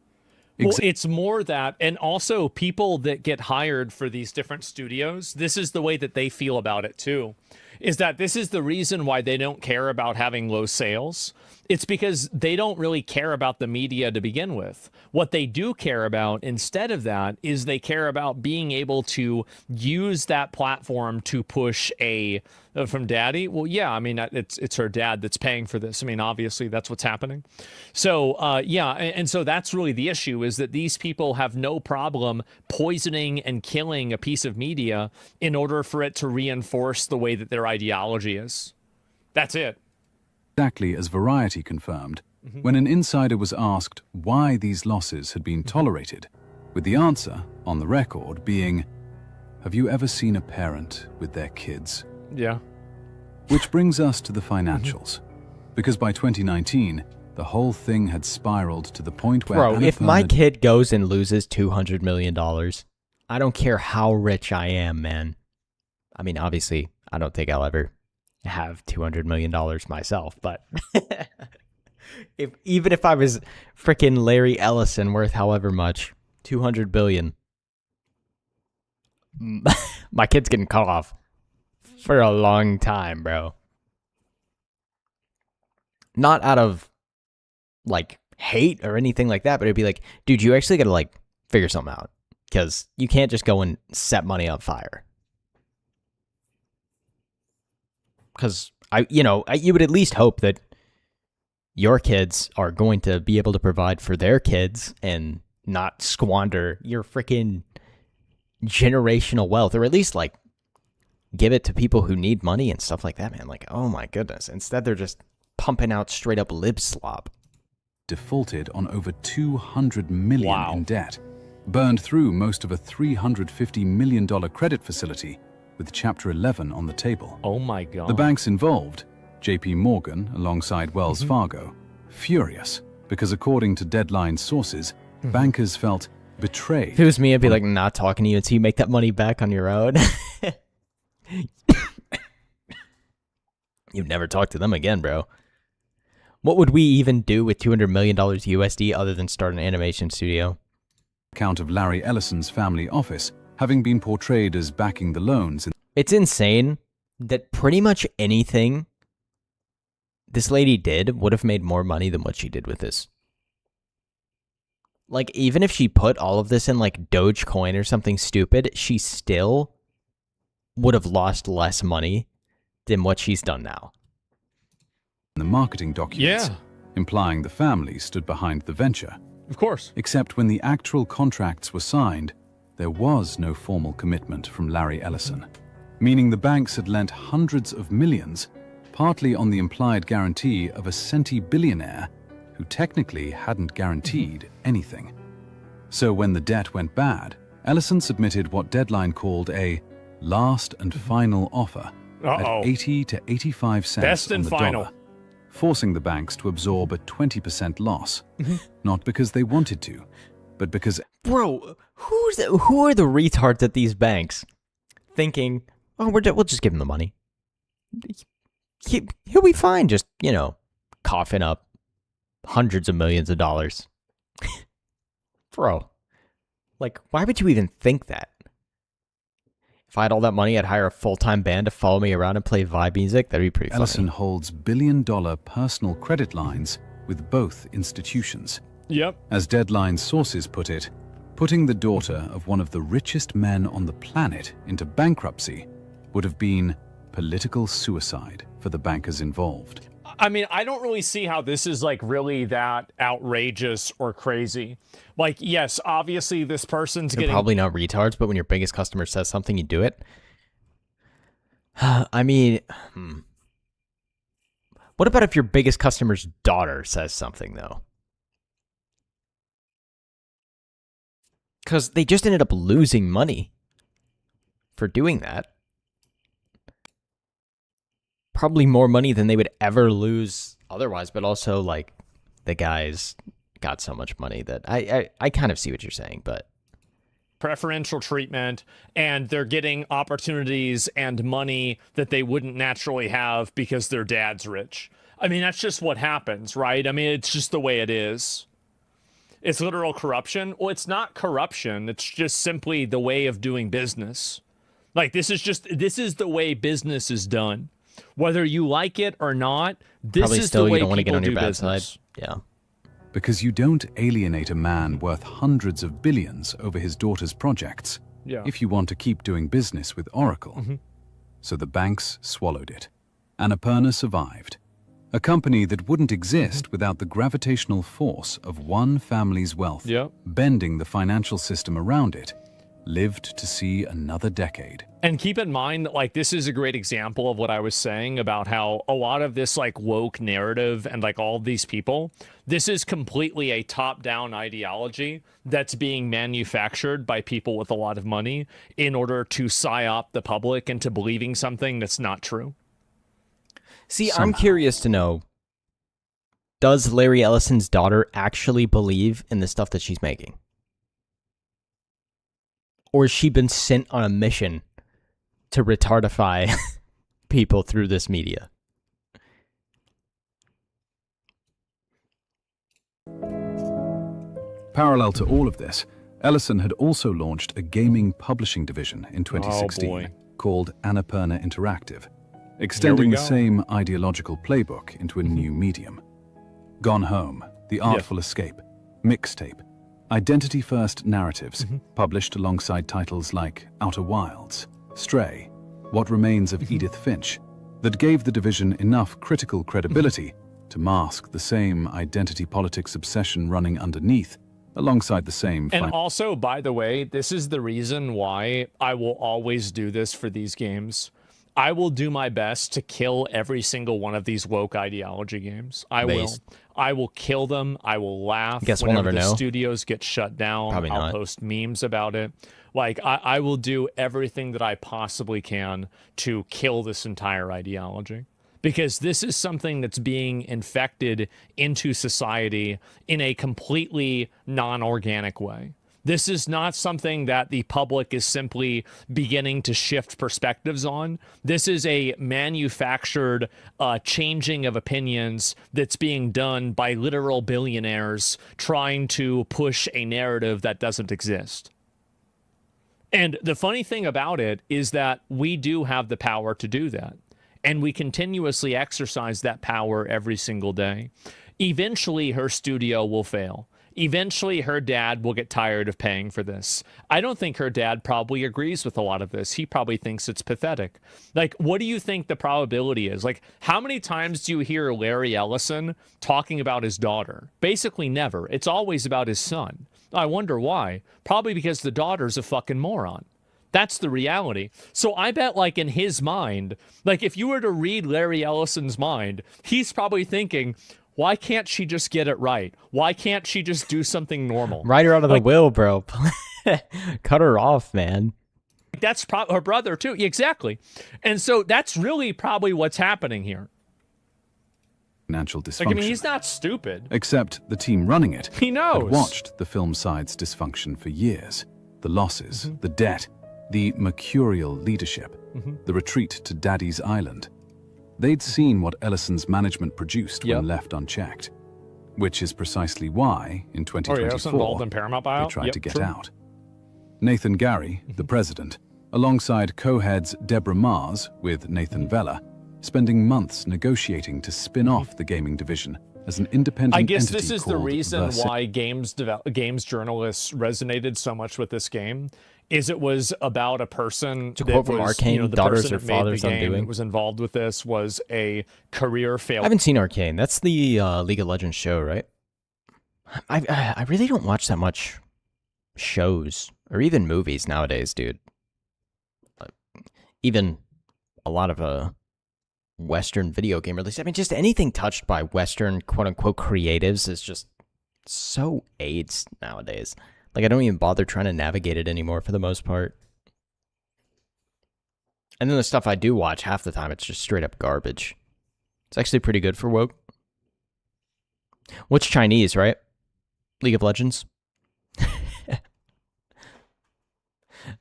Well, it's more that, and also people that get hired for these different studios, this is the way that they feel about it too, is that this is the reason why they don't care about having low sales. It's because they don't really care about the media to begin with. What they do care about instead of that is they care about being able to use that platform to push a from daddy. Well, yeah, I mean, it's her dad that's paying for this. I mean, obviously that's what's happening. So yeah, and so that's really the issue, is that these people have no problem poisoning and killing a piece of media in order for it to reinforce the way that their ideology is. That's it. Exactly as Variety confirmed, when an insider was asked why these losses had been tolerated, with the answer, on the record, being, "Have you ever seen a parent with their kids?" Yeah. Which brings us to the financials. Because by 2019, the whole thing had spiraled to the point where... Bro, if my kid goes and loses $200 million, I don't care how rich I am, man. I mean, obviously, I don't think I'll ever have $200 million myself, but even if I was freaking Larry Ellison worth however much, 200 billion, my kid's getting cut off for a long time, bro. Not out of like hate or anything like that, but it'd be like, dude, you actually gotta like figure something out, because you can't just go and set money on fire. Because you would at least hope that your kids are going to be able to provide for their kids and not squander your freaking generational wealth, or at least like give it to people who need money and stuff like that, man. Like, oh my goodness. Instead, they're just pumping out straight up lip slop. Defaulted on over $200 million in debt, burned through most of a $350 million credit facility with Chapter 11 on the table. Oh my God. The banks involved, JP Morgan alongside Wells Fargo, furious because according to Deadline sources, bankers felt betrayed. If it was me, I'd be like, not talking to you until you make that money back on your own. You've never talked to them again, bro. What would we even do with $200 million USD other than start an animation studio? Account of Larry Ellison's family office having been portrayed as backing the loans. It's insane that pretty much anything this lady did would have made more money than what she did with this. Like, even if she put all of this in, like, Dogecoin or something stupid, she still would have lost less money than what she's done now. The marketing documents, implying the family stood behind the venture. Of course. Except when the actual contracts were signed, there was no formal commitment from Larry Ellison, meaning the banks had lent hundreds of millions, partly on the implied guarantee of a centi-billionaire who technically hadn't guaranteed anything. So when the debt went bad, Ellison submitted what Deadline called a last and final offer at 80 to 85 cents Best on and the final. dollar, forcing the banks to absorb a 20% loss, not because they wanted to, but because... Bro, who are the retards at these banks thinking, oh, we'll just give him the money. He'll be fine, just, you know, coughing up hundreds of millions of dollars. Bro, like, why would you even think that? If I had all that money, I'd hire a full-time band to follow me around and play vibe music. That'd be pretty funny. Ellison holds billion-dollar personal credit lines with both institutions. Yep. As Deadline sources put it, putting the daughter of one of the richest men on the planet into bankruptcy would have been political suicide for the bankers involved. I mean, I don't really see how this is like really that outrageous or crazy. Like, yes, obviously this person's They're getting... probably not retards, but when your biggest customer says something, you do it. I mean, what about if your biggest customer's daughter says something, though? Because they just ended up losing money for doing that. Probably more money than they would ever lose otherwise, but also, like, the guy's got so much money that I kind of see what you're saying, but... preferential treatment, and they're getting opportunities and money that they wouldn't naturally have because their dad's rich. I mean, that's just what happens, right? I mean, it's just the way it is. It's literal corruption. Well, it's not corruption. It's just simply the way of doing business. Like, this is the way business is done. Whether you like it or not, this Probably is still the way you don't want to get people on your do bad business. side. Yeah. Because you don't alienate a man worth hundreds of billions over his daughter's projects if you want to keep doing business with Oracle. So the banks swallowed it. Annapurna survived. A company that wouldn't exist without the gravitational force of one family's wealth, bending the financial system around it, lived to see another decade. And keep in mind that, like, this is a great example of what I was saying about how a lot of this, like, woke narrative and, like, all of these people, this is completely a top-down ideology that's being manufactured by people with a lot of money in order to psyop the public into believing something that's not true. See, I'm curious to know, does Larry Ellison's daughter actually believe in the stuff that she's making? Or has she been sent on a mission to retardify people through this media? Parallel to all of this, Ellison had also launched a gaming publishing division in 2016 called Annapurna Interactive, extending the same ideological playbook into a new medium. Gone Home, The Artful Escape, Mixtape, identity-first narratives published alongside titles like Outer Wilds, Stray, What Remains of Edith Finch, that gave the division enough critical credibility to mask the same identity politics obsession running underneath, alongside the same... And also, by the way, this is the reason why I will always do this for these games. I will do my best to kill every single one of these woke ideology games. I will kill them. I will laugh. Guess we'll never the know. Studios get shut down. Probably I'll not. post memes about it. Like, I will do everything that I possibly can to kill this entire ideology. Because this is something that's being infected into society in a completely non-organic way. This is not something that the public is simply beginning to shift perspectives on. This is a manufactured changing of opinions that's being done by literal billionaires trying to push a narrative that doesn't exist. And the funny thing about it is that we do have the power to do that. And we continuously exercise that power every single day. Eventually, her studio will fail. Eventually, her dad will get tired of paying for this. I don't think her dad probably agrees with a lot of this. He probably thinks it's pathetic. Like, what do you think the probability is? Like, how many times do you hear Larry Ellison talking about his daughter? Basically never. It's always about his son. I wonder why. Probably because the daughter's a fucking moron. That's the reality. So I bet, like, in his mind, like, if you were to read Larry Ellison's mind, he's probably thinking, why can't she just get it right? Why can't she just do something normal? Write her out of the will, bro. Cut her off, man. That's her brother, too. Exactly. And so that's really probably what's happening here. Financial dysfunction. Like, I mean, he's not stupid. Except the team running it He knows. had watched the film side's dysfunction for years. The losses, the debt, the mercurial leadership, the retreat to Daddy's Island. They'd seen what Ellison's management produced when left unchecked, which is precisely why, in 2024, in Paramount buyout? they tried to get out. Nathan Gary, the president, alongside co-heads Deborah Mars with Nathan Vella, spending months negotiating to spin off the gaming division as an independent I guess entity this is the called reason Versa- why games journalists resonated so much with this game. Is it was about a person To that quote from was, Arcane, the daughters person or that made the fathers game undoing. that was involved with this was a career I failure. haven't seen Arcane. That's the League of Legends show, right? I really don't watch that much shows or even movies nowadays, dude. Even a lot of Western video game releases. I mean, just anything touched by Western quote-unquote creatives is just so AIDS nowadays. Like, I don't even bother trying to navigate it anymore for the most part. And then the stuff I do watch, half the time, it's just straight up garbage. It's actually pretty good for woke. What's Chinese, right? League of Legends?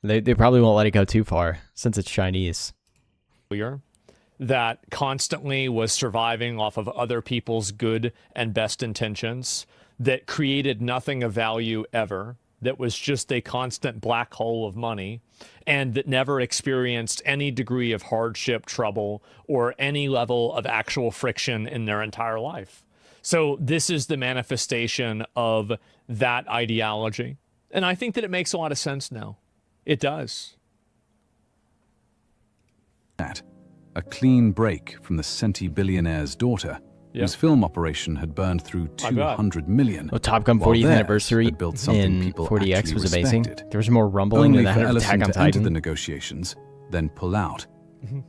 They probably won't let it go too far, since it's Chinese. That constantly was surviving off of other people's good and best intentions, that created nothing of value ever, that was just a constant black hole of money, and that never experienced any degree of hardship, trouble, or any level of actual friction in their entire life. So this is the manifestation of that ideology. And I think that it makes a lot of sense now. It does. A clean break from the centi-billionaire's daughter, whose film operation had burned through 200 million. Well, Top Gun while 40th theirs anniversary had built something in people 40X actually was amazing. respected. There was more rumbling Only than for that of Ellison Attack on to enter the Titan. negotiations, then pull out,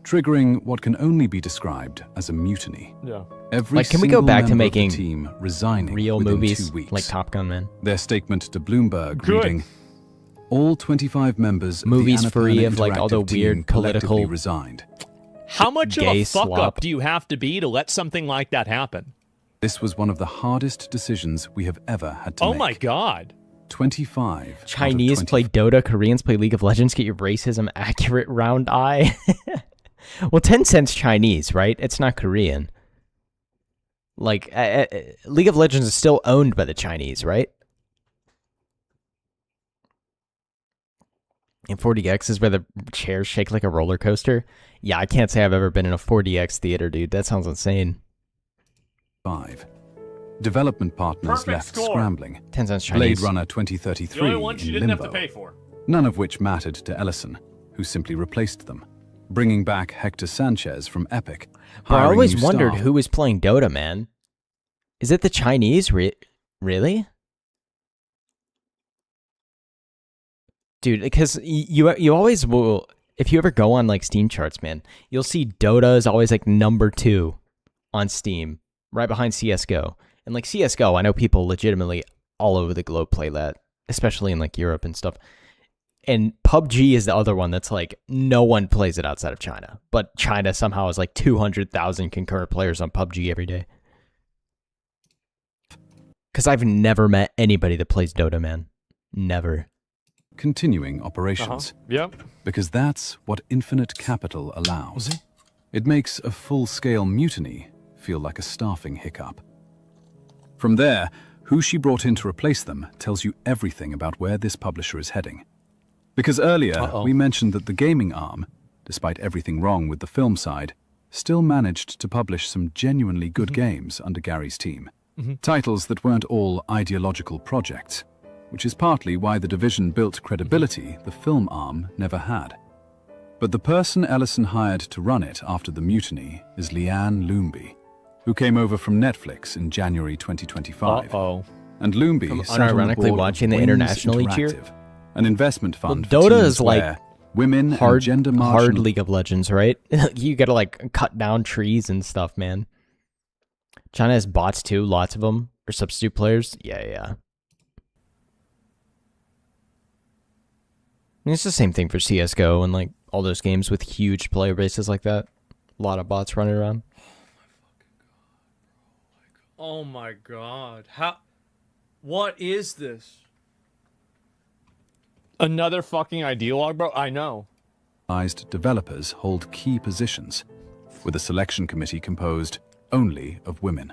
triggering what can only be described as a mutiny. Yeah. Every Like, can we go single back to member of the making team resigning real within movies 2 weeks. like Top Gun, man? Their statement to Bloomberg Good. reading, all 25 members Movies of the free Annapurna of, like, all the Interactive team weird political collectively resigned. How much of gay a fuck slop. up do you have to be to let something like that happen? This was one of the hardest decisions we have ever had to Oh make. my god. 25 Chinese play Dota, Koreans play League of Legends. Get your racism accurate, round eye. Well, Tencent's Chinese, right? It's not Korean. Like, League of Legends is still owned by the Chinese, right? And 40X is where the chairs shake like a roller coaster. Yeah, I can't say I've ever been in a 40X theater, dude. That sounds insane. 5. Development partners left scrambling. Tencent's Blade Chinese. Runner 2033 The only ones you in didn't limbo. have to pay for. None of which mattered to Ellison, who simply replaced them, bringing back Hector Sanchez from Epic. Bro, I hiring always new wondered staff. who was playing Dota, man. Is it the Chinese? Really? Dude, because you always will, if you ever go on like Steam charts, man, you'll see Dota is always like number 2 on Steam, right behind CSGO. And like CSGO, I know people legitimately all over the globe play that, especially in like Europe and stuff. And PUBG is the other one that's like, no one plays it outside of China. But China somehow has like 200,000 concurrent players on PUBG every day. Because I've never met anybody that plays Dota, man. Never. Continuing operations. Yep. Because that's what infinite capital allows. It makes a full-scale mutiny feel like a staffing hiccup. From there, who she brought in to replace them tells you everything about where this publisher is heading. Because earlier, we mentioned that the gaming arm, despite everything wrong with the film side, still managed to publish some genuinely good games under Gary's team. Titles that weren't all ideological projects, which is partly why the division built credibility the film arm never had. But the person Ellison hired to run it after the mutiny is Leanne Loomby, who came over from Netflix in January 2025. And Loomby sat on the board watching the of Wings internationally cheer. Interactive, an investment fund for Dota teams is like where women hard, and gender hard marginal League of Legends, right? You gotta like cut down trees and stuff, man. China has bots too, lots of them, or substitute players. Yeah. I mean, it's the same thing for CSGO and like all those games with huge player bases like that. A lot of bots running around. Oh my god. What is this? Another fucking ideologue, bro? I know. developers hold key positions, with a selection committee composed only of women.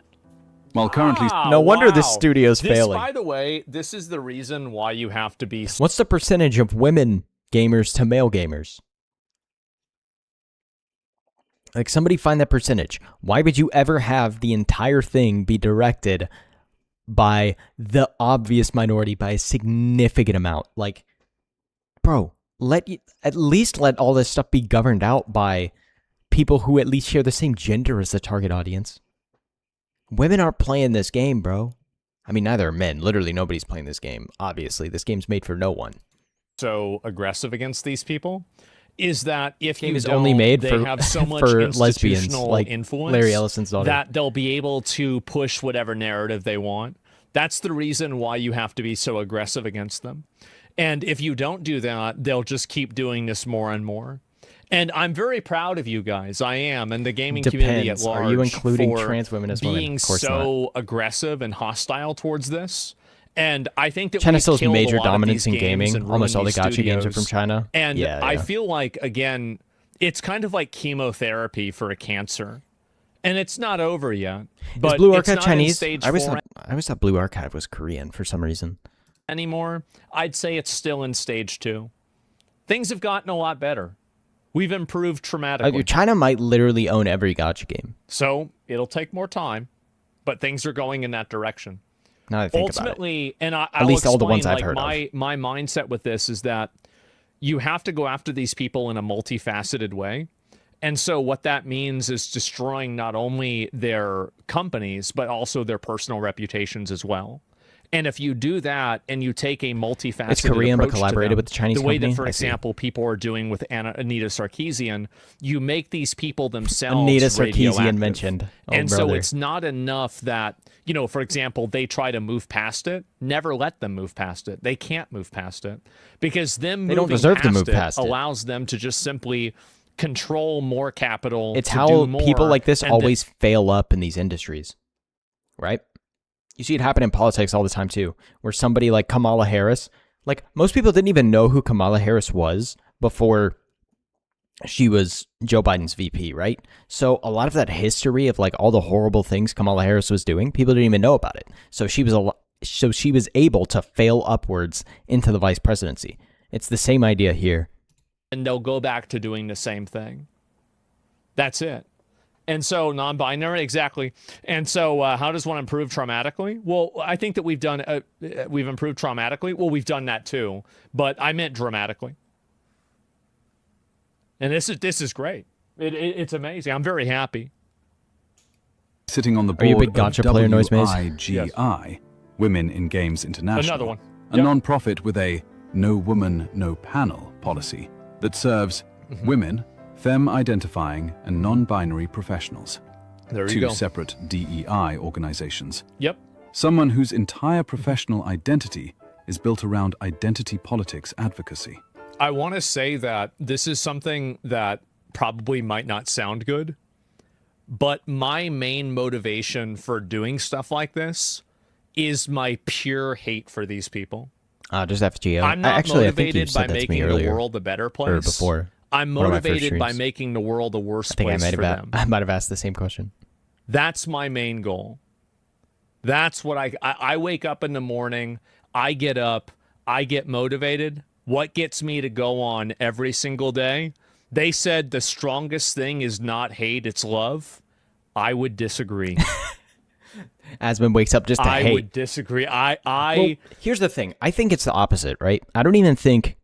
While currently... No wonder this studio's failing. By the way, this is the reason why you have to be... What's the percentage of women gamers to male gamers? Like, somebody find that percentage. Why would you ever have the entire thing be directed by the obvious minority by a significant amount? Like, bro, at least let all this stuff be governed out by people who at least share the same gender as the target audience. Women aren't playing this game, bro. I mean, neither are men. Literally nobody's playing this game. Obviously, this game's made for no one. So aggressive against these people is that if game you is don't, only made they for, have so much for lesbians, institutional like influence Larry Ellison's daughter. that they'll be able to push whatever narrative they want. That's the reason why you have to be so aggressive against them. And if you don't do that, they'll just keep doing this more and more. And I'm very proud of you guys. I am, and the gaming community at large. Are you including for trans women as women? being Of course so aggressive and hostile towards this? And I think that China we've still has killed a major lot of dominance these in games gaming. and Almost all the ruined these gacha games are from studios. China. And Yeah, I yeah. feel like, again, it's kind of like chemotherapy for a cancer. And it's not over yet. But Is Blue it's Archive not in Chinese? stage I always 4 thought Blue Archive was Korean for some reason. anymore. I'd say it's still in stage 2. Things have gotten a lot better. We've improved dramatically. China might literally own every gacha game. So it'll take more time, but things are going in that direction. Now that I think Ultimately, and At I'll least all the ones explain, I've heard like, my mindset with this is that you have to go after these people in a multifaceted way. And so what that means is destroying not only their companies, but also their personal reputations as well. And if you do that and you take a multifaceted It's Korean, but approach to collaborated them, with the Chinese the way company? that, for I see. example, people are doing with Anita Sarkeesian, you make these people themselves Anita Sarkeesian radioactive. mentioned. Oh, And so brother. it's not enough that, you know, for example, they try to move past it. Never let them move past it. They can't move past it because them They don't moving deserve to move it past it. allows them to just simply control more capital. It's to how do more, people like this and always fail up in these industries, right? You see it happen in politics all the time too, where somebody like Kamala Harris, like most people didn't even know who Kamala Harris was before she was Joe Biden's VP, right? So a lot of that history of like all the horrible things Kamala Harris was doing, people didn't even know about it. So she was able to fail upwards into the vice presidency. It's the same idea here. and they'll go back to doing the same thing. That's it. And so non-binary, exactly. And so how does one improve traumatically? Well, I think that we've improved traumatically. Well, we've done that too, but I meant dramatically. And this is great. It's amazing. I'm very happy. Sitting on the Are you a board big gacha of player, Noisemaze? WIGI, Women in Games International, Another one. a Yep. non-profit with a no woman, no panel policy that serves women, femme-identifying, and non-binary professionals. There you Two go. separate DEI organizations. Yep. Someone whose entire professional identity is built around identity politics advocacy. I want to say that this is something that probably might not sound good, but my main motivation for doing stuff like this is my pure hate for these people. Just FGO. I'm not I think you motivated said by that to me making the earlier, world a better place. or before. I'm one of my first motivated by streams. making the world a worse I think place for them. I might have asked the same question. That's my main goal. That's what I wake up in the morning, I get up, I get motivated. What gets me to go on every single day They said the strongest thing is not hate, it's love. I would disagree. Asmund wakes up just to hate. I would disagree. Well, here's the thing. I think it's the opposite, right? I don't even think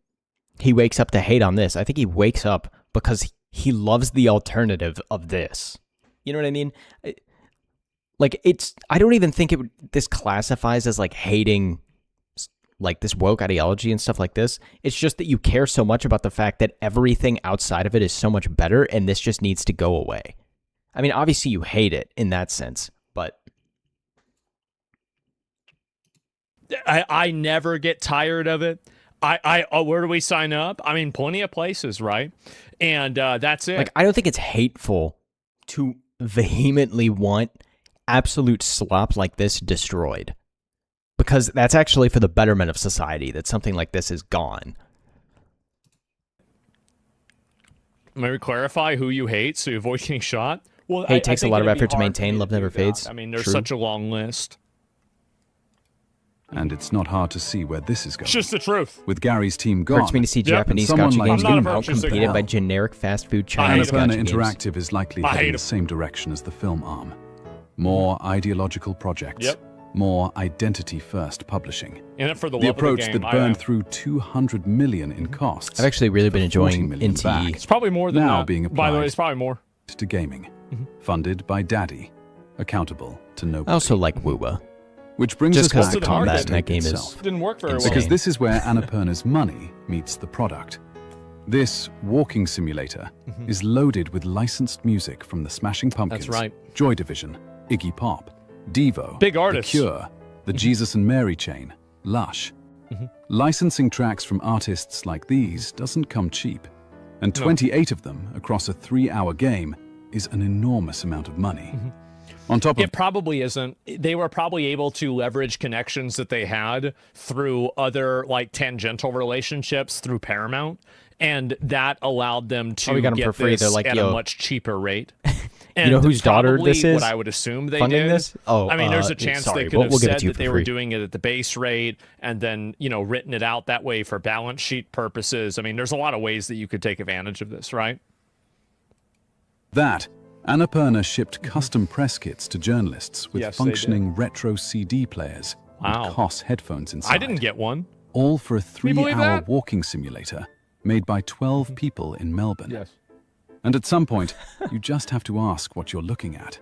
he wakes up to hate on this. I think he wakes up because he loves the alternative of this. You know what I mean? Like, I don't even think this classifies as like hating like this woke ideology and stuff like this. It's just that you care so much about the fact that everything outside of it is so much better and this just needs to go away. I mean, obviously you hate it in that sense, but I never get tired of it. Where do we sign up? I mean, plenty of places, right? And that's it. Like, I don't think it's hateful to vehemently want absolute slop like this destroyed, because that's actually for the betterment of society that something like this is gone. Maybe clarify who you hate so you avoid getting shot. Well, hate takes a lot of effort to maintain. Love never fades. I mean, there's True. such a long list. And it's not hard to see where this is going. It's just the truth. With Gary's team gone, Hurts me to see and Japanese someone gacha like games him getting out-competed by generic fast food Chinese Annapurna gacha games. Interactive is likely heading the same direction as the film arm. More ideological projects. Yep. More identity-first publishing. In it for the The love approach of the game. that burned through 200 million in costs. I've actually really been for 40 enjoying million NTE. back, It's probably more than now that. being applied By the way, it's probably more. to gaming. Funded by Daddy. Accountable to nobody. I also like Woowa. Which brings Just us because back the to combat the in that game is itself. Didn't work very well. Because this is where Annapurna's money meets the product. This walking simulator is loaded with licensed music from the Smashing Pumpkins, right. Joy Division, Iggy Pop, Devo, Big artists. The Cure, the Jesus and Mary Chain, Lush. Licensing tracks from artists like these doesn't come cheap, and 28 of them across a 3-hour game is an enormous amount of money. On top of It probably isn't. They were probably able to leverage connections that they had through other like tangential relationships through Paramount, and that allowed them to we got 'em get for free. this They're like, at yo. a much cheaper rate. You know whose daughter probably this is? What I would assume they funding did. this? Oh, I mean, there's a chance sorry, they could have we'll give it said to you that for they were free. doing it at the base rate and then, written it out that way for balance sheet purposes. I mean, there's a lot of ways that you could take advantage of this, right? that, Annapurna shipped custom press kits to journalists with Yes, they functioning retro CD players Wow. and COS headphones inside. I didn't get one. All for a you believe 3-hour that? walking simulator made by 12 people in Melbourne. Yes. And at some point, you just have to ask what you're looking at.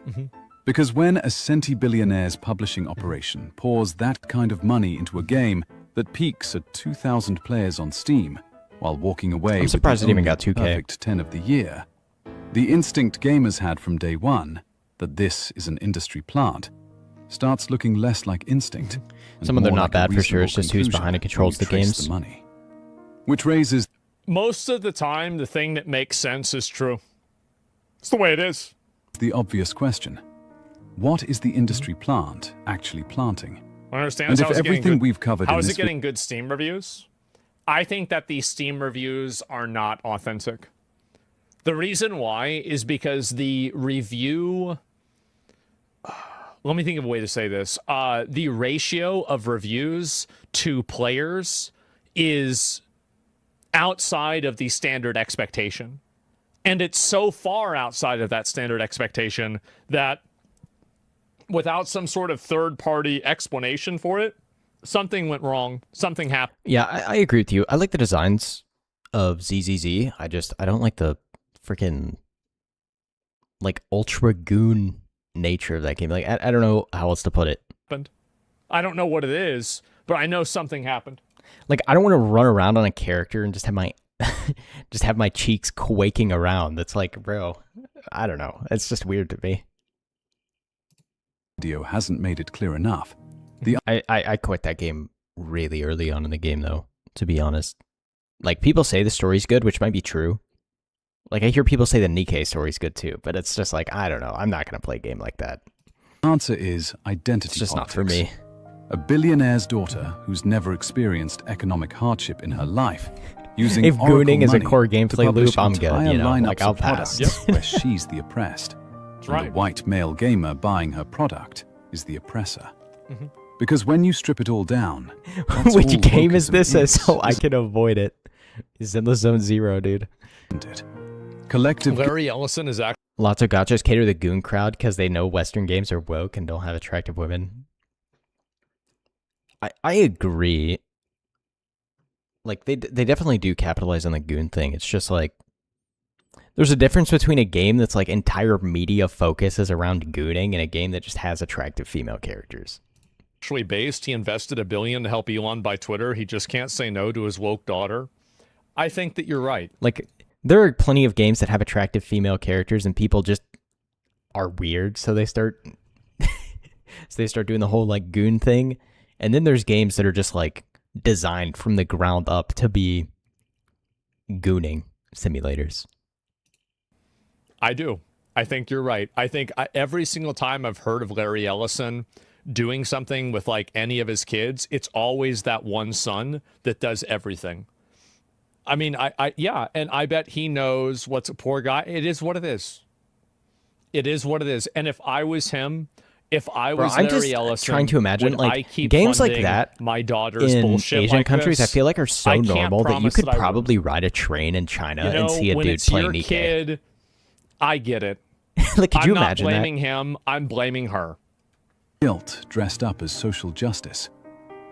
Because when a centibillionaire's publishing operation pours that kind of money into a game that peaks at 2,000 players on Steam, while walking away I'm surprised with it even the got only 2K. perfect 10 of the year, the instinct gamers had from day one that this is an industry plant starts looking less like instinct. and Some of them more not like a bad for sure. reasonable It's just who's conclusion behind it when controls you the trace games. The money. Which raises Most of the time, the thing that makes sense is true. It's the way it is. the obvious question. What is the industry plant actually planting? I understand. And How if is it getting everything good- we've covered How in is this it getting good Steam reviews? I think that these Steam reviews are not authentic. The reason why is because the review... Let me think of a way to say this. The ratio of reviews to players is outside of the standard expectation. And it's so far outside of that standard expectation that without some sort of third-party explanation for it, something went wrong. Something happened. Yeah, I agree with you. I like the designs of ZZZ. I don't like the freaking like ultra goon nature of that game. Like I don't know how else to put it. I don't know what it is, but I know something happened. Like I don't want to run around on a character and just have my just have my cheeks quaking around. That's like, bro, I don't know. It's just weird to me. Video hasn't made it clear enough. I quit that game really early on in the game though, to be honest. Like people say the story's good, which might be true. Like I hear people say the Nikkei story's good too, but it's just like, I don't know. I'm not going to play a game like that. Answer is identity It's just politics. not for me. A billionaire's daughter who's never experienced economic hardship in her life, using If Oracle gooning is a money core to gameplay publish loop, I'm good, entire you know, lineups like, I'll of products pass. where she's the oppressed. And right. the white male gamer buying her product is the oppressor. Mm-hmm. Because when you strip it all down, that's Which all game is wokeism this? is, So I isn't can avoid it. Zenless Zone Zero, dude. it? Collective. Larry Ellison is actually. Lots of gotchas cater to the goon crowd because they know Western games are woke and don't have attractive women. I agree. Like, they definitely do capitalize on the goon thing. It's just like, there's a difference between a game that's like entire media focus is around gooning and a game that just has attractive female characters. Actually based. He invested $1 billion to help Elon buy Twitter. He just can't say no to his woke daughter. I think that you're right. Like, there are plenty of games that have attractive female characters and people just are weird, so they start doing the whole like goon thing. And then there's games that are just like designed from the ground up to be gooning simulators. I do. I think you're right. I think every single time I've heard of Larry Ellison doing something with like any of his kids, it's always that one son that does everything. I mean, yeah, and I bet he knows what's a poor guy. It is what it is. It is what it is. And if I was him, if I was I'm Larry just Ellison, trying to imagine would I like keep games like funding that my daughter's in bullshit Asian like countries. this? I feel like are so I can't normal that you promise could that I would. probably ride a train in China You know, and see a when dude it's playing your Nikkei. kid, I get it. Like, could you I'm imagine not that? blaming him. I'm blaming her. Guilt dressed up as social justice.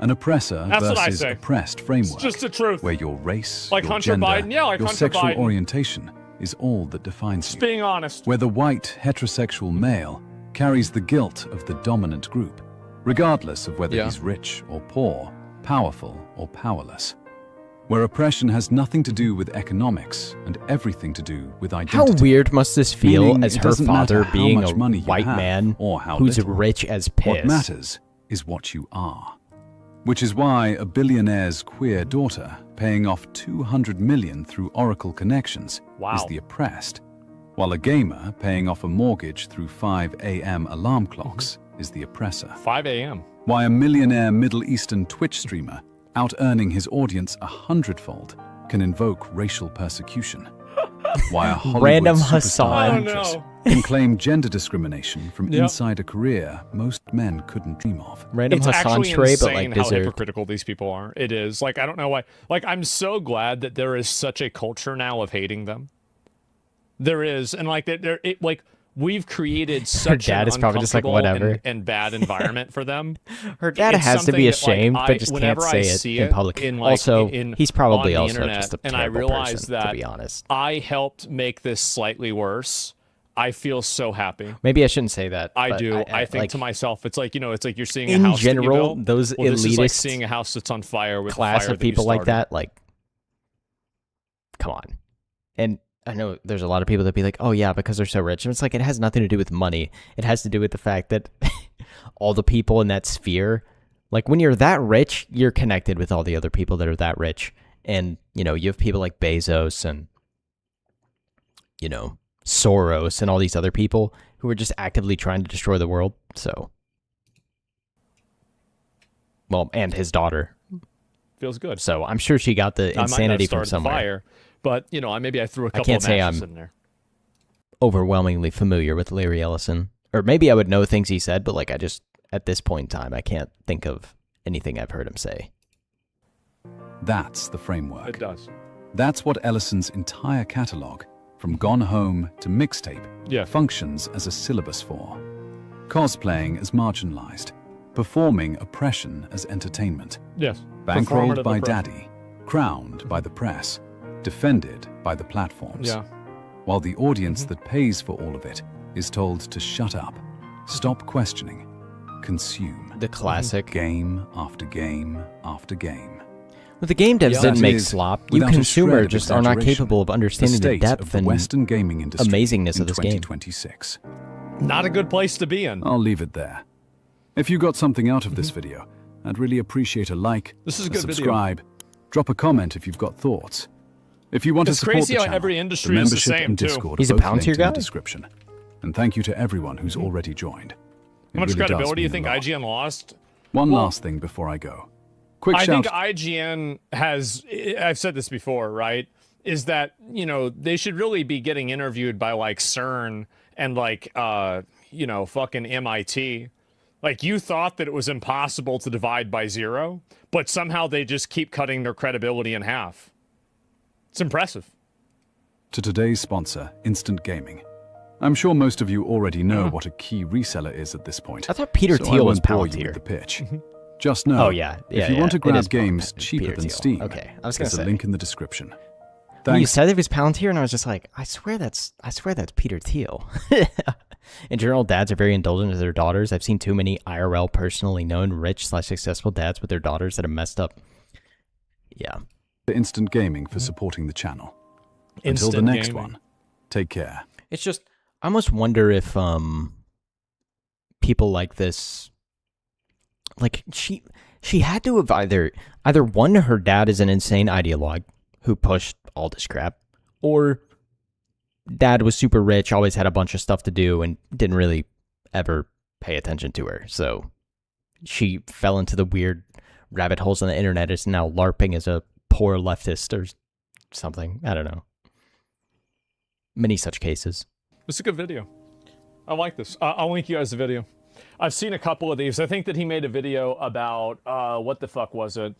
An oppressor That's what I versus say. oppressed framework. It's just the truth. Where your race, Like your Hunter gender, Biden. Yeah, like your Hunter sexual Biden. orientation is all that defines Just you. being honest. Where the white, heterosexual male carries the guilt of the dominant group, regardless of whether he's rich or poor, powerful or powerless. Where oppression has nothing to do with economics and everything to do with How identity. weird must this feel Meaning as it her doesn't father matter how being much a money you white have man or how who's little. rich as piss? What matters is what you are. Which is why a billionaire's queer daughter paying off $200 million through Oracle connections is the oppressed, while a gamer paying off a mortgage through 5 a.m. alarm clocks is the oppressor. 5 a.m. Why a millionaire Middle Eastern Twitch streamer, out-earning his audience 100-fold, can invoke racial persecution. Why a Hollywood Random superstar Hassan. actress can claim gender discrimination from Yep. inside a career most men couldn't dream of. Random It's Hassan actually tray, but insane like how deserved. hypocritical these people are. It is. Like, I don't know why. Like, I'm so glad that there is such a culture now of hating them. There is. And like, like, we've created such dad an is probably just like, uncomfortable whatever. and bad environment for them. Her dad It's has to something be that, like, ashamed, but just can't whenever I say it see in public. Also, he's probably on the also internet, just a and I terrible realize person, that to be honest. I helped make this slightly worse. I feel so happy. Maybe I shouldn't say that. I but do. I think like, to myself, it's like, you know, it's like you're seeing a in house general, that you built. those Well, this is like elitist seeing a house that's on fire with class fire of that you people like started. that, like, come on. And I know there's a lot of people that be like, oh yeah, because they're so rich. And it's like, it has nothing to do with money. It has to do with the fact that all the people in that sphere, like when you're that rich, you're connected with all the other people that are that rich. And, you know, you have people like Bezos and, you know, Soros and all these other people who are just actively trying to destroy the world. So, well, and his daughter. Feels good. So I'm sure she got the I insanity might not have from started somewhere. the fire, but you know, maybe I threw a I couple can't of say matches I'm in there. overwhelmingly familiar with Larry Ellison. Or maybe I would know things he said, but like I just, at this point in time, I can't think of anything I've heard him say. That's the framework. It does. That's what Ellison's entire catalog, from Gone Home to Mixtape, functions as a syllabus for. Cosplaying as marginalized, performing oppression as entertainment. Yes. Bankrolled Performative by oppression. daddy, crowned by the press, defended by the platforms. Yeah. While the audience that pays for all of it is told to shut up, stop questioning, consume. The classic. Game after game after game. Well, the game devs That didn't make is, slop. You without a consumer shred of just are not exaggeration, capable of understanding the state depth of the and Western gaming industry amazingness in of this game. 2026. Not a good place to be in. I'll leave it there. If you got something out of this video, I'd really appreciate a like, This is a good video. subscribe, drop a comment if you've got thoughts. If you want to It's support crazy the how channel, every the industry is the membership same, and too. Discord He's are a both Palantir linked in guy? the description. And thank you to everyone who's already joined. It How much really does credibility do you mean think a lot. IGN lost? One Well, last thing before I go. Quick I shout think IGN has, I've said this before, right? Is that, you know, they should really be getting interviewed by like CERN and like, you know, fucking MIT. Like, you thought that it was impossible to divide by zero, but somehow they just keep cutting their credibility in half. It's impressive. to today's sponsor, Instant Gaming. I'm sure most of you already know what a key reseller is at this point. I thought Peter so Thiel I was won't bore you Palantir. with the pitch. Just know, Oh, yeah. Yeah, if you yeah. want to It grab is games Peter cheaper than Thiel. Steam, Okay, I was gonna there's say. a link in the description. When you Thanks. said it was Palantir, and I was just like, I swear that's Peter Thiel. In general, dads are very indulgent to their daughters. I've seen too many IRL personally known rich/successful dads with their daughters that have messed up. Yeah. The Instant Gaming for supporting the channel. Until Instant the next Gaming. one, take care. It's just, I almost wonder if people like this, like she had to have either one, her dad is an insane ideologue who pushed all this crap, or dad was super rich, always had a bunch of stuff to do, and didn't really ever pay attention to her. So she fell into the weird rabbit holes on the internet, is now LARPing as a poor leftist or something. I don't know. Many such cases. It's a good video. I like this. I'll link you guys the video. I've seen a couple of these. I think that he made a video about what the fuck was it?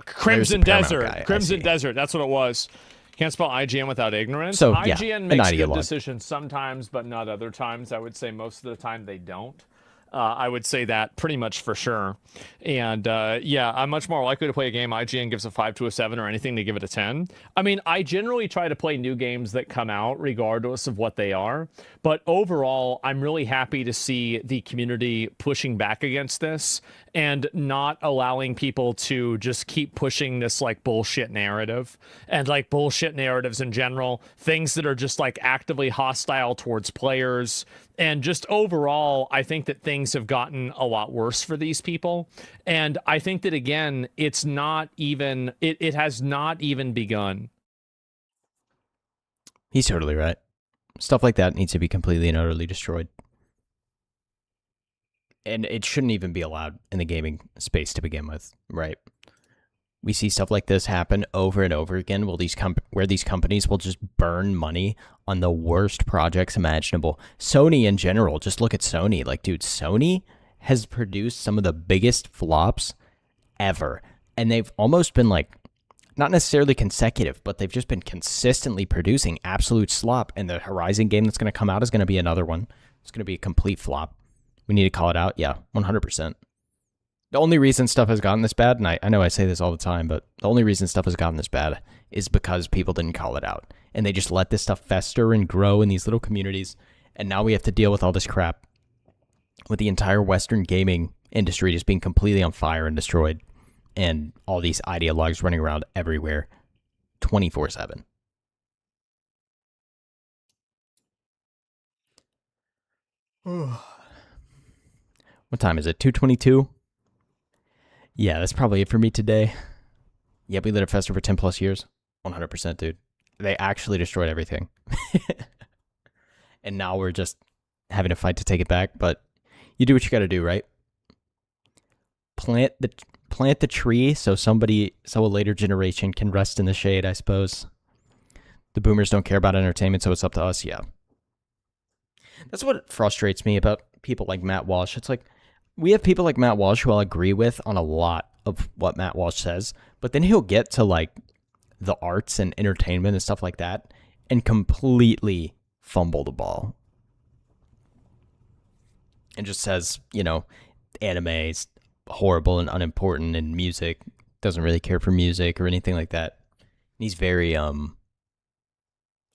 Crimson Desert. guy, I Crimson see. Desert. That's what it was. Can't spell IGN without ignorance. So, yeah, IGN an makes good ideologue. decisions sometimes, but not other times. I would say most of the time they don't. I would say that pretty much for sure. And yeah, I'm much more likely to play a game IGN gives a 5 to a 7 or anything to give it a 10. I mean, I generally try to play new games that come out regardless of what they are. But overall, I'm really happy to see the community pushing back against this and not allowing people to just keep pushing this like bullshit narrative and like bullshit narratives in general, things that are just like actively hostile towards players. And just overall, I think that things have gotten a lot worse for these people. And I think that, again, it's not even, it has not even begun. He's totally right. Stuff like that needs to be completely and utterly destroyed. And it shouldn't even be allowed in the gaming space to begin with, right? We see stuff like this happen over and over again where these companies will just burn money on the worst projects imaginable. Sony in general, just look at Sony. Like, dude, Sony has produced some of the biggest flops ever. And they've almost been like, not necessarily consecutive, but they've just been consistently producing absolute slop. And the Horizon game that's going to come out is going to be another one. It's going to be a complete flop. We need to call it out. Yeah, 100%. The only reason stuff has gotten this bad, and I know I say this all the time, but the only reason stuff has gotten this bad is because people didn't call it out. And they just let this stuff fester and grow in these little communities. And now we have to deal with all this crap with the entire Western gaming industry just being completely on fire and destroyed. And all these ideologues running around everywhere 24/7. What time is it? 2:22? Yeah, that's probably it for me today. Yeah, we lit a festival for 10 plus years. 100%, dude. They actually destroyed everything. And now we're just having a fight to take it back, but you do what you got to do, right? Plant the tree so a later generation can rest in the shade, I suppose. The boomers don't care about entertainment, so it's up to us, yeah. That's what frustrates me about people like Matt Walsh. It's like, we have people like Matt Walsh who I'll agree with on a lot of what Matt Walsh says, but then he'll get to like the arts and entertainment and stuff like that and completely fumble the ball. And just says, you know, anime is horrible and unimportant, and music, doesn't really care for music or anything like that. And he's very, I don't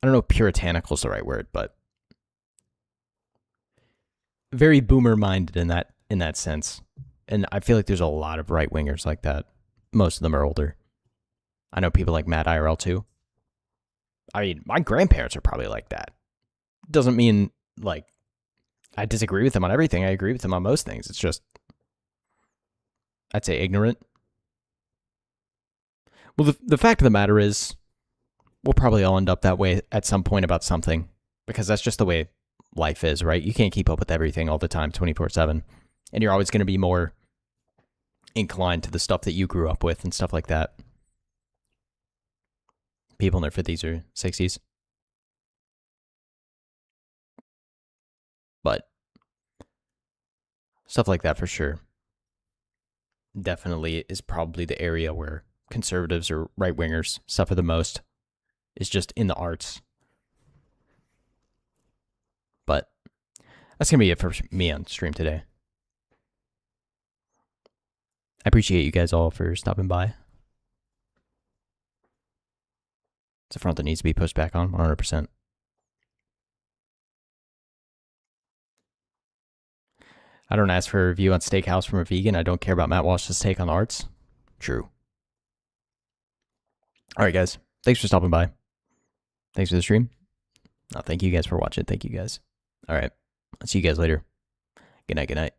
know if puritanical is the right word, but very boomer-minded in that sense. And I feel like there's a lot of right-wingers like that. Most of them are older. I know people like Matt IRL too. I mean, my grandparents are probably like that. Doesn't mean, like, I disagree with them on everything. I agree with them on most things. It's just, I'd say ignorant. Well, the fact of the matter is, we'll probably all end up that way at some point about something, because that's just the way life is, right? You can't keep up with everything all the time, 24/7. And you're always going to be more inclined to the stuff that you grew up with and stuff like that. People in their 50s or 60s. But stuff like that for sure definitely is probably the area where conservatives or right-wingers suffer the most. is just in the arts. But that's going to be it for me on stream today. I appreciate you guys all for stopping by. It's a front that needs to be pushed back on 100%. I don't ask for a review on Steakhouse from a vegan. I don't care about Matt Walsh's take on the arts. True. Alright guys, thanks for stopping by. Thanks for the stream. Thank you guys for watching. Thank you guys. Alright, I'll see you guys later. Good night, good night.